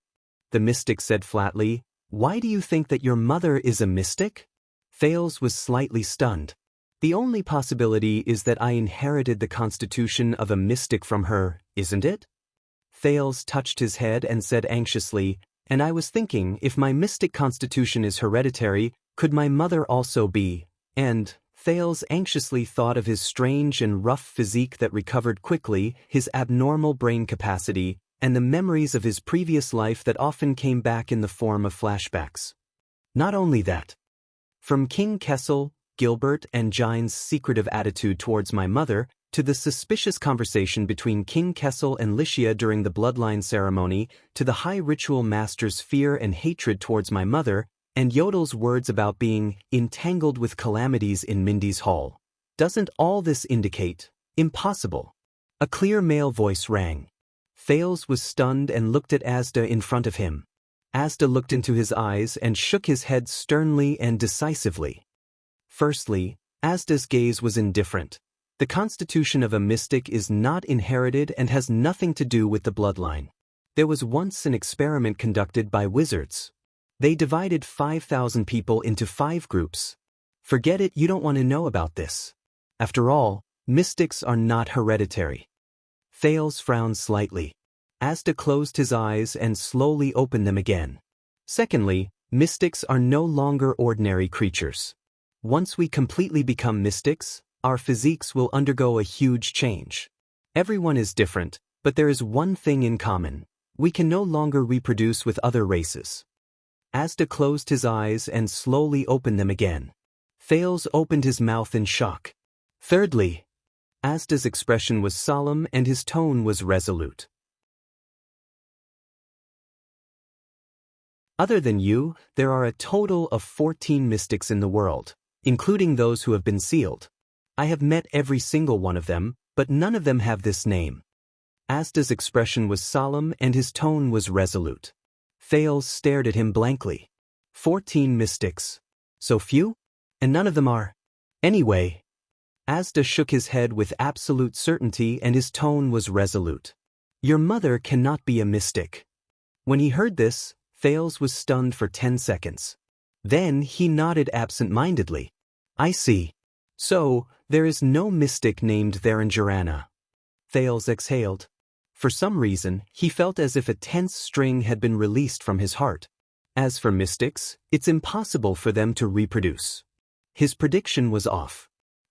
[SPEAKER 1] The mystic said flatly, Why do you think that your mother is a mystic? Thales was slightly stunned. The only possibility is that I inherited the constitution of a mystic from her, isn't it? Thales touched his head and said anxiously, And I was thinking, if my mystic constitution is hereditary, could my mother also be? And Thales anxiously thought of his strange and rough physique that recovered quickly, his abnormal brain capacity, and the memories of his previous life that often came back in the form of flashbacks. Not only that. From King Kessel, Gilbert, and Gine's secretive attitude towards my mother, to the suspicious conversation between King Kessel and Lycia during the bloodline ceremony, to the high ritual master's fear and hatred towards my mother, and Yodel's words about being entangled with calamities in Mindy's hall. Doesn't all this indicate? Impossible. A clear male voice rang. Thales was stunned and looked at Asda in front of him. Asda looked into his eyes and shook his head sternly and decisively. Firstly, Asda's gaze was indifferent. The constitution of a mystic is not inherited and has nothing to do with the bloodline. There was once an experiment conducted by wizards. They divided 5,000 people into 5 groups. Forget it, you don't want to know about this. After all, mystics are not hereditary. Thales frowned slightly. Asda closed his eyes and slowly opened them again. Secondly, mystics are no longer ordinary creatures. Once we completely become mystics, our physiques will undergo a huge change. Everyone is different, but there is one thing in common. We can no longer reproduce with other races. Asda closed his eyes and slowly opened them again. Thales opened his mouth in shock. Thirdly, Asda's expression was solemn and his tone was resolute. Other than you, there are a total of 14 mystics in the world, including those who have been sealed. I have met every single one of them, but none of them have this name. Asda's expression was solemn and his tone was resolute. Thales stared at him blankly. 14 mystics. So few? And none of them are. Anyway. Asda shook his head with absolute certainty and his tone was resolute. Your mother cannot be a mystic. When he heard this, Thales was stunned for 10 seconds. Then he nodded absent-mindedly. I see. So, there is no mystic named Varanjarana. Thales exhaled. For some reason, he felt as if a tense string had been released from his heart. As for mystics, it's impossible for them to reproduce. His prediction was off.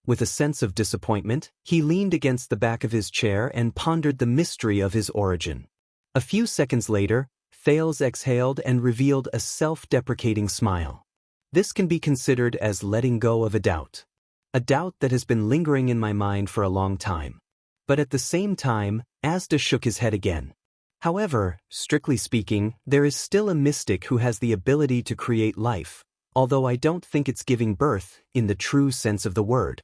[SPEAKER 1] With a sense of disappointment, he leaned against the back of his chair and pondered the mystery of his origin. A few seconds later, Thales exhaled and revealed a self-deprecating smile. This can be considered as letting go of a doubt that has been lingering in my mind for a long time. But at the same time, Asda shook his head again. However, strictly speaking, there is still a mystic who has the ability to create life, although I don't think it's giving birth in the true sense of the word.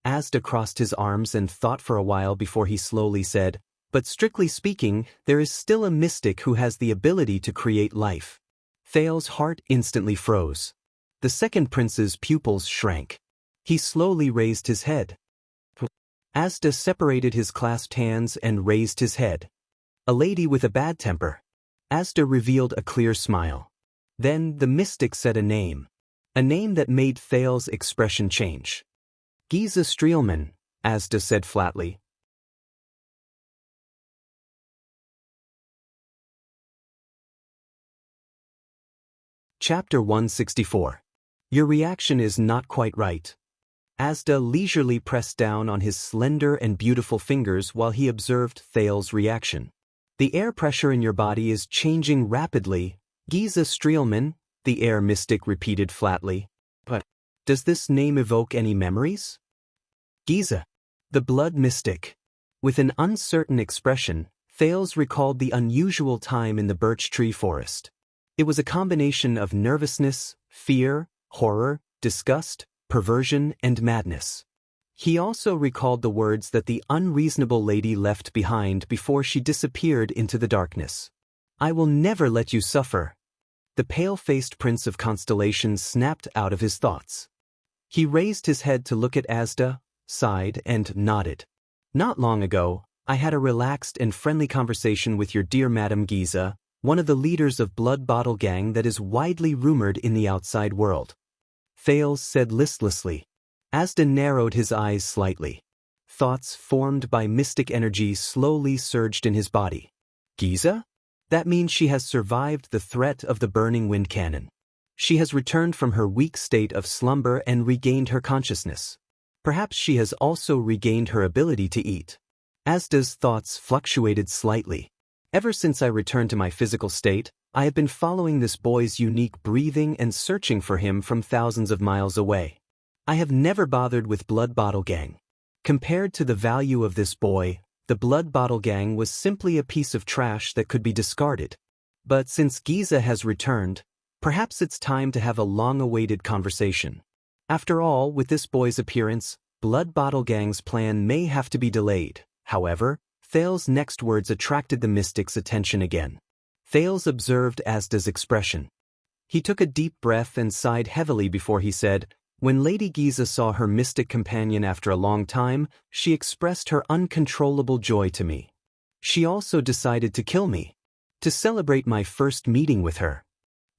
[SPEAKER 1] Asda crossed his arms and thought for a while before he slowly said, but strictly speaking, there is still a mystic who has the ability to create life. Thales's heart instantly froze. The second prince's pupils shrank. He slowly raised his head. Asda separated his clasped hands and raised his head. A lady with a bad temper. Asda revealed a clear smile. Then the mystic said a name that made Thales's expression change. Giza Streelman, Asda said flatly. Chapter 164. Your reaction is not quite right. Asda leisurely pressed down on his slender and beautiful fingers while he observed Thales's reaction. The air pressure in your body is changing rapidly. Giza Streelman, the air mystic repeated flatly. But does this name evoke any memories? Giza, the blood mystic. With an uncertain expression, Thales recalled the unusual time in the birch tree forest. It was a combination of nervousness, fear, horror, disgust, perversion, and madness. He also recalled the words that the unreasonable lady left behind before she disappeared into the darkness. I will never let you suffer. The pale-faced prince of constellations snapped out of his thoughts. He raised his head to look at Asda, sighed, and nodded. Not long ago, I had a relaxed and friendly conversation with your dear Madame Giza, one of the leaders of Blood Bottle Gang that is widely rumored in the outside world. Thales said listlessly. Asda narrowed his eyes slightly. Thoughts formed by mystic energy slowly surged in his body. Giza? That means she has survived the threat of the burning wind cannon. She has returned from her weak state of slumber and regained her consciousness. Perhaps she has also regained her ability to eat. Asda's thoughts fluctuated slightly. Ever since I returned to my physical state, I have been following this boy's unique breathing and searching for him from thousands of miles away. I have never bothered with Blood Bottle Gang. Compared to the value of this boy, the Blood Bottle Gang was simply a piece of trash that could be discarded. But since Giza has returned, perhaps it's time to have a long-awaited conversation. After all, with this boy's appearance, Blood Bottle Gang's plan may have to be delayed. However, Thales' next words attracted the mystic's attention again. Thales observed Asda's expression. He took a deep breath and sighed heavily before he said, when Lady Giza saw her mystic companion after a long time, she expressed her uncontrollable joy to me. She also decided to kill me, to celebrate my first meeting with her.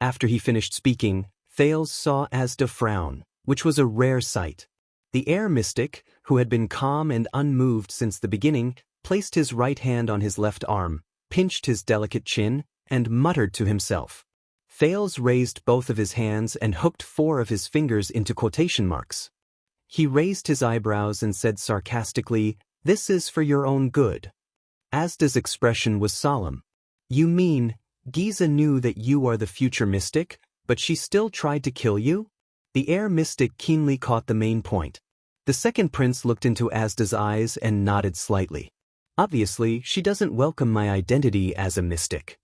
[SPEAKER 1] After he finished speaking, Thales saw Asda frown, which was a rare sight. The air mystic, who had been calm and unmoved since the beginning, placed his right hand on his left arm, pinched his delicate chin, and muttered to himself. Thales raised both of his hands and hooked 4 of his fingers into quotation marks. He raised his eyebrows and said sarcastically, "This is for your own good." Asda's expression was solemn. You mean, Giza knew that you are the future mystic, but she still tried to kill you? The air mystic keenly caught the main point. The second prince looked into Asda's eyes and nodded slightly. Obviously, she doesn't welcome my identity as a mystic.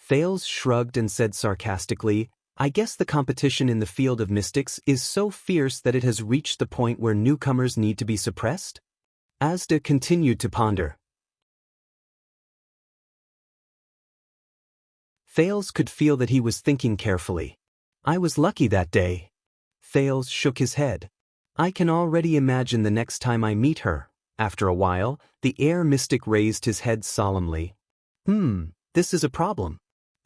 [SPEAKER 1] Thales shrugged and said sarcastically, I guess the competition in the field of mystics is so fierce that it has reached the point where newcomers need to be suppressed? Asda continued to ponder. Thales could feel that he was thinking carefully. I was lucky that day. Thales shook his head. I can already imagine the next time I meet her. After a while, the air mystic raised his head solemnly. This is a problem.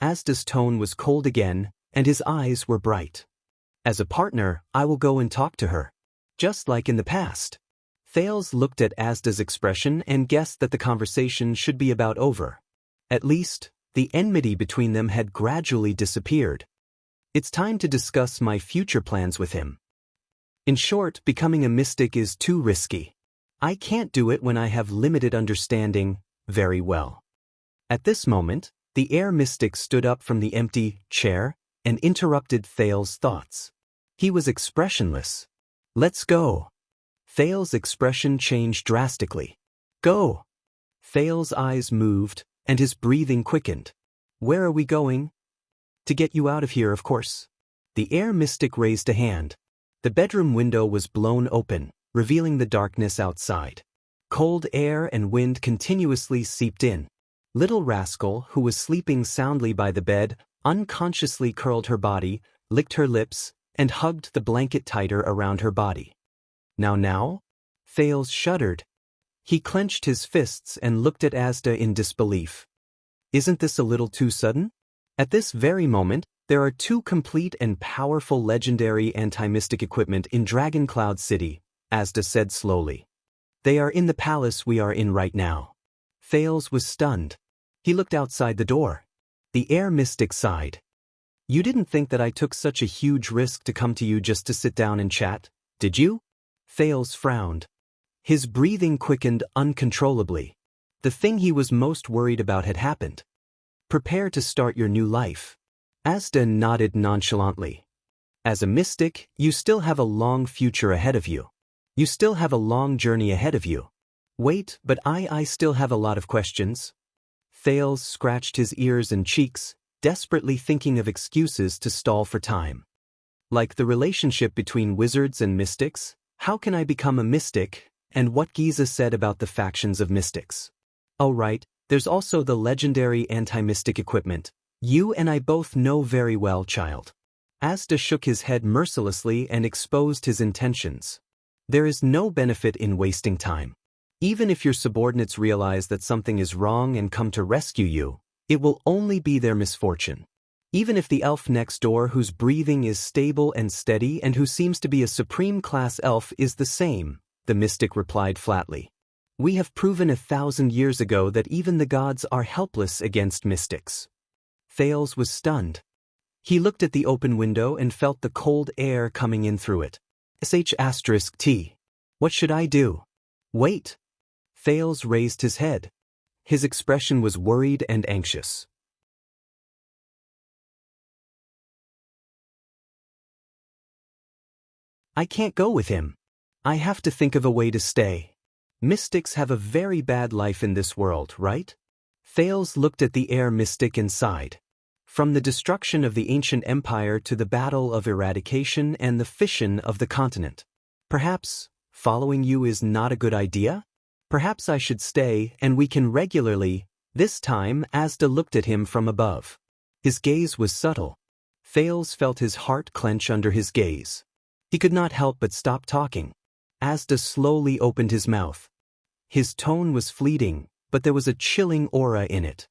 [SPEAKER 1] Asda's tone was cold again, and his eyes were bright. As a partner, I will go and talk to her. Just like in the past. Thales looked at Asda's expression and guessed that the conversation should be about over. At least, the enmity between them had gradually disappeared. It's time to discuss my future plans with him. In short, becoming a mystic is too risky. I can't do it when I have limited understanding. Very well. At this moment, the air mystic stood up from the empty chair and interrupted Thales' thoughts. He was expressionless. Let's go. Thales' expression changed drastically. Go. Thales' eyes moved, and his breathing quickened. Where are we going? To get you out of here, of course. The Heir mystic raised a hand. The bedroom window was blown open, revealing the darkness outside. Cold air and wind continuously seeped in. Little Rascal, who was sleeping soundly by the bed, unconsciously curled her body, licked her lips, and hugged the blanket tighter around her body. Now? Thales shuddered. He clenched his fists and looked at Asda in disbelief. Isn't this a little too sudden? At this very moment, there are two complete and powerful legendary anti-mystic equipment in Dragon Cloud City, Asda said slowly. They are in the palace we are in right now. Thales was stunned. He looked outside the door. The Heir mystic sighed. You didn't think that I took such a huge risk to come to you just to sit down and chat, did you? Thales frowned. His breathing quickened uncontrollably. The thing he was most worried about had happened. Prepare to start your new life. Asda nodded nonchalantly. As a mystic, you still have a long future ahead of you. You still have a long journey ahead of you. Wait, but I still have a lot of questions. Thales scratched his ears and cheeks, desperately thinking of excuses to stall for time. Like the relationship between wizards and mystics, how can I become a mystic, and what Giza said about the factions of mystics. Oh right, there's also the legendary anti-mystic equipment. You and I both know very well, child. Asda shook his head mercilessly and exposed his intentions. There is no benefit in wasting time. Even if your subordinates realize that something is wrong and come to rescue you, it will only be their misfortune. Even if the elf next door whose breathing is stable and steady and who seems to be a supreme class elf is the same, the mystic replied flatly. We have proven 1,000 years ago that even the gods are helpless against mystics. Thales was stunned. He looked at the open window and felt the cold air coming in through it. **T. What should I do? Wait. Thales raised his head. His expression was worried and anxious. I can't go with him. I have to think of a way to stay. Mystics have a very bad life in this world, right? Thales looked at the Heir mystic and sighed. From the destruction of the ancient empire to the battle of eradication and the fission of the continent. Perhaps following you is not a good idea? Perhaps I should stay and we can regularly. This time Asda looked at him from above. His gaze was subtle. Thales felt his heart clench under his gaze. He could not help but stop talking. Asda slowly opened his mouth. His tone was fleeting, but there was a chilling aura in it.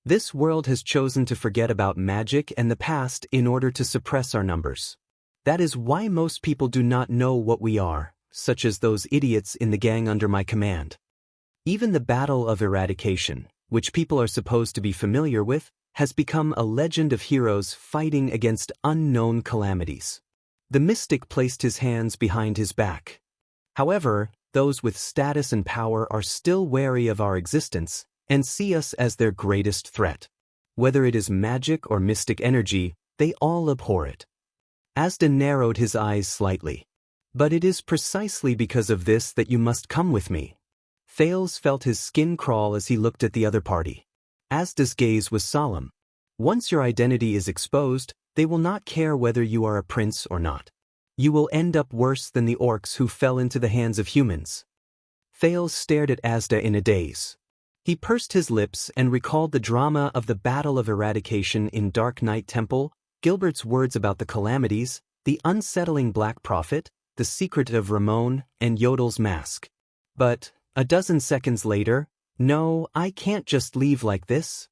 [SPEAKER 1] This world has chosen to forget about magic and the past in order to suppress our numbers. That is why most people do not know what we are, such as those idiots in the gang under my command. Even the battle of eradication, which people are supposed to be familiar with, has become a legend of heroes fighting against unknown calamities. The mystic placed his hands behind his back. However, those with status and power are still wary of our existence and see us as their greatest threat. Whether it is magic or mystic energy, they all abhor it. Asda narrowed his eyes slightly. But it is precisely because of this that you must come with me. Thales felt his skin crawl as he looked at the other party. Asda's gaze was solemn. Once your identity is exposed, they will not care whether you are a prince or not. You will end up worse than the orcs who fell into the hands of humans. Thales stared at Asda in a daze. He pursed his lips and recalled the drama of the Battle of Eradication in Dark Knight Temple, Gilbert's words about the calamities, the unsettling Black Prophet, the secret of Ramon, and Yodel's mask. But, a dozen seconds later, no, I can't just leave like this.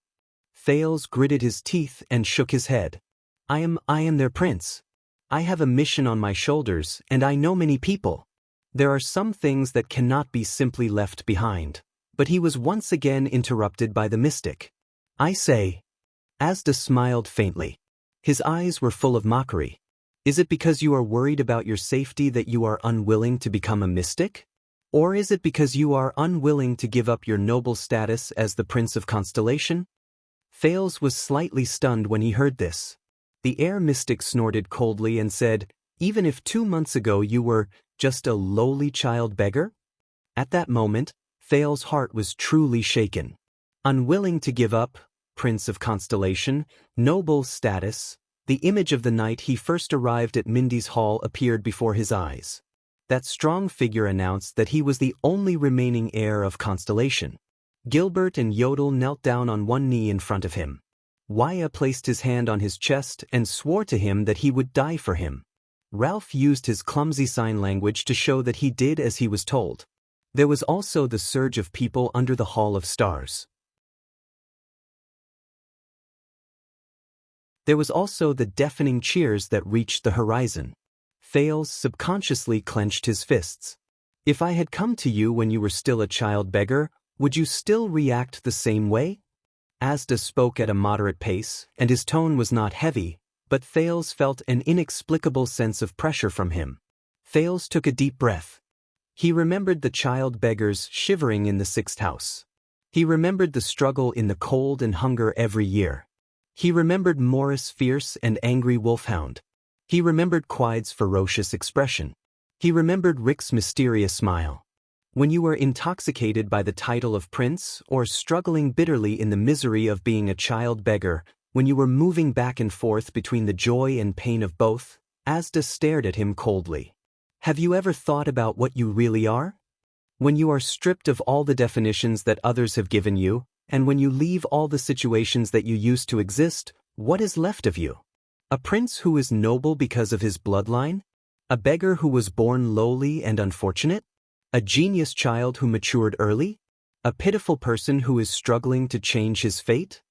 [SPEAKER 1] Thales gritted his teeth and shook his head. I am their prince. I have a mission on my shoulders, and I know many people. There are some things that cannot be simply left behind. But he was once again interrupted by the mystic. I say. Asda smiled faintly. His eyes were full of mockery. Is it because you are worried about your safety that you are unwilling to become a mystic? Or is it because you are unwilling to give up your noble status as the Prince of Constellation? Thales was slightly stunned when he heard this. The Heir mystic snorted coldly and said, even if 2 months ago you were just a lowly child beggar? At that moment, Thales' heart was truly shaken. Unwilling to give up, Prince of Constellation, noble status, The image of the night he first arrived at Mindy's hall appeared before his eyes. That strong figure announced that he was the only remaining heir of Constellation. Gilbert and Yodel knelt down on one knee in front of him. Waya placed his hand on his chest and swore to him that he would die for him. Ralph used his clumsy sign language to show that he did as he was told. There was also the surge of people under the Hall of Stars. There was also the deafening cheers that reached the horizon. Thales subconsciously clenched his fists. If I had come to you when you were still a child beggar, would you still react the same way? Asda spoke at a moderate pace, and his tone was not heavy, but Thales felt an inexplicable sense of pressure from him. Thales took a deep breath. He remembered the child beggars shivering in the sixth house. He remembered the struggle in the cold and hunger every year. He remembered Morris' fierce and angry wolfhound. He remembered Quide's ferocious expression. He remembered Rick's mysterious smile. When you were intoxicated by the title of prince or struggling bitterly in the misery of being a child beggar, when you were moving back and forth between the joy and pain of both, Asda stared at him coldly. Have you ever thought about what you really are? When you are stripped of all the definitions that others have given you, and when you leave all the situations that you used to exist, what is left of you? A prince who is noble because of his bloodline? A beggar who was born lowly and unfortunate? A genius child who matured early? A pitiful person who is struggling to change his fate?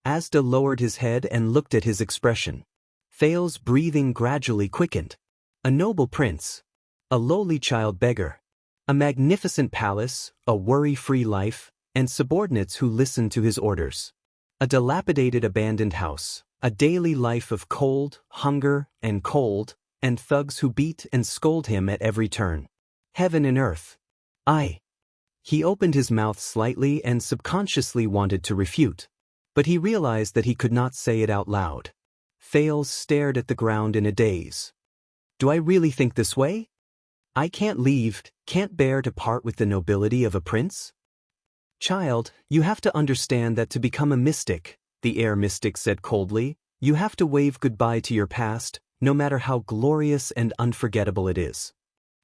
[SPEAKER 1] Asda lowered his head and looked at his expression. Thales' breathing gradually quickened. A noble prince. A lowly child beggar. A magnificent palace, a worry-free life, and subordinates who listened to his orders. A dilapidated abandoned house. A daily life of cold, hunger, and cold, and thugs who beat and scold him at every turn. Heaven and earth. He opened his mouth slightly and subconsciously wanted to refute. But he realized that he could not say it out loud. Thales stared at the ground in a daze. Do I really think this way? I can't bear to part with the nobility of a prince? Child, you have to understand that to become a mystic, the air mystic said coldly, you have to wave goodbye to your past, no matter how glorious and unforgettable it is.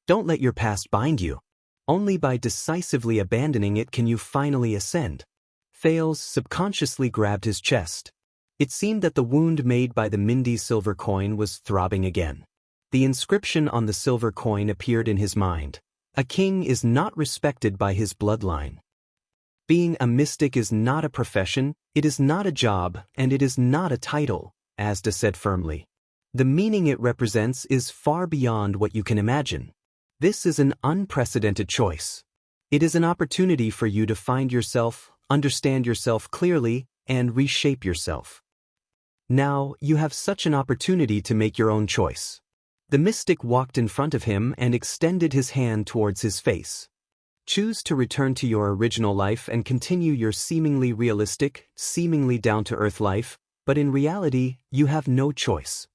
[SPEAKER 1] Don't let your past bind you. Only by decisively abandoning it can you finally ascend. Thales subconsciously grabbed his chest. It seemed that the wound made by the Mindy silver coin was throbbing again. The inscription on the silver coin appeared in his mind. A king is not respected by his bloodline. Being a mystic is not a profession, it is not a job, and it is not a title, Asda said firmly. The meaning it represents is far beyond what you can imagine. This is an unprecedented choice. It is an opportunity for you to find yourself, understand yourself clearly, and reshape yourself. Now, you have such an opportunity to make your own choice. The mystic walked in front of him and extended his hand towards his face. Choose to return to your original life and continue your seemingly realistic, seemingly down-to-earth life, but in reality, you have no choice.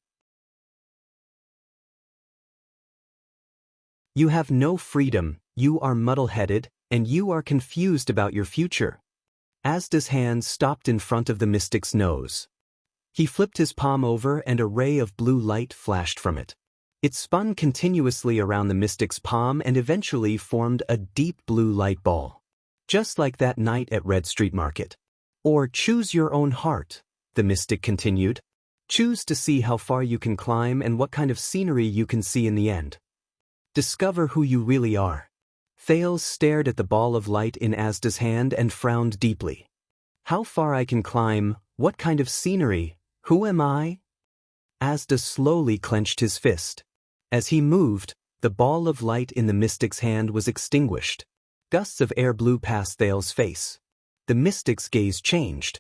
[SPEAKER 1] You have no freedom, you are muddle-headed, and you are confused about your future. Asda's hand stopped in front of the mystic's nose. He flipped his palm over and a ray of blue light flashed from it. It spun continuously around the mystic's palm and eventually formed a deep blue light ball. Just like that night at Red Street Market. Or choose your own heart, the mystic continued. Choose to see how far you can climb and what kind of scenery you can see in the end. Discover who you really are. Thales stared at the ball of light in Asda's hand and frowned deeply. How far I can climb, what kind of scenery, who am I? Asda slowly clenched his fist. As he moved, the ball of light in the mystic's hand was extinguished. Gusts of air blew past Thales' face. The mystic's gaze changed.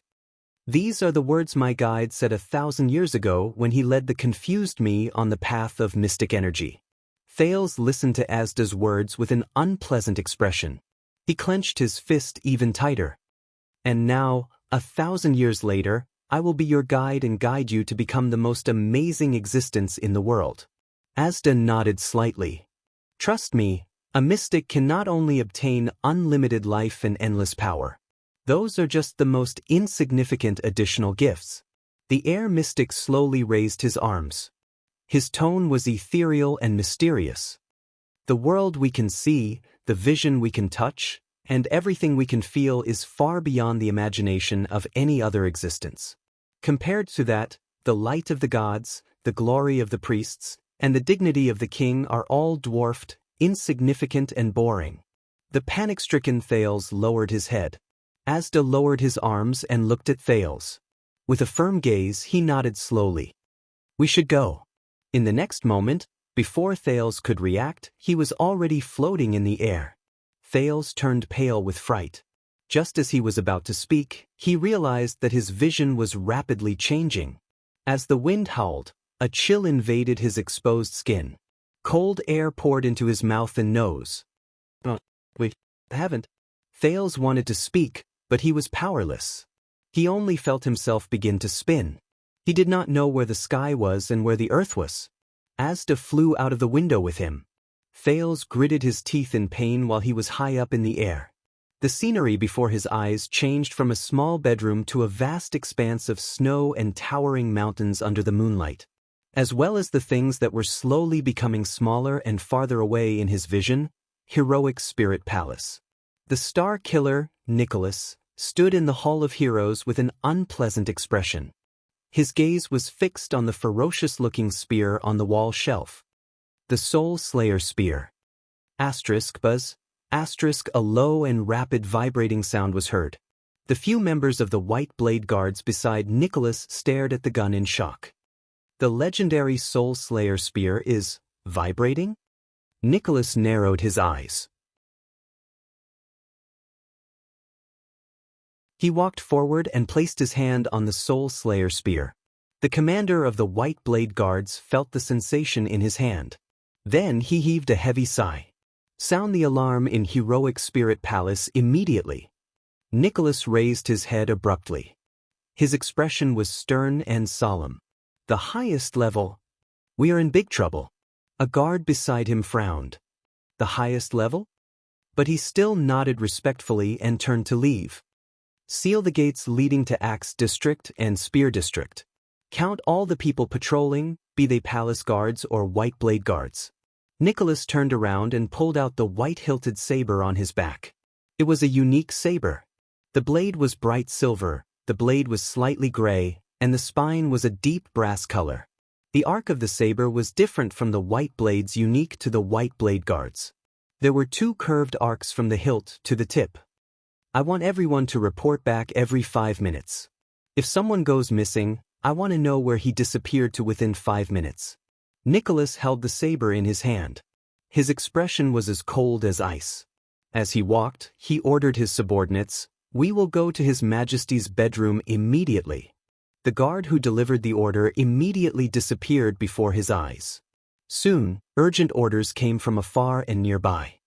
[SPEAKER 1] These are the words my guide said 1,000 years ago when he led the confused me on the path of mystic energy. Thales listened to Asda's words with an unpleasant expression. He clenched his fist even tighter. And now, 1,000 years later, I will be your guide and guide you to become the most amazing existence in the world. Asda nodded slightly. Trust me, a mystic can not only obtain unlimited life and endless power. Those are just the most insignificant additional gifts. The air mystic slowly raised his arms. His tone was ethereal and mysterious. The world we can see, the vision we can touch, and everything we can feel is far beyond the imagination of any other existence. Compared to that, the light of the gods, the glory of the priests, and the dignity of the king are all dwarfed, insignificant and boring. The panic-stricken Thales lowered his head. Asda lowered his arms and looked at Thales. With a firm gaze, he nodded slowly. "We should go." In the next moment, before Thales could react, he was already floating in the air. Thales turned pale with fright. Just as he was about to speak, he realized that his vision was rapidly changing. As the wind howled, a chill invaded his exposed skin. Cold air poured into his mouth and nose. "We haven't." Thales wanted to speak, but he was powerless. He only felt himself begin to spin. He did not know where the sky was and where the earth was. Asda flew out of the window with him. Thales gritted his teeth in pain while he was high up in the air. The scenery before his eyes changed from a small bedroom to a vast expanse of snow and towering mountains under the moonlight. As well as the things that were slowly becoming smaller and farther away in his vision, Heroic Spirit Palace. The Star Killer, Nicholas, stood in the Hall of Heroes with an unpleasant expression. His gaze was fixed on the ferocious-looking spear on the wall shelf. The Soul Slayer Spear. Buzz. A low and rapid vibrating sound was heard. The few members of the White Blade Guards beside Nicholas stared at the gun in shock. The legendary Soul Slayer Spear is vibrating? Nicholas narrowed his eyes. He walked forward and placed his hand on the Soul Slayer Spear. The commander of the White Blade Guards felt the sensation in his hand. Then he heaved a heavy sigh. "Sound the alarm in Heroic Spirit Palace immediately." Nicholas raised his head abruptly. His expression was stern and solemn. "The highest level? We are in big trouble." A guard beside him frowned. "The highest level?" But he still nodded respectfully and turned to leave. "Seal the gates leading to Axe District and Spear District. Count all the people patrolling, be they palace guards or White Blade Guards." Nicholas turned around and pulled out the white-hilted saber on his back. It was a unique saber. The blade was bright silver, the blade was slightly gray, and the spine was a deep brass color. The arc of the saber was different from the white blades unique to the White Blade Guards. There were 2 curved arcs from the hilt to the tip. "I want everyone to report back every 5 minutes. If someone goes missing, I want to know where he disappeared to within 5 minutes." Nicholas held the saber in his hand. His expression was as cold as ice. As he walked, he ordered his subordinates, "We will go to His Majesty's bedroom immediately." The guard who delivered the order immediately disappeared before his eyes. Soon, urgent orders came from afar and nearby.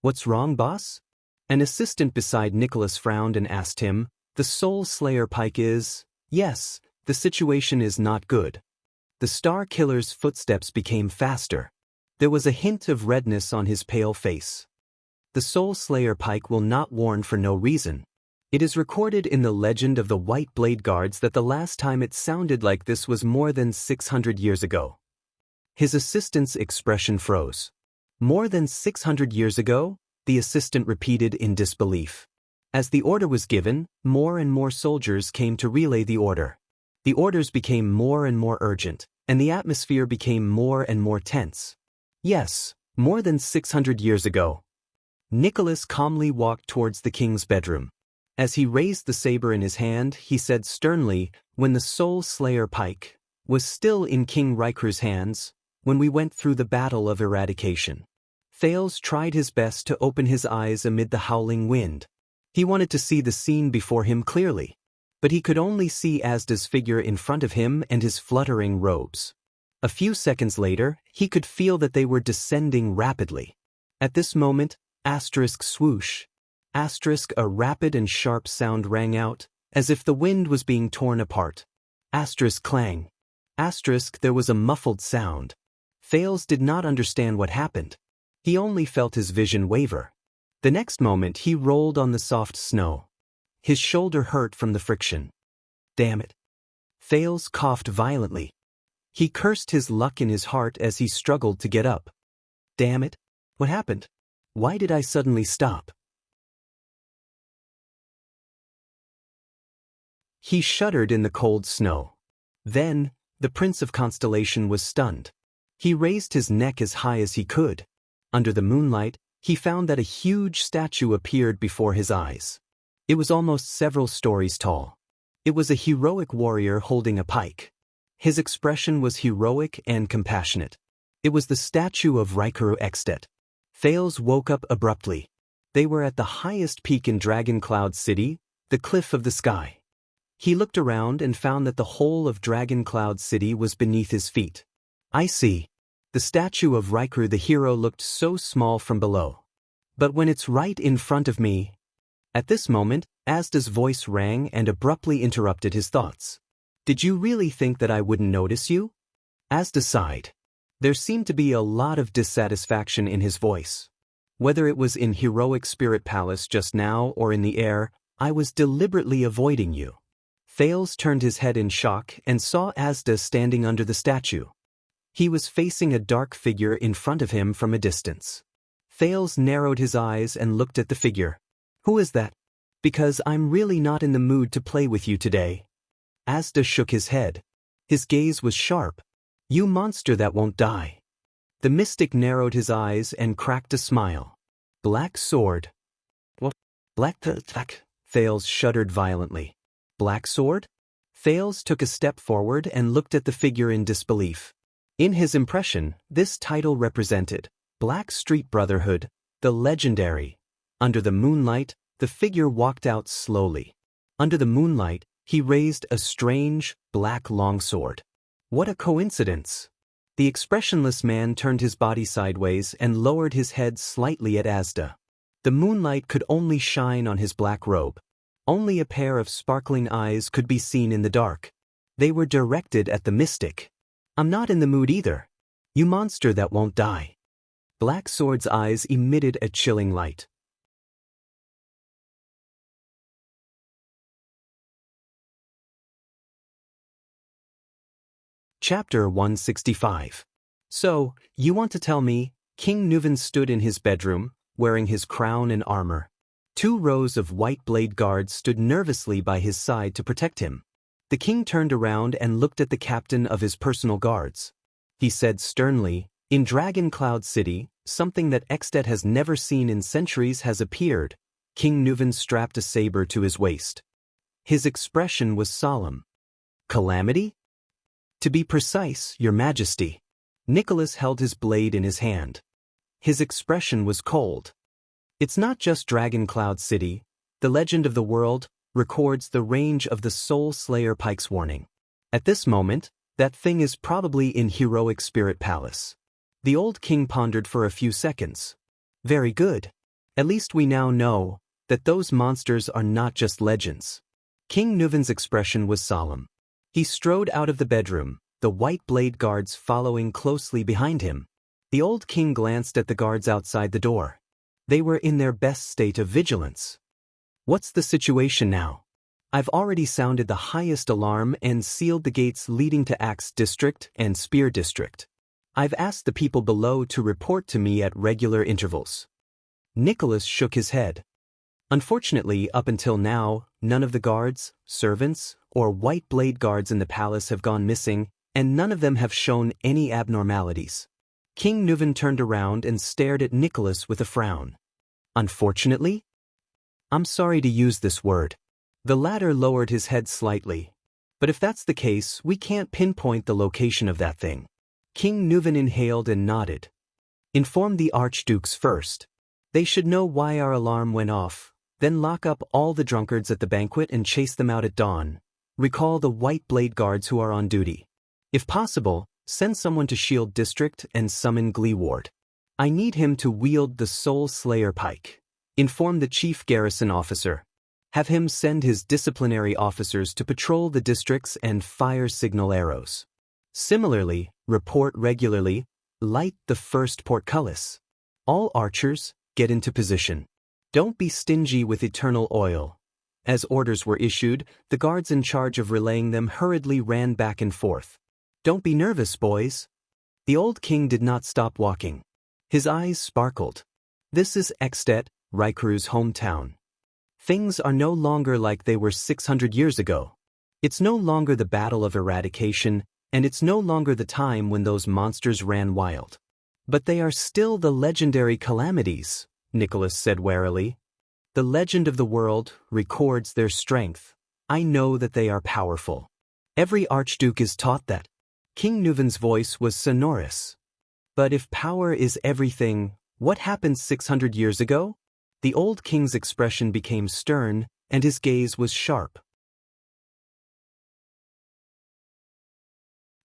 [SPEAKER 1] "What's wrong, boss?" An assistant beside Nicholas frowned and asked him. "The Soul Slayer Pike is..." "Yes, the situation is not good." The Star Killer's footsteps became faster. There was a hint of redness on his pale face. "The Soul Slayer Pike will not warn for no reason. It is recorded in the legend of the White Blade Guards that the last time it sounded like this was more than 600 years ago." His assistant's expression froze. "More than 600 years ago?" the assistant repeated in disbelief. As the order was given, more and more soldiers came to relay the order. The orders became more and more urgent, and the atmosphere became more and more tense. "Yes, more than 600 years ago." Nicholas calmly walked towards the king's bedroom. As he raised the saber in his hand, he said sternly, "When the Soul Slayer Pike was still in King Riker's hands, when we went through the battle of eradication." Thales tried his best to open his eyes amid the howling wind. He wanted to see the scene before him clearly, but he could only see Asda's figure in front of him and his fluttering robes. A few seconds later, he could feel that they were descending rapidly. At this moment, swoosh, a rapid and sharp sound rang out, as if the wind was being torn apart. Clang. There was a muffled sound. Thales did not understand what happened. He only felt his vision waver. The next moment he rolled on the soft snow. His shoulder hurt from the friction. "Damn it." Thales coughed violently. He cursed his luck in his heart as he struggled to get up. Damn it! What happened? Why did I suddenly stop? He shuddered in the cold snow. Then, the Prince of Constellation was stunned. He raised his neck as high as he could. Under the moonlight, he found that a huge statue appeared before his eyes. It was almost several stories tall. It was a heroic warrior holding a pike. His expression was heroic and compassionate. It was the statue of Rikuru Extet. Thales woke up abruptly. They were at the highest peak in Dragon Cloud City, the cliff of the sky. He looked around and found that the whole of Dragon Cloud City was beneath his feet. I see. The statue of Rikuru the hero looked so small from below. But when it's right in front of me... At this moment, Asda's voice rang and abruptly interrupted his thoughts. Did you really think that I wouldn't notice you? Asda sighed. There seemed to be a lot of dissatisfaction in his voice. Whether it was in Heroic Spirit Palace just now or in the air, I was deliberately avoiding you. Thales turned his head in shock and saw Asda standing under the statue. He was facing a dark figure in front of him from a distance. Thales narrowed his eyes and looked at the figure. Who is that? Because I'm really not in the mood to play with you today. Asda shook his head. His gaze was sharp. You monster that won't die. The mystic narrowed his eyes and cracked a smile. Black sword. What? Black Thales shuddered violently. Black sword? Thales took a step forward and looked at the figure in disbelief. In his impression, this title represented Black Street Brotherhood, the legendary. Under the moonlight, the figure walked out slowly. Under the moonlight, he raised a strange, black longsword. What a coincidence! The expressionless man turned his body sideways and lowered his head slightly at Asda. The moonlight could only shine on his black robe. Only a pair of sparkling eyes could be seen in the dark. They were directed at the mystic. I'm not in the mood either. You monster that won't die. Black Sword's eyes emitted a chilling light. Chapter 165. So, you want to tell me, King Nuvan stood in his bedroom, wearing his crown and armor. 2 rows of white blade guards stood nervously by his side to protect him. The king turned around and looked at the captain of his personal guards. He said sternly, in Dragon Cloud City, something that Extet has never seen in centuries has appeared. King Nuvan strapped a saber to his waist. His expression was solemn. Calamity? To be precise, Your Majesty. Nicholas held his blade in his hand. His expression was cold. It's not just Dragon Cloud City. The legend of the world records the range of the Soul Slayer Pike's warning. At this moment, that thing is probably in Heroic Spirit Palace. The old king pondered for a few seconds. Very good. At least we now know that those monsters are not just legends. King Nuvan's expression was solemn. He strode out of the bedroom, the white blade guards following closely behind him. The old king glanced at the guards outside the door. They were in their best state of vigilance. What's the situation now? I've already sounded the highest alarm and sealed the gates leading to Axe District and Spear District. I've asked the people below to report to me at regular intervals. Nicholas shook his head. Unfortunately, up until now, none of the guards, servants, or white blade guards in the palace have gone missing, and none of them have shown any abnormalities. King Nuvan turned around and stared at Nicholas with a frown. Unfortunately? I'm sorry to use this word. The latter lowered his head slightly. But if that's the case, we can't pinpoint the location of that thing. King Nuvan inhaled and nodded. Inform the archdukes first. They should know why our alarm went off, then lock up all the drunkards at the banquet and chase them out at dawn. Recall the white blade guards who are on duty. If possible, send someone to Shield District and summon Gleeward. I need him to wield the Soul Slayer Pike. Inform the chief garrison officer. Have him send his disciplinary officers to patrol the districts and fire signal arrows. Similarly, report regularly, light the first portcullis. All archers, get into position. Don't be stingy with eternal oil. As orders were issued, the guards in charge of relaying them hurriedly ran back and forth. "Don't be nervous, boys." The old king did not stop walking. His eyes sparkled. "This is Ekstedt, Rikuru's hometown. Things are no longer like they were 600 years ago. It's no longer the battle of eradication, and it's no longer the time when those monsters ran wild. But they are still the legendary calamities," Nicholas said warily. "The legend of the world records their strength. I know that they are powerful. Every archduke is taught that." King Nuven's voice was sonorous. "But if power is everything, what happened 600 years ago?" The old king's expression became stern, and his gaze was sharp.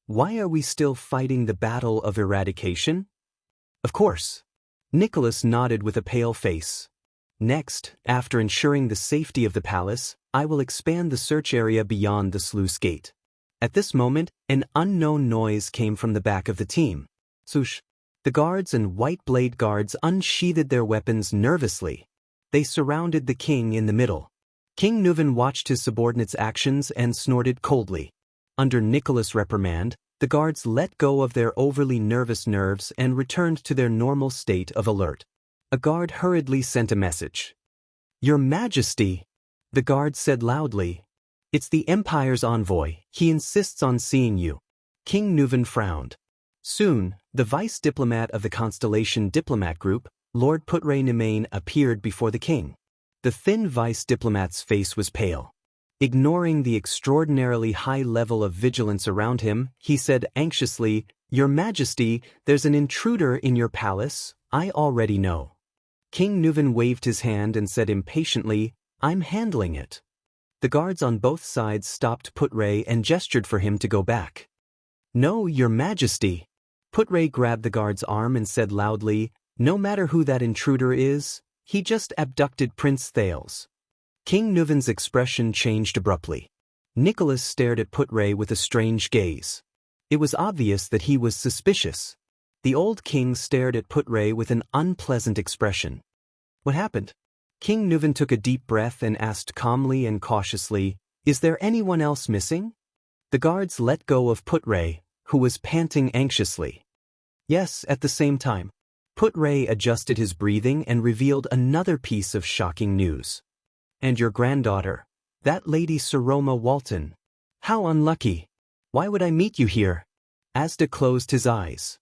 [SPEAKER 1] "Why are we still fighting the battle of eradication?" "Of course." Nicholas nodded with a pale face. "Next, after ensuring the safety of the palace, I will expand the search area beyond the sluice gate." At this moment, an unknown noise came from the back of the team. Swoosh! The guards and white blade guards unsheathed their weapons nervously. They surrounded the king in the middle. King Nuven watched his subordinates' actions and snorted coldly. Under Nicholas' reprimand, the guards let go of their overly nervous nerves and returned to their normal state of alert. A guard hurriedly sent a message. "Your Majesty," the guard said loudly. "It's the Empire's envoy. He insists on seeing you." King Nuven frowned. Soon, the vice diplomat of the Constellation Diplomat Group, Lord Putre Nemain, appeared before the king. The thin vice diplomat's face was pale. Ignoring the extraordinarily high level of vigilance around him, he said anxiously, "Your Majesty, there's an intruder in your palace. I already know." King Nuven waved his hand and said impatiently, "I'm handling it." The guards on both sides stopped Putre and gestured for him to go back. "No, Your Majesty." Putre grabbed the guard's arm and said loudly, "No matter who that intruder is, he just abducted Prince Thales." King Nuven's expression changed abruptly. Nicholas stared at Putre with a strange gaze. It was obvious that he was suspicious. The old king stared at Putre with an unpleasant expression. "What happened?" King Nuven took a deep breath and asked calmly and cautiously, "Is there anyone else missing?" The guards let go of Putre, who was panting anxiously. "Yes," at the same time. Putre adjusted his breathing and revealed another piece of shocking news. "And your granddaughter, that lady Saroma Walton. How unlucky. Why would I meet you here?" Asda closed his eyes.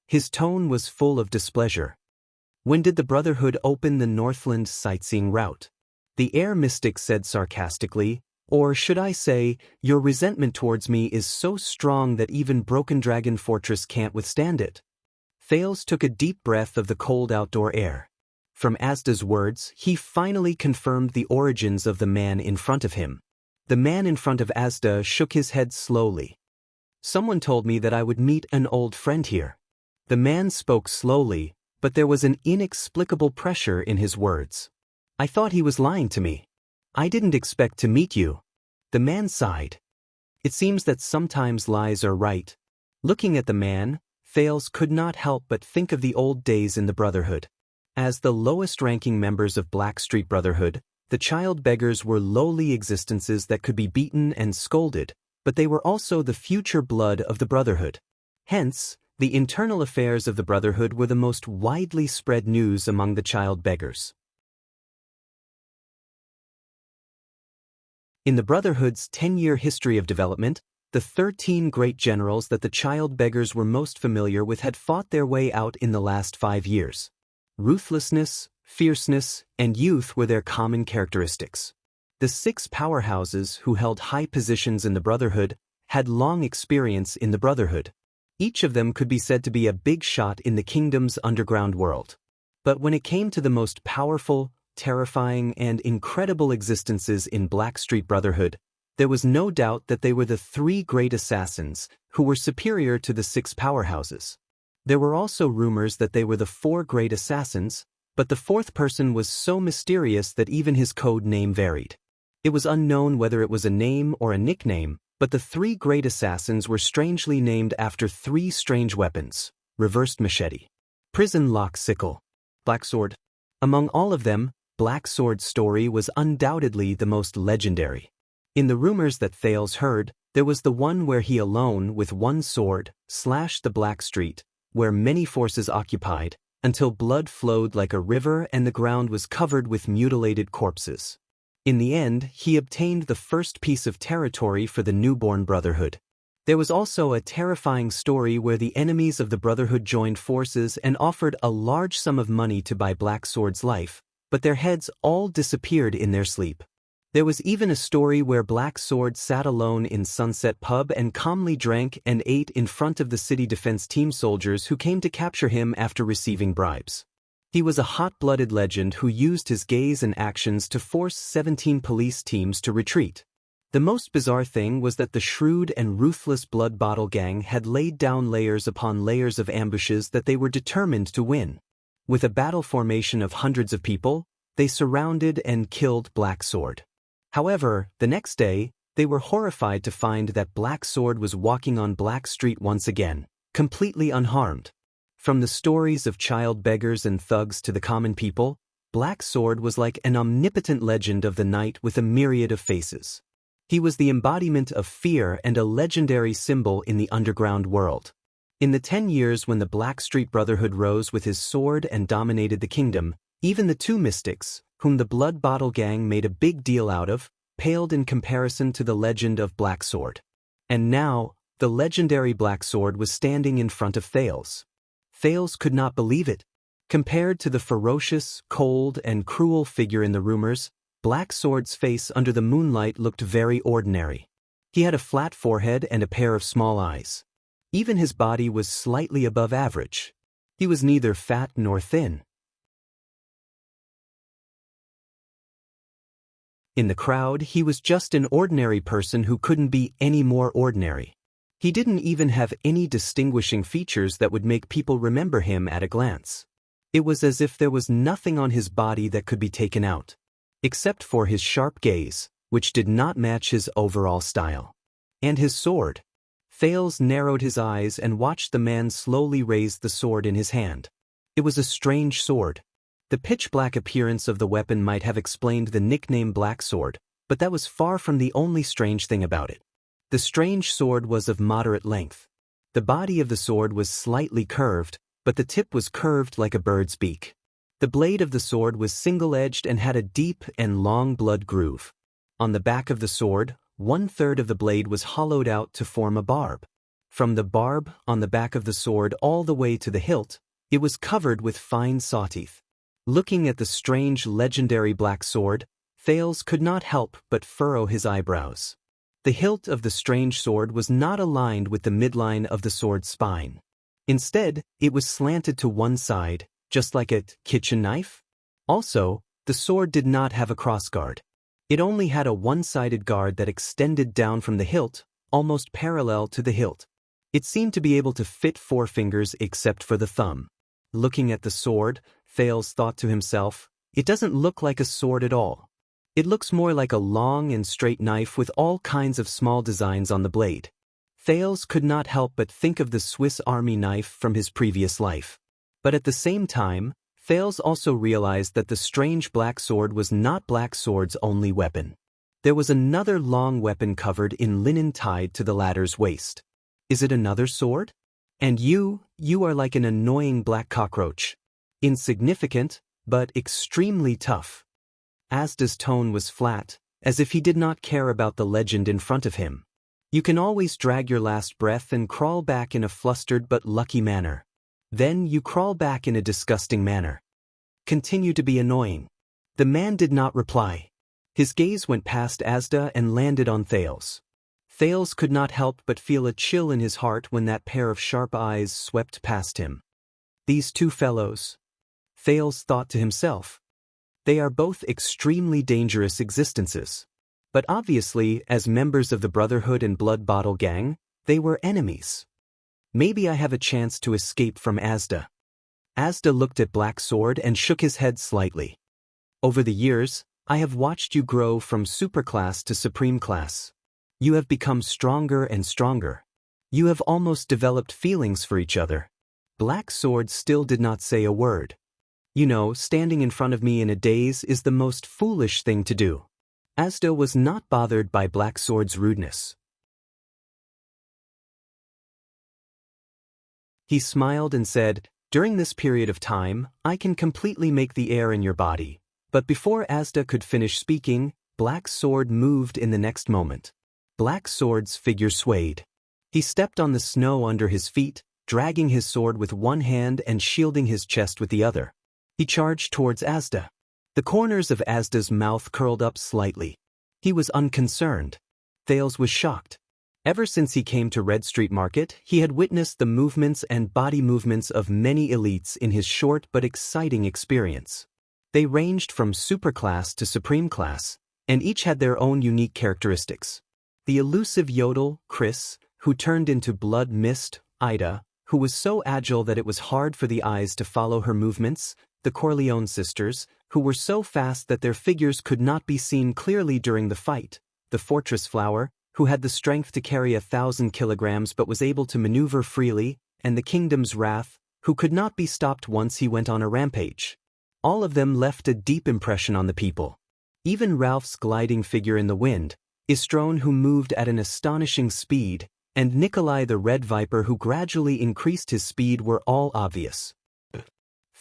[SPEAKER 1] His tone was full of displeasure. "When did the Brotherhood open the Northland sightseeing route?" The air mystic said sarcastically, "Or should I say, your resentment towards me is so strong that even Broken Dragon Fortress can't withstand it." Thales took a deep breath of the cold outdoor air. From Asda's words, he finally confirmed the origins of the man in front of him. The man in front of Asda shook his head slowly. "Someone told me that I would meet an old friend here." The man spoke slowly, but there was an inexplicable pressure in his words. "I thought he was lying to me. I didn't expect to meet you." The man sighed. "It seems that sometimes lies are right." Looking at the man, Thales could not help but think of the old days in the Brotherhood. As the lowest-ranking members of Blackstreet Brotherhood, the child beggars were lowly existences that could be beaten and scolded, but they were also the future blood of the Brotherhood. Hence, the internal affairs of the Brotherhood were the most widely spread news among the child beggars. In the Brotherhood's 10-year history of development, the 13 great generals that the child beggars were most familiar with had fought their way out in the last 5 years. Ruthlessness, fierceness, and youth were their common characteristics. The 6 powerhouses who held high positions in the Brotherhood had long experience in the Brotherhood. Each of them could be said to be a big shot in the kingdom's underground world. But when it came to the most powerful, terrifying, and incredible existences in Blackstreet Brotherhood, there was no doubt that they were the 3 great assassins who were superior to the 6 powerhouses. There were also rumors that they were the 4 great assassins, but the 4th person was so mysterious that even his code name varied. It was unknown whether it was a name or a nickname, but the 3 great assassins were strangely named after 3 strange weapons: reversed machete, prison lock sickle, black sword. Among all of them, Black Sword's story was undoubtedly the most legendary. In the rumors that Thales heard, there was the one where he alone, with one sword, slashed the Black Street, where many forces occupied, until blood flowed like a river and the ground was covered with mutilated corpses. In the end, he obtained the first piece of territory for the newborn Brotherhood. There was also a terrifying story where the enemies of the Brotherhood joined forces and offered a large sum of money to buy Black Sword's life, but their heads all disappeared in their sleep. There was even a story where Black Sword sat alone in Sunset Pub and calmly drank and ate in front of the city defense team soldiers who came to capture him after receiving bribes. He was a hot-blooded legend who used his gaze and actions to force 17 police teams to retreat. The most bizarre thing was that the shrewd and ruthless Blood Bottle Gang had laid down layers upon layers of ambushes that they were determined to win. With a battle formation of hundreds of people, they surrounded and killed Black Sword. However, the next day, they were horrified to find that Black Sword was walking on Black Street once again, completely unharmed. From the stories of child beggars and thugs to the common people, Black Sword was like an omnipotent legend of the night with a myriad of faces. He was the embodiment of fear and a legendary symbol in the underground world. In the 10 years when the Black Street Brotherhood rose with his sword and dominated the kingdom, even the two mystics, whom the Blood Bottle Gang made a big deal out of, paled in comparison to the legend of Black Sword. And now, the legendary Black Sword was standing in front of Thales. Thales could not believe it. Compared to the ferocious, cold, and cruel figure in the rumors, Black Sword's face under the moonlight looked very ordinary. He had a flat forehead and a pair of small eyes. Even his body was slightly above average. He was neither fat nor thin. In the crowd, he was just an ordinary person who couldn't be any more ordinary. He didn't even have any distinguishing features that would make people remember him at a glance. It was as if there was nothing on his body that could be taken out, except for his sharp gaze, which did not match his overall style. And his sword. Thales narrowed his eyes and watched the man slowly raise the sword in his hand. It was a strange sword. The pitch-black appearance of the weapon might have explained the nickname Black Sword, but that was far from the only strange thing about it. The strange sword was of moderate length. The body of the sword was slightly curved, but the tip was curved like a bird's beak. The blade of the sword was single-edged and had a deep and long blood groove. On the back of the sword, 1/3 of the blade was hollowed out to form a barb. From the barb on the back of the sword all the way to the hilt, it was covered with fine saw-teeth. Looking at the strange legendary Black Sword, Thales could not help but furrow his eyebrows. The hilt of the strange sword was not aligned with the midline of the sword's spine. Instead, it was slanted to one side, just like a kitchen knife. Also, the sword did not have a crossguard. It only had a one-sided guard that extended down from the hilt, almost parallel to the hilt. It seemed to be able to fit 4 fingers except for the thumb. Looking at the sword, Thales thought to himself, it doesn't look like a sword at all. It looks more like a long and straight knife with all kinds of small designs on the blade. Thales could not help but think of the Swiss Army knife from his previous life. But at the same time, Thales also realized that the strange Black Sword was not Black Sword's only weapon. There was another long weapon covered in linen tied to the latter's waist. Is it another sword? And you are like an annoying black cockroach. Insignificant, but extremely tough. Asda's tone was flat, as if he did not care about the legend in front of him. You can always drag your last breath and crawl back in a flustered but lucky manner. Then you crawl back in a disgusting manner. Continue to be annoying. The man did not reply. His gaze went past Asda and landed on Thales. Thales could not help but feel a chill in his heart when that pair of sharp eyes swept past him. These two fellows, Thales thought to himself. They are both extremely dangerous existences. But obviously, as members of the Brotherhood and Blood Bottle Gang, they were enemies. Maybe I have a chance to escape from Asda. Asda looked at Black Sword and shook his head slightly. Over the years, I have watched you grow from superclass to supreme class. You have become stronger and stronger. You have almost developed feelings for each other. Black Sword still did not say a word. Standing in front of me in a daze is the most foolish thing to do. Asda was not bothered by Black Sword's rudeness. He smiled and said, "During this period of time, I can completely make the air in your body." But before Asda could finish speaking, Black Sword moved in the next moment. Black Sword's figure swayed. He stepped on the snow under his feet, dragging his sword with one hand and shielding his chest with the other. He charged towards Asda. The corners of Asda's mouth curled up slightly. He was unconcerned. Thales was shocked. Ever since he came to Red Street Market, he had witnessed the movements and body movements of many elites in his short but exciting experience. They ranged from superclass to supreme class, and each had their own unique characteristics. The elusive Yodel, Chris, who turned into blood mist, Ida, who was so agile that it was hard for the eyes to follow her movements, the Corleone sisters, who were so fast that their figures could not be seen clearly during the fight, the Fortress Flower, who had the strength to carry 1,000 kilograms but was able to maneuver freely, and the Kingdom's Wrath, who could not be stopped once he went on a rampage. All of them left a deep impression on the people. Even Ralph's gliding figure in the wind, Istrone who moved at an astonishing speed, and Nikolai the Red Viper who gradually increased his speed were all obvious.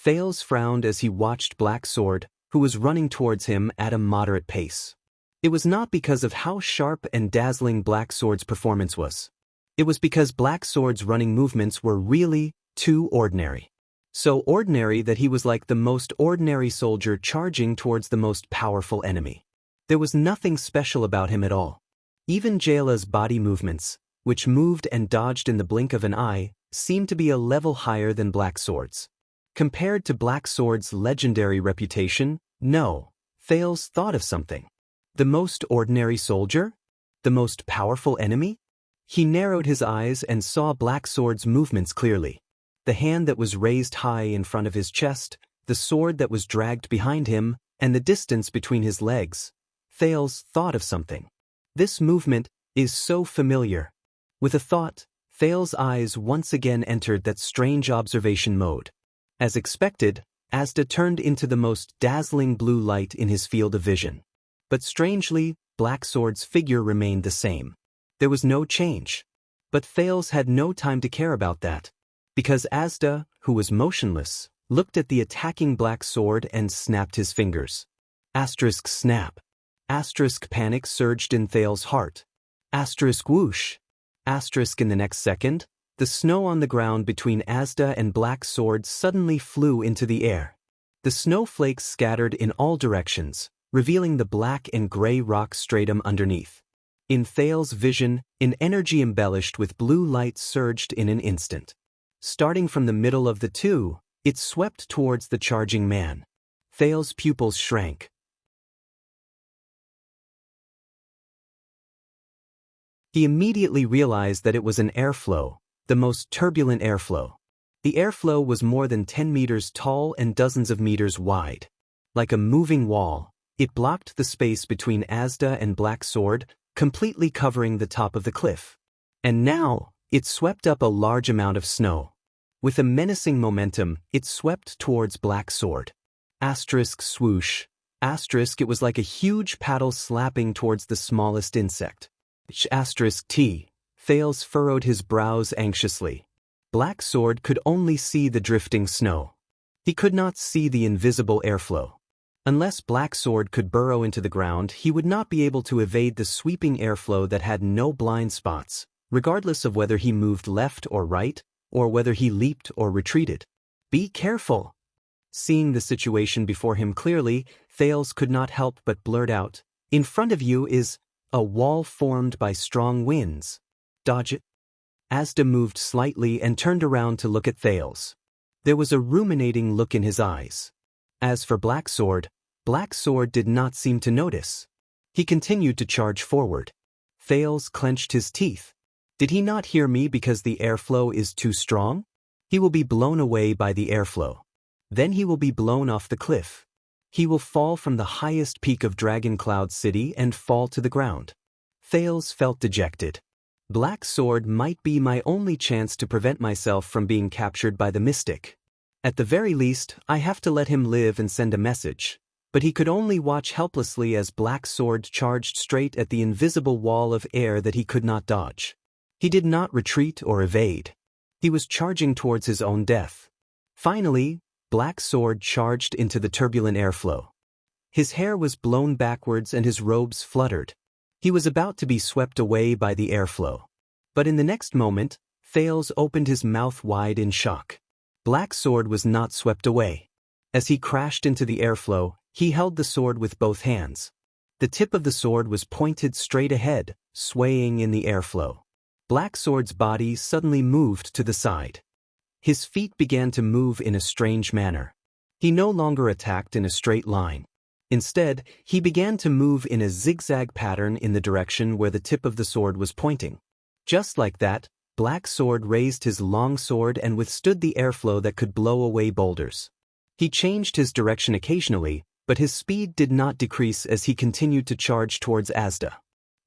[SPEAKER 1] Thales frowned as he watched Black Sword, who was running towards him at a moderate pace. It was not because of how sharp and dazzling Black Sword's performance was. It was because Black Sword's running movements were really too ordinary. So ordinary that he was like the most ordinary soldier charging towards the most powerful enemy. There was nothing special about him at all. Even Jayla's body movements, which moved and dodged in the blink of an eye, seemed to be a level higher than Black Sword's. Compared to Black Sword's legendary reputation, no, Thales thought of something. The most ordinary soldier? The most powerful enemy? He narrowed his eyes and saw Black Sword's movements clearly. The hand that was raised high in front of his chest, the sword that was dragged behind him, and the distance between his legs. Thales thought of something. This movement is so familiar. With a thought, Thales' eyes once again entered that strange observation mode. As expected, Asda turned into the most dazzling blue light in his field of vision. But strangely, Black Sword's figure remained the same. There was no change. But Thales had no time to care about that. Because Asda, who was motionless, looked at the attacking Black Sword and snapped his fingers. Asterisk snap. Asterisk panic surged in Thales' heart. Asterisk whoosh. Asterisk in the next second, the snow on the ground between Asda and Black Sword suddenly flew into the air. The snowflakes scattered in all directions, revealing the black and gray rock stratum underneath. In Thales' vision, an energy embellished with blue light surged in an instant. Starting from the middle of the two, it swept towards the charging man. Thales' pupils shrank. He immediately realized that it was an airflow, the most turbulent airflow. The airflow was more than 10 meters tall and dozens of meters wide. Like a moving wall, it blocked the space between Asda and Black Sword, completely covering the top of the cliff. And now, it swept up a large amount of snow. With a menacing momentum, it swept towards Black Sword. Asterisk swoosh. Asterisk it was like a huge paddle slapping towards the smallest insect. Asterisk T. Thales furrowed his brows anxiously. Black Sword could only see the drifting snow. He could not see the invisible airflow. Unless Black Sword could burrow into the ground, he would not be able to evade the sweeping airflow that had no blind spots, regardless of whether he moved left or right, or whether he leaped or retreated. Be careful! Seeing the situation before him clearly, Thales could not help but blurt out, "In front of you is a wall formed by strong winds. Dodge it." Asda moved slightly and turned around to look at Thales. There was a ruminating look in his eyes. As for Black Sword did not seem to notice. He continued to charge forward. Thales clenched his teeth. Did he not hear me because the airflow is too strong? He will be blown away by the airflow. Then he will be blown off the cliff. He will fall from the highest peak of Dragon Cloud City and fall to the ground. Thales felt dejected. Black Sword might be my only chance to prevent myself from being captured by the mystic. At the very least, I have to let him live and send a message. But he could only watch helplessly as Black Sword charged straight at the invisible wall of air that he could not dodge. He did not retreat or evade. He was charging towards his own death. Finally, Black Sword charged into the turbulent airflow. His hair was blown backwards and his robes fluttered. He was about to be swept away by the airflow. But in the next moment, Thales opened his mouth wide in shock. Black Sword was not swept away. As he crashed into the airflow, he held the sword with both hands. The tip of the sword was pointed straight ahead, swaying in the airflow. Black Sword's body suddenly moved to the side. His feet began to move in a strange manner. He no longer attacked in a straight line. Instead, he began to move in a zigzag pattern in the direction where the tip of the sword was pointing. Just like that, Black Sword raised his long sword and withstood the airflow that could blow away boulders. He changed his direction occasionally, but his speed did not decrease as he continued to charge towards Asda.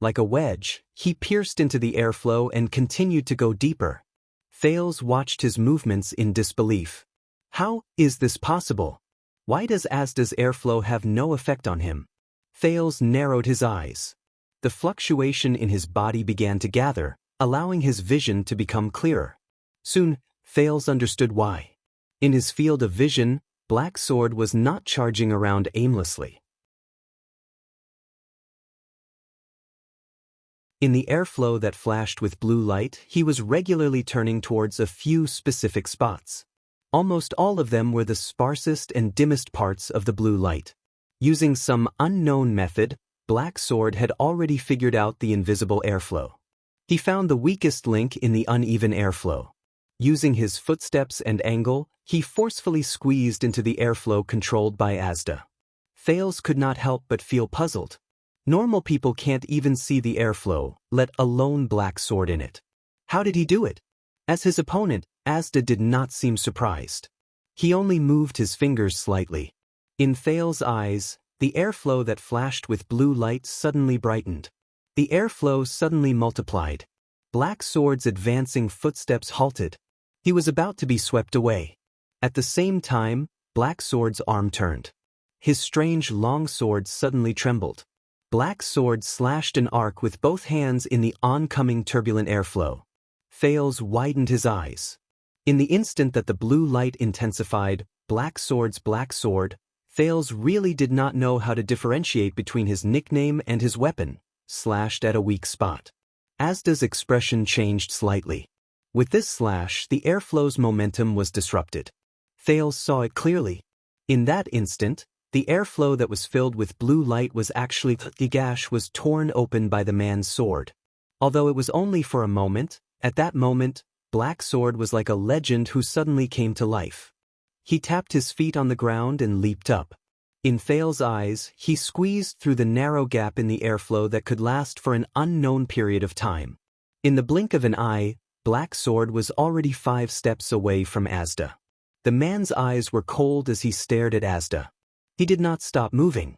[SPEAKER 1] Like a wedge, he pierced into the airflow and continued to go deeper. Thales watched his movements in disbelief. How is this possible? Why does Asda's airflow have no effect on him? Thales narrowed his eyes. The fluctuation in his body began to gather, allowing his vision to become clearer. Soon, Thales understood why. In his field of vision, Black Sword was not charging around aimlessly. In the airflow that flashed with blue light, he was regularly turning towards a few specific spots. Almost all of them were the sparsest and dimmest parts of the blue light. Using some unknown method, Black Sword had already figured out the invisible airflow. He found the weakest link in the uneven airflow. Using his footsteps and angle, he forcefully squeezed into the airflow controlled by Asda. Thales could not help but feel puzzled. Normal people can't even see the airflow, let alone Black Sword in it. How did he do it? As his opponent, Asda did not seem surprised. He only moved his fingers slightly. In Thales' eyes, the airflow that flashed with blue light suddenly brightened. The airflow suddenly multiplied. Black Sword's advancing footsteps halted. He was about to be swept away. At the same time, Black Sword's arm turned. His strange long sword suddenly trembled. Black Sword slashed an arc with both hands in the oncoming turbulent airflow. Thales widened his eyes. In the instant that the blue light intensified, Black Sword's Black Sword, Thales really did not know how to differentiate between his nickname and his weapon, slashed at a weak spot. Asda's expression changed slightly. With this slash, the airflow's momentum was disrupted. Thales saw it clearly. In that instant, the airflow that was filled with blue light was actually the gash was torn open by the man's sword. Although it was only for a moment, at that moment, Black Sword was like a legend who suddenly came to life. He tapped his feet on the ground and leaped up. In Thales' eyes, he squeezed through the narrow gap in the airflow that could last for an unknown period of time. In the blink of an eye, Black Sword was already 5 steps away from Asda. The man's eyes were cold as he stared at Asda. He did not stop moving.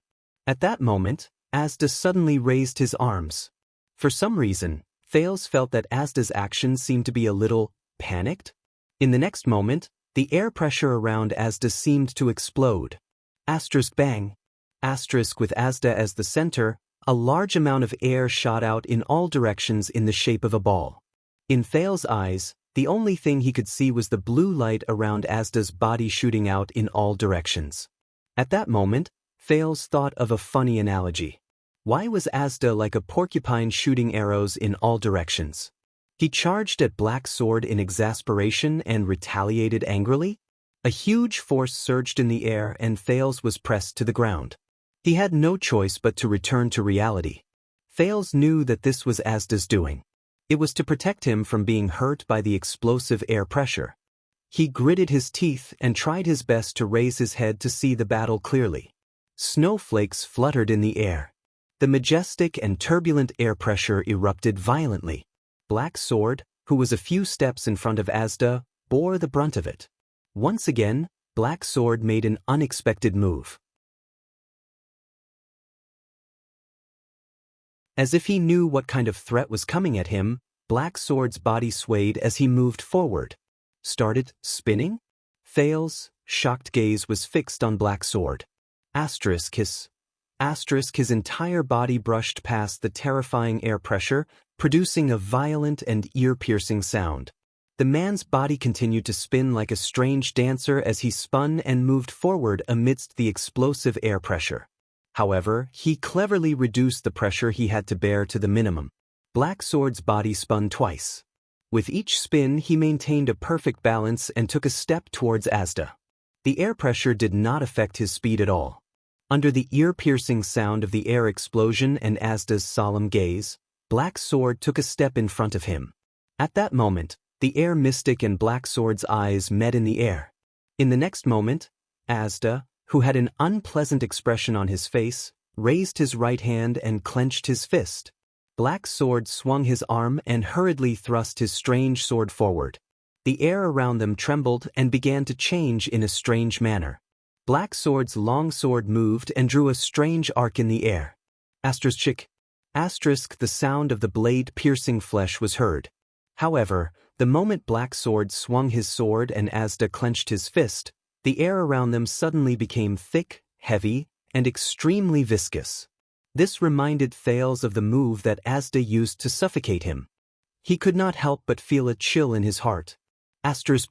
[SPEAKER 1] At that moment, Asda suddenly raised his arms. For some reason, Thales felt that Asda's action seemed to be a little panicked. In the next moment, the air pressure around Asda seemed to explode. Asterisk bang. Asterisk with Asda as the center, a large amount of air shot out in all directions in the shape of a ball. In Thales' eyes, the only thing he could see was the blue light around Asda's body shooting out in all directions. At that moment, Thales thought of a funny analogy. Why was Asda like a porcupine shooting arrows in all directions? He charged at Black Sword in exasperation and retaliated angrily? A huge force surged in the air and Thales was pressed to the ground. He had no choice but to return to reality. Thales knew that this was Asda's doing. It was to protect him from being hurt by the explosive air pressure. He gritted his teeth and tried his best to raise his head to see the battle clearly. Snowflakes fluttered in the air. The majestic and turbulent air pressure erupted violently. Black Sword, who was a few steps in front of Asda, bore the brunt of it. Once again, Black Sword made an unexpected move. As if he knew what kind of threat was coming at him, Black Sword's body swayed as he moved forward. Started spinning? Thales' shocked gaze was fixed on Black Sword. His entire body brushed past the terrifying air pressure, producing a violent and ear-piercing sound. The man's body continued to spin like a strange dancer as he spun and moved forward amidst the explosive air pressure. However, he cleverly reduced the pressure he had to bear to the minimum. Black Sword's body spun twice. With each spin, he maintained a perfect balance and took a step towards Asda. The air pressure did not affect his speed at all. Under the ear-piercing sound of the air explosion and Asda's solemn gaze, Black Sword took a step in front of him. At that moment, the air mystic and Black Sword's eyes met in the air. In the next moment, Asda, who had an unpleasant expression on his face, raised his right hand and clenched his fist. Black Sword swung his arm and hurriedly thrust his strange sword forward. The air around them trembled and began to change in a strange manner. Black Sword's long sword moved and drew a strange arc in the air. Asterisk, the sound of the blade piercing flesh was heard. However, the moment Black Sword swung his sword and Asda clenched his fist, the air around them suddenly became thick, heavy, and extremely viscous. This reminded Thales of the move that Asda used to suffocate him. He could not help but feel a chill in his heart.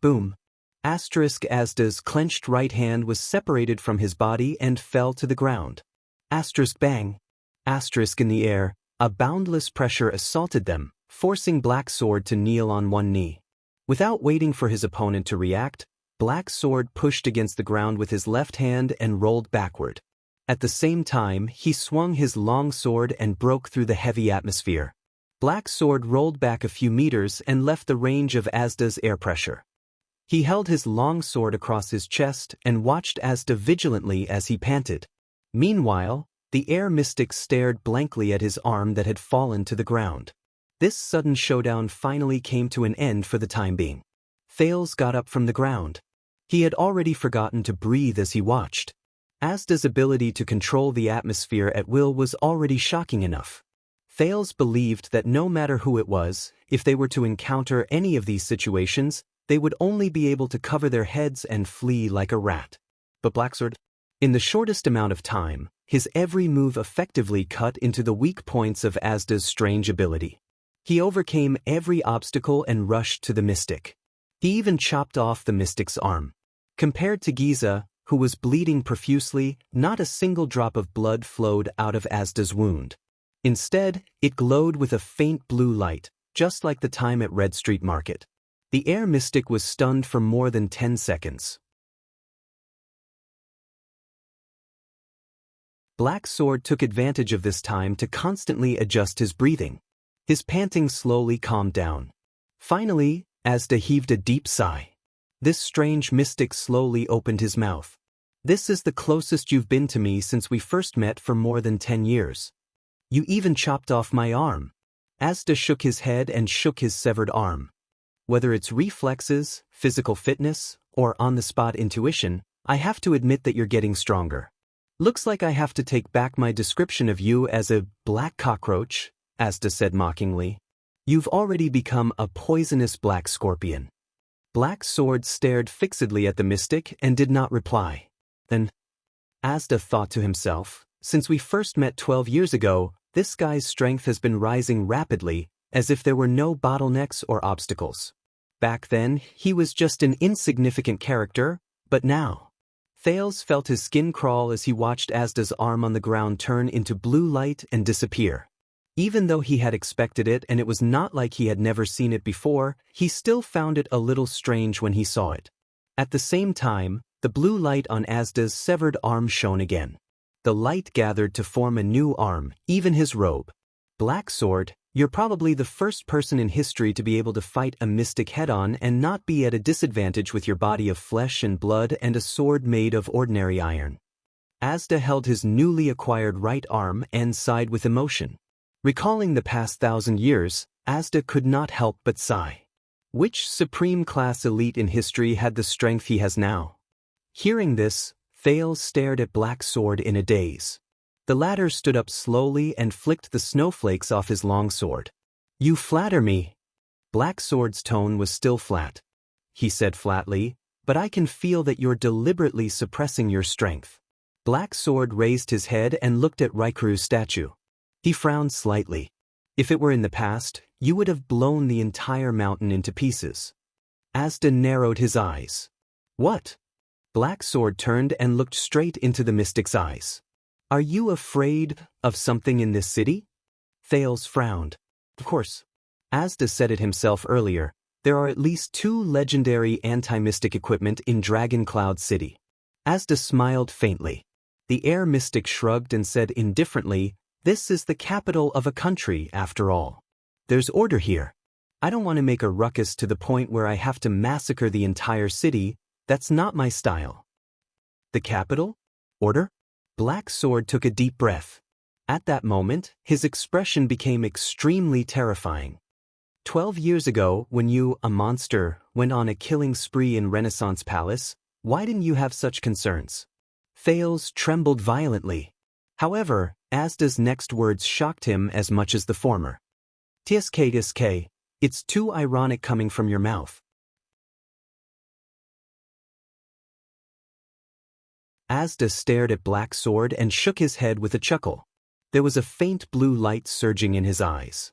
[SPEAKER 1] Boom. Asda's clenched right hand was separated from his body and fell to the ground. Bang. In the air, a boundless pressure assaulted them, forcing Black Sword to kneel on one knee. Without waiting for his opponent to react, Black Sword pushed against the ground with his left hand and rolled backward. At the same time, he swung his long sword and broke through the heavy atmosphere. Black Sword rolled back a few meters and left the range of Asda's air pressure. He held his long sword across his chest and watched Asda vigilantly as he panted. Meanwhile, the air mystic stared blankly at his arm that had fallen to the ground. This sudden showdown finally came to an end for the time being. Thales got up from the ground. He had already forgotten to breathe as he watched. Asda's ability to control the atmosphere at will was already shocking enough. Thales believed that no matter who it was, if they were to encounter any of these situations, they would only be able to cover their heads and flee like a rat. But Black Sword? In the shortest amount of time, his every move effectively cut into the weak points of Asda's strange ability. He overcame every obstacle and rushed to the mystic. He even chopped off the mystic's arm. Compared to Giza, who was bleeding profusely, not a single drop of blood flowed out of Asda's wound. Instead, it glowed with a faint blue light, just like the time at Red Street Market. The air mystic was stunned for more than 10 seconds. Black Sword took advantage of this time to constantly adjust his breathing. His panting slowly calmed down. Finally, Asda heaved a deep sigh. This strange mystic slowly opened his mouth. This is the closest you've been to me since we first met for more than 10 years. You even chopped off my arm. Asda shook his head and shook his severed arm. Whether it's reflexes, physical fitness, or on-the-spot intuition, I have to admit that you're getting stronger. Looks like I have to take back my description of you as a black cockroach, Asda said mockingly. You've already become a poisonous black scorpion. Black Sword stared fixedly at the mystic and did not reply. Then, Asda thought to himself, since we first met 12 years ago, this guy's strength has been rising rapidly, as if there were no bottlenecks or obstacles. Back then, he was just an insignificant character, but now. Thales felt his skin crawl as he watched Asda's arm on the ground turn into blue light and disappear. Even though he had expected it and it was not like he had never seen it before, he still found it a little strange when he saw it. At the same time, the blue light on Asda's severed arm shone again. The light gathered to form a new arm, even his robe. Black Sword, you're probably the first person in history to be able to fight a mystic head-on and not be at a disadvantage with your body of flesh and blood and a sword made of ordinary iron. Asda held his newly acquired right arm and sighed with emotion. Recalling the past 1,000 years, Asda could not help but sigh. Which supreme-class elite in history had the strength he has now? Hearing this, Thales stared at Black Sword in a daze. The latter stood up slowly and flicked the snowflakes off his long sword. You flatter me. Black Sword's tone was still flat. He said flatly, but I can feel that you're deliberately suppressing your strength. Black Sword raised his head and looked at Raikuru's statue. He frowned slightly. If it were in the past, you would have blown the entire mountain into pieces. Asda narrowed his eyes. What? Black Sword turned and looked straight into the mystic's eyes. Are you afraid of something in this city? Thales frowned. Of course. Asda said it himself earlier, there are at least 2 legendary anti-mystic equipment in Dragon Cloud City. Asda smiled faintly. The air mystic shrugged and said indifferently, this is the capital of a country, after all. There's order here. I don't want to make a ruckus to the point where I have to massacre the entire city. That's not my style. The capital? Order? Black Sword took a deep breath. At that moment, his expression became extremely terrifying. 12 years ago, when you, a monster, went on a killing spree in Renaissance Palace, why didn't you have such concerns? Thales trembled violently. However, Asda's next words shocked him as much as the former. Tsk, it's too ironic coming from your mouth. Asda stared at Black Sword and shook his head with a chuckle. There was a faint blue light surging in his eyes.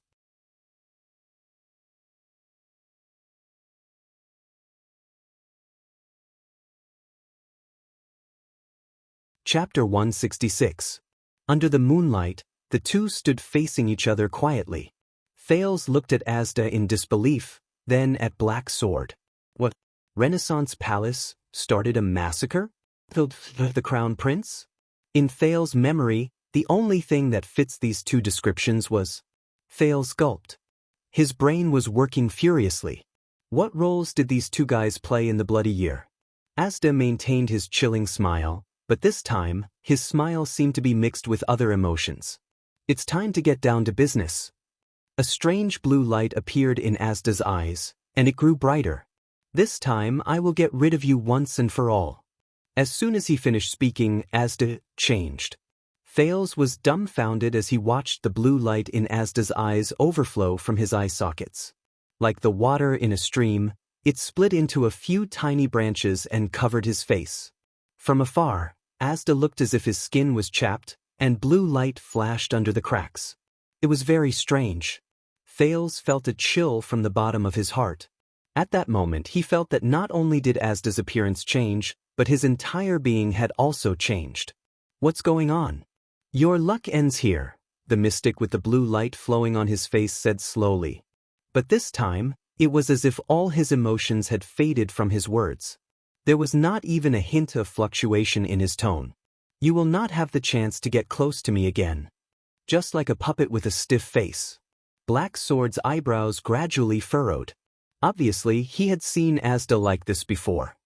[SPEAKER 1] Chapter 166. Under the moonlight, the two stood facing each other quietly. Thales looked at Asda in disbelief, then at Black Sword. What? Renaissance Palace started a massacre? The Crown Prince? In Thales' memory, the only thing that fits these two descriptions was... Thales gulped. His brain was working furiously. What roles did these two guys play in the bloody year? Asda maintained his chilling smile, but this time, his smile seemed to be mixed with other emotions. It's time to get down to business. A strange blue light appeared in Asda's eyes, and it grew brighter. This time I will get rid of you once and for all. As soon as he finished speaking, Asda changed. Thales was dumbfounded as he watched the blue light in Asda's eyes overflow from his eye sockets. Like the water in a stream, it split into a few tiny branches and covered his face. From afar, Asda looked as if his skin was chapped, and blue light flashed under the cracks. It was very strange. Thales felt a chill from the bottom of his heart. At that moment he felt that not only did Asda's appearance change, but his entire being had also changed. What's going on? Your luck ends here, the mystic with the blue light flowing on his face said slowly. But this time, it was as if all his emotions had faded from his words. There was not even a hint of fluctuation in his tone. You will not have the chance to get close to me again. Just like a puppet with a stiff face. Black Sword's eyebrows gradually furrowed. Obviously, he had seen Asda like this before.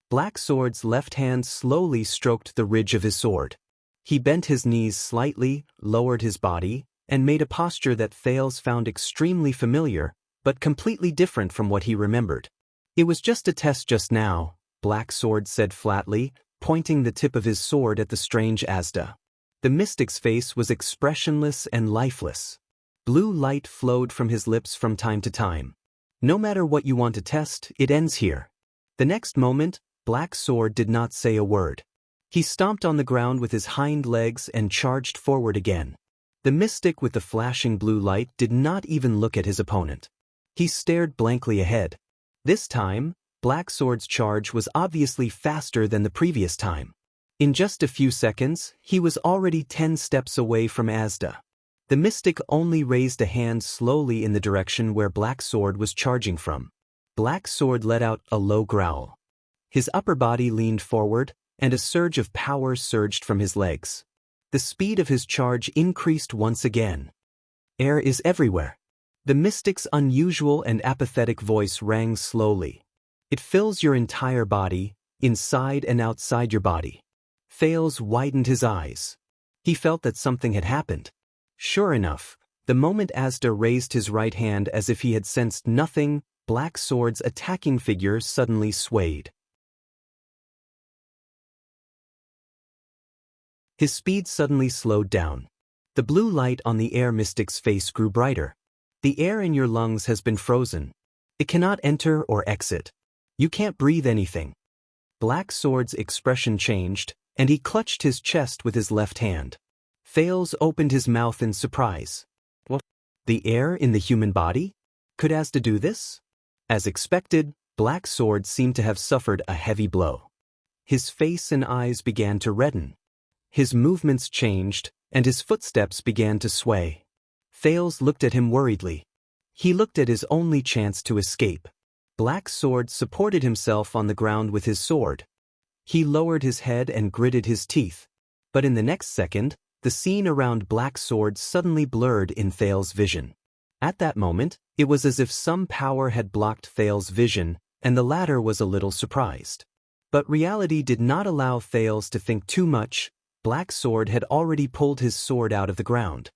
[SPEAKER 1] Black Sword's left hand slowly stroked the ridge of his sword. He bent his knees slightly, lowered his body, and made a posture that Thales found extremely familiar, but completely different from what he remembered. It was just a test just now, Black Sword said flatly, pointing the tip of his sword at the strange Asda. The mystic's face was expressionless and lifeless. Blue light flowed from his lips from time to time. No matter what you want to test, it ends here. The next moment, Black Sword did not say a word. He stomped on the ground with his hind legs and charged forward again. The mystic with the flashing blue light did not even look at his opponent. He stared blankly ahead. This time, Black Sword's charge was obviously faster than the previous time. In just a few seconds, he was already 10 steps away from Asda. The mystic only raised a hand slowly in the direction where Black Sword was charging from. Black Sword let out a low growl. His upper body leaned forward, and a surge of power surged from his legs. The speed of his charge increased once again. Air is everywhere. The mystic's unusual and apathetic voice rang slowly. It fills your entire body, inside and outside your body. Thales widened his eyes. He felt that something had happened. Sure enough, the moment Asda raised his right hand as if he had sensed nothing, Black Sword's attacking figure suddenly swayed. His speed suddenly slowed down. The blue light on the air mystic's face grew brighter. The air in your lungs has been frozen. It cannot enter or exit. You can't breathe anything. Black Sword's expression changed, and he clutched his chest with his left hand. Thales opened his mouth in surprise. What? The heir in the human body? Could Asda do this? As expected, Black Sword seemed to have suffered a heavy blow. His face and eyes began to redden. His movements changed, and his footsteps began to sway. Thales looked at him worriedly. He looked at his only chance to escape. Black Sword supported himself on the ground with his sword. He lowered his head and gritted his teeth. But in the next second, the scene around Black Sword suddenly blurred in Thales' vision. At that moment, it was as if some power had blocked Thales' vision, and the latter was a little surprised. But reality did not allow Thales to think too much. Black Sword had already pulled his sword out of the ground.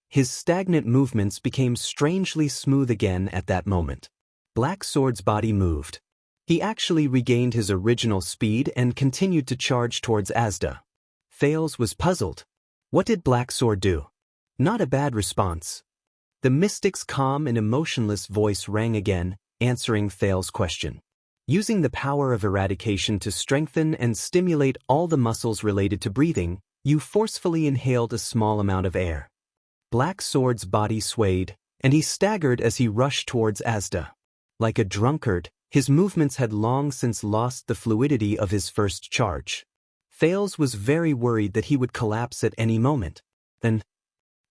[SPEAKER 1] His stagnant movements became strangely smooth again at that moment. Black Sword's body moved. He actually regained his original speed and continued to charge towards Asda. Thales was puzzled. What did Black Sword do? Not a bad response. The mystic's calm and emotionless voice rang again, answering Thales' question. Using the power of eradication to strengthen and stimulate all the muscles related to breathing, you forcefully inhaled a small amount of air. Black Sword's body swayed, and he staggered as he rushed towards Asda. Like a drunkard, his movements had long since lost the fluidity of his first charge. Thales was very worried that he would collapse at any moment. Then,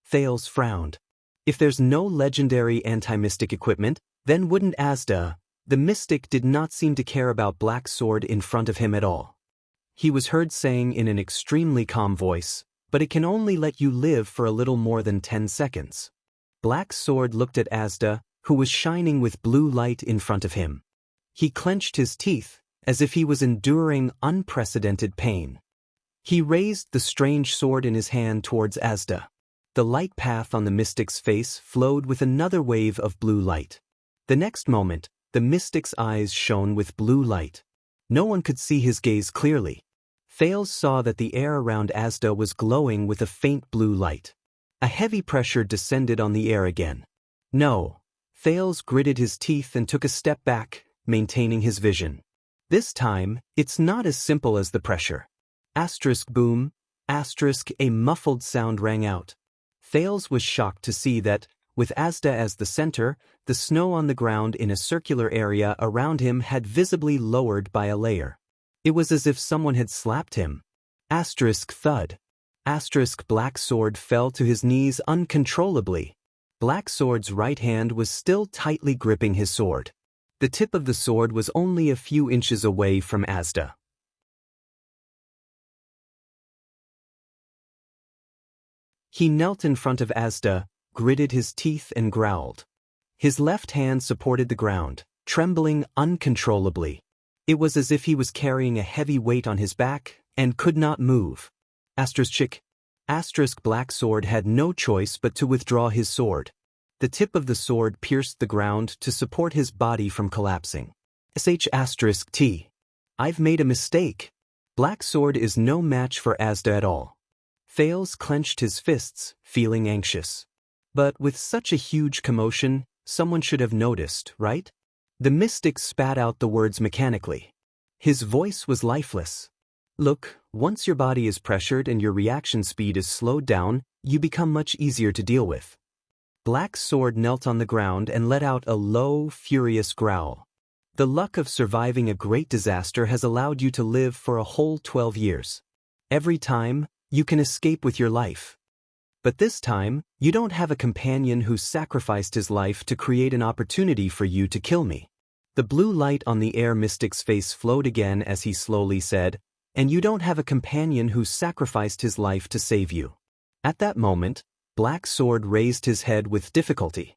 [SPEAKER 1] Thales frowned. If there's no legendary anti-mystic equipment, then wouldn't Asda? The mystic did not seem to care about Black Sword in front of him at all. He was heard saying in an extremely calm voice, "But it can only let you live for a little more than 10 seconds. Black Sword looked at Asda, who was shining with blue light in front of him. He clenched his teeth, as if he was enduring unprecedented pain. He raised the strange sword in his hand towards Asda. The light path on the mystic's face flowed with another wave of blue light. The next moment, the mystic's eyes shone with blue light. No one could see his gaze clearly. Thales saw that the air around Asda was glowing with a faint blue light. A heavy pressure descended on the air again. No. Thales gritted his teeth and took a step back, maintaining his vision. This time, it's not as simple as the pressure. Asterisk boom, asterisk a muffled sound rang out. Thales was shocked to see that, with Asda as the center, the snow on the ground in a circular area around him had visibly lowered by a layer. It was as if someone had slapped him. Asterisk thud. Asterisk Black Sword fell to his knees uncontrollably. Black Sword's right hand was still tightly gripping his sword. The tip of the sword was only a few inches away from Asda. He knelt in front of Asda, gritted his teeth and growled. His left hand supported the ground, trembling uncontrollably. It was as if he was carrying a heavy weight on his back and could not move. Asterisk Black Sword had no choice but to withdraw his sword. The tip of the sword pierced the ground to support his body from collapsing. T. I've made a mistake. Black Sword is no match for Asda at all. Thales clenched his fists, feeling anxious. But with such a huge commotion, someone should have noticed, right? The mystic spat out the words mechanically. His voice was lifeless. Look, once your body is pressured and your reaction speed is slowed down, you become much easier to deal with. Black Sword knelt on the ground and let out a low, furious growl. The luck of surviving a great disaster has allowed you to live for a whole 12 years. Every time, you can escape with your life. But this time, you don't have a companion who sacrificed his life to create an opportunity for you to kill me. The blue light on the air mystic's face flowed again as he slowly said, and you don't have a companion who sacrificed his life to save you. At that moment, Black Sword raised his head with difficulty.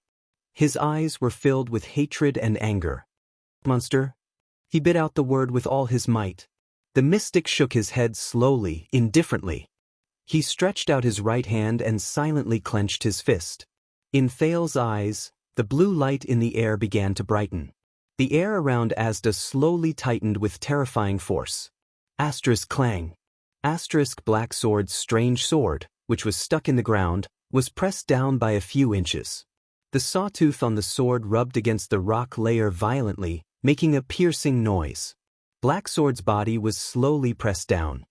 [SPEAKER 1] His eyes were filled with hatred and anger. Monster. He bit out the word with all his might. The mystic shook his head slowly, indifferently. He stretched out his right hand and silently clenched his fist. In Thales' eyes, the blue light in the air began to brighten. The air around Asda slowly tightened with terrifying force. Asterisk clang. Asterisk Black Sword's strange sword, which was stuck in the ground, was pressed down by a few inches. The sawtooth on the sword rubbed against the rock layer violently, making a piercing noise. Black Sword's body was slowly pressed down.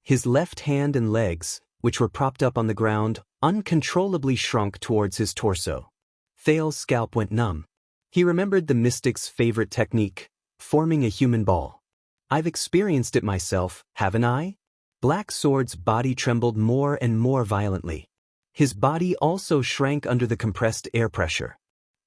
[SPEAKER 1] His left hand and legs, which were propped up on the ground, uncontrollably shrunk towards his torso. Thales's scalp went numb. He remembered the mystic's favorite technique, forming a human ball. I've experienced it myself, haven't I? Black Sword's body trembled more and more violently. His body also shrank under the compressed air pressure.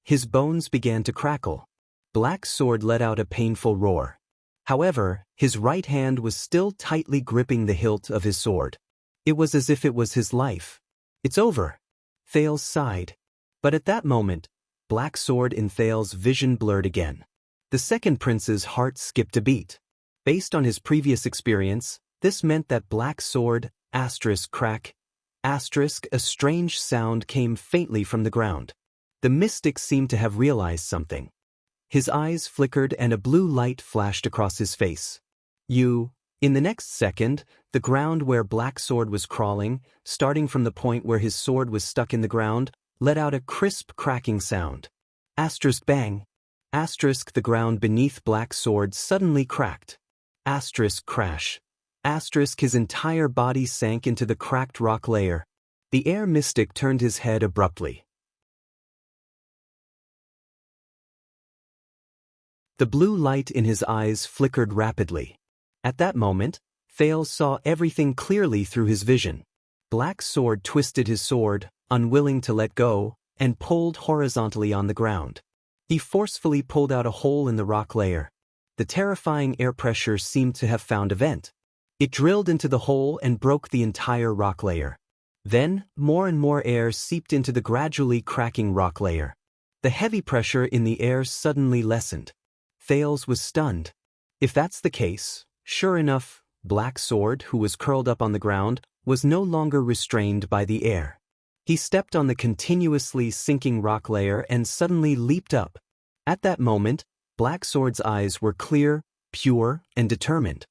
[SPEAKER 1] His bones began to crackle. Black Sword let out a painful roar. However, his right hand was still tightly gripping the hilt of his sword. It was as if it was his life. It's over. Thales sighed. But at that moment, Black Sword in Thales' vision blurred again. The second prince's heart skipped a beat. Based on his previous experience, this meant that Black Sword, crack, a strange sound came faintly from the ground. The mystic seemed to have realized something. His eyes flickered and a blue light flashed across his face. In the next second, the ground where Black Sword was crawling, starting from the point where his sword was stuck in the ground, let out a crisp cracking sound. Bang. The ground beneath Black Sword suddenly cracked. Crash. His entire body sank into the cracked rock layer. The air mystic turned his head abruptly. The blue light in his eyes flickered rapidly. At that moment, Thales saw everything clearly through his vision. Black Sword twisted his sword, unwilling to let go, and pulled horizontally on the ground. He forcefully pulled out a hole in the rock layer. The terrifying air pressure seemed to have found a vent. It drilled into the hole and broke the entire rock layer. Then, more and more air seeped into the gradually cracking rock layer. The heavy pressure in the air suddenly lessened. Thales was stunned. If that's the case, sure enough, Black Sword, who was curled up on the ground, was no longer restrained by the air. He stepped on the continuously sinking rock layer and suddenly leaped up. At that moment, Black Sword's eyes were clear, pure, and determined.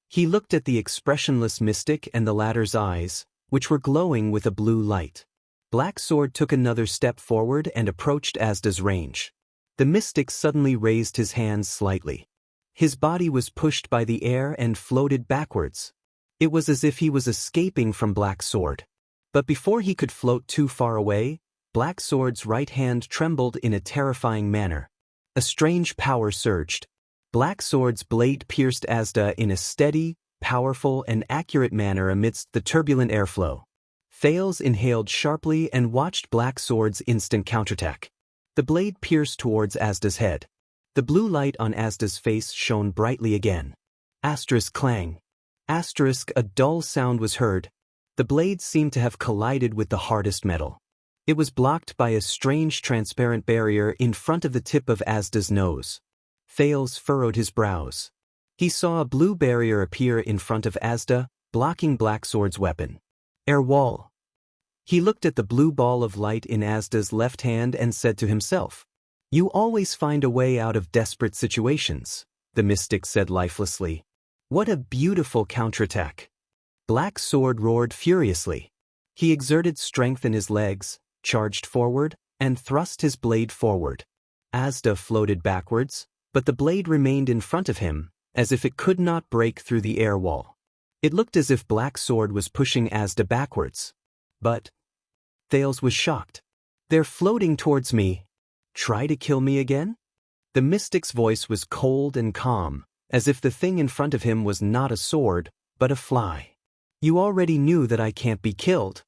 [SPEAKER 1] He looked at the expressionless mystic and the latter's eyes, which were glowing with a blue light. Black Sword took another step forward and approached Asda's range. The mystic suddenly raised his hands slightly. His body was pushed by the air and floated backwards. It was as if he was escaping from Black Sword. But before he could float too far away, Black Sword's right hand trembled in a terrifying manner. A strange power surged. Black Sword's blade pierced Asda in a steady, powerful, and accurate manner amidst the turbulent airflow. Thales inhaled sharply and watched Black Sword's instant counterattack. The blade pierced towards Asda's head. The blue light on Asda's face shone brightly again. Clang. A dull sound was heard. The blade seemed to have collided with the hardest metal. It was blocked by a strange transparent barrier in front of the tip of Asda's nose. Thales furrowed his brows. He saw a blue barrier appear in front of Asda, blocking Black Sword's weapon. Air wall. He looked at the blue ball of light in Asda's left hand and said to himself, "You always find a way out of desperate situations," the mystic said lifelessly. "What a beautiful counterattack." Black Sword roared furiously. He exerted strength in his legs, charged forward, and thrust his blade forward. Asda floated backwards, but the blade remained in front of him, as if it could not break through the air wall. It looked as if Black Sword was pushing Asda backwards. But Thales was shocked. "They're floating towards me. Try to kill me again?" The mystic's voice was cold and calm, as if the thing in front of him was not a sword, but a fly. "You already knew that I can't be killed.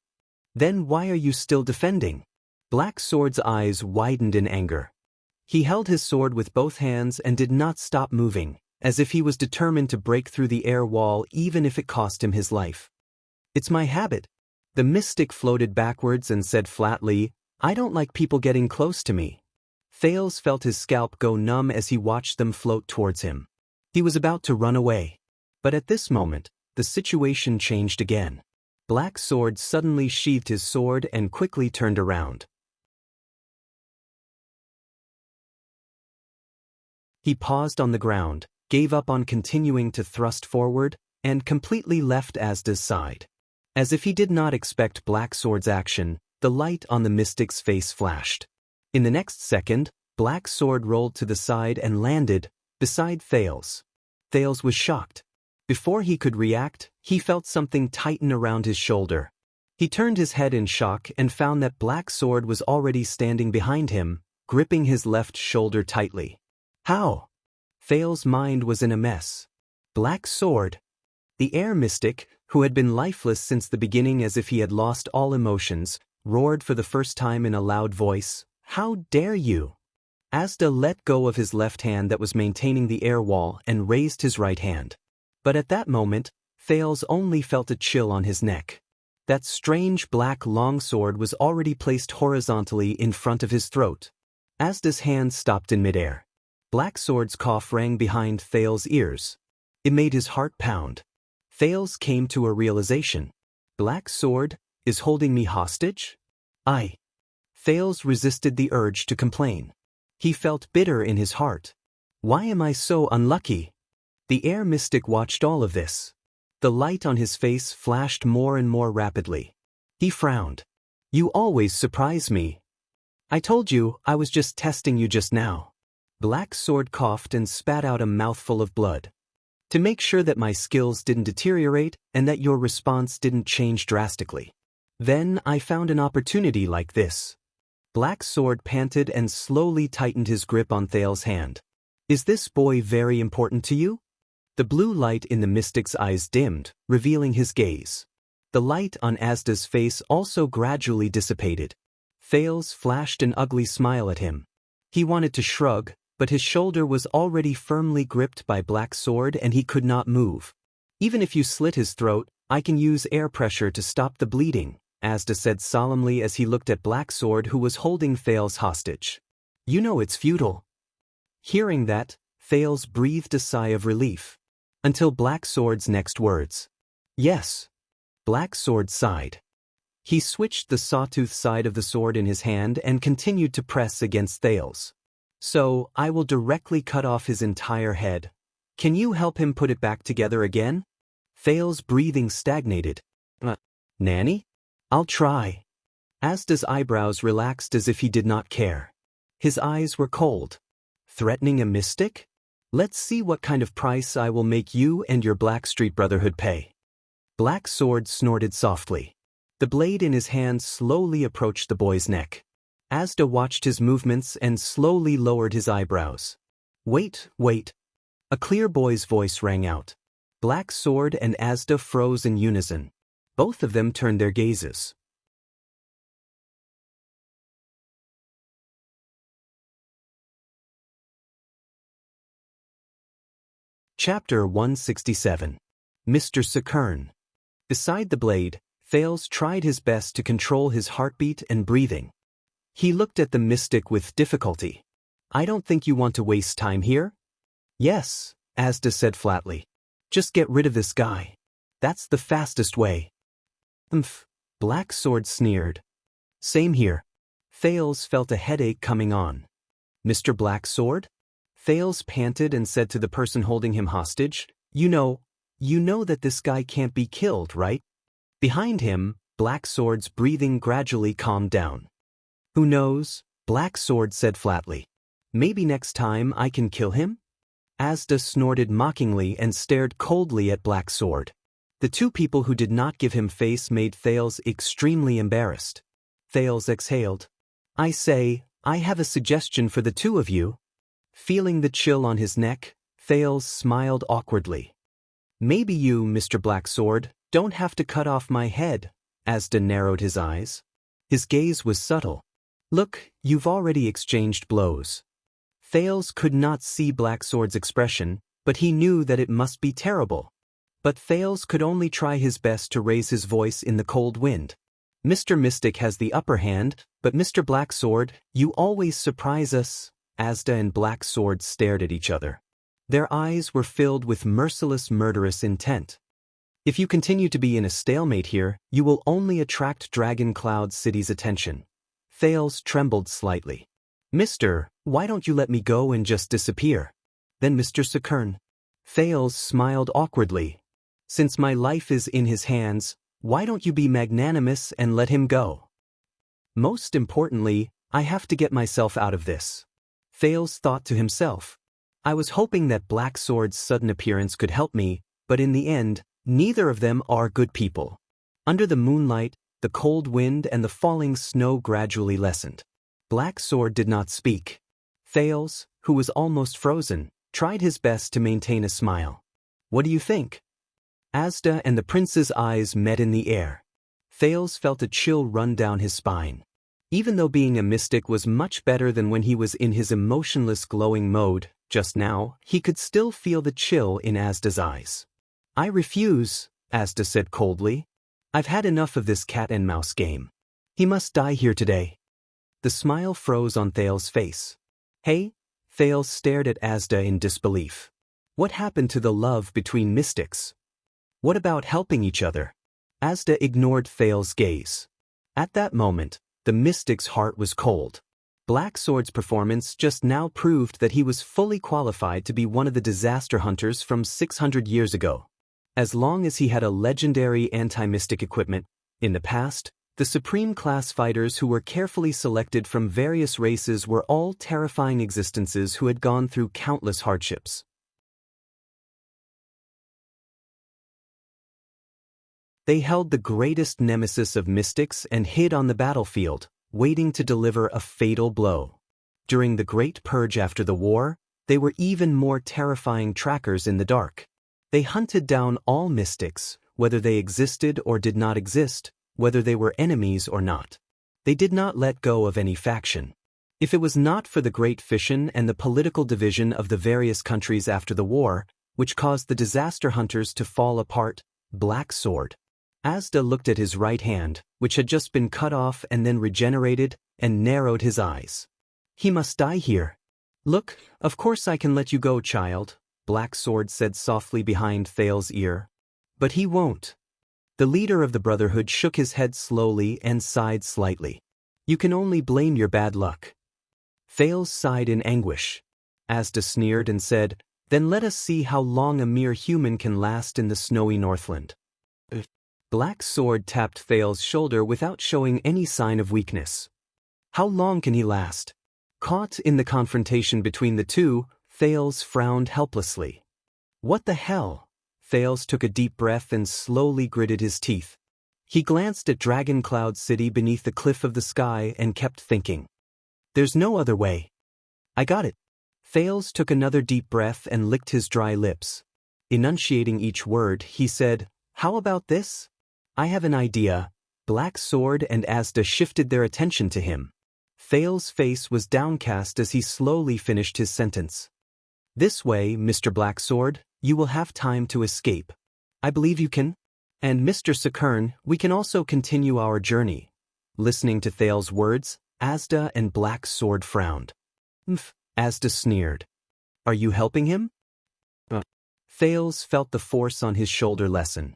[SPEAKER 1] Then why are you still defending?" Black Sword's eyes widened in anger. He held his sword with both hands and did not stop moving, as if he was determined to break through the air wall even if it cost him his life. "It's my habit." The mystic floated backwards and said flatly, "I don't like people getting close to me." Thales felt his scalp go numb as he watched them float towards him. He was about to run away. But at this moment, the situation changed again. Black Sword suddenly sheathed his sword and quickly turned around. He paused on the ground, gave up on continuing to thrust forward, and completely left Asda's side. As if he did not expect Black Sword's action, the light on the mystic's face flashed. In the next second, Black Sword rolled to the side and landed beside Thales. Thales was shocked. Before he could react, he felt something tighten around his shoulder. He turned his head in shock and found that Black Sword was already standing behind him, gripping his left shoulder tightly. How? Thales' mind was in a mess. Black Sword? The air mystic, who had been lifeless since the beginning as if he had lost all emotions, roared for the first time in a loud voice, "How dare you!" Asda let go of his left hand that was maintaining the air wall and raised his right hand. But at that moment, Thales only felt a chill on his neck. That strange black longsword was already placed horizontally in front of his throat. Asda's hand stopped in midair. Black Sword's cough rang behind Thales' ears. It made his heart pound. Thales came to a realization. Black Sword is holding me hostage? Thales resisted the urge to complain. He felt bitter in his heart. Why am I so unlucky? The air mystic watched all of this. The light on his face flashed more and more rapidly. He frowned. You always surprise me. I told you I was just testing you just now. Black Sword coughed and spat out a mouthful of blood. To make sure that my skills didn't deteriorate and that your response didn't change drastically. Then I found an opportunity like this. Black Sword panted and slowly tightened his grip on Thales' hand. Is this boy very important to you? The blue light in the mystic's eyes dimmed, revealing his gaze. The light on Asda's face also gradually dissipated. Thales flashed an ugly smile at him. He wanted to shrug, but his shoulder was already firmly gripped by Black Sword and he could not move. Even if you slit his throat, I can use air pressure to stop the bleeding, Asda said solemnly as he looked at Black Sword who was holding Thales hostage. You know it's futile. Hearing that, Thales breathed a sigh of relief. Until Black Sword's next words. Yes. Black Sword sighed. He switched the sawtooth side of the sword in his hand and continued to press against Thales. So, I will directly cut off his entire head. Can you help him put it back together again? Thales' breathing stagnated. Nanny? I'll try. Asda's eyebrows relaxed as if he did not care. His eyes were cold. Threatening a mystic? Let's see what kind of price I will make you and your Blackstreet Brotherhood pay. Black Sword snorted softly. The blade in his hand slowly approached the boy's neck. Asda watched his movements and slowly lowered his eyebrows. Wait. A clear boy's voice rang out. Black Sword and Asda froze in unison. Both of them turned their gazes. Chapter 167. Mr. Sakern. Beside the blade, Thales tried his best to control his heartbeat and breathing. He looked at the mystic with difficulty. I don't think you want to waste time here? Yes, Asda said flatly. Just get rid of this guy. That's the fastest way. Black Sword sneered. Same here. Thales felt a headache coming on. Mr. Black Sword? Thales panted and said to the person holding him hostage, You know that this guy can't be killed, right? Behind him, Black Sword's breathing gradually calmed down. Who knows? Black Sword said flatly. Maybe next time I can kill him? Asda snorted mockingly and stared coldly at Black Sword. The two people who did not give him face made Thales extremely embarrassed. Thales exhaled. I say, I have a suggestion for the two of you. Feeling the chill on his neck, Thales smiled awkwardly. Maybe you, Mr. Black Sword, don't have to cut off my head. Asda narrowed his eyes. His gaze was subtle. Look, you've already exchanged blows. Thales could not see Black Sword's expression, but he knew that it must be terrible. But Thales could only try his best to raise his voice in the cold wind. Mr. Mystic has the upper hand, but Mr. Black Sword, you always surprise us. Asda and Black Sword stared at each other. Their eyes were filled with merciless murderous intent. If you continue to be in a stalemate here, you will only attract Dragon Cloud City's attention. Thales trembled slightly. Mister, why don't you let me go and just disappear? Then Mr. Sakern. Thales smiled awkwardly. Since my life is in his hands, why don't you be magnanimous and let him go? Most importantly, I have to get myself out of this. Thales thought to himself. I was hoping that Black Sword's sudden appearance could help me, but in the end, neither of them are good people. Under the moonlight, the cold wind and the falling snow gradually lessened. Black Sword did not speak. Thales, who was almost frozen, tried his best to maintain a smile. What do you think? Asda and the prince's eyes met in the air. Thales felt a chill run down his spine. Even though being a mystic was much better than when he was in his emotionless glowing mode, just now, he could still feel the chill in Asda's eyes. I refuse, Asda said coldly. I've had enough of this cat and mouse game. He must die here today. The smile froze on Thales' face. Hey? Thales stared at Asda in disbelief. What happened to the love between mystics? What about helping each other? Asda ignored Thales' gaze. At that moment, the mystic's heart was cold. Black Sword's performance just now proved that he was fully qualified to be one of the disaster hunters from 600 years ago. As long as he had a legendary anti-mystic equipment, in the past, the supreme class fighters who were carefully selected from various races were all terrifying existences who had gone through countless hardships. They held the greatest nemesis of mystics and hid on the battlefield, waiting to deliver a fatal blow. During the Great Purge after the war, they were even more terrifying trackers in the dark. They hunted down all mystics, whether they existed or did not exist, whether they were enemies or not. They did not let go of any faction. If it was not for the Great Fission and the political division of the various countries after the war, which caused the disaster hunters to fall apart, Black Sword. Asda looked at his right hand, which had just been cut off and then regenerated, and narrowed his eyes. He must die here. Look, of course I can let you go, child, Black Sword said softly behind Thales' ear. But he won't. The leader of the Brotherhood shook his head slowly and sighed slightly. You can only blame your bad luck. Thales sighed in anguish. Asda sneered and said, Then let us see how long a mere human can last in the snowy Northland. Black Sword tapped Thales' shoulder without showing any sign of weakness. How long can he last? Caught in the confrontation between the two, Thales frowned helplessly. What the hell? Thales took a deep breath and slowly gritted his teeth. He glanced at Dragon Cloud City beneath the cliff of the sky and kept thinking. There's no other way. I got it. Thales took another deep breath and licked his dry lips. Enunciating each word, he said, How about this? I have an idea. Black Sword and Asda shifted their attention to him. Thales' face was downcast as he slowly finished his sentence. This way, Mr. Black Sword, you will have time to escape. I believe you can. And Mr. Sakern, we can also continue our journey. Listening to Thales' words, Asda and Black Sword frowned. Asda sneered. Are you helping him? Thales felt the force on his shoulder lessen.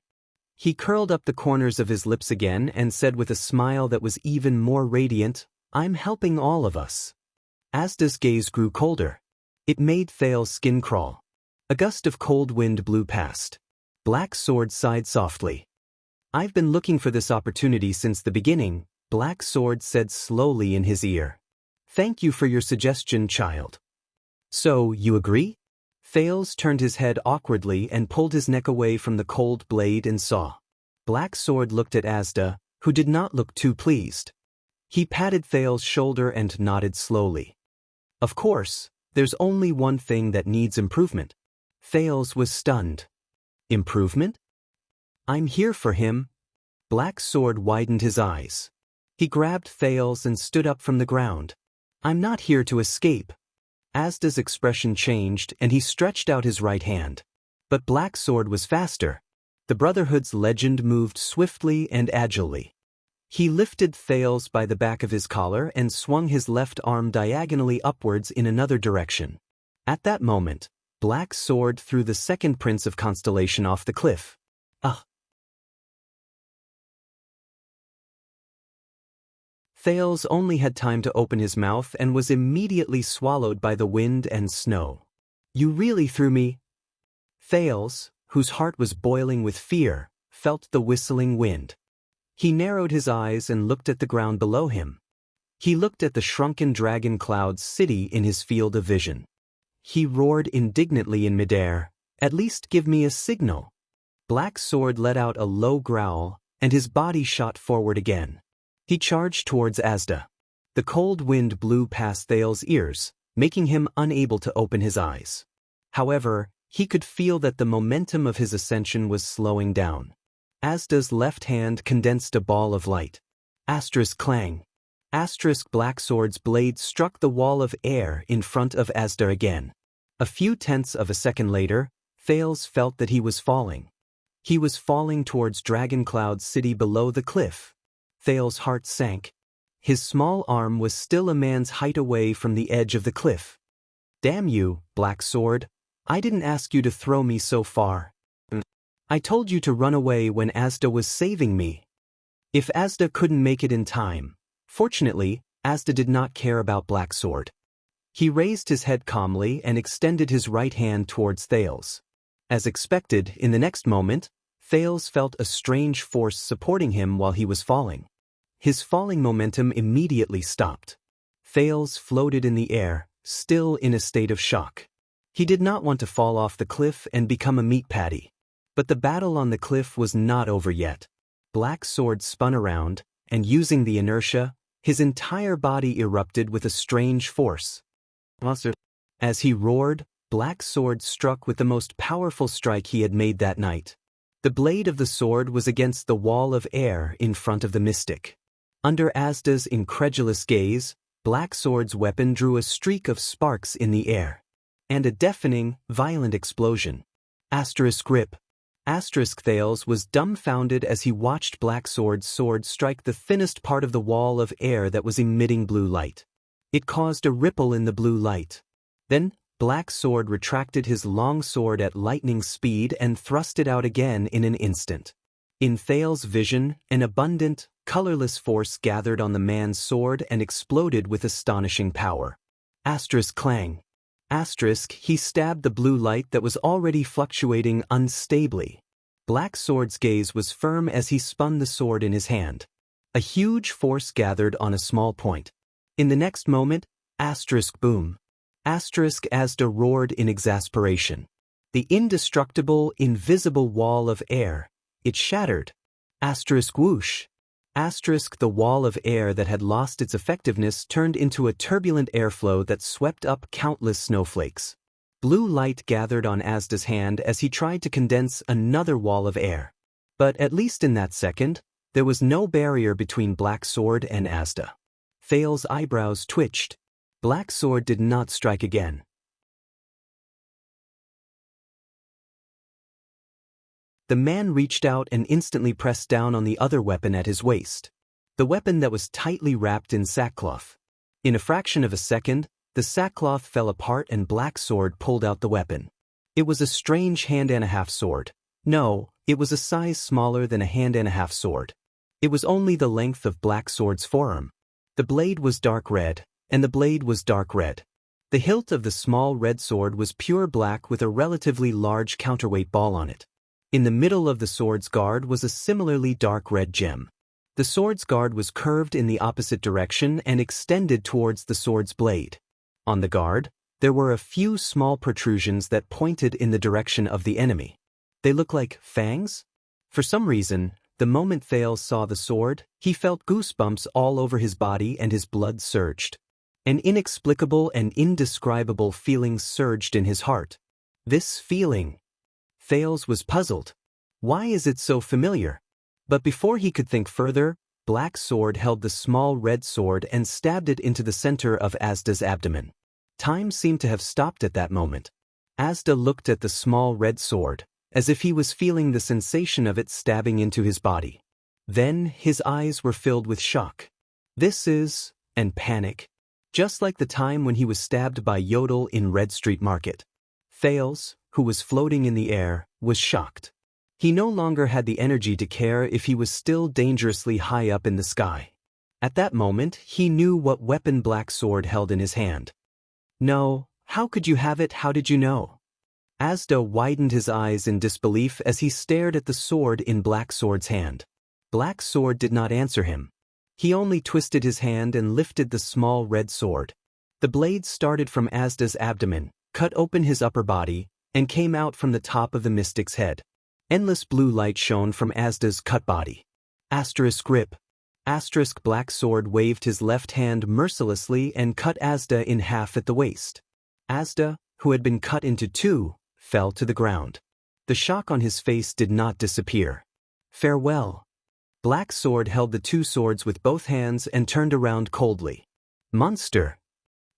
[SPEAKER 1] He curled up the corners of his lips again and said with a smile that was even more radiant, I'm helping all of us. Asda's gaze grew colder. It made Thales' skin crawl. A gust of cold wind blew past. Black Sword sighed softly. I've been looking for this opportunity since the beginning, Black Sword said slowly in his ear. Thank you for your suggestion, child. So, you agree? Thales turned his head awkwardly and pulled his neck away from the cold blade and saw. Black Sword looked at Asda, who did not look too pleased. He patted Thales' shoulder and nodded slowly. Of course, there's only one thing that needs improvement. Thales was stunned. Improvement? I'm here for him. Black Sword widened his eyes. He grabbed Thales and stood up from the ground. I'm not here to escape. Asda's expression changed and he stretched out his right hand. But Black Sword was faster. The Brotherhood's legend moved swiftly and agilely. He lifted Thales by the back of his collar and swung his left arm diagonally upwards in another direction. At that moment, Black Sword threw the second Prince of Constellation off the cliff. Thales only had time to open his mouth and was immediately swallowed by the wind and snow. You really threw me? Thales, whose heart was boiling with fear, felt the whistling wind. He narrowed his eyes and looked at the ground below him. He looked at the shrunken Dragon Cloud City in his field of vision. He roared indignantly in midair. "At least give me a signal." Black Sword let out a low growl, and his body shot forward again. He charged towards Asda. The cold wind blew past Thale's ears, making him unable to open his eyes. However, he could feel that the momentum of his ascension was slowing down. Asda's left hand condensed a ball of light. Asterisk clang. Asterisk Black Sword's blade struck the wall of air in front of Asda again. A few tenths of a second later, Thales felt that he was falling. He was falling towards Dragoncloud City below the cliff. Thales' heart sank. His small arm was still a man's height away from the edge of the cliff. "Damn you, Black Sword. I didn't ask you to throw me so far. I told you to run away when Asda was saving me." If Asda couldn't make it in time, fortunately, Asda did not care about Black Sword. He raised his head calmly and extended his right hand towards Thales. As expected, in the next moment, Thales felt a strange force supporting him while he was falling. His falling momentum immediately stopped. Thales floated in the air, still in a state of shock. He did not want to fall off the cliff and become a meat patty. But the battle on the cliff was not over yet. Black Sword spun around, and using the inertia, his entire body erupted with a strange force. As he roared, Black Sword struck with the most powerful strike he had made that night. The blade of the sword was against the wall of air in front of the mystic. Under Asda's incredulous gaze, Black Sword's weapon drew a streak of sparks in the air. And a deafening, violent explosion. Asterisk rip. Asterisk Thales was dumbfounded as he watched Black Sword's sword strike the thinnest part of the wall of air that was emitting blue light. It caused a ripple in the blue light. Then, Black Sword retracted his long sword at lightning speed and thrust it out again in an instant. In Thales' vision, an abundant, colorless force gathered on the man's sword and exploded with astonishing power. Asterisk clang. Asterisk, he stabbed the blue light that was already fluctuating unstably. Black Sword's gaze was firm as he spun the sword in his hand. A huge force gathered on a small point. In the next moment, asterisk boom. Asterisk Asda roared in exasperation. The indestructible, invisible wall of air. It shattered. Asterisk whoosh. Asterisk the wall of air that had lost its effectiveness turned into a turbulent airflow that swept up countless snowflakes. Blue light gathered on Asda's hand as he tried to condense another wall of air. But at least in that second, there was no barrier between Black Sword and Asda. Thales' eyebrows twitched. Black Sword did not strike again. The man reached out and instantly pressed down on the other weapon at his waist. The weapon that was tightly wrapped in sackcloth. In a fraction of a second, the sackcloth fell apart and Black Sword pulled out the weapon. It was a strange hand-and-a-half sword. No, it was a size smaller than a hand-and-a-half sword. It was only the length of Black Sword's forearm. The blade was dark red, and the blade was dark red. The hilt of the small red sword was pure black with a relatively large counterweight ball on it. In the middle of the sword's guard was a similarly dark red gem. The sword's guard was curved in the opposite direction and extended towards the sword's blade. On the guard, there were a few small protrusions that pointed in the direction of the enemy. They looked like fangs? For some reason, the moment Thales saw the sword, he felt goosebumps all over his body and his blood surged. An inexplicable and indescribable feeling surged in his heart. This feeling. Thales was puzzled. Why is it so familiar? But before he could think further, Black Sword held the small red sword and stabbed it into the center of Asda's abdomen. Time seemed to have stopped at that moment. Asda looked at the small red sword, as if he was feeling the sensation of it stabbing into his body. Then his eyes were filled with shock. And panic. Just like the time when he was stabbed by Yodel in Red Street Market. Thales, who was floating in the air, was shocked. He no longer had the energy to care if he was still dangerously high up in the sky. At that moment, he knew what weapon Black Sword held in his hand. No, how could you have it? How did you know? Asda widened his eyes in disbelief as he stared at the sword in Black Sword's hand. Black Sword did not answer him. He only twisted his hand and lifted the small red sword. The blade started from Asda's abdomen, cut open his upper body, and came out from the top of the mystic's head. Endless blue light shone from Asda's cut body. Asterisk grip. Asterisk black sword waved his left hand mercilessly and cut Asda in half at the waist. Asda, who had been cut into two, fell to the ground. The shock on his face did not disappear. Farewell. Black Sword held the two swords with both hands and turned around coldly. Monster.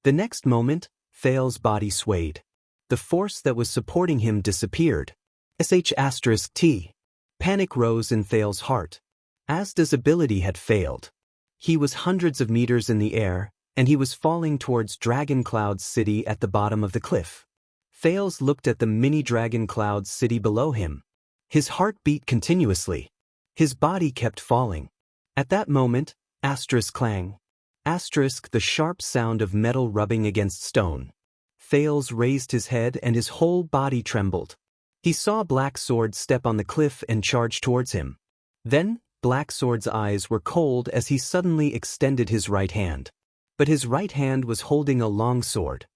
[SPEAKER 1] The next moment, Thal's body swayed. The force that was supporting him disappeared. *T. Panic rose in Thal's heart. Asda's ability had failed. He was hundreds of meters in the air, and he was falling towards Dragon Cloud's city at the bottom of the cliff. Thales looked at the mini Dragon Cloud city below him. His heart beat continuously. His body kept falling. At that moment, asterisk clang. Asterisk the sharp sound of metal rubbing against stone. Thales raised his head and his whole body trembled. He saw Black Sword step on the cliff and charge towards him. Then, Black Sword's eyes were cold as he suddenly extended his right hand. But his right hand was holding a long sword.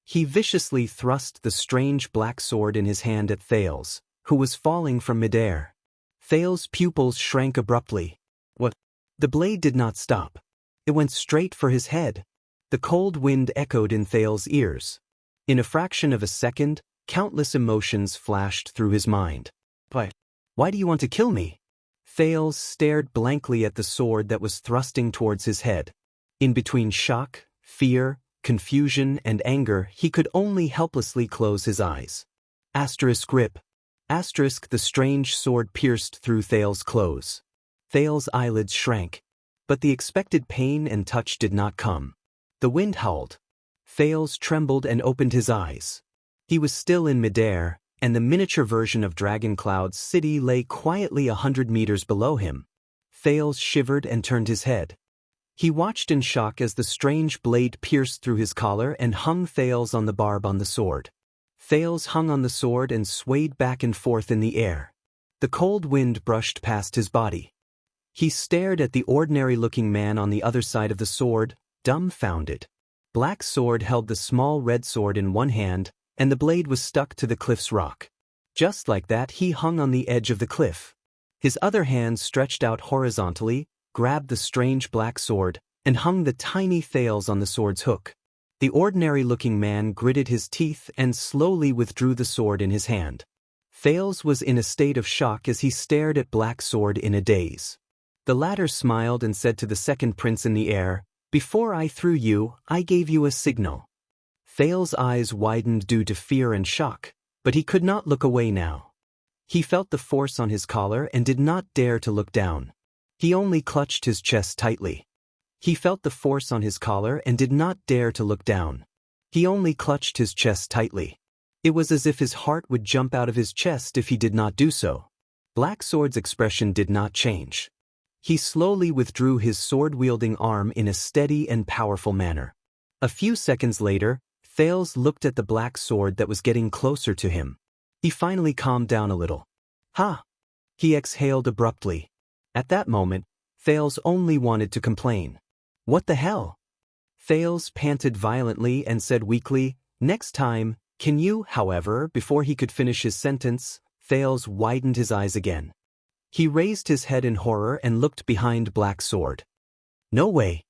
[SPEAKER 1] He viciously thrust the strange black sword in his hand at Thales, who was falling from midair. Thales' pupils shrank abruptly. What? The blade did not stop. It went straight for his head. The cold wind echoed in Thales' ears. In a fraction of a second, countless emotions flashed through his mind. Why do you want to kill me? Thales stared blankly at the sword that was thrusting towards his head. In between shock, fear, confusion, and anger, he could only helplessly close his eyes. Asterisk grip. Asterisk the strange sword pierced through Thales' clothes. Thales' eyelids shrank. But the expected pain and touch did not come. The wind howled. Thales trembled and opened his eyes. He was still in midair, and the miniature version of Dragon Cloud's city lay quietly 100 meters below him. Thales shivered and turned his head. He watched in shock as the strange blade pierced through his collar and hung Thales on the barb on the sword. Thales hung on the sword and swayed back and forth in the air. The cold wind brushed past his body. He stared at the ordinary-looking man on the other side of the sword, dumbfounded. Black Sword held the small red sword in one hand, and the blade was stuck to the cliff's rock. Just like that, he hung on the edge of the cliff. His other hand stretched out horizontally, grabbed the strange black sword, and hung the tiny Thales on the sword's hook. The ordinary-looking man gritted his teeth and slowly withdrew the sword in his hand. Thales was in a state of shock as he stared at Black Sword in a daze. The latter smiled and said to the second prince in the air, "Before I threw you, I gave you a signal." Thales' eyes widened due to fear and shock, but he could not look away now. He felt the force on his collar and did not dare to look down. He only clutched his chest tightly. He felt the force on his collar and did not dare to look down. He only clutched his chest tightly. It was as if his heart would jump out of his chest if he did not do so. Black Sword's expression did not change. He slowly withdrew his sword-wielding arm in a steady and powerful manner. A few seconds later, Thales looked at the black sword that was getting closer to him. He finally calmed down a little. "Ha!" He exhaled abruptly. At that moment, Thales only wanted to complain. "What the hell?" Thales panted violently and said weakly, "Next time, can you?" However, before he could finish his sentence, Thales widened his eyes again. He raised his head in horror and looked behind Black Sword. No way.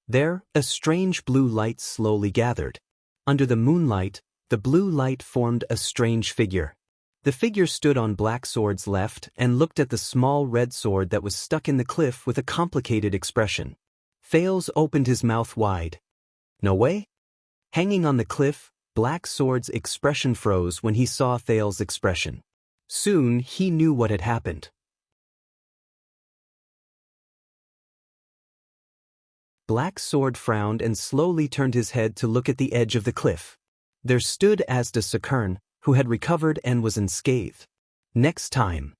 [SPEAKER 1] There, a strange blue light slowly gathered. Under the moonlight, the blue light formed a strange figure. The figure stood on Black Sword's left and looked at the small red sword that was stuck in the cliff with a complicated expression. Thales opened his mouth wide. No way? Hanging on the cliff, Black Sword's expression froze when he saw Thales' expression. Soon he knew what had happened. Black Sword frowned and slowly turned his head to look at the edge of the cliff. There stood Asda Sakern, who had recovered and was unscathed. Next time.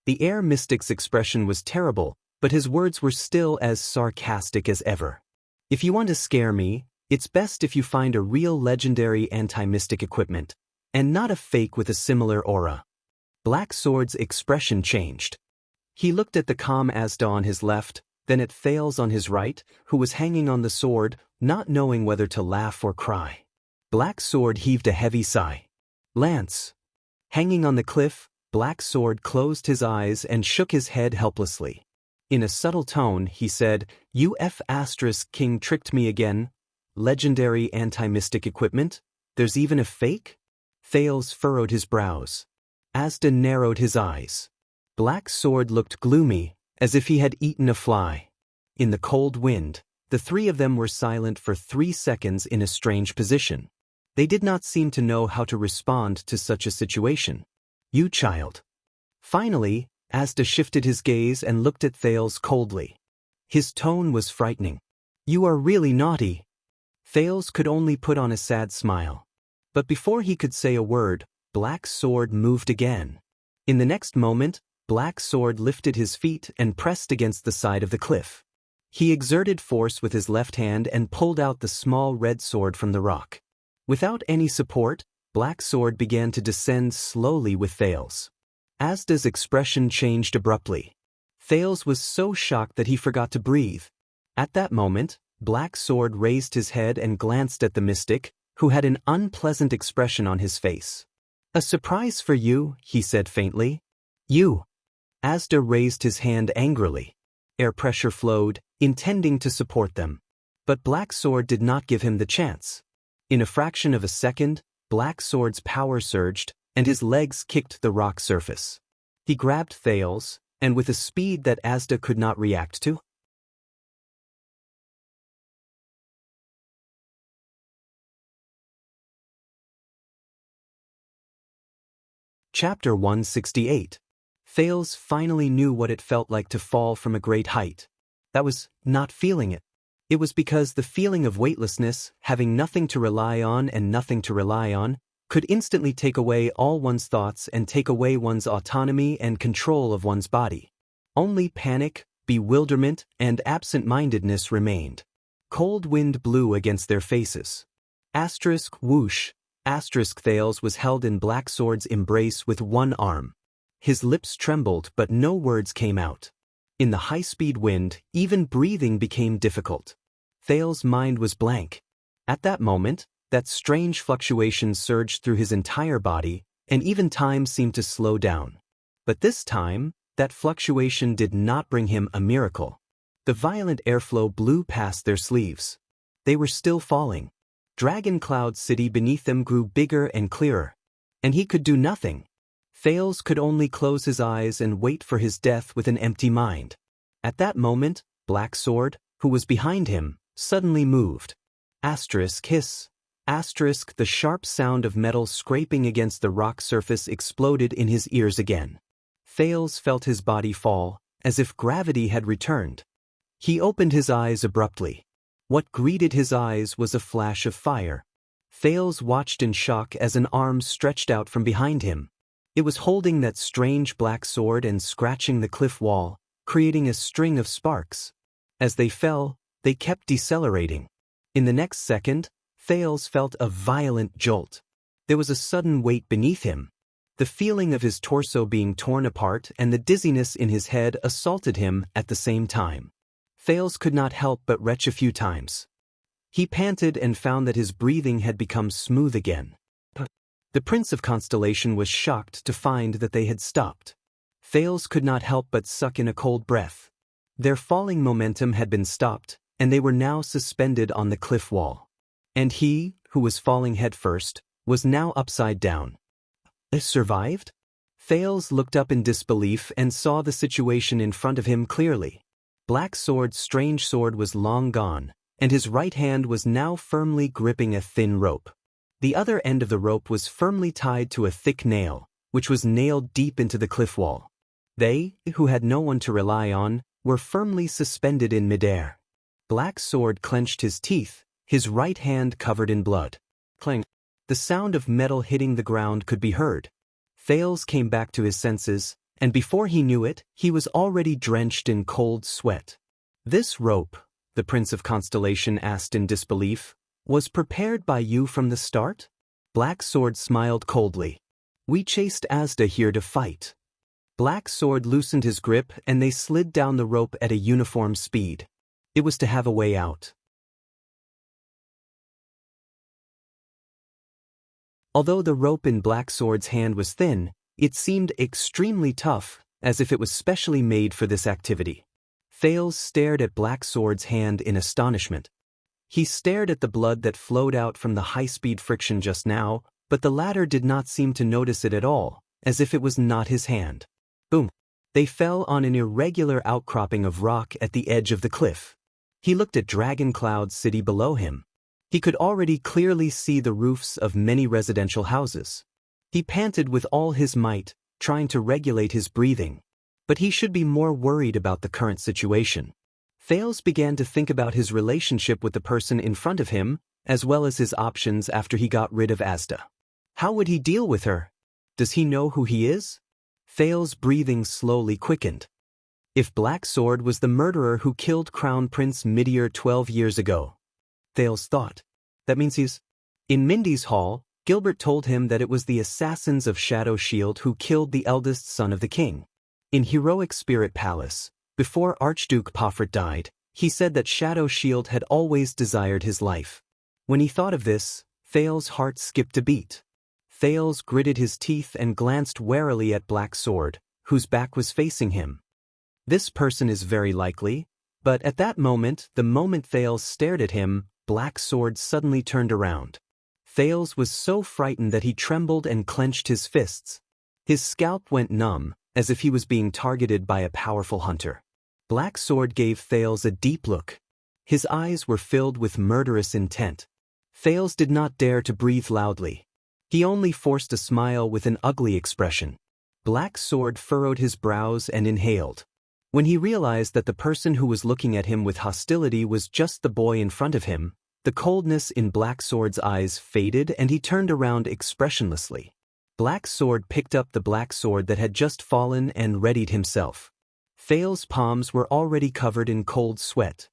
[SPEAKER 1] The air mystic's expression was terrible, but his words were still as sarcastic as ever. If you want to scare me, it's best if you find a real legendary anti-mystic equipment, and not a fake with a similar aura. Black Sword's expression changed. He looked at the calm Asda on his left, then at Thales on his right, who was hanging on the sword, not knowing whether to laugh or cry. Black Sword heaved a heavy sigh. Lance. Hanging on the cliff, Black Sword closed his eyes and shook his head helplessly. In a subtle tone, he said, King tricked me again. Legendary anti-mystic equipment? There's even a fake? Thales furrowed his brows. Asda narrowed his eyes. Black Sword looked gloomy, as if he had eaten a fly. In the cold wind, the three of them were silent for 3 seconds in a strange position. They did not seem to know how to respond to such a situation. You child. Finally, Asda shifted his gaze and looked at Thales coldly. His tone was frightening. You are really naughty. Thales could only put on a sad smile. But before he could say a word, Black Sword moved again. In the next moment, Black Sword lifted his feet and pressed against the side of the cliff. He exerted force with his left hand and pulled out the small red sword from the rock. Without any support, Black Sword began to descend slowly with Thales. Asda's expression changed abruptly. Thales was so shocked that he forgot to breathe. At that moment, Black Sword raised his head and glanced at the mystic, who had an unpleasant expression on his face. A surprise for you, he said faintly. You. Asda raised his hand angrily. Air pressure flowed, intending to support them. But Black Sword did not give him the chance. In a fraction of a second, Black Sword's power surged, and his legs kicked the rock surface. He grabbed Thales, and with a speed that Asda could not react to, Chapter 168. Thales finally knew what it felt like to fall from a great height. That was not feeling it. It was because the feeling of weightlessness, having nothing to rely on and nothing to rely on, could instantly take away all one's thoughts and take away one's autonomy and control of one's body. Only panic, bewilderment, and absent-mindedness remained. Cold wind blew against their faces. Whoosh. Thales was held in Black Sword's embrace with one arm. His lips trembled, but no words came out. In the high-speed wind, even breathing became difficult. Thales' mind was blank. At that moment, that strange fluctuation surged through his entire body, and even time seemed to slow down. But this time, that fluctuation did not bring him a miracle. The violent airflow blew past their sleeves. They were still falling. Dragon Cloud City beneath them grew bigger and clearer. And he could do nothing. Thales could only close his eyes and wait for his death with an empty mind. At that moment, Black Sword, who was behind him, suddenly moved. Hiss. The sharp sound of metal scraping against the rock surface exploded in his ears again. Thales felt his body fall, as if gravity had returned. He opened his eyes abruptly. What greeted his eyes was a flash of fire. Thales watched in shock as an arm stretched out from behind him. It was holding that strange black sword and scratching the cliff wall, creating a string of sparks. As they fell, they kept decelerating. In the next second, Thales felt a violent jolt. There was a sudden weight beneath him. The feeling of his torso being torn apart and the dizziness in his head assaulted him at the same time. Thales could not help but retch a few times. He panted and found that his breathing had become smooth again. The Prince of Constellation was shocked to find that they had stopped. Thales could not help but suck in a cold breath. Their falling momentum had been stopped, and they were now suspended on the cliff wall. And he, who was falling headfirst, was now upside down. Survived? Thales looked up in disbelief and saw the situation in front of him clearly. Black Sword's strange sword was long gone, and his right hand was now firmly gripping a thin rope. The other end of the rope was firmly tied to a thick nail, which was nailed deep into the cliff wall. They, who had no one to rely on, were firmly suspended in midair. Black Sword clenched his teeth, his right hand covered in blood. Clang. The sound of metal hitting the ground could be heard. Thales came back to his senses, and before he knew it, he was already drenched in cold sweat. This rope, the Prince of Constellation asked in disbelief, was prepared by you from the start? Black Sword smiled coldly. We chased Asda here to fight. Black Sword loosened his grip and they slid down the rope at a uniform speed. It was to have a way out. Although the rope in Black Sword's hand was thin, it seemed extremely tough, as if it was specially made for this activity. Thales stared at Black Sword's hand in astonishment. He stared at the blood that flowed out from the high-speed friction just now, but the latter did not seem to notice it at all, as if it was not his hand. Boom! They fell on an irregular outcropping of rock at the edge of the cliff. He looked at Dragon Cloud City below him. He could already clearly see the roofs of many residential houses. He panted with all his might, trying to regulate his breathing. But he should be more worried about the current situation. Thales began to think about his relationship with the person in front of him, as well as his options after he got rid of Asda. How would he deal with her? Does he know who he is? Thales' breathing slowly quickened. If Black Sword was the murderer who killed Crown Prince Midir 12 years ago, Thales thought, that means he's... In Mindy's hall, Gilbert told him that it was the assassins of Shadow Shield who killed the eldest son of the king. In Heroic Spirit Palace, before Archduke Pofrit died, he said that Shadow Shield had always desired his life. When he thought of this, Thales' heart skipped a beat. Thales gritted his teeth and glanced warily at Black Sword, whose back was facing him. This person is very likely, but at that moment, the moment Thales stared at him, Black Sword suddenly turned around. Thales was so frightened that he trembled and clenched his fists. His scalp went numb, as if he was being targeted by a powerful hunter. Black Sword gave Thales a deep look. His eyes were filled with murderous intent. Thales did not dare to breathe loudly. He only forced a smile with an ugly expression. Black Sword furrowed his brows and inhaled. When he realized that the person who was looking at him with hostility was just the boy in front of him, the coldness in Black Sword's eyes faded and he turned around expressionlessly. Black Sword picked up the black sword that had just fallen and readied himself. Thales' palms were already covered in cold sweat.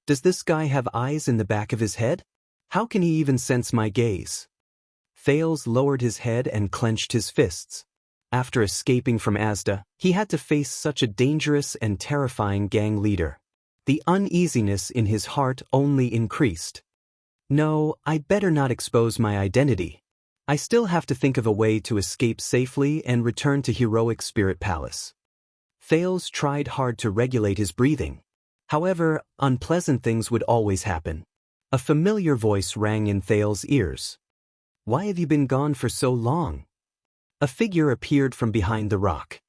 [SPEAKER 1] Does this guy have eyes in the back of his head? How can he even sense my gaze? Thales lowered his head and clenched his fists. After escaping from Asda, he had to face such a dangerous and terrifying gang leader. The uneasiness in his heart only increased. No, I better not expose my identity. I still have to think of a way to escape safely and return to Heroic Spirit Palace. Thales tried hard to regulate his breathing. However, unpleasant things would always happen. A familiar voice rang in Thales' ears. Why have you been gone for so long? A figure appeared from behind the rock.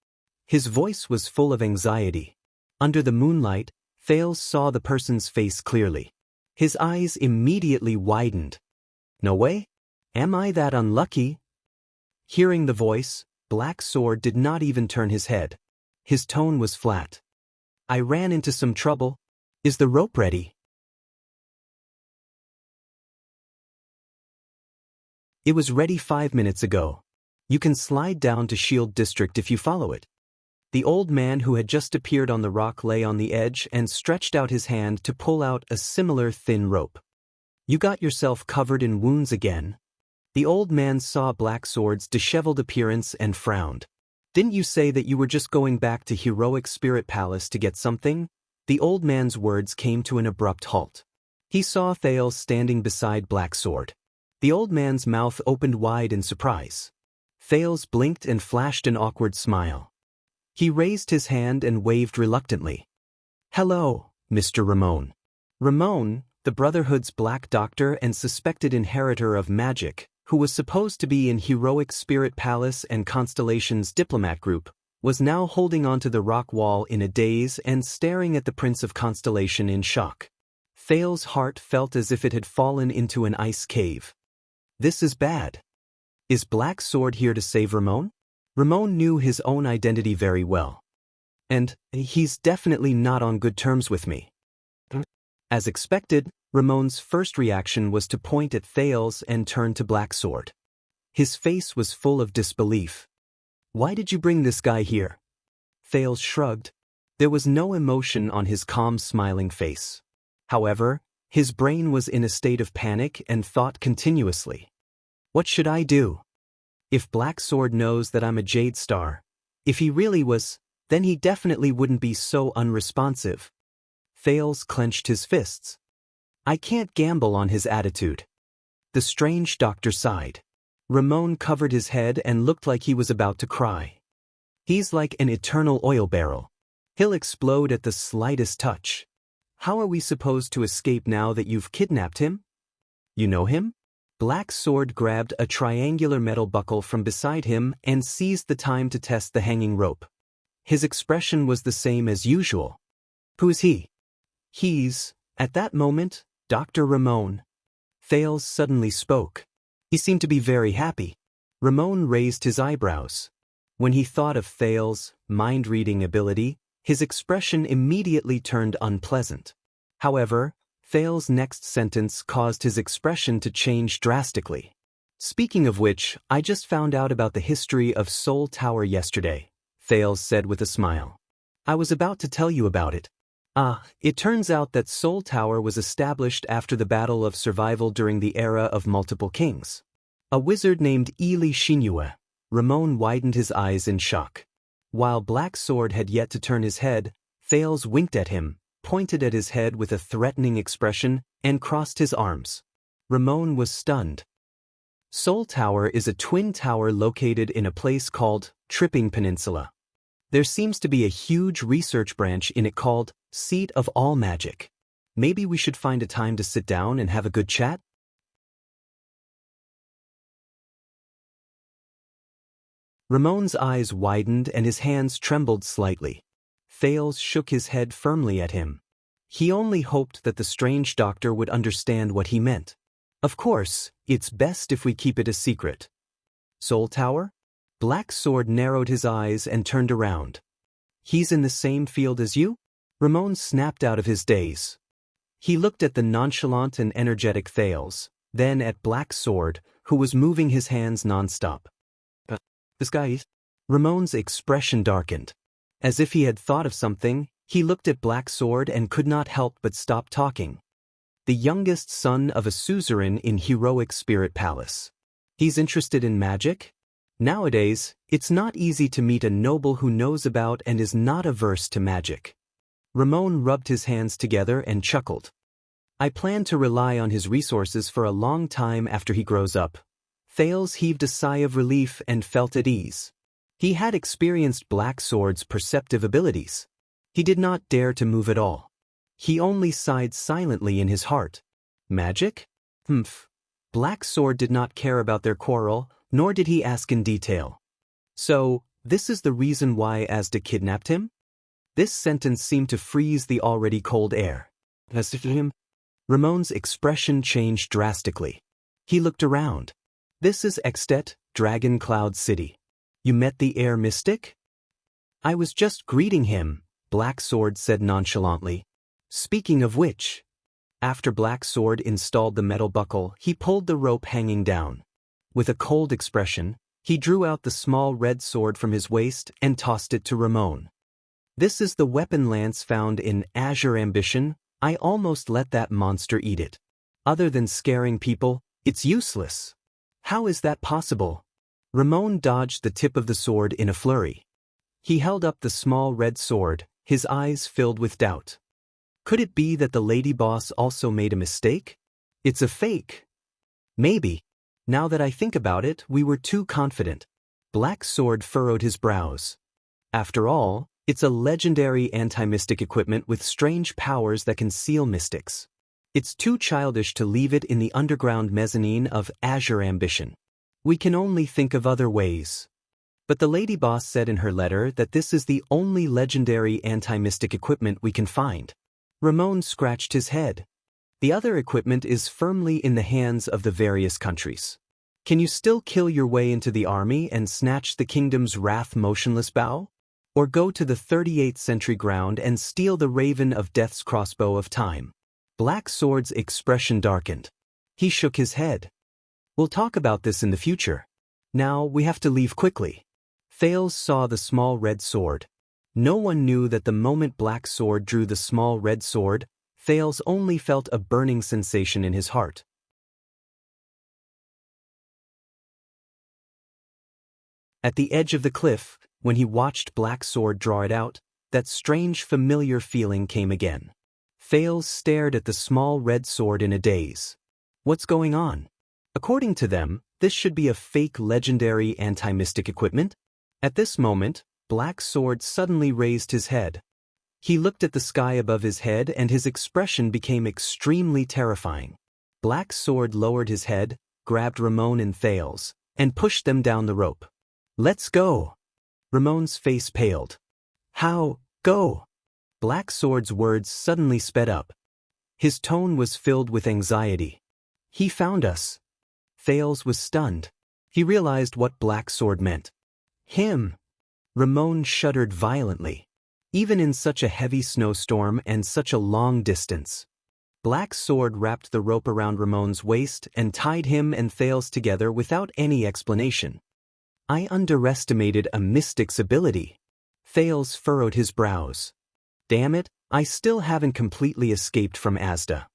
[SPEAKER 1] His voice was full of anxiety. Under the moonlight, Thales saw the person's face clearly. His eyes immediately widened. No way? Am I that unlucky? Hearing the voice, Black Sword did not even turn his head. His tone was flat. I ran into some trouble. Is the rope ready? It was ready 5 minutes ago. You can slide down to Shield District if you follow it. The old man who had just appeared on the rock lay on the edge and stretched out his hand to pull out a similar thin rope. You got yourself covered in wounds again. The old man saw Black Sword's disheveled appearance and frowned. Didn't you say that you were just going back to Heroic Spirit Palace to get something? The old man's words came to an abrupt halt. He saw Thales standing beside Black Sword. The old man's mouth opened wide in surprise. Thales blinked and flashed an awkward smile. He raised his hand and waved reluctantly. Hello, Mr. Ramon. Ramon, the Brotherhood's Black Doctor and suspected inheritor of magic, who was supposed to be in Heroic Spirit Palace and Constellation's diplomat group, was now holding onto the rock wall in a daze and staring at the Prince of Constellation in shock. Thales' heart felt as if it had fallen into an ice cave. This is bad. Is Black Sword here to save Ramon? Ramon knew his own identity very well. And he's definitely not on good terms with me. As expected, Ramon's first reaction was to point at Thales and turn to Black Sword. His face was full of disbelief. Why did you bring this guy here? Thales shrugged. There was no emotion on his calm, smiling face. However, his brain was in a state of panic and thought continuously. What should I do? If Black Sword knows that I'm a Jade Star, If he really was, then he definitely wouldn't be so unresponsive. Thales clenched his fists. I can't gamble on his attitude. The strange doctor sighed. Ramon covered his head and looked like he was about to cry. He's like an eternal oil barrel. He'll explode at the slightest touch. How are we supposed to escape now that you've kidnapped him? You know him? Black Sword grabbed a triangular metal buckle from beside him and seized the time to test the hanging rope. His expression was the same as usual. Who is he? He's, at that moment, Dr. Ramon. Thales suddenly spoke. He seemed to be very happy. Ramon raised his eyebrows. When he thought of Thales' mind-reading ability, his expression immediately turned unpleasant. However, Thales' next sentence caused his expression to change drastically. Speaking of which, I just found out about the history of Soul Tower yesterday, Thales said with a smile. I was about to tell you about it. It turns out that Soul Tower was established after the Battle of Survival during the era of multiple kings. A wizard named Ili Shinue. Ramon widened his eyes in shock. While Black Sword had yet to turn his head, Thales winked at him, pointed at his head with a threatening expression, and crossed his arms. Ramon was stunned. Soul Tower is a twin tower located in a place called Tripping Peninsula. There seems to be a huge research branch in it called Seat of All Magic. Maybe we should find a time to sit down and have a good chat? Ramon's eyes widened and his hands trembled slightly. Thales shook his head firmly at him. He only hoped that the strange doctor would understand what he meant. Of course, it's best if we keep it a secret. Soul Tower? Black Sword narrowed his eyes and turned around. He's in the same field as you? Ramon snapped out of his daze. He looked at the nonchalant and energetic Thales, then at Black Sword, who was moving his hands nonstop. This guy is... Ramon's expression darkened. As if he had thought of something, he looked at Black Sword and could not help but stop talking. The youngest son of a suzerain in Heroic Spirit Palace. He's interested in magic? Nowadays, it's not easy to meet a noble who knows about and is not averse to magic. Ramon rubbed his hands together and chuckled. I plan to rely on his resources for a long time after he grows up. Thales heaved a sigh of relief and felt at ease. He had experienced Black Sword's perceptive abilities. He did not dare to move at all. He only sighed silently in his heart. Magic? Black Sword did not care about their quarrel, nor did he ask in detail. So, this is the reason why Asda kidnapped him? This sentence seemed to freeze the already cold air. Ramon's expression changed drastically. He looked around. This is Extet, Dragon Cloud City. You met the air mystic? I was just greeting him, Black Sword said nonchalantly. Speaking of which, after Black Sword installed the metal buckle, he pulled the rope hanging down. With a cold expression, he drew out the small red sword from his waist and tossed it to Ramon. This is the weapon lance found in Azure Ambition. I almost let that monster eat it. Other than scaring people, it's useless. How is that possible? Ramon dodged the tip of the sword in a flurry. He held up the small red sword, his eyes filled with doubt. Could it be that the lady boss also made a mistake? It's a fake. Maybe. Now that I think about it, we were too confident. Black Sword furrowed his brows. After all, it's a legendary anti-mystic equipment with strange powers that can seal mystics. It's too childish to leave it in the underground mezzanine of Azure Ambition. We can only think of other ways. But the lady boss said in her letter that this is the only legendary anti-mystic equipment we can find. Ramon scratched his head. The other equipment is firmly in the hands of the various countries. Can you still kill your way into the army and snatch the kingdom's wrath motionless bow? Or go to the 38th century ground and steal the raven of death's crossbow of time? Black Sword's expression darkened. He shook his head. We'll talk about this in the future. Now we have to leave quickly. Thales saw the small red sword. No one knew that the moment Black Sword drew the small red sword, Thales only felt a burning sensation in his heart. At the edge of the cliff, When he watched Black Sword draw it out, that strange familiar feeling came again. Thales stared at the small red sword in a daze. What's going on? According to them, this should be a fake legendary anti-mystic equipment. At this moment, Black Sword suddenly raised his head. He looked at the sky above his head and his expression became extremely terrifying. Black Sword lowered his head, grabbed Ramon and Thales, and pushed them down the rope. Let's go! Ramon's face paled. How, go? Black Sword's words suddenly sped up. His tone was filled with anxiety. He found us. Thales was stunned. He realized what Black Sword meant. Him. Ramon shuddered violently. Even in such a heavy snowstorm and such a long distance. Black Sword wrapped the rope around Ramon's waist and tied him and Thales together without any explanation. I underestimated a mystic's ability. Thales furrowed his brows. Damn it, I still haven't completely escaped from Asda.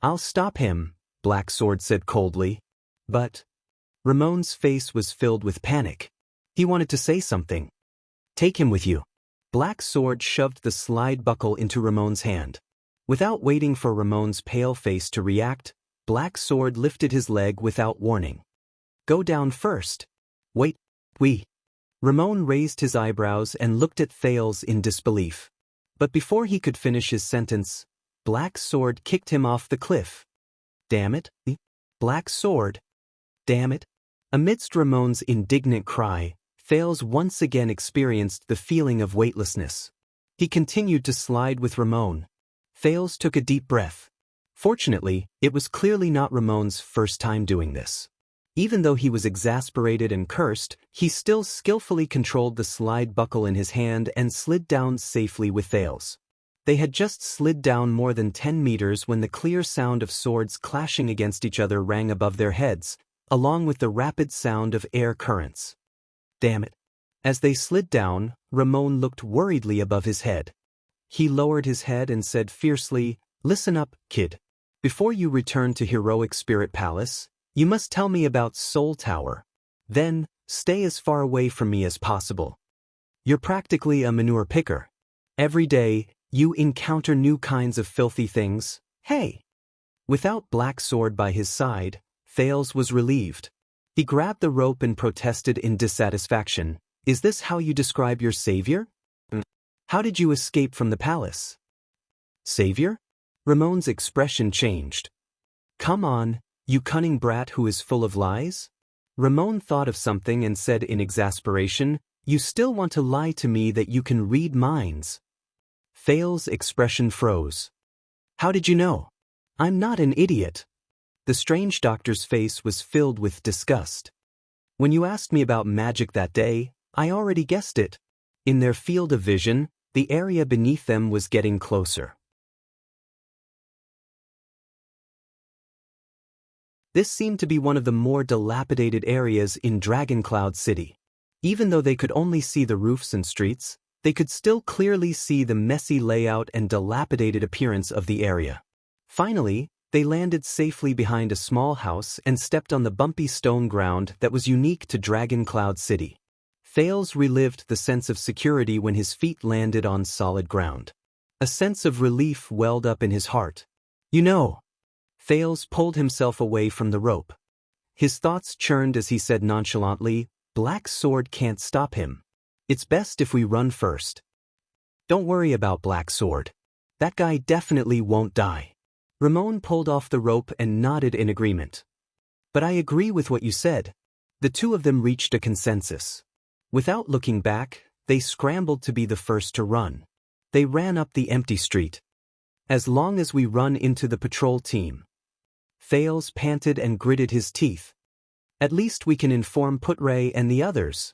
[SPEAKER 1] I'll stop him, Black Sword said coldly. But Ramon's face was filled with panic. He wanted to say something. Take him with you. Black Sword shoved the slide buckle into Ramon's hand. Without waiting for Ramon's pale face to react, Black Sword lifted his leg without warning. Go down first. Wait, Ramon raised his eyebrows and looked at Thales in disbelief. But before he could finish his sentence, Black Sword kicked him off the cliff. Damn it, Black Sword. Damn it. Amidst Ramon's indignant cry, Thales once again experienced the feeling of weightlessness. He continued to slide with Ramon. Thales took a deep breath. Fortunately, it was clearly not Ramon's first time doing this. Even though he was exasperated and cursed, he still skillfully controlled the slide buckle in his hand and slid down safely with Thales. They had just slid down more than 10 meters when the clear sound of swords clashing against each other rang above their heads, along with the rapid sound of air currents. Damn it. As they slid down, Ramon looked worriedly above his head. He lowered his head and said fiercely, Listen up, kid. Before you return to Heroic Spirit Palace, you must tell me about Soul Tower. Then, stay as far away from me as possible. You're practically a manure picker. Every day, you encounter new kinds of filthy things. Hey! Without Black Sword by his side, Thales was relieved. He grabbed the rope and protested in dissatisfaction. Is this how you describe your savior? How did you escape from the palace? Savior? Ramon's expression changed. Come on, you cunning brat who is full of lies? Ramon thought of something and said in exasperation, You still want to lie to me that you can read minds. Thales' expression froze. How did you know? I'm not an idiot. The strange doctor's face was filled with disgust. When you asked me about magic that day, I already guessed it. In their field of vision, the area beneath them was getting closer. This seemed to be one of the more dilapidated areas in Dragoncloud City. Even though they could only see the roofs and streets, they could still clearly see the messy layout and dilapidated appearance of the area. Finally, they landed safely behind a small house and stepped on the bumpy stone ground that was unique to Dragoncloud City. Thales relived the sense of security when his feet landed on solid ground. A sense of relief welled up in his heart. You know, Thales pulled himself away from the rope. His thoughts churned as he said nonchalantly, Black Sword can't stop him. It's best if we run first. Don't worry about Black Sword. That guy definitely won't die. Ramon pulled off the rope and nodded in agreement. But I agree with what you said. The two of them reached a consensus. Without looking back, they scrambled to be the first to run. They ran up the empty street. As long as we run into the patrol team. Thales panted and gritted his teeth. At least we can inform Putray and the others.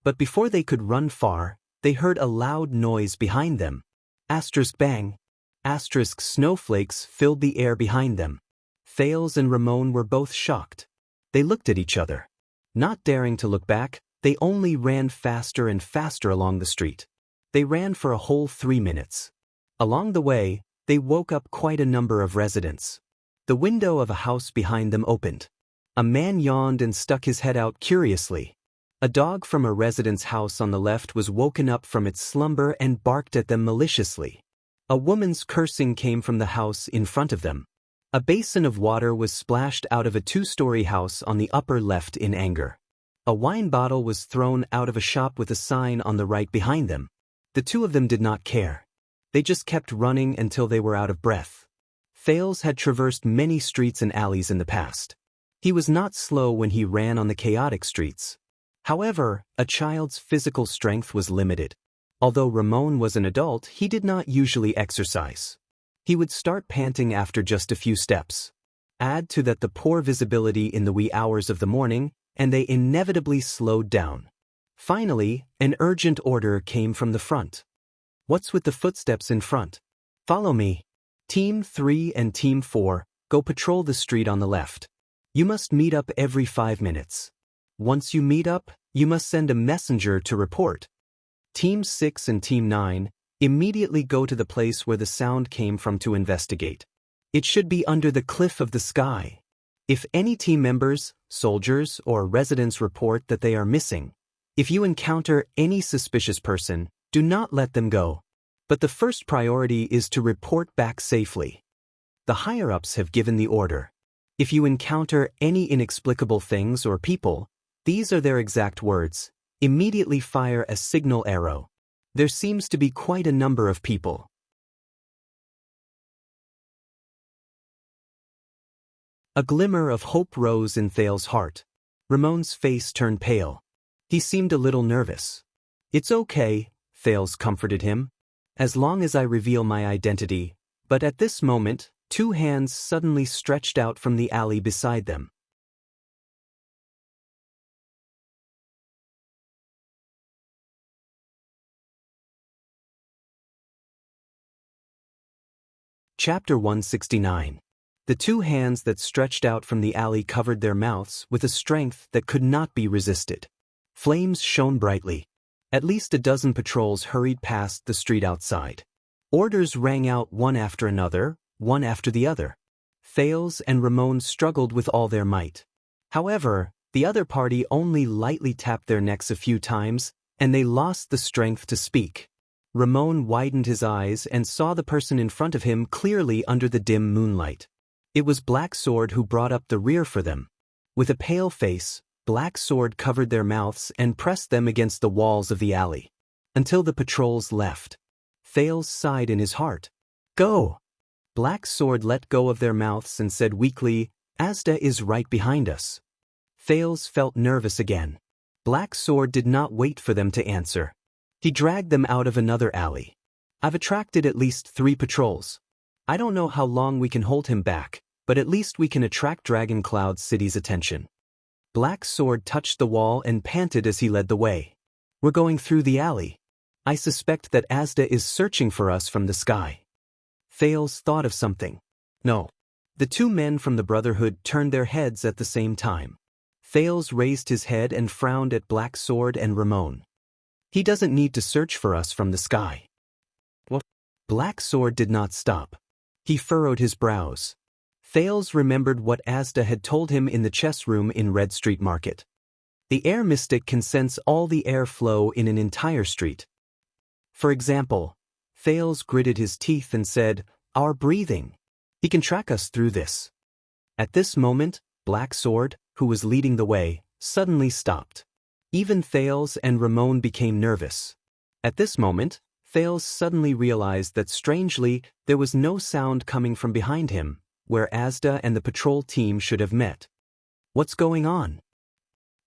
[SPEAKER 1] But before they could run far, they heard a loud noise behind them. Asterisk bang. Asterisk snowflakes filled the air behind them. Thales and Ramon were both shocked. They looked at each other. Not daring to look back, they only ran faster and faster along the street. They ran for a whole 3 minutes. Along the way, they woke up quite a number of residents. The window of a house behind them opened. A man yawned and stuck his head out curiously. A dog from a resident's house on the left was woken up from its slumber and barked at them maliciously. A woman's cursing came from the house in front of them. A basin of water was splashed out of a two-story house on the upper left in anger. A wine bottle was thrown out of a shop with a sign on the right behind them. The two of them did not care. They just kept running until they were out of breath. Thales had traversed many streets and alleys in the past. He was not slow when he ran on the chaotic streets. However, a child's physical strength was limited. Although Ramon was an adult, he did not usually exercise. He would start panting after just a few steps. Add to that the poor visibility in the wee hours of the morning, and they inevitably slowed down. Finally, an urgent order came from the front. "What's with the footsteps in front? Follow me. Team 3 and Team 4, go patrol the street on the left. You must meet up every 5 minutes. Once you meet up, you must send a messenger to report. Team 6 and Team 9, immediately go to the place where the sound came from to investigate. It should be under the cliff of the sky. If any team members, soldiers, or residents report that they are missing, if you encounter any suspicious person, do not let them go. But the first priority is to report back safely. The higher-ups have given the order. If you encounter any inexplicable things or people, these are their exact words, immediately fire a signal arrow. There seems to be quite a number of people." A glimmer of hope rose in Thales' heart. Ramon's face turned pale. He seemed a little nervous. "It's okay," Thales comforted him, "as long as I reveal my identity." But at this moment, two hands suddenly stretched out from the alley beside them. Chapter 169. The two hands that stretched out from the alley covered their mouths with a strength that could not be resisted. Flames shone brightly. At least a dozen patrols hurried past the street outside. Orders rang out one after another, one after the other. Thales and Ramon struggled with all their might. However, the other party only lightly tapped their necks a few times, and they lost the strength to speak. Ramon widened his eyes and saw the person in front of him clearly under the dim moonlight. It was Black Sword who brought up the rear for them. With a pale face, Black Sword covered their mouths and pressed them against the walls of the alley. Until the patrols left. Thales sighed in his heart. "Go!" Black Sword let go of their mouths and said weakly, "Asda is right behind us." Thales felt nervous again. Black Sword did not wait for them to answer. He dragged them out of another alley. "I've attracted at least 3 patrols. I don't know how long we can hold him back, but at least we can attract Dragon Cloud City's attention." Black Sword touched the wall and panted as he led the way. "We're going through the alley. I suspect that Asda is searching for us from the sky." Thales thought of something. "No." The two men from the Brotherhood turned their heads at the same time. Thales raised his head and frowned at Black Sword and Ramon. "He doesn't need to search for us from the sky." What? Black Sword did not stop. He furrowed his brows. Thales remembered what Asda had told him in the chess room in Red Street Market. The air mystic can sense all the air flow in an entire street. For example, Thales gritted his teeth and said, "Our breathing. He can track us through this." At this moment, Black Sword, who was leading the way, suddenly stopped. Even Thales and Ramon became nervous. At this moment, Thales suddenly realized that strangely, there was no sound coming from behind him, where Asda and the patrol team should have met. "What's going on?"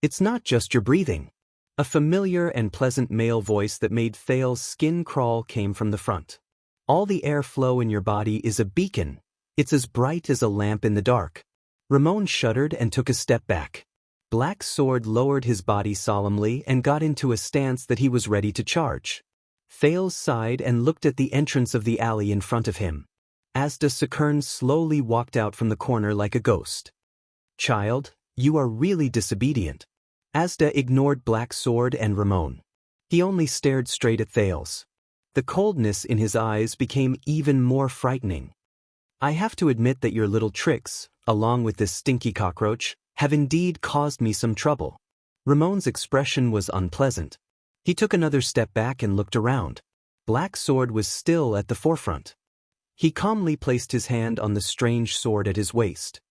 [SPEAKER 1] "It's not just your breathing." A familiar and pleasant male voice that made Thales' skin crawl came from the front. "All the air flow in your body is a beacon. It's as bright as a lamp in the dark." Ramon shuddered and took a step back. Black Sword lowered his body solemnly and got into a stance that he was ready to charge. Thales sighed and looked at the entrance of the alley in front of him. Asda Sakern slowly walked out from the corner like a ghost. "Child, you are really disobedient." Asda ignored Black Sword and Ramon. He only stared straight at Thales. The coldness in his eyes became even more frightening. "I have to admit that your little tricks, along with this stinky cockroach, have indeed caused me some trouble. Ramon's expression was unpleasant. He took another step back and looked around. Black Sword was still at the forefront. He calmly placed his hand on the strange sword at his waist.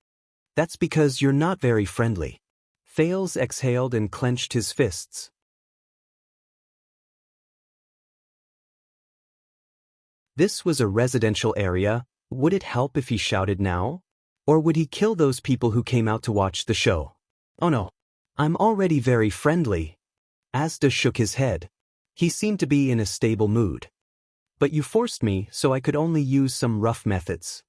[SPEAKER 1] "That's because you're not very friendly." Thales exhaled and clenched his fists. This was a residential area. Would it help if he shouted now? Or would he kill those people who came out to watch the show? "Oh no. I'm already very friendly." Asda shook his head. He seemed to be in a stable mood. "But you forced me, so I could only use some rough methods."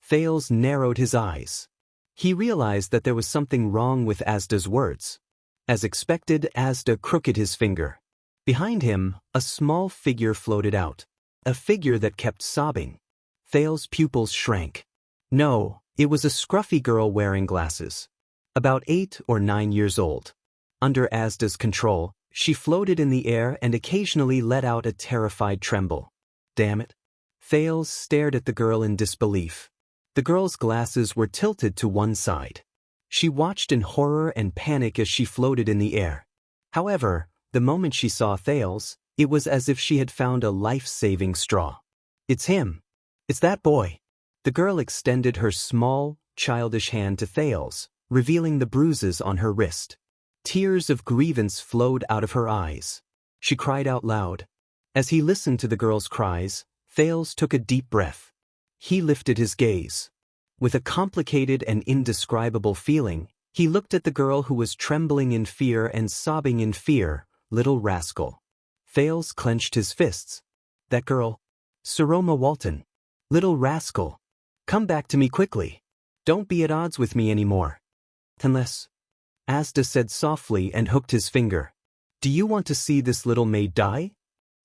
[SPEAKER 1] Thales narrowed his eyes. He realized that there was something wrong with Asda's words. As expected, Asda crooked his finger. Behind him, a small figure floated out. A figure that kept sobbing. Thales' pupils shrank. No, it was a scruffy girl wearing glasses. About 8 or 9 years old. Under Asda's control, she floated in the air and occasionally let out a terrified tremble. "Damn it." Thales stared at the girl in disbelief. The girl's glasses were tilted to one side. She watched in horror and panic as she floated in the air. However, the moment she saw Thales, it was as if she had found a life-saving straw. "It's him. It's that boy." The girl extended her small, childish hand to Thales, revealing the bruises on her wrist. Tears of grievance flowed out of her eyes. She cried out loud. As he listened to the girl's cries, Thales took a deep breath. He lifted his gaze. With a complicated and indescribable feeling, he looked at the girl who was trembling in fear and sobbing in fear. "Little rascal." Thales clenched his fists. "That girl. Saroma Walton. Little rascal. Come back to me quickly. Don't be at odds with me anymore." "Unless," Asda said softly and hooked his finger. "Do you want to see this little maid die?"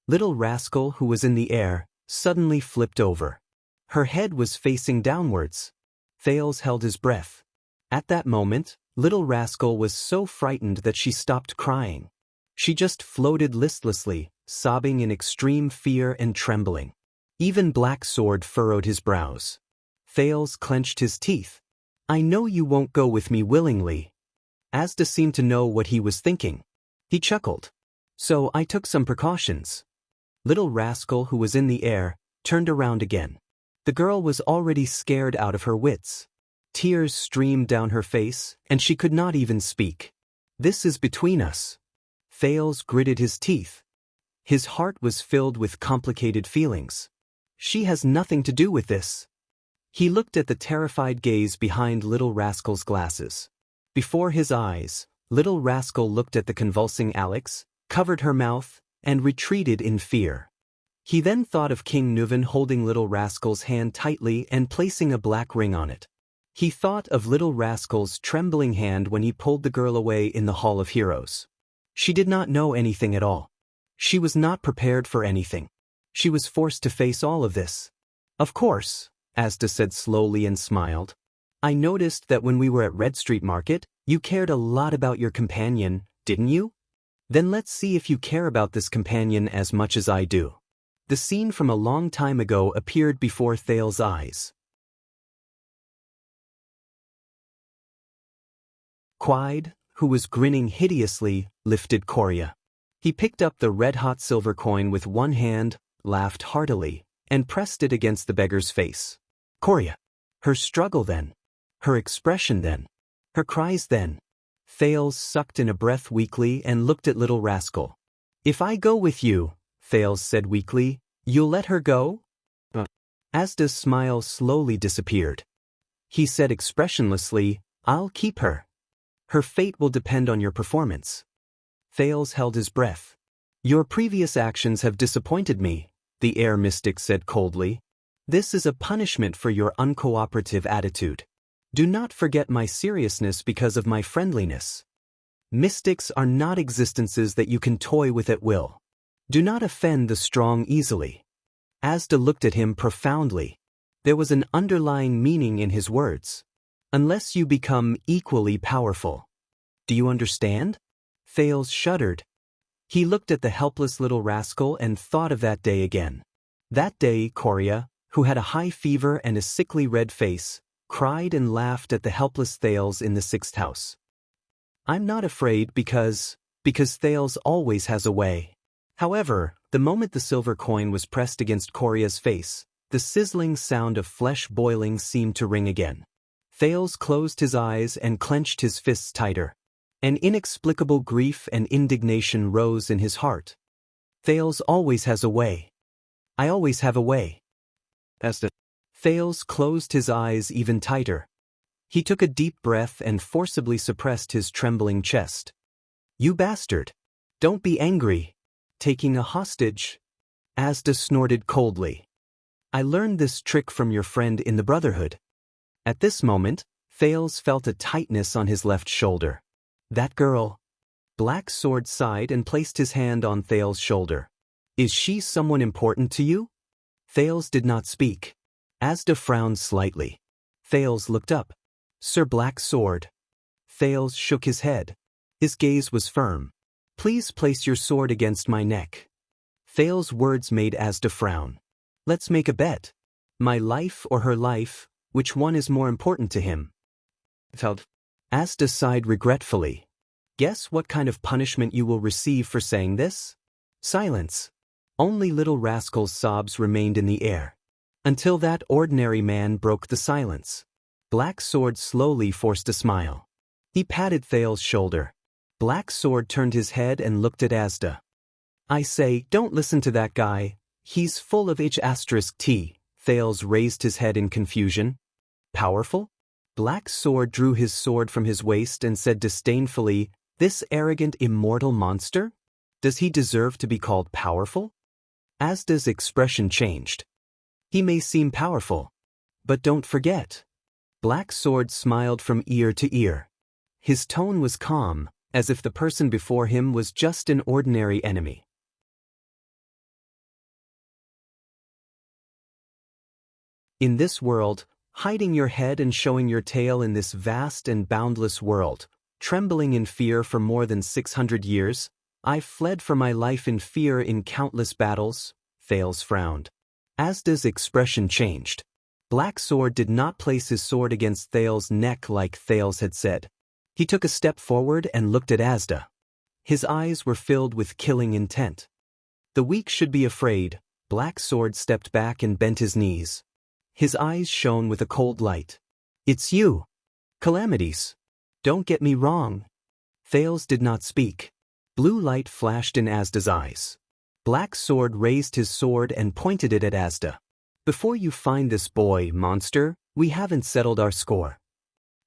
[SPEAKER 1] Little rascal, who was in the air, suddenly flipped over. Her head was facing downwards. Thales held his breath. At that moment, little rascal was so frightened that she stopped crying. She just floated listlessly, sobbing in extreme fear and trembling. Even Black Sword furrowed his brows. Thales clenched his teeth. "I know you won't go with me willingly." Asda seemed to know what he was thinking. He chuckled. "So I took some precautions." Little rascal, who was in the air, turned around again. The girl was already scared out of her wits. Tears streamed down her face, and she could not even speak. "This is between us." Thales gritted his teeth. His heart was filled with complicated feelings. She has nothing to do with this. He looked at the terrified gaze behind little rascal's glasses. Before his eyes, little rascal looked at the convulsing Alex, covered her mouth, and retreated in fear. He then thought of King Nuven holding little rascal's hand tightly and placing a black ring on it. He thought of little rascal's trembling hand when he pulled the girl away in the Hall of Heroes. She did not know anything at all. She was not prepared for anything. She was forced to face all of this. "Of course," Asda said slowly and smiled. "I noticed that when we were at Red Street Market, you cared a lot about your companion, didn't you? Then let's see if you care about this companion as much as I do." The scene from a long time ago appeared before Thales' eyes. Quide, who was grinning hideously, lifted Coria. He picked up the red-hot silver coin with one hand, laughed heartily, and pressed it against the beggar's face. Coria. Her struggle then. Her expression then. Her cries then. Thales sucked in a breath weakly and looked at little rascal. "If I go with you," Thales said weakly, "you'll let her go?" Asda's smile slowly disappeared. He said expressionlessly, "I'll keep her. Her fate will depend on your performance." Thales held his breath. "Your previous actions have disappointed me," the air mystic said coldly. "This is a punishment for your uncooperative attitude. Do not forget my seriousness because of my friendliness. Mystics are not existences that you can toy with at will. Do not offend the strong easily." Asda looked at him profoundly. There was an underlying meaning in his words. "Unless you become equally powerful." "Do you understand?" Thales shuddered. He looked at the helpless little rascal and thought of that day again. That day, Coria, who had a high fever and a sickly red face, cried and laughed at the helpless Thales in the 6th house. I'm not afraid because Thales always has a way. However, the moment the silver coin was pressed against Coria's face, the sizzling sound of flesh boiling seemed to ring again. Thales closed his eyes and clenched his fists tighter. An inexplicable grief and indignation rose in his heart. Thales always has a way. I always have a way. Thales closed his eyes even tighter. He took a deep breath and forcibly suppressed his trembling chest. You bastard! Don't be angry. Taking a hostage? Asda snorted coldly. I learned this trick from your friend in the Brotherhood. At this moment, Thales felt a tightness on his left shoulder. That girl. Black Sword sighed and placed his hand on Thales' shoulder. Is she someone important to you? Thales did not speak. Asda frowned slightly. Thales looked up. Sir Black Sword. Thales shook his head. His gaze was firm. Please place your sword against my neck. Thales' words made Asda frown. Let's make a bet. My life or her life, which one is more important to him? Asda sighed regretfully. Guess what kind of punishment you will receive for saying this? Silence. Only little rascal's sobs remained in the air. Until that ordinary man broke the silence. Black Sword slowly forced a smile. He patted Thales' shoulder. Black Sword turned his head and looked at Asda. I say, don't listen to that guy. He's full of H*T. Thales raised his head in confusion. Powerful? Black Sword drew his sword from his waist and said disdainfully, this arrogant immortal monster? Does he deserve to be called powerful? Asda's expression changed. He may seem powerful. But don't forget. Black Sword smiled from ear to ear. His tone was calm, as if the person before him was just an ordinary enemy. In this world, hiding your head and showing your tail in this vast and boundless world, trembling in fear for more than 600 years, I've fled for my life in fear in countless battles. Thales frowned. Asda's expression changed. Black Sword did not place his sword against Thales' neck like Thales had said. He took a step forward and looked at Asda. His eyes were filled with killing intent. The weak should be afraid. Black Sword stepped back and bent his knees. His eyes shone with a cold light. It's you. Calamities. Don't get me wrong. Thales did not speak. Blue light flashed in Asda's eyes. Black Sword raised his sword and pointed it at Asda. Before you find this boy, monster, we haven't settled our score.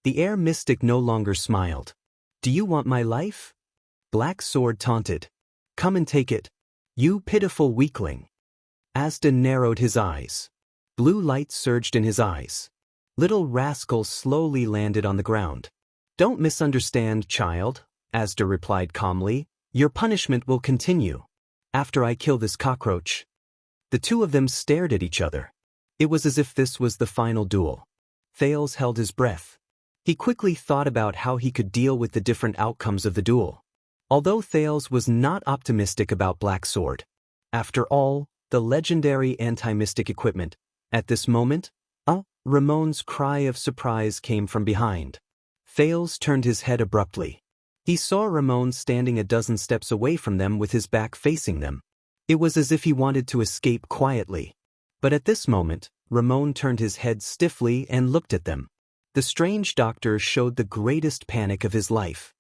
[SPEAKER 1] The air mystic no longer smiled. Do you want my life? Black Sword taunted. Come and take it. You pitiful weakling. Asda narrowed his eyes. Blue light surged in his eyes. Little rascal slowly landed on the ground. Don't misunderstand, child, Asda replied calmly. Your punishment will continue. After I kill this cockroach. The two of them stared at each other. It was as if this was the final duel. Thales held his breath. He quickly thought about how he could deal with the different outcomes of the duel. Although Thales was not optimistic about Black Sword. After all, the legendary anti-mystic equipment. At this moment, Ramon's cry of surprise came from behind. Thales turned his head abruptly. He saw Ramon standing a dozen steps away from them with his back facing them. It was as if he wanted to escape quietly. But at this moment, Ramon turned his head stiffly and looked at them. The strange doctor showed the greatest panic of his life.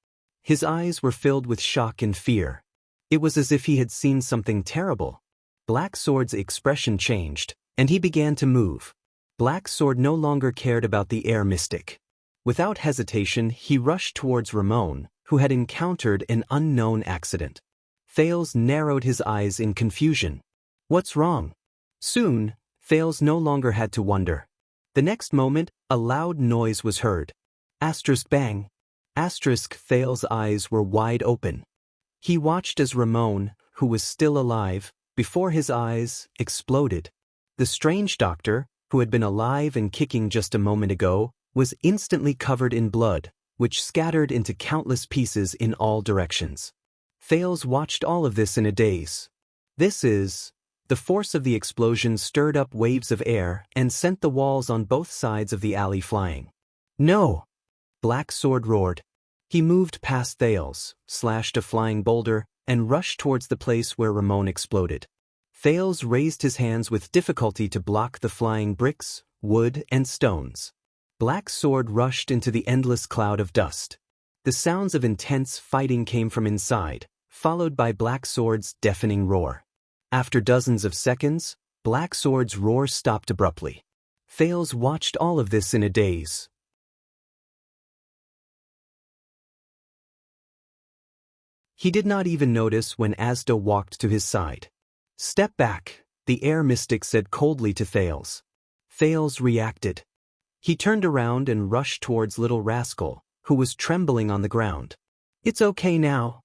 [SPEAKER 1] His eyes were filled with shock and fear. It was as if he had seen something terrible. Black Sword's expression changed, and he began to move. Black Sword no longer cared about the air mystic. Without hesitation, he rushed towards Ramon, who had encountered an unknown accident. Thales narrowed his eyes in confusion. What's wrong? Soon, Thales no longer had to wonder. The next moment, a loud noise was heard. Bang. Thales' eyes were wide open. He watched as Ramon, who was still alive, before his eyes, exploded. The strange doctor, who had been alive and kicking just a moment ago, was instantly covered in blood, which scattered into countless pieces in all directions. Thales watched all of this in a daze. The force of the explosion stirred up waves of air and sent the walls on both sides of the alley flying. No! Black Sword roared. He moved past Thales, slashed a flying boulder, and rushed towards the place where Ramon exploded. Thales raised his hands with difficulty to block the flying bricks, wood, and stones. Black Sword rushed into the endless cloud of dust. The sounds of intense fighting came from inside, followed by Black Sword's deafening roar. After dozens of seconds, Black Sword's roar stopped abruptly. Thales watched all of this in a daze. He did not even notice when Asda walked to his side. "Step back," the air mystic said coldly to Thales. Thales reacted. He turned around and rushed towards Little Rascal, who was trembling on the ground. "It's okay now."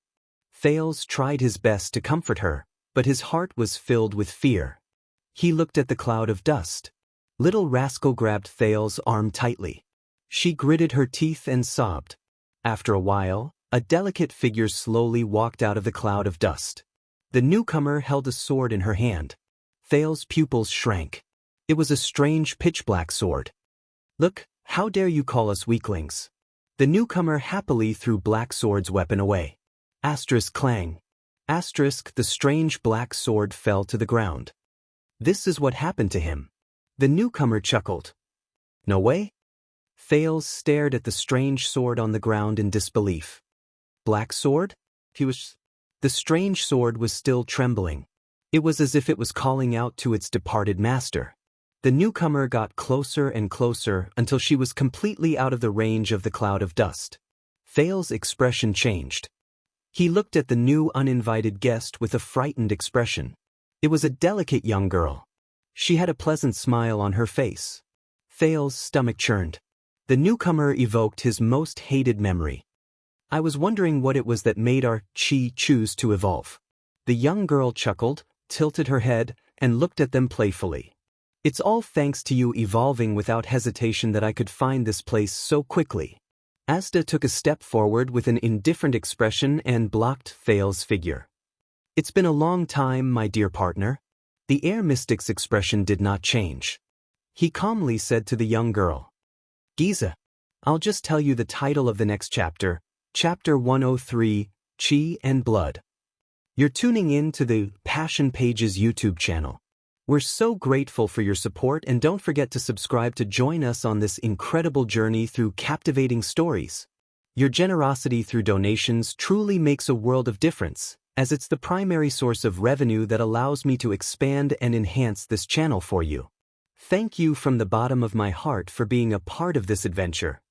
[SPEAKER 1] Thales tried his best to comfort her, but his heart was filled with fear. He looked at the cloud of dust. Little Rascal grabbed Thales' arm tightly. She gritted her teeth and sobbed. After a while, a delicate figure slowly walked out of the cloud of dust. The newcomer held a sword in her hand. Thales' pupils shrank. It was a strange pitch-black sword. "Look, how dare you call us weaklings?" The newcomer happily threw Black Sword's weapon away. Asterisk clang. Asterisk, the strange black sword fell to the ground. This is what happened to him. The newcomer chuckled. "No way?" Thales stared at the strange sword on the ground in disbelief. "Black Sword?" The strange sword was still trembling. It was as if it was calling out to its departed master. The newcomer got closer and closer until she was completely out of the range of the cloud of dust. Thales' expression changed. He looked at the new uninvited guest with a frightened expression. It was a delicate young girl. She had a pleasant smile on her face. Thales' stomach churned. The newcomer evoked his most hated memory. "I was wondering what it was that made our chi choose to evolve." The young girl chuckled, tilted her head, and looked at them playfully. "It's all thanks to you evolving without hesitation that I could find this place so quickly." Asda took a step forward with an indifferent expression and blocked Thales' figure. "It's been a long time, my dear partner." The air mystic's expression did not change. He calmly said to the young girl, "Giza, I'll just tell you the title of the next chapter, Chapter 103, Chi and Blood. You're tuning in to the Passion Pages YouTube channel. We're so grateful for your support, and don't forget to subscribe to join us on this incredible journey through captivating stories. Your generosity through donations truly makes a world of difference, as it's the primary source of revenue that allows me to expand and enhance this channel for you. Thank you from the bottom of my heart for being a part of this adventure.